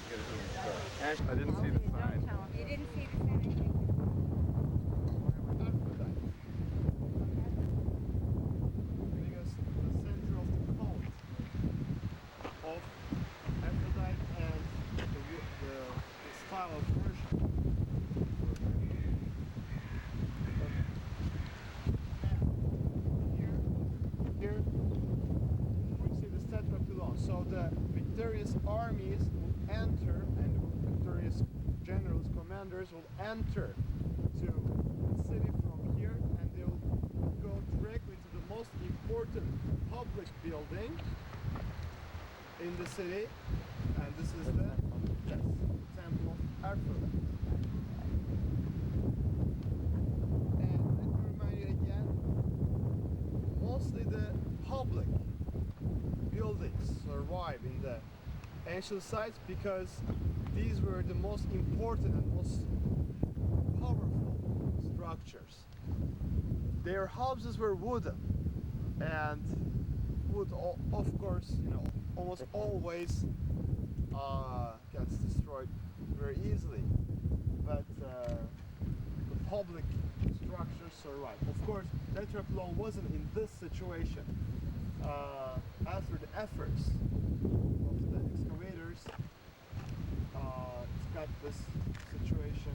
I didn't see the sign. You didn't see the sign. Because the center of the cult of Aphrodite and the style of worship. Here we see the tetrapylon. So the victorious armies will enter, and the victorious generals, commanders will enter to the city from here, and they will go directly to the most important public building in the city, and this is the Temple of Aphrodite. And let me remind you again, mostly the public buildings survive in the ancient sites because these were the most important and most powerful structures. Their houses were wooden, and wood, of course, you know, almost always gets destroyed very easily. But the public structures survive. Of course, Tetrapylon wasn't in this situation. After the efforts of the excavators, it's got this situation,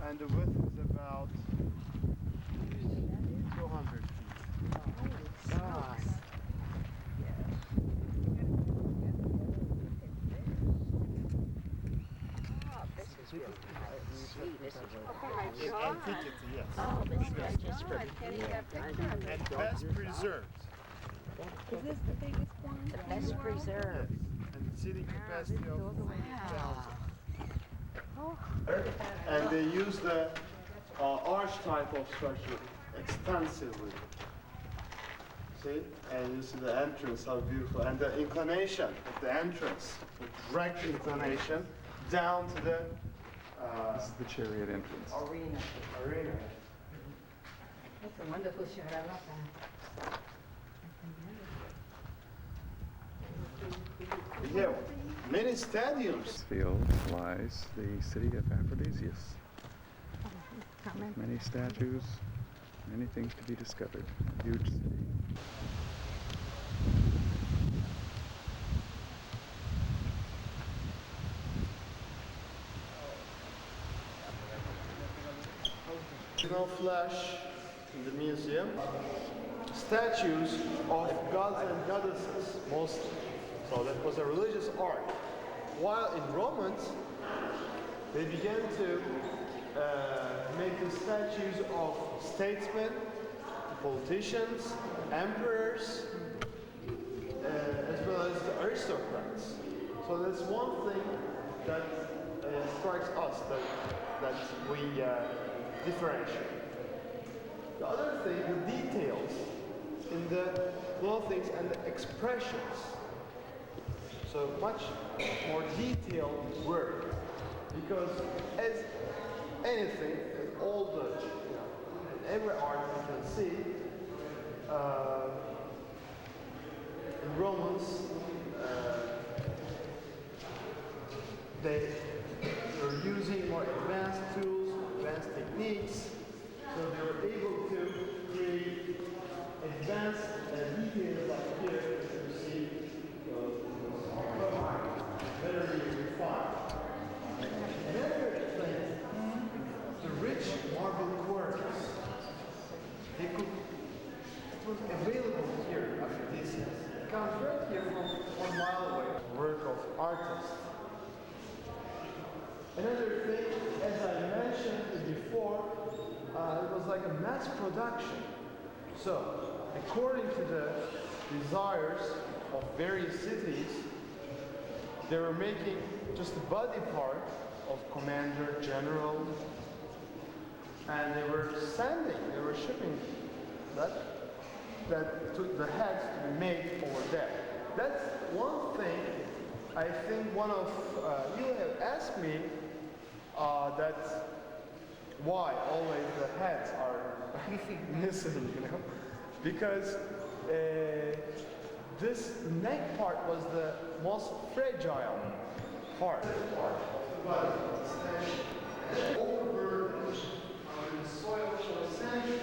and the width is about 200 feet. Antiquity, yes. Oh, this is just for and best preserved. Is this the biggest one? The best preserved. And seating capacity of 40,000. And they use the arch type of structure extensively. See? And you see the entrance, how beautiful. And the inclination of the entrance, the direct inclination down to the This is the chariot entrance. arena. That's a wonderful shot. I love that. We have many stadiums. This field lies the city of Aphrodisias. Many statues, many things to be discovered. Huge city. No flash in the museum. Statues of gods and goddesses mostly. So that was a religious art. While in Romans, they began to make the statues of statesmen, politicians, emperors, as well as the aristocrats. So that's one thing that strikes us, that we differentiate. The other thing, the details in the clothing and the expressions. So much more detailed work, because as anything, as all the, in every art you can see, in Romans, they were using more advanced tools, advanced techniques, so they were able to create advanced details like here, as you see, very refined. Another thing, the rich marble quarters. It was available here after this. It comes right here from 1 mile away. Work of artists. Another thing, as I mentioned before, it was like a mass production. So, according to the desires of various cities, they were making just the body part of commander, general, and they were shipping that to the heads to be made over there. That's one thing. I think one of you have asked me that why always the heads are missing, because this neck part was the most fragile part. Overburdened in the soil for centuries.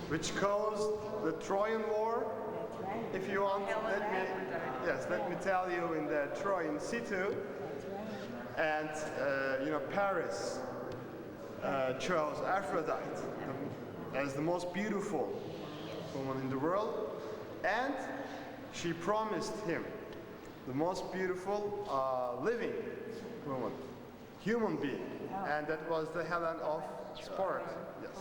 Which caused the Trojan War. If you want, let me tell you, in the Trojan situ, and Paris chose Aphrodite as the most beautiful woman in the world, and she promised him the most beautiful living woman, human being, and that was the Helen of Sparta. Yes.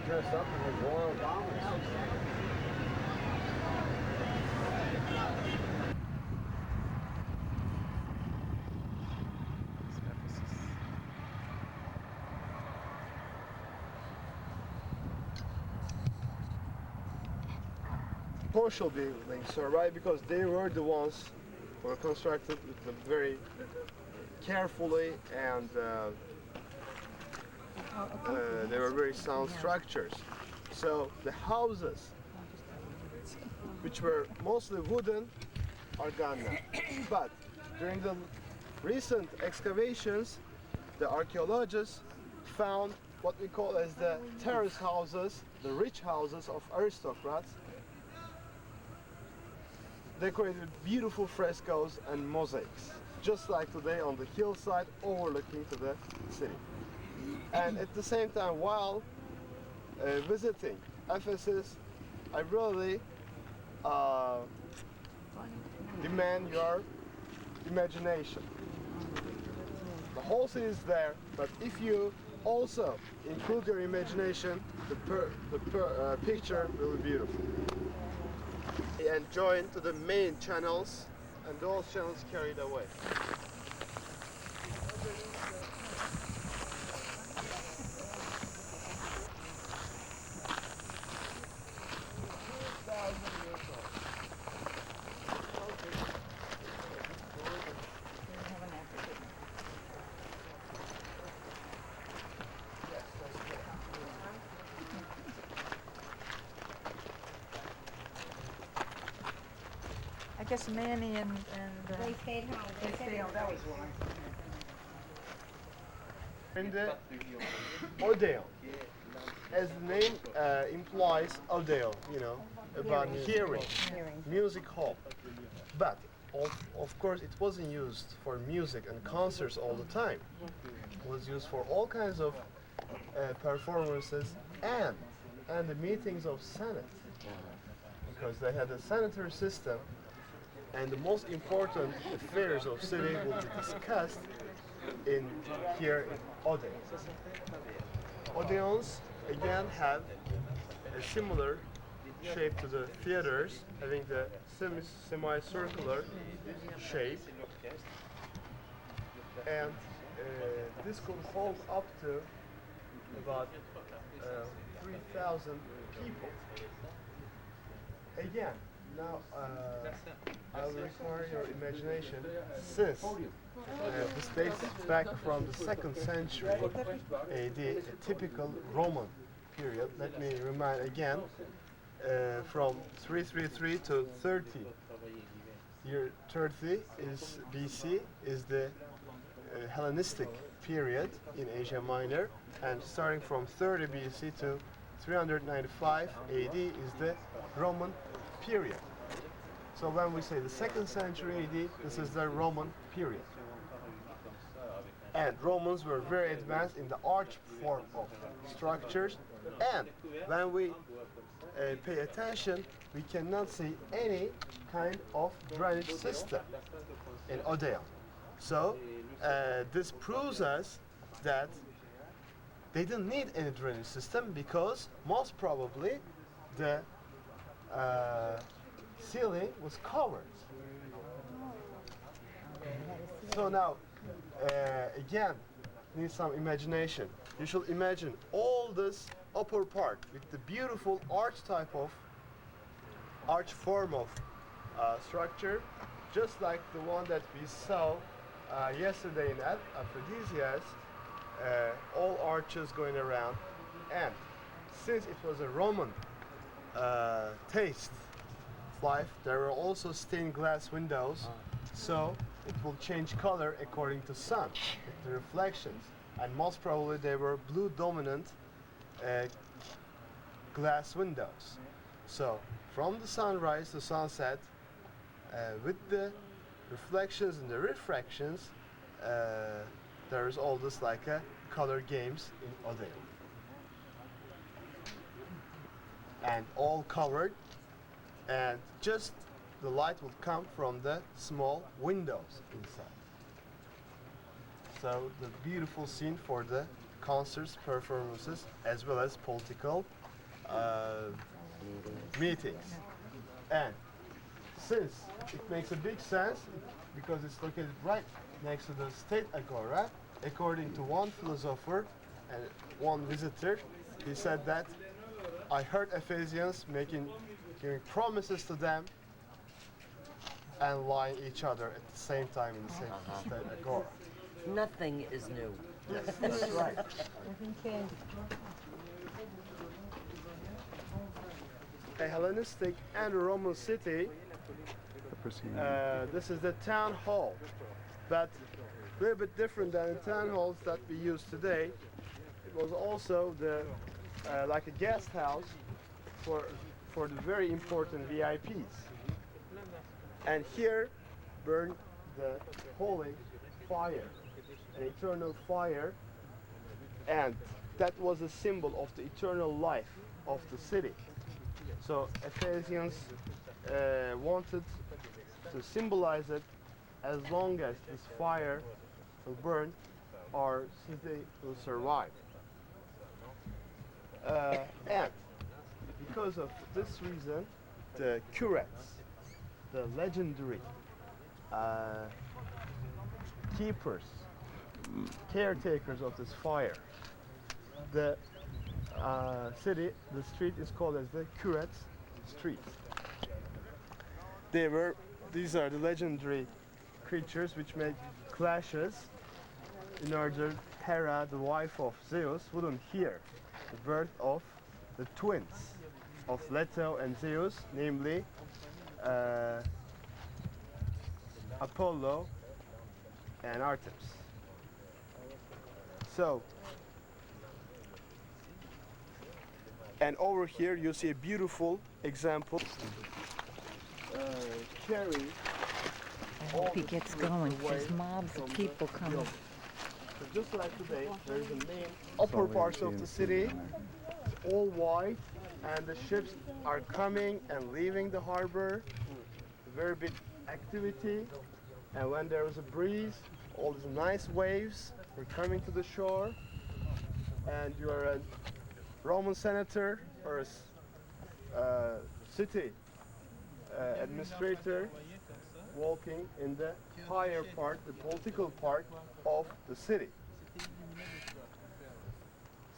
dressed up in his royal garments. Partial buildings, so right, because they were the ones who were constructed with the very carefully, and they were very sound structures. So the houses, which were mostly wooden, are gone now. But during the recent excavations, the archaeologists found what we call as the terrace houses, the rich houses of aristocrats, decorated with beautiful frescoes and mosaics, just like today on the hillside overlooking to the city. And at the same time, while visiting Ephesus, I really demand your imagination. The whole city is there, but if you also include your imagination, the picture will be beautiful. And join to the main channels, and those channels carry the way. I guess Manny and They stayed home. they stayed home. That was one. In the Odeon, as the name implies, Odeon, you know, about hearing, music hall. But of course, it wasn't used for music and concerts all the time. It was used for all kinds of performances and the meetings of Senate, because they had a sanitary system. And the most important affairs of city will be discussed here in Odeons. Odeons again have a similar shape to the theaters, having the semicircular shape, and this could hold up to about 3,000 people. Again, now I will require your imagination, since this dates back from the 2nd century AD, a typical Roman period. Let me remind again, from 333 to 30. Year 30 is BC, is the Hellenistic period in Asia Minor, and starting from 30 BC to 395 AD is the Roman period. So when we say the 2nd century AD, this is the Roman period. And Romans were very advanced in the arch form of structures, and when we pay attention, we cannot see any kind of drainage system in Odeon. So this proves us that they didn't need any drainage system, because most probably the ceiling was covered. So now, again, need some imagination. You should imagine all this upper part with the beautiful arch form of structure, just like the one that we saw yesterday in Aphrodisias, all arches going around. And since it was a Roman taste of life, there were also stained glass windows, so it will change color according to sun, with the reflections. And most probably they were blue dominant glass windows. So from the sunrise to sunset, with the reflections and the refractions, there's all this like a color games in Odeon. And all covered, and just the light will come from the small windows inside. So the beautiful scene for the concerts, performances, as well as political meetings. And since it makes a big sense, because it's located right next to the state agora, according to one philosopher and one visitor, he said that I heard Ephesians giving promises to them and lying each other at the same time in the same state agora. Nothing is new. Yes, that's right. A Hellenistic and a Roman city, this is the town hall, but a little bit different than the town halls that we use today. It was also like a guest house for the very important VIPs. And here burned the holy fire, an eternal fire, and that was a symbol of the eternal life of the city. So Ephesians wanted to symbolize it. As long as this fire will burn, our city will survive. And because of this reason, the curates, the legendary keepers, caretakers of this fire, the street is called as the Curates Street. These are the legendary creatures which make clashes in order Hera, the wife of Zeus, wouldn't hear the birth of the twins of Leto and Zeus, namely Apollo and Artemis. So, and over here you see a beautiful example. Cherry. I hope he gets going. There's mobs of people coming. So just like today, there is a main upper parts of the city, all white, and the ships are coming and leaving the harbor. Very big activity, and when there is a breeze, all these nice waves are coming to the shore, and you are a Roman senator or a city administrator walking in the higher part, the political part of the city.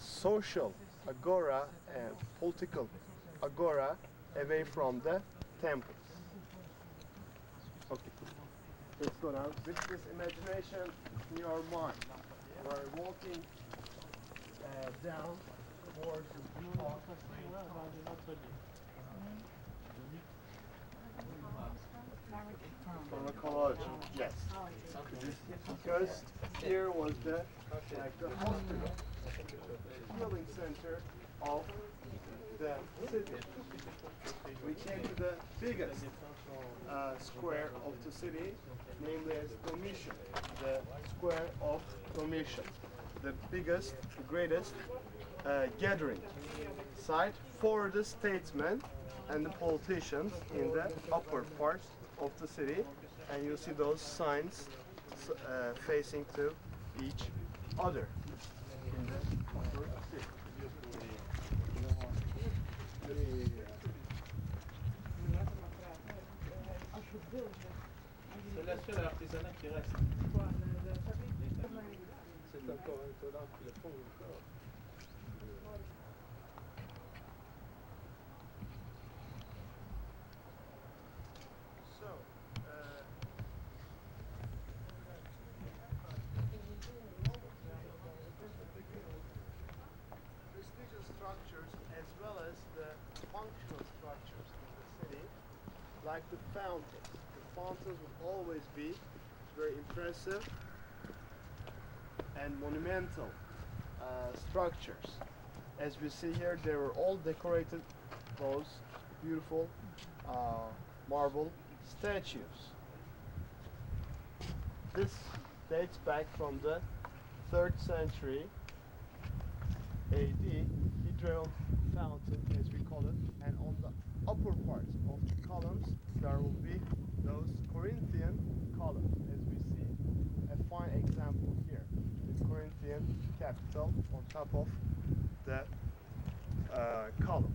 Social agora and political agora away from the temples. Okay, let's go now. With this imagination in your mind, you are walking down towards the blue pharmacology, yes. Because here was the hospital, healing center of the city. We came to the biggest square of the city, namely as Domitian, the square of Domitian, the biggest, the greatest gathering site for the statesmen and the politicians in the upper parts of the city, and you see those signs facing to each other in the upper city. C'est la seule artisanat qui reste. C'est encore un collant qui le font encore. Structures as well as the functional structures of the city, like the fountains. The fountains will always be very impressive and monumental structures. As we see here, they were all decorated, those beautiful marble statues. This dates back from the 3rd century AD, hydro fountain as we call it, and on the upper parts of the columns there will be those Corinthian columns, as we see a fine example here, the Corinthian capital on top of the column.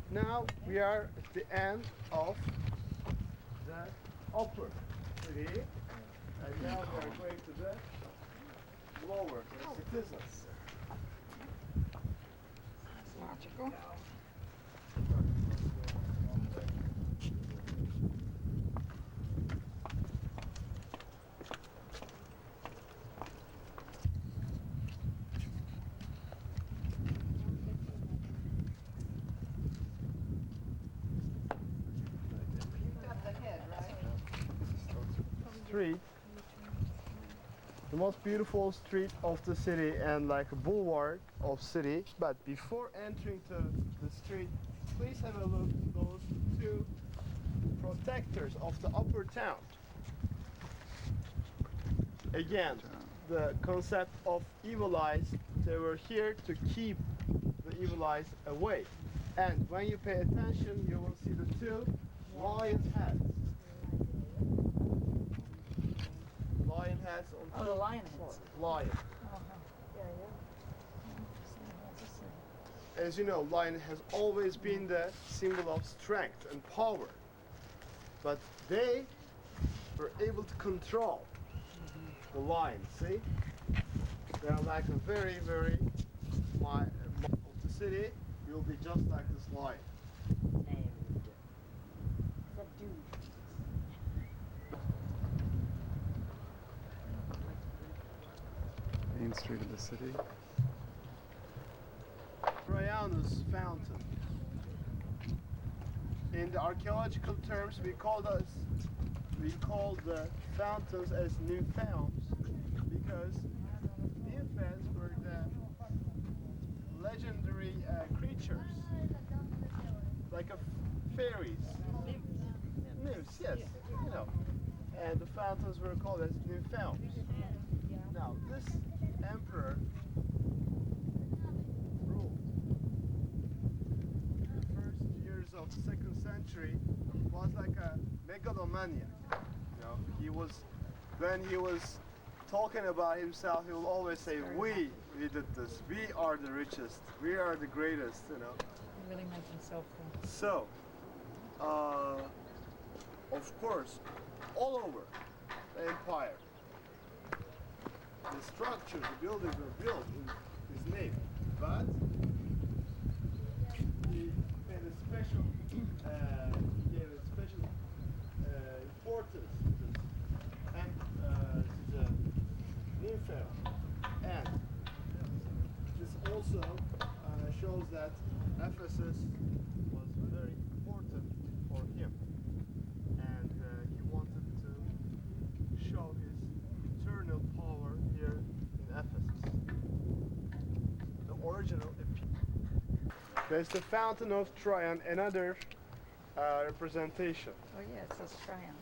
Now we are at the end of the upper city, and now we are going to the lower, the citizens. Logical. 3, the most beautiful street of the city and like a boulevard of city. But before entering to the street, please have a look at those 2 protectors of the upper town. Again, the concept of evil eyes, they were here to keep the evil eyes away. And when you pay attention, you will see the 2 lion heads. Lion heads on Oh, the lion heads. Lion. As you know, lion has always been the symbol of strength and power. But they were able to control the lion, see? They are like a very, very of the city. You'll be just like this lion. Main street of the city. Trajanus fountain. In the archaeological terms, we call the fountains as nymphs because nymphs were the legendary creatures, like fairies. Nymphs, yes, you know. And the fountains were called as nymphs. Now, this emperor ruled the first years of the 2nd century. Was like a megalomaniac. You know, when he was talking about himself, he will always say, we did this, we are the richest, we are the greatest, you know. He really makes himself cool. So, of course, all over the empire, the structures, the buildings were built in his name, but he made a special, importance to the nymph, and this also shows that Ephesus was very important for him, and he wanted to show his eternal power here in Ephesus. The original. There's the Fountain of Tryon, another representation. Oh yeah, it says Tryon.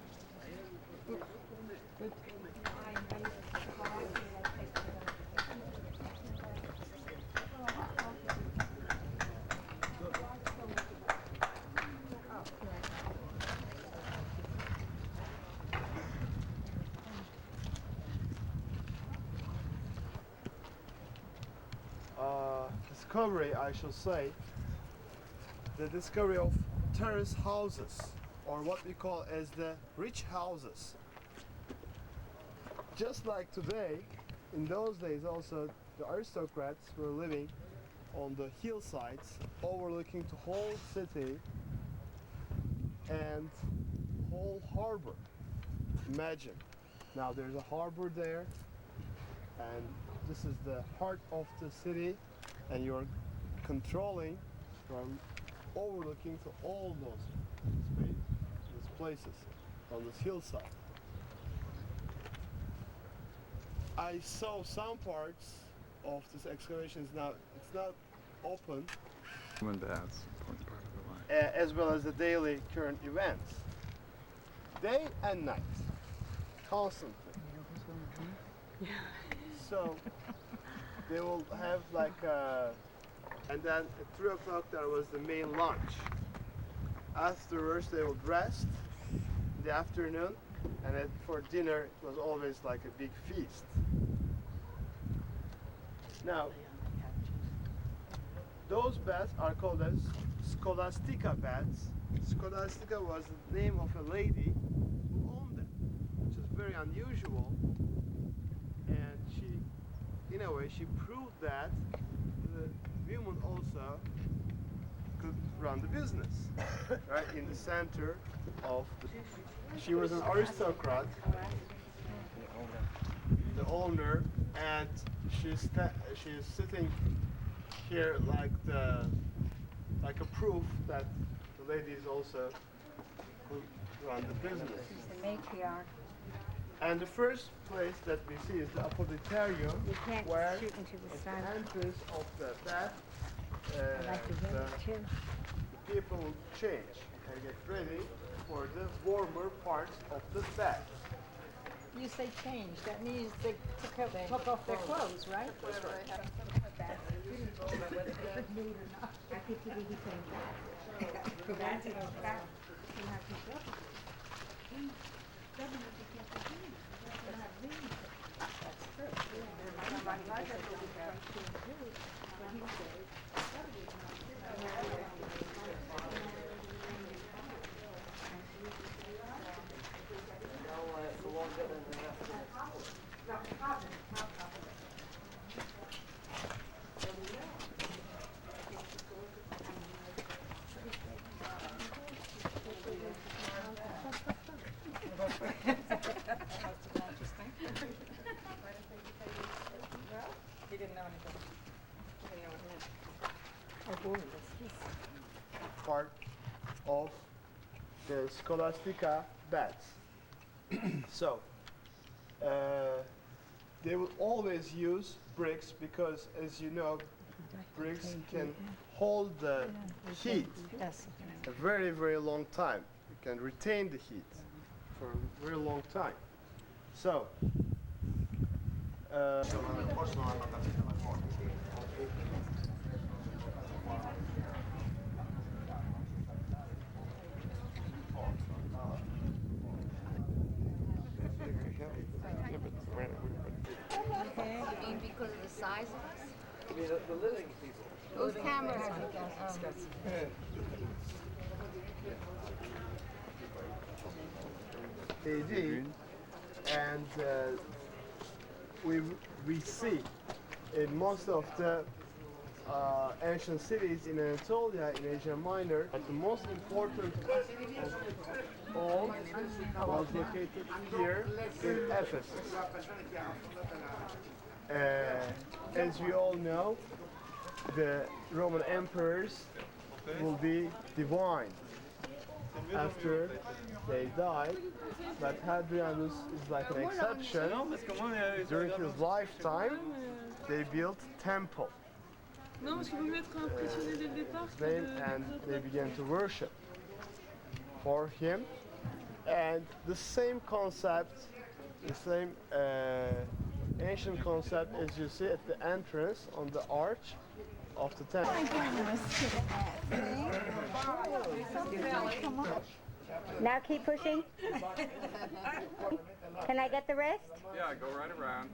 Discovery, I shall say, the discovery of terrace houses, or what we call as the rich houses. Just like today, in those days also the aristocrats were living on the hillsides overlooking the whole city and whole harbor. Imagine, now there's a harbor there, and this is the heart of the city, and you're controlling from overlooking to all those places on this hillside. I saw some parts of this excavation. Now it's not open, That's important part of the life. as well as the daily current events, day and night, constantly. So they will have like, and then at 3 o'clock there was the main lunch. Afterwards they would rest in the afternoon, and for dinner it was always like a big feast. Now, those bats are called as Scholastica bats. Scholastica was the name of a lady who owned them, which is very unusual. And she, in a way, she proved that the women also could run the business, right? In the center of she was an aristocrat, the owner, and she's sitting here like a proof that the ladies also could run the business. She's the matriarch. And the first place that we see is the Apodyterium, where shoot into the at sun. the entrance of the bath, I'd like to get it too. the people will change and get ready for the warmer parts of the bath. You say change, that means they took off their clothes, right? That's right. I think you need to think that. That's it. He didn't know anything. He didn't know what it meant. Part of the Scholastica bats. So, they will always use bricks because, as you know, bricks can hold the heat a very, very long time. You can retain the heat for a very long time. So, You mean because of the size of us? I mean, the living people. Those cameras. AD, and we see in most of the ancient cities in Anatolia, in Asia Minor, that the most important of all was located here in Ephesus. As we all know, the Roman emperors will be divine after they died, but Hadrianus is like an exception. During his lifetime, they built temple. And they began to worship for him. And the same concept, the same ancient concept as you see at the entrance on the arch of the temple. Now keep pushing. Can I get the rest? Yeah, go right around.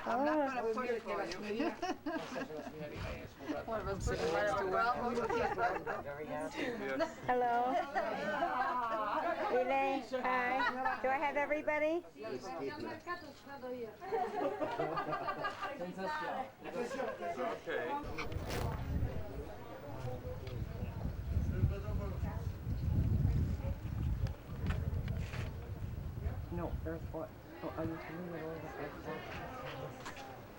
I'm not going to push it for you. One of us pushing right over. Hello. Relay. Hi. Do I have everybody? Okay. No, Earth what? Oh, are you familiar with all the Earth Watch?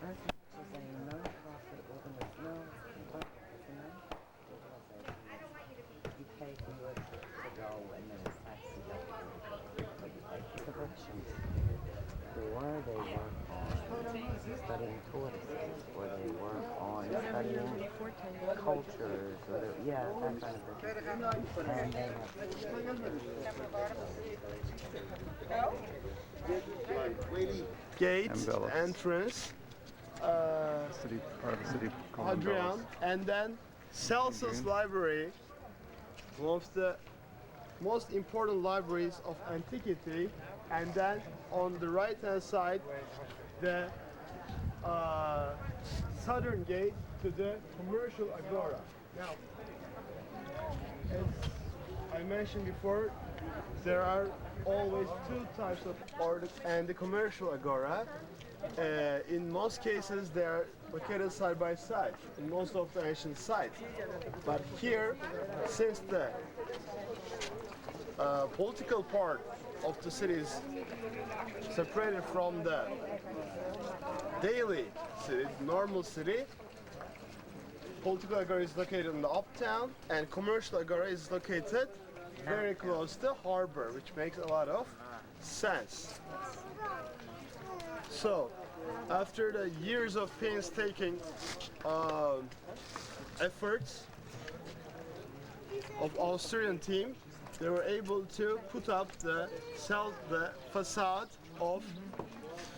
Earth Watch is a non-profit organization. No, it's a non-profit organization. You pay for your trip to go and then it's tax deductible. But you pay for the corrections. Or they work on studying tortoises, or they work on studying cultures, or yeah, that kind of thing. And they have Gate, Envelopes. entrance, City, part of the city called Hadrian, Envelopes. and then Celsus Library, one of the most important libraries of antiquity, and then on the right hand side the southern gate to the commercial agora. Now, as I mentioned before, there are always two types of art, and the commercial agora, in most cases they are located side by side in most of the ancient sites. But here, since the political part of the city is separated from the daily city, normal city, political agora is located in the uptown, and commercial agora is located very close to harbor, which makes a lot of sense. So, after the years of painstaking efforts of Austrian team, they were able to put up the facade of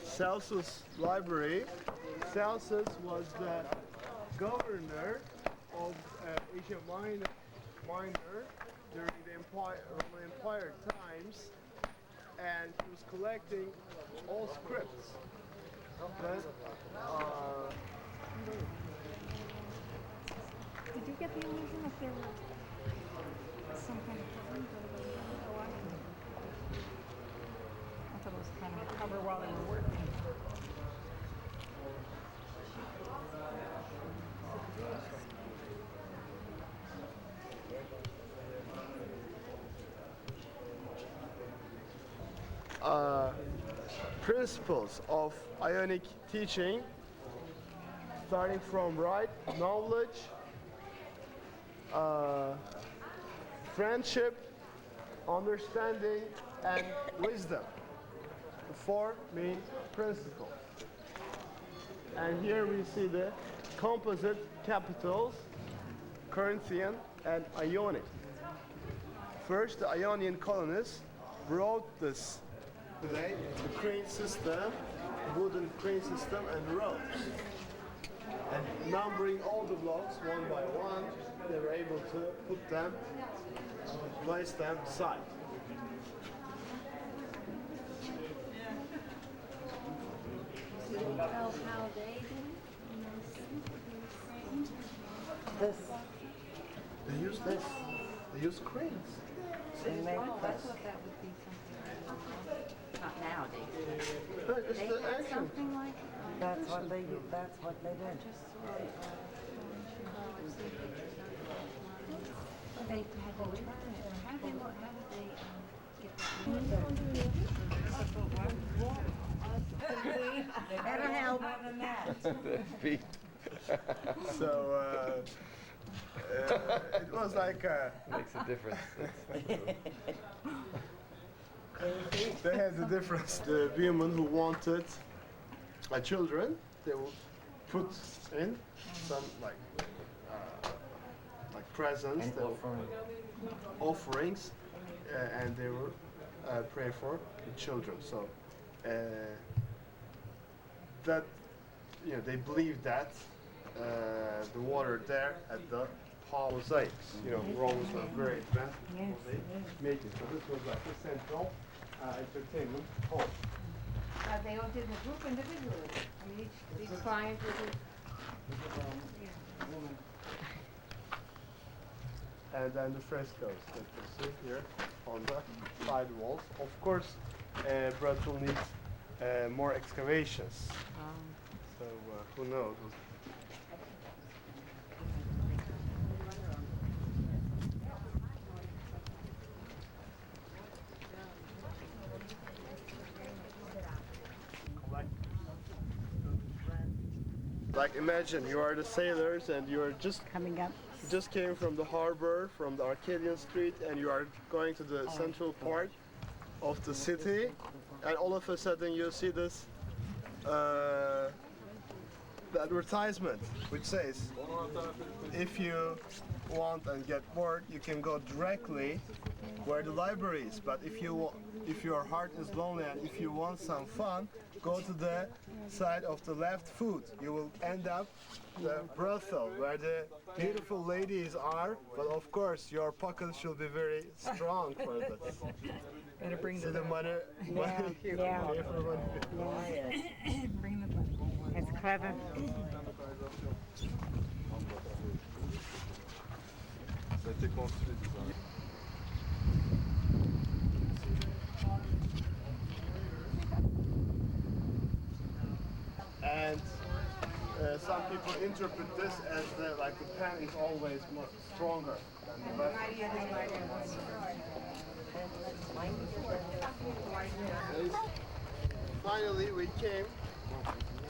Celsus Library. Celsus was the governor of Asia Minor during the Roman Empire times, and he was collecting all scripts. Did you get the illusion that there were some kind of cover? I thought it was kind of a cover while they were working. Principles of Ionic teaching, starting from right knowledge, friendship, understanding, and wisdom. The four main principles. And here we see the composite capitals, Corinthian and Ionic. First, the Ionian colonists brought this today, the crane system, wooden crane system, and ropes. And numbering all the blocks one by one, they were able to put them, place them aside. So you tell how they did it? This. They use this. They use cranes. They make I this. thought that would be something. Not nowadays. But it's They the had action. something like. That's what they do. That's what they did. They had to turn it. How did they get that? That'll help. The feet. So it was like Makes a difference. they had the difference. The women who wanted children, they would put in some like presents, offerings, and they were pray for the children. So that they believed that the water there at the mosaics. Romans were very advanced. They made it. So this was like the central entertainment hall. They all did in a group individually. I mean, each client was And then the frescoes that you see here on the side walls. Of course, Brazil needs more excavations. So who knows? Like imagine you are the sailors and you are just coming up. You just came from the harbor, from the Arcadian Street, and you are going to the central part of the city, and all of a sudden you see this the advertisement which says if you want and get bored, you can go directly where the library is. But if your heart is lonely and if you want some fun, go to the side of the left foot. You will end up the brothel where the beautiful ladies are. But of course, your pockets should be very strong for this. Better bring the money. Yeah. Bring the money. It's clever. construit design. And some people interpret this as like the pen is always more stronger than the left. Finally, we came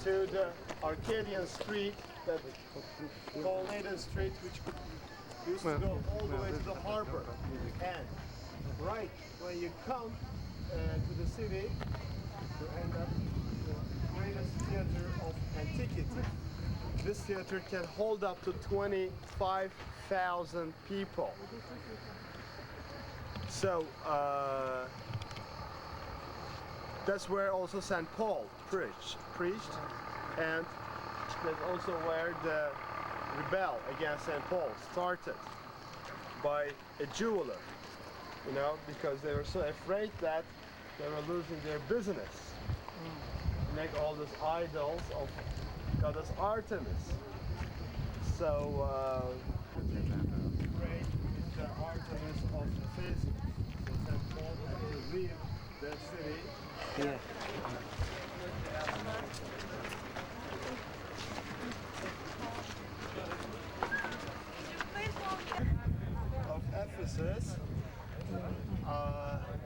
to the Arcadian street, that called Leyden Street, which used to go all the way to the harbor. And right when you come to the city, you end up the greatest theater of antiquity. This theater can hold up to 25,000 people. So that's where also St. Paul preached, and that's also where the rebel against St. Paul started, by a jeweler, you know, because they were so afraid that they were losing their business. Make all these idols of goddess Artemis. So great is the Artemis of Ephesus. So St. Paul had to leave the city. Yeah. Of Ephesus.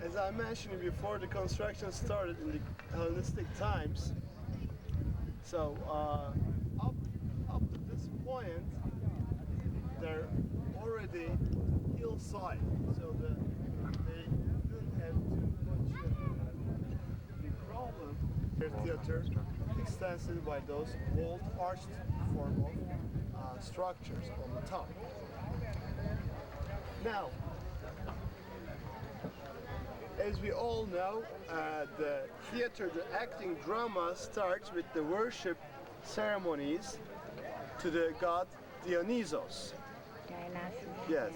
As I mentioned before, the construction started in the Hellenistic times. So up to this point, they're already hillside. So they didn't have too much big problem. Their theater extended by those old arched form of structures on the top. Now, as we all know, the theater, the acting drama starts with the worship ceremonies to the god Dionysos. Yes.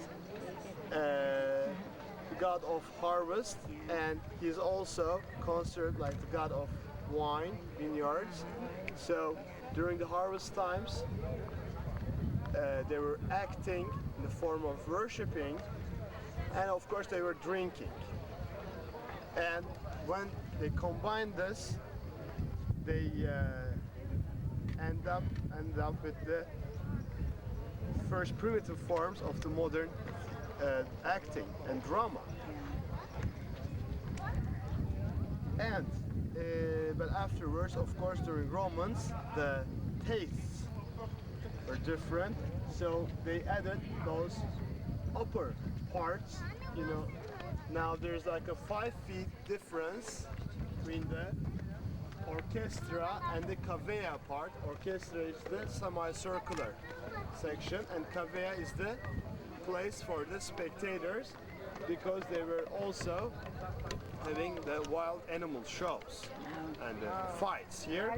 The god of harvest, and he's also considered like the god of wine, vineyards. So during the harvest times, they were acting in the form of worshipping, and of course they were drinking. And when they combine this, they end up with the first primitive forms of the modern acting and drama. And but afterwards, of course, during Romans, the tastes were different, so they added those upper parts, you know. Now there's like a 5 feet difference between the orchestra and the cavea part. Orchestra is the semicircular section, and cavea is the place for the spectators, because they were also having the wild animal shows and the fights here.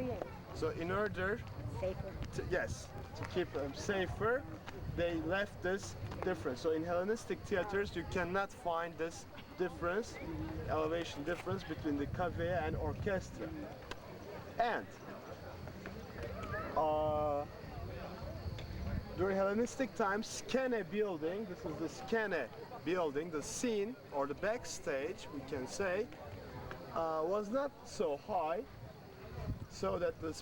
So in order to keep them safer, they left this difference. So in Hellenistic theaters, you cannot find this difference, elevation difference between the cavea and orchestra. And during Hellenistic times, Skene building, this is the Skene building, the scene or the backstage, we can say, was not so high, so that the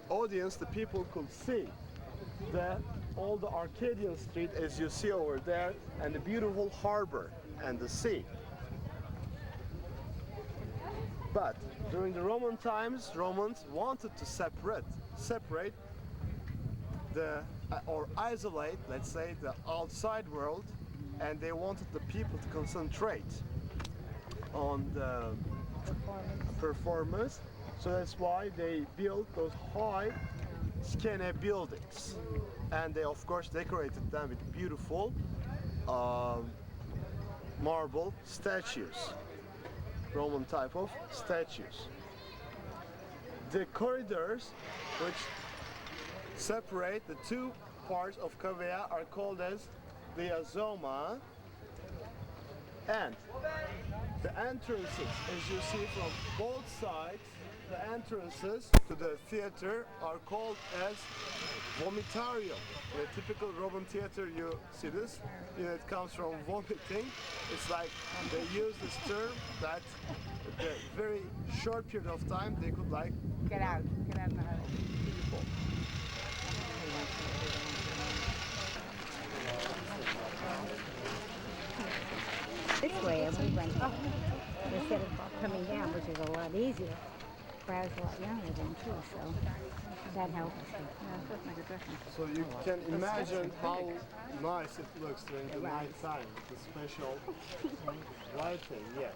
audience, the people could see all the Arcadian street as you see over there, and the beautiful harbor and the sea. But during the Roman times, Romans wanted to separate or isolate, let's say, the outside world, and they wanted the people to concentrate on the performance. So that's why they built those high Skene buildings, and they of course decorated them with beautiful marble statues, Roman type of statues. The corridors which separate the two parts of cavea are called as diazoma, and the entrances, as you see from both sides, The entrances to the theater are called as vomitarium. In a typical Roman theater, you see this. You know, it comes from vomiting. It's like they use this term that the very short period of time they could like Get out of the house. people. This way, and we went up instead of coming down, which is a lot easier. But I was a lot younger then too, so that helped. Yeah, it does make a difference. So you can imagine how nice it looks during the night time with the special lighting, yes.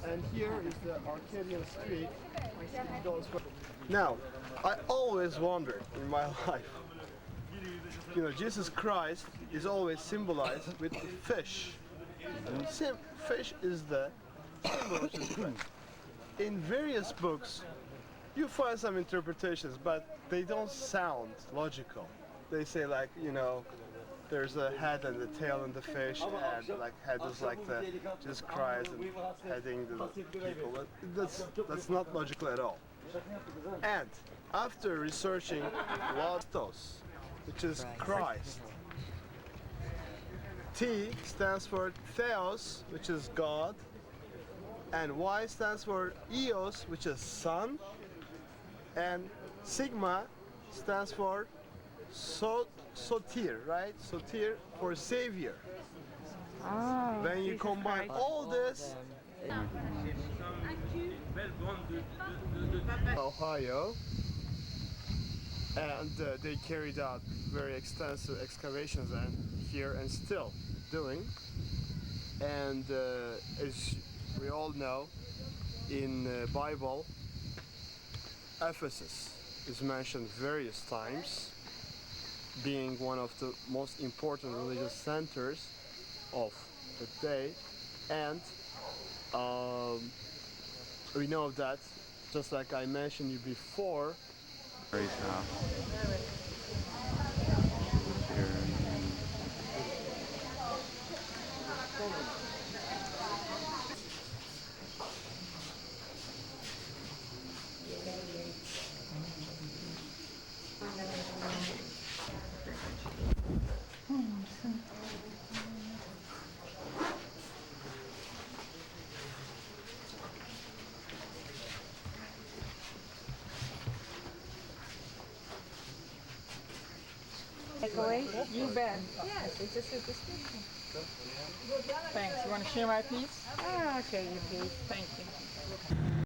And here is the Arcadian street. It goes for... Now, I always wondered in my life, you know, Jesus Christ is always symbolized with the fish. Fish is the symbol of Jesus Christ. In various books, you find some interpretations, but they don't sound logical. They say like, you know, there's a head and the tail in the fish, and like head is like the Jesus Christ and heading the people. But that's not logical at all. And after researching Logos, which is Christ, T stands for Theos, which is God, and Y stands for Eos, which is Son, and Sigma stands for Sotir, right? Sotir for Savior. Oh, when you combine all this, Ohio, and they carried out very extensive excavations here and still doing. And as we all know, in the Bible, Ephesus is mentioned various times, being one of the most important religious centers of the day. And we know that, just like I mentioned you before, Right now. Takeaway? You bet. Yes, it's just a description. Thanks. You want to share my piece? Oh, I'll show you, please. Thank you.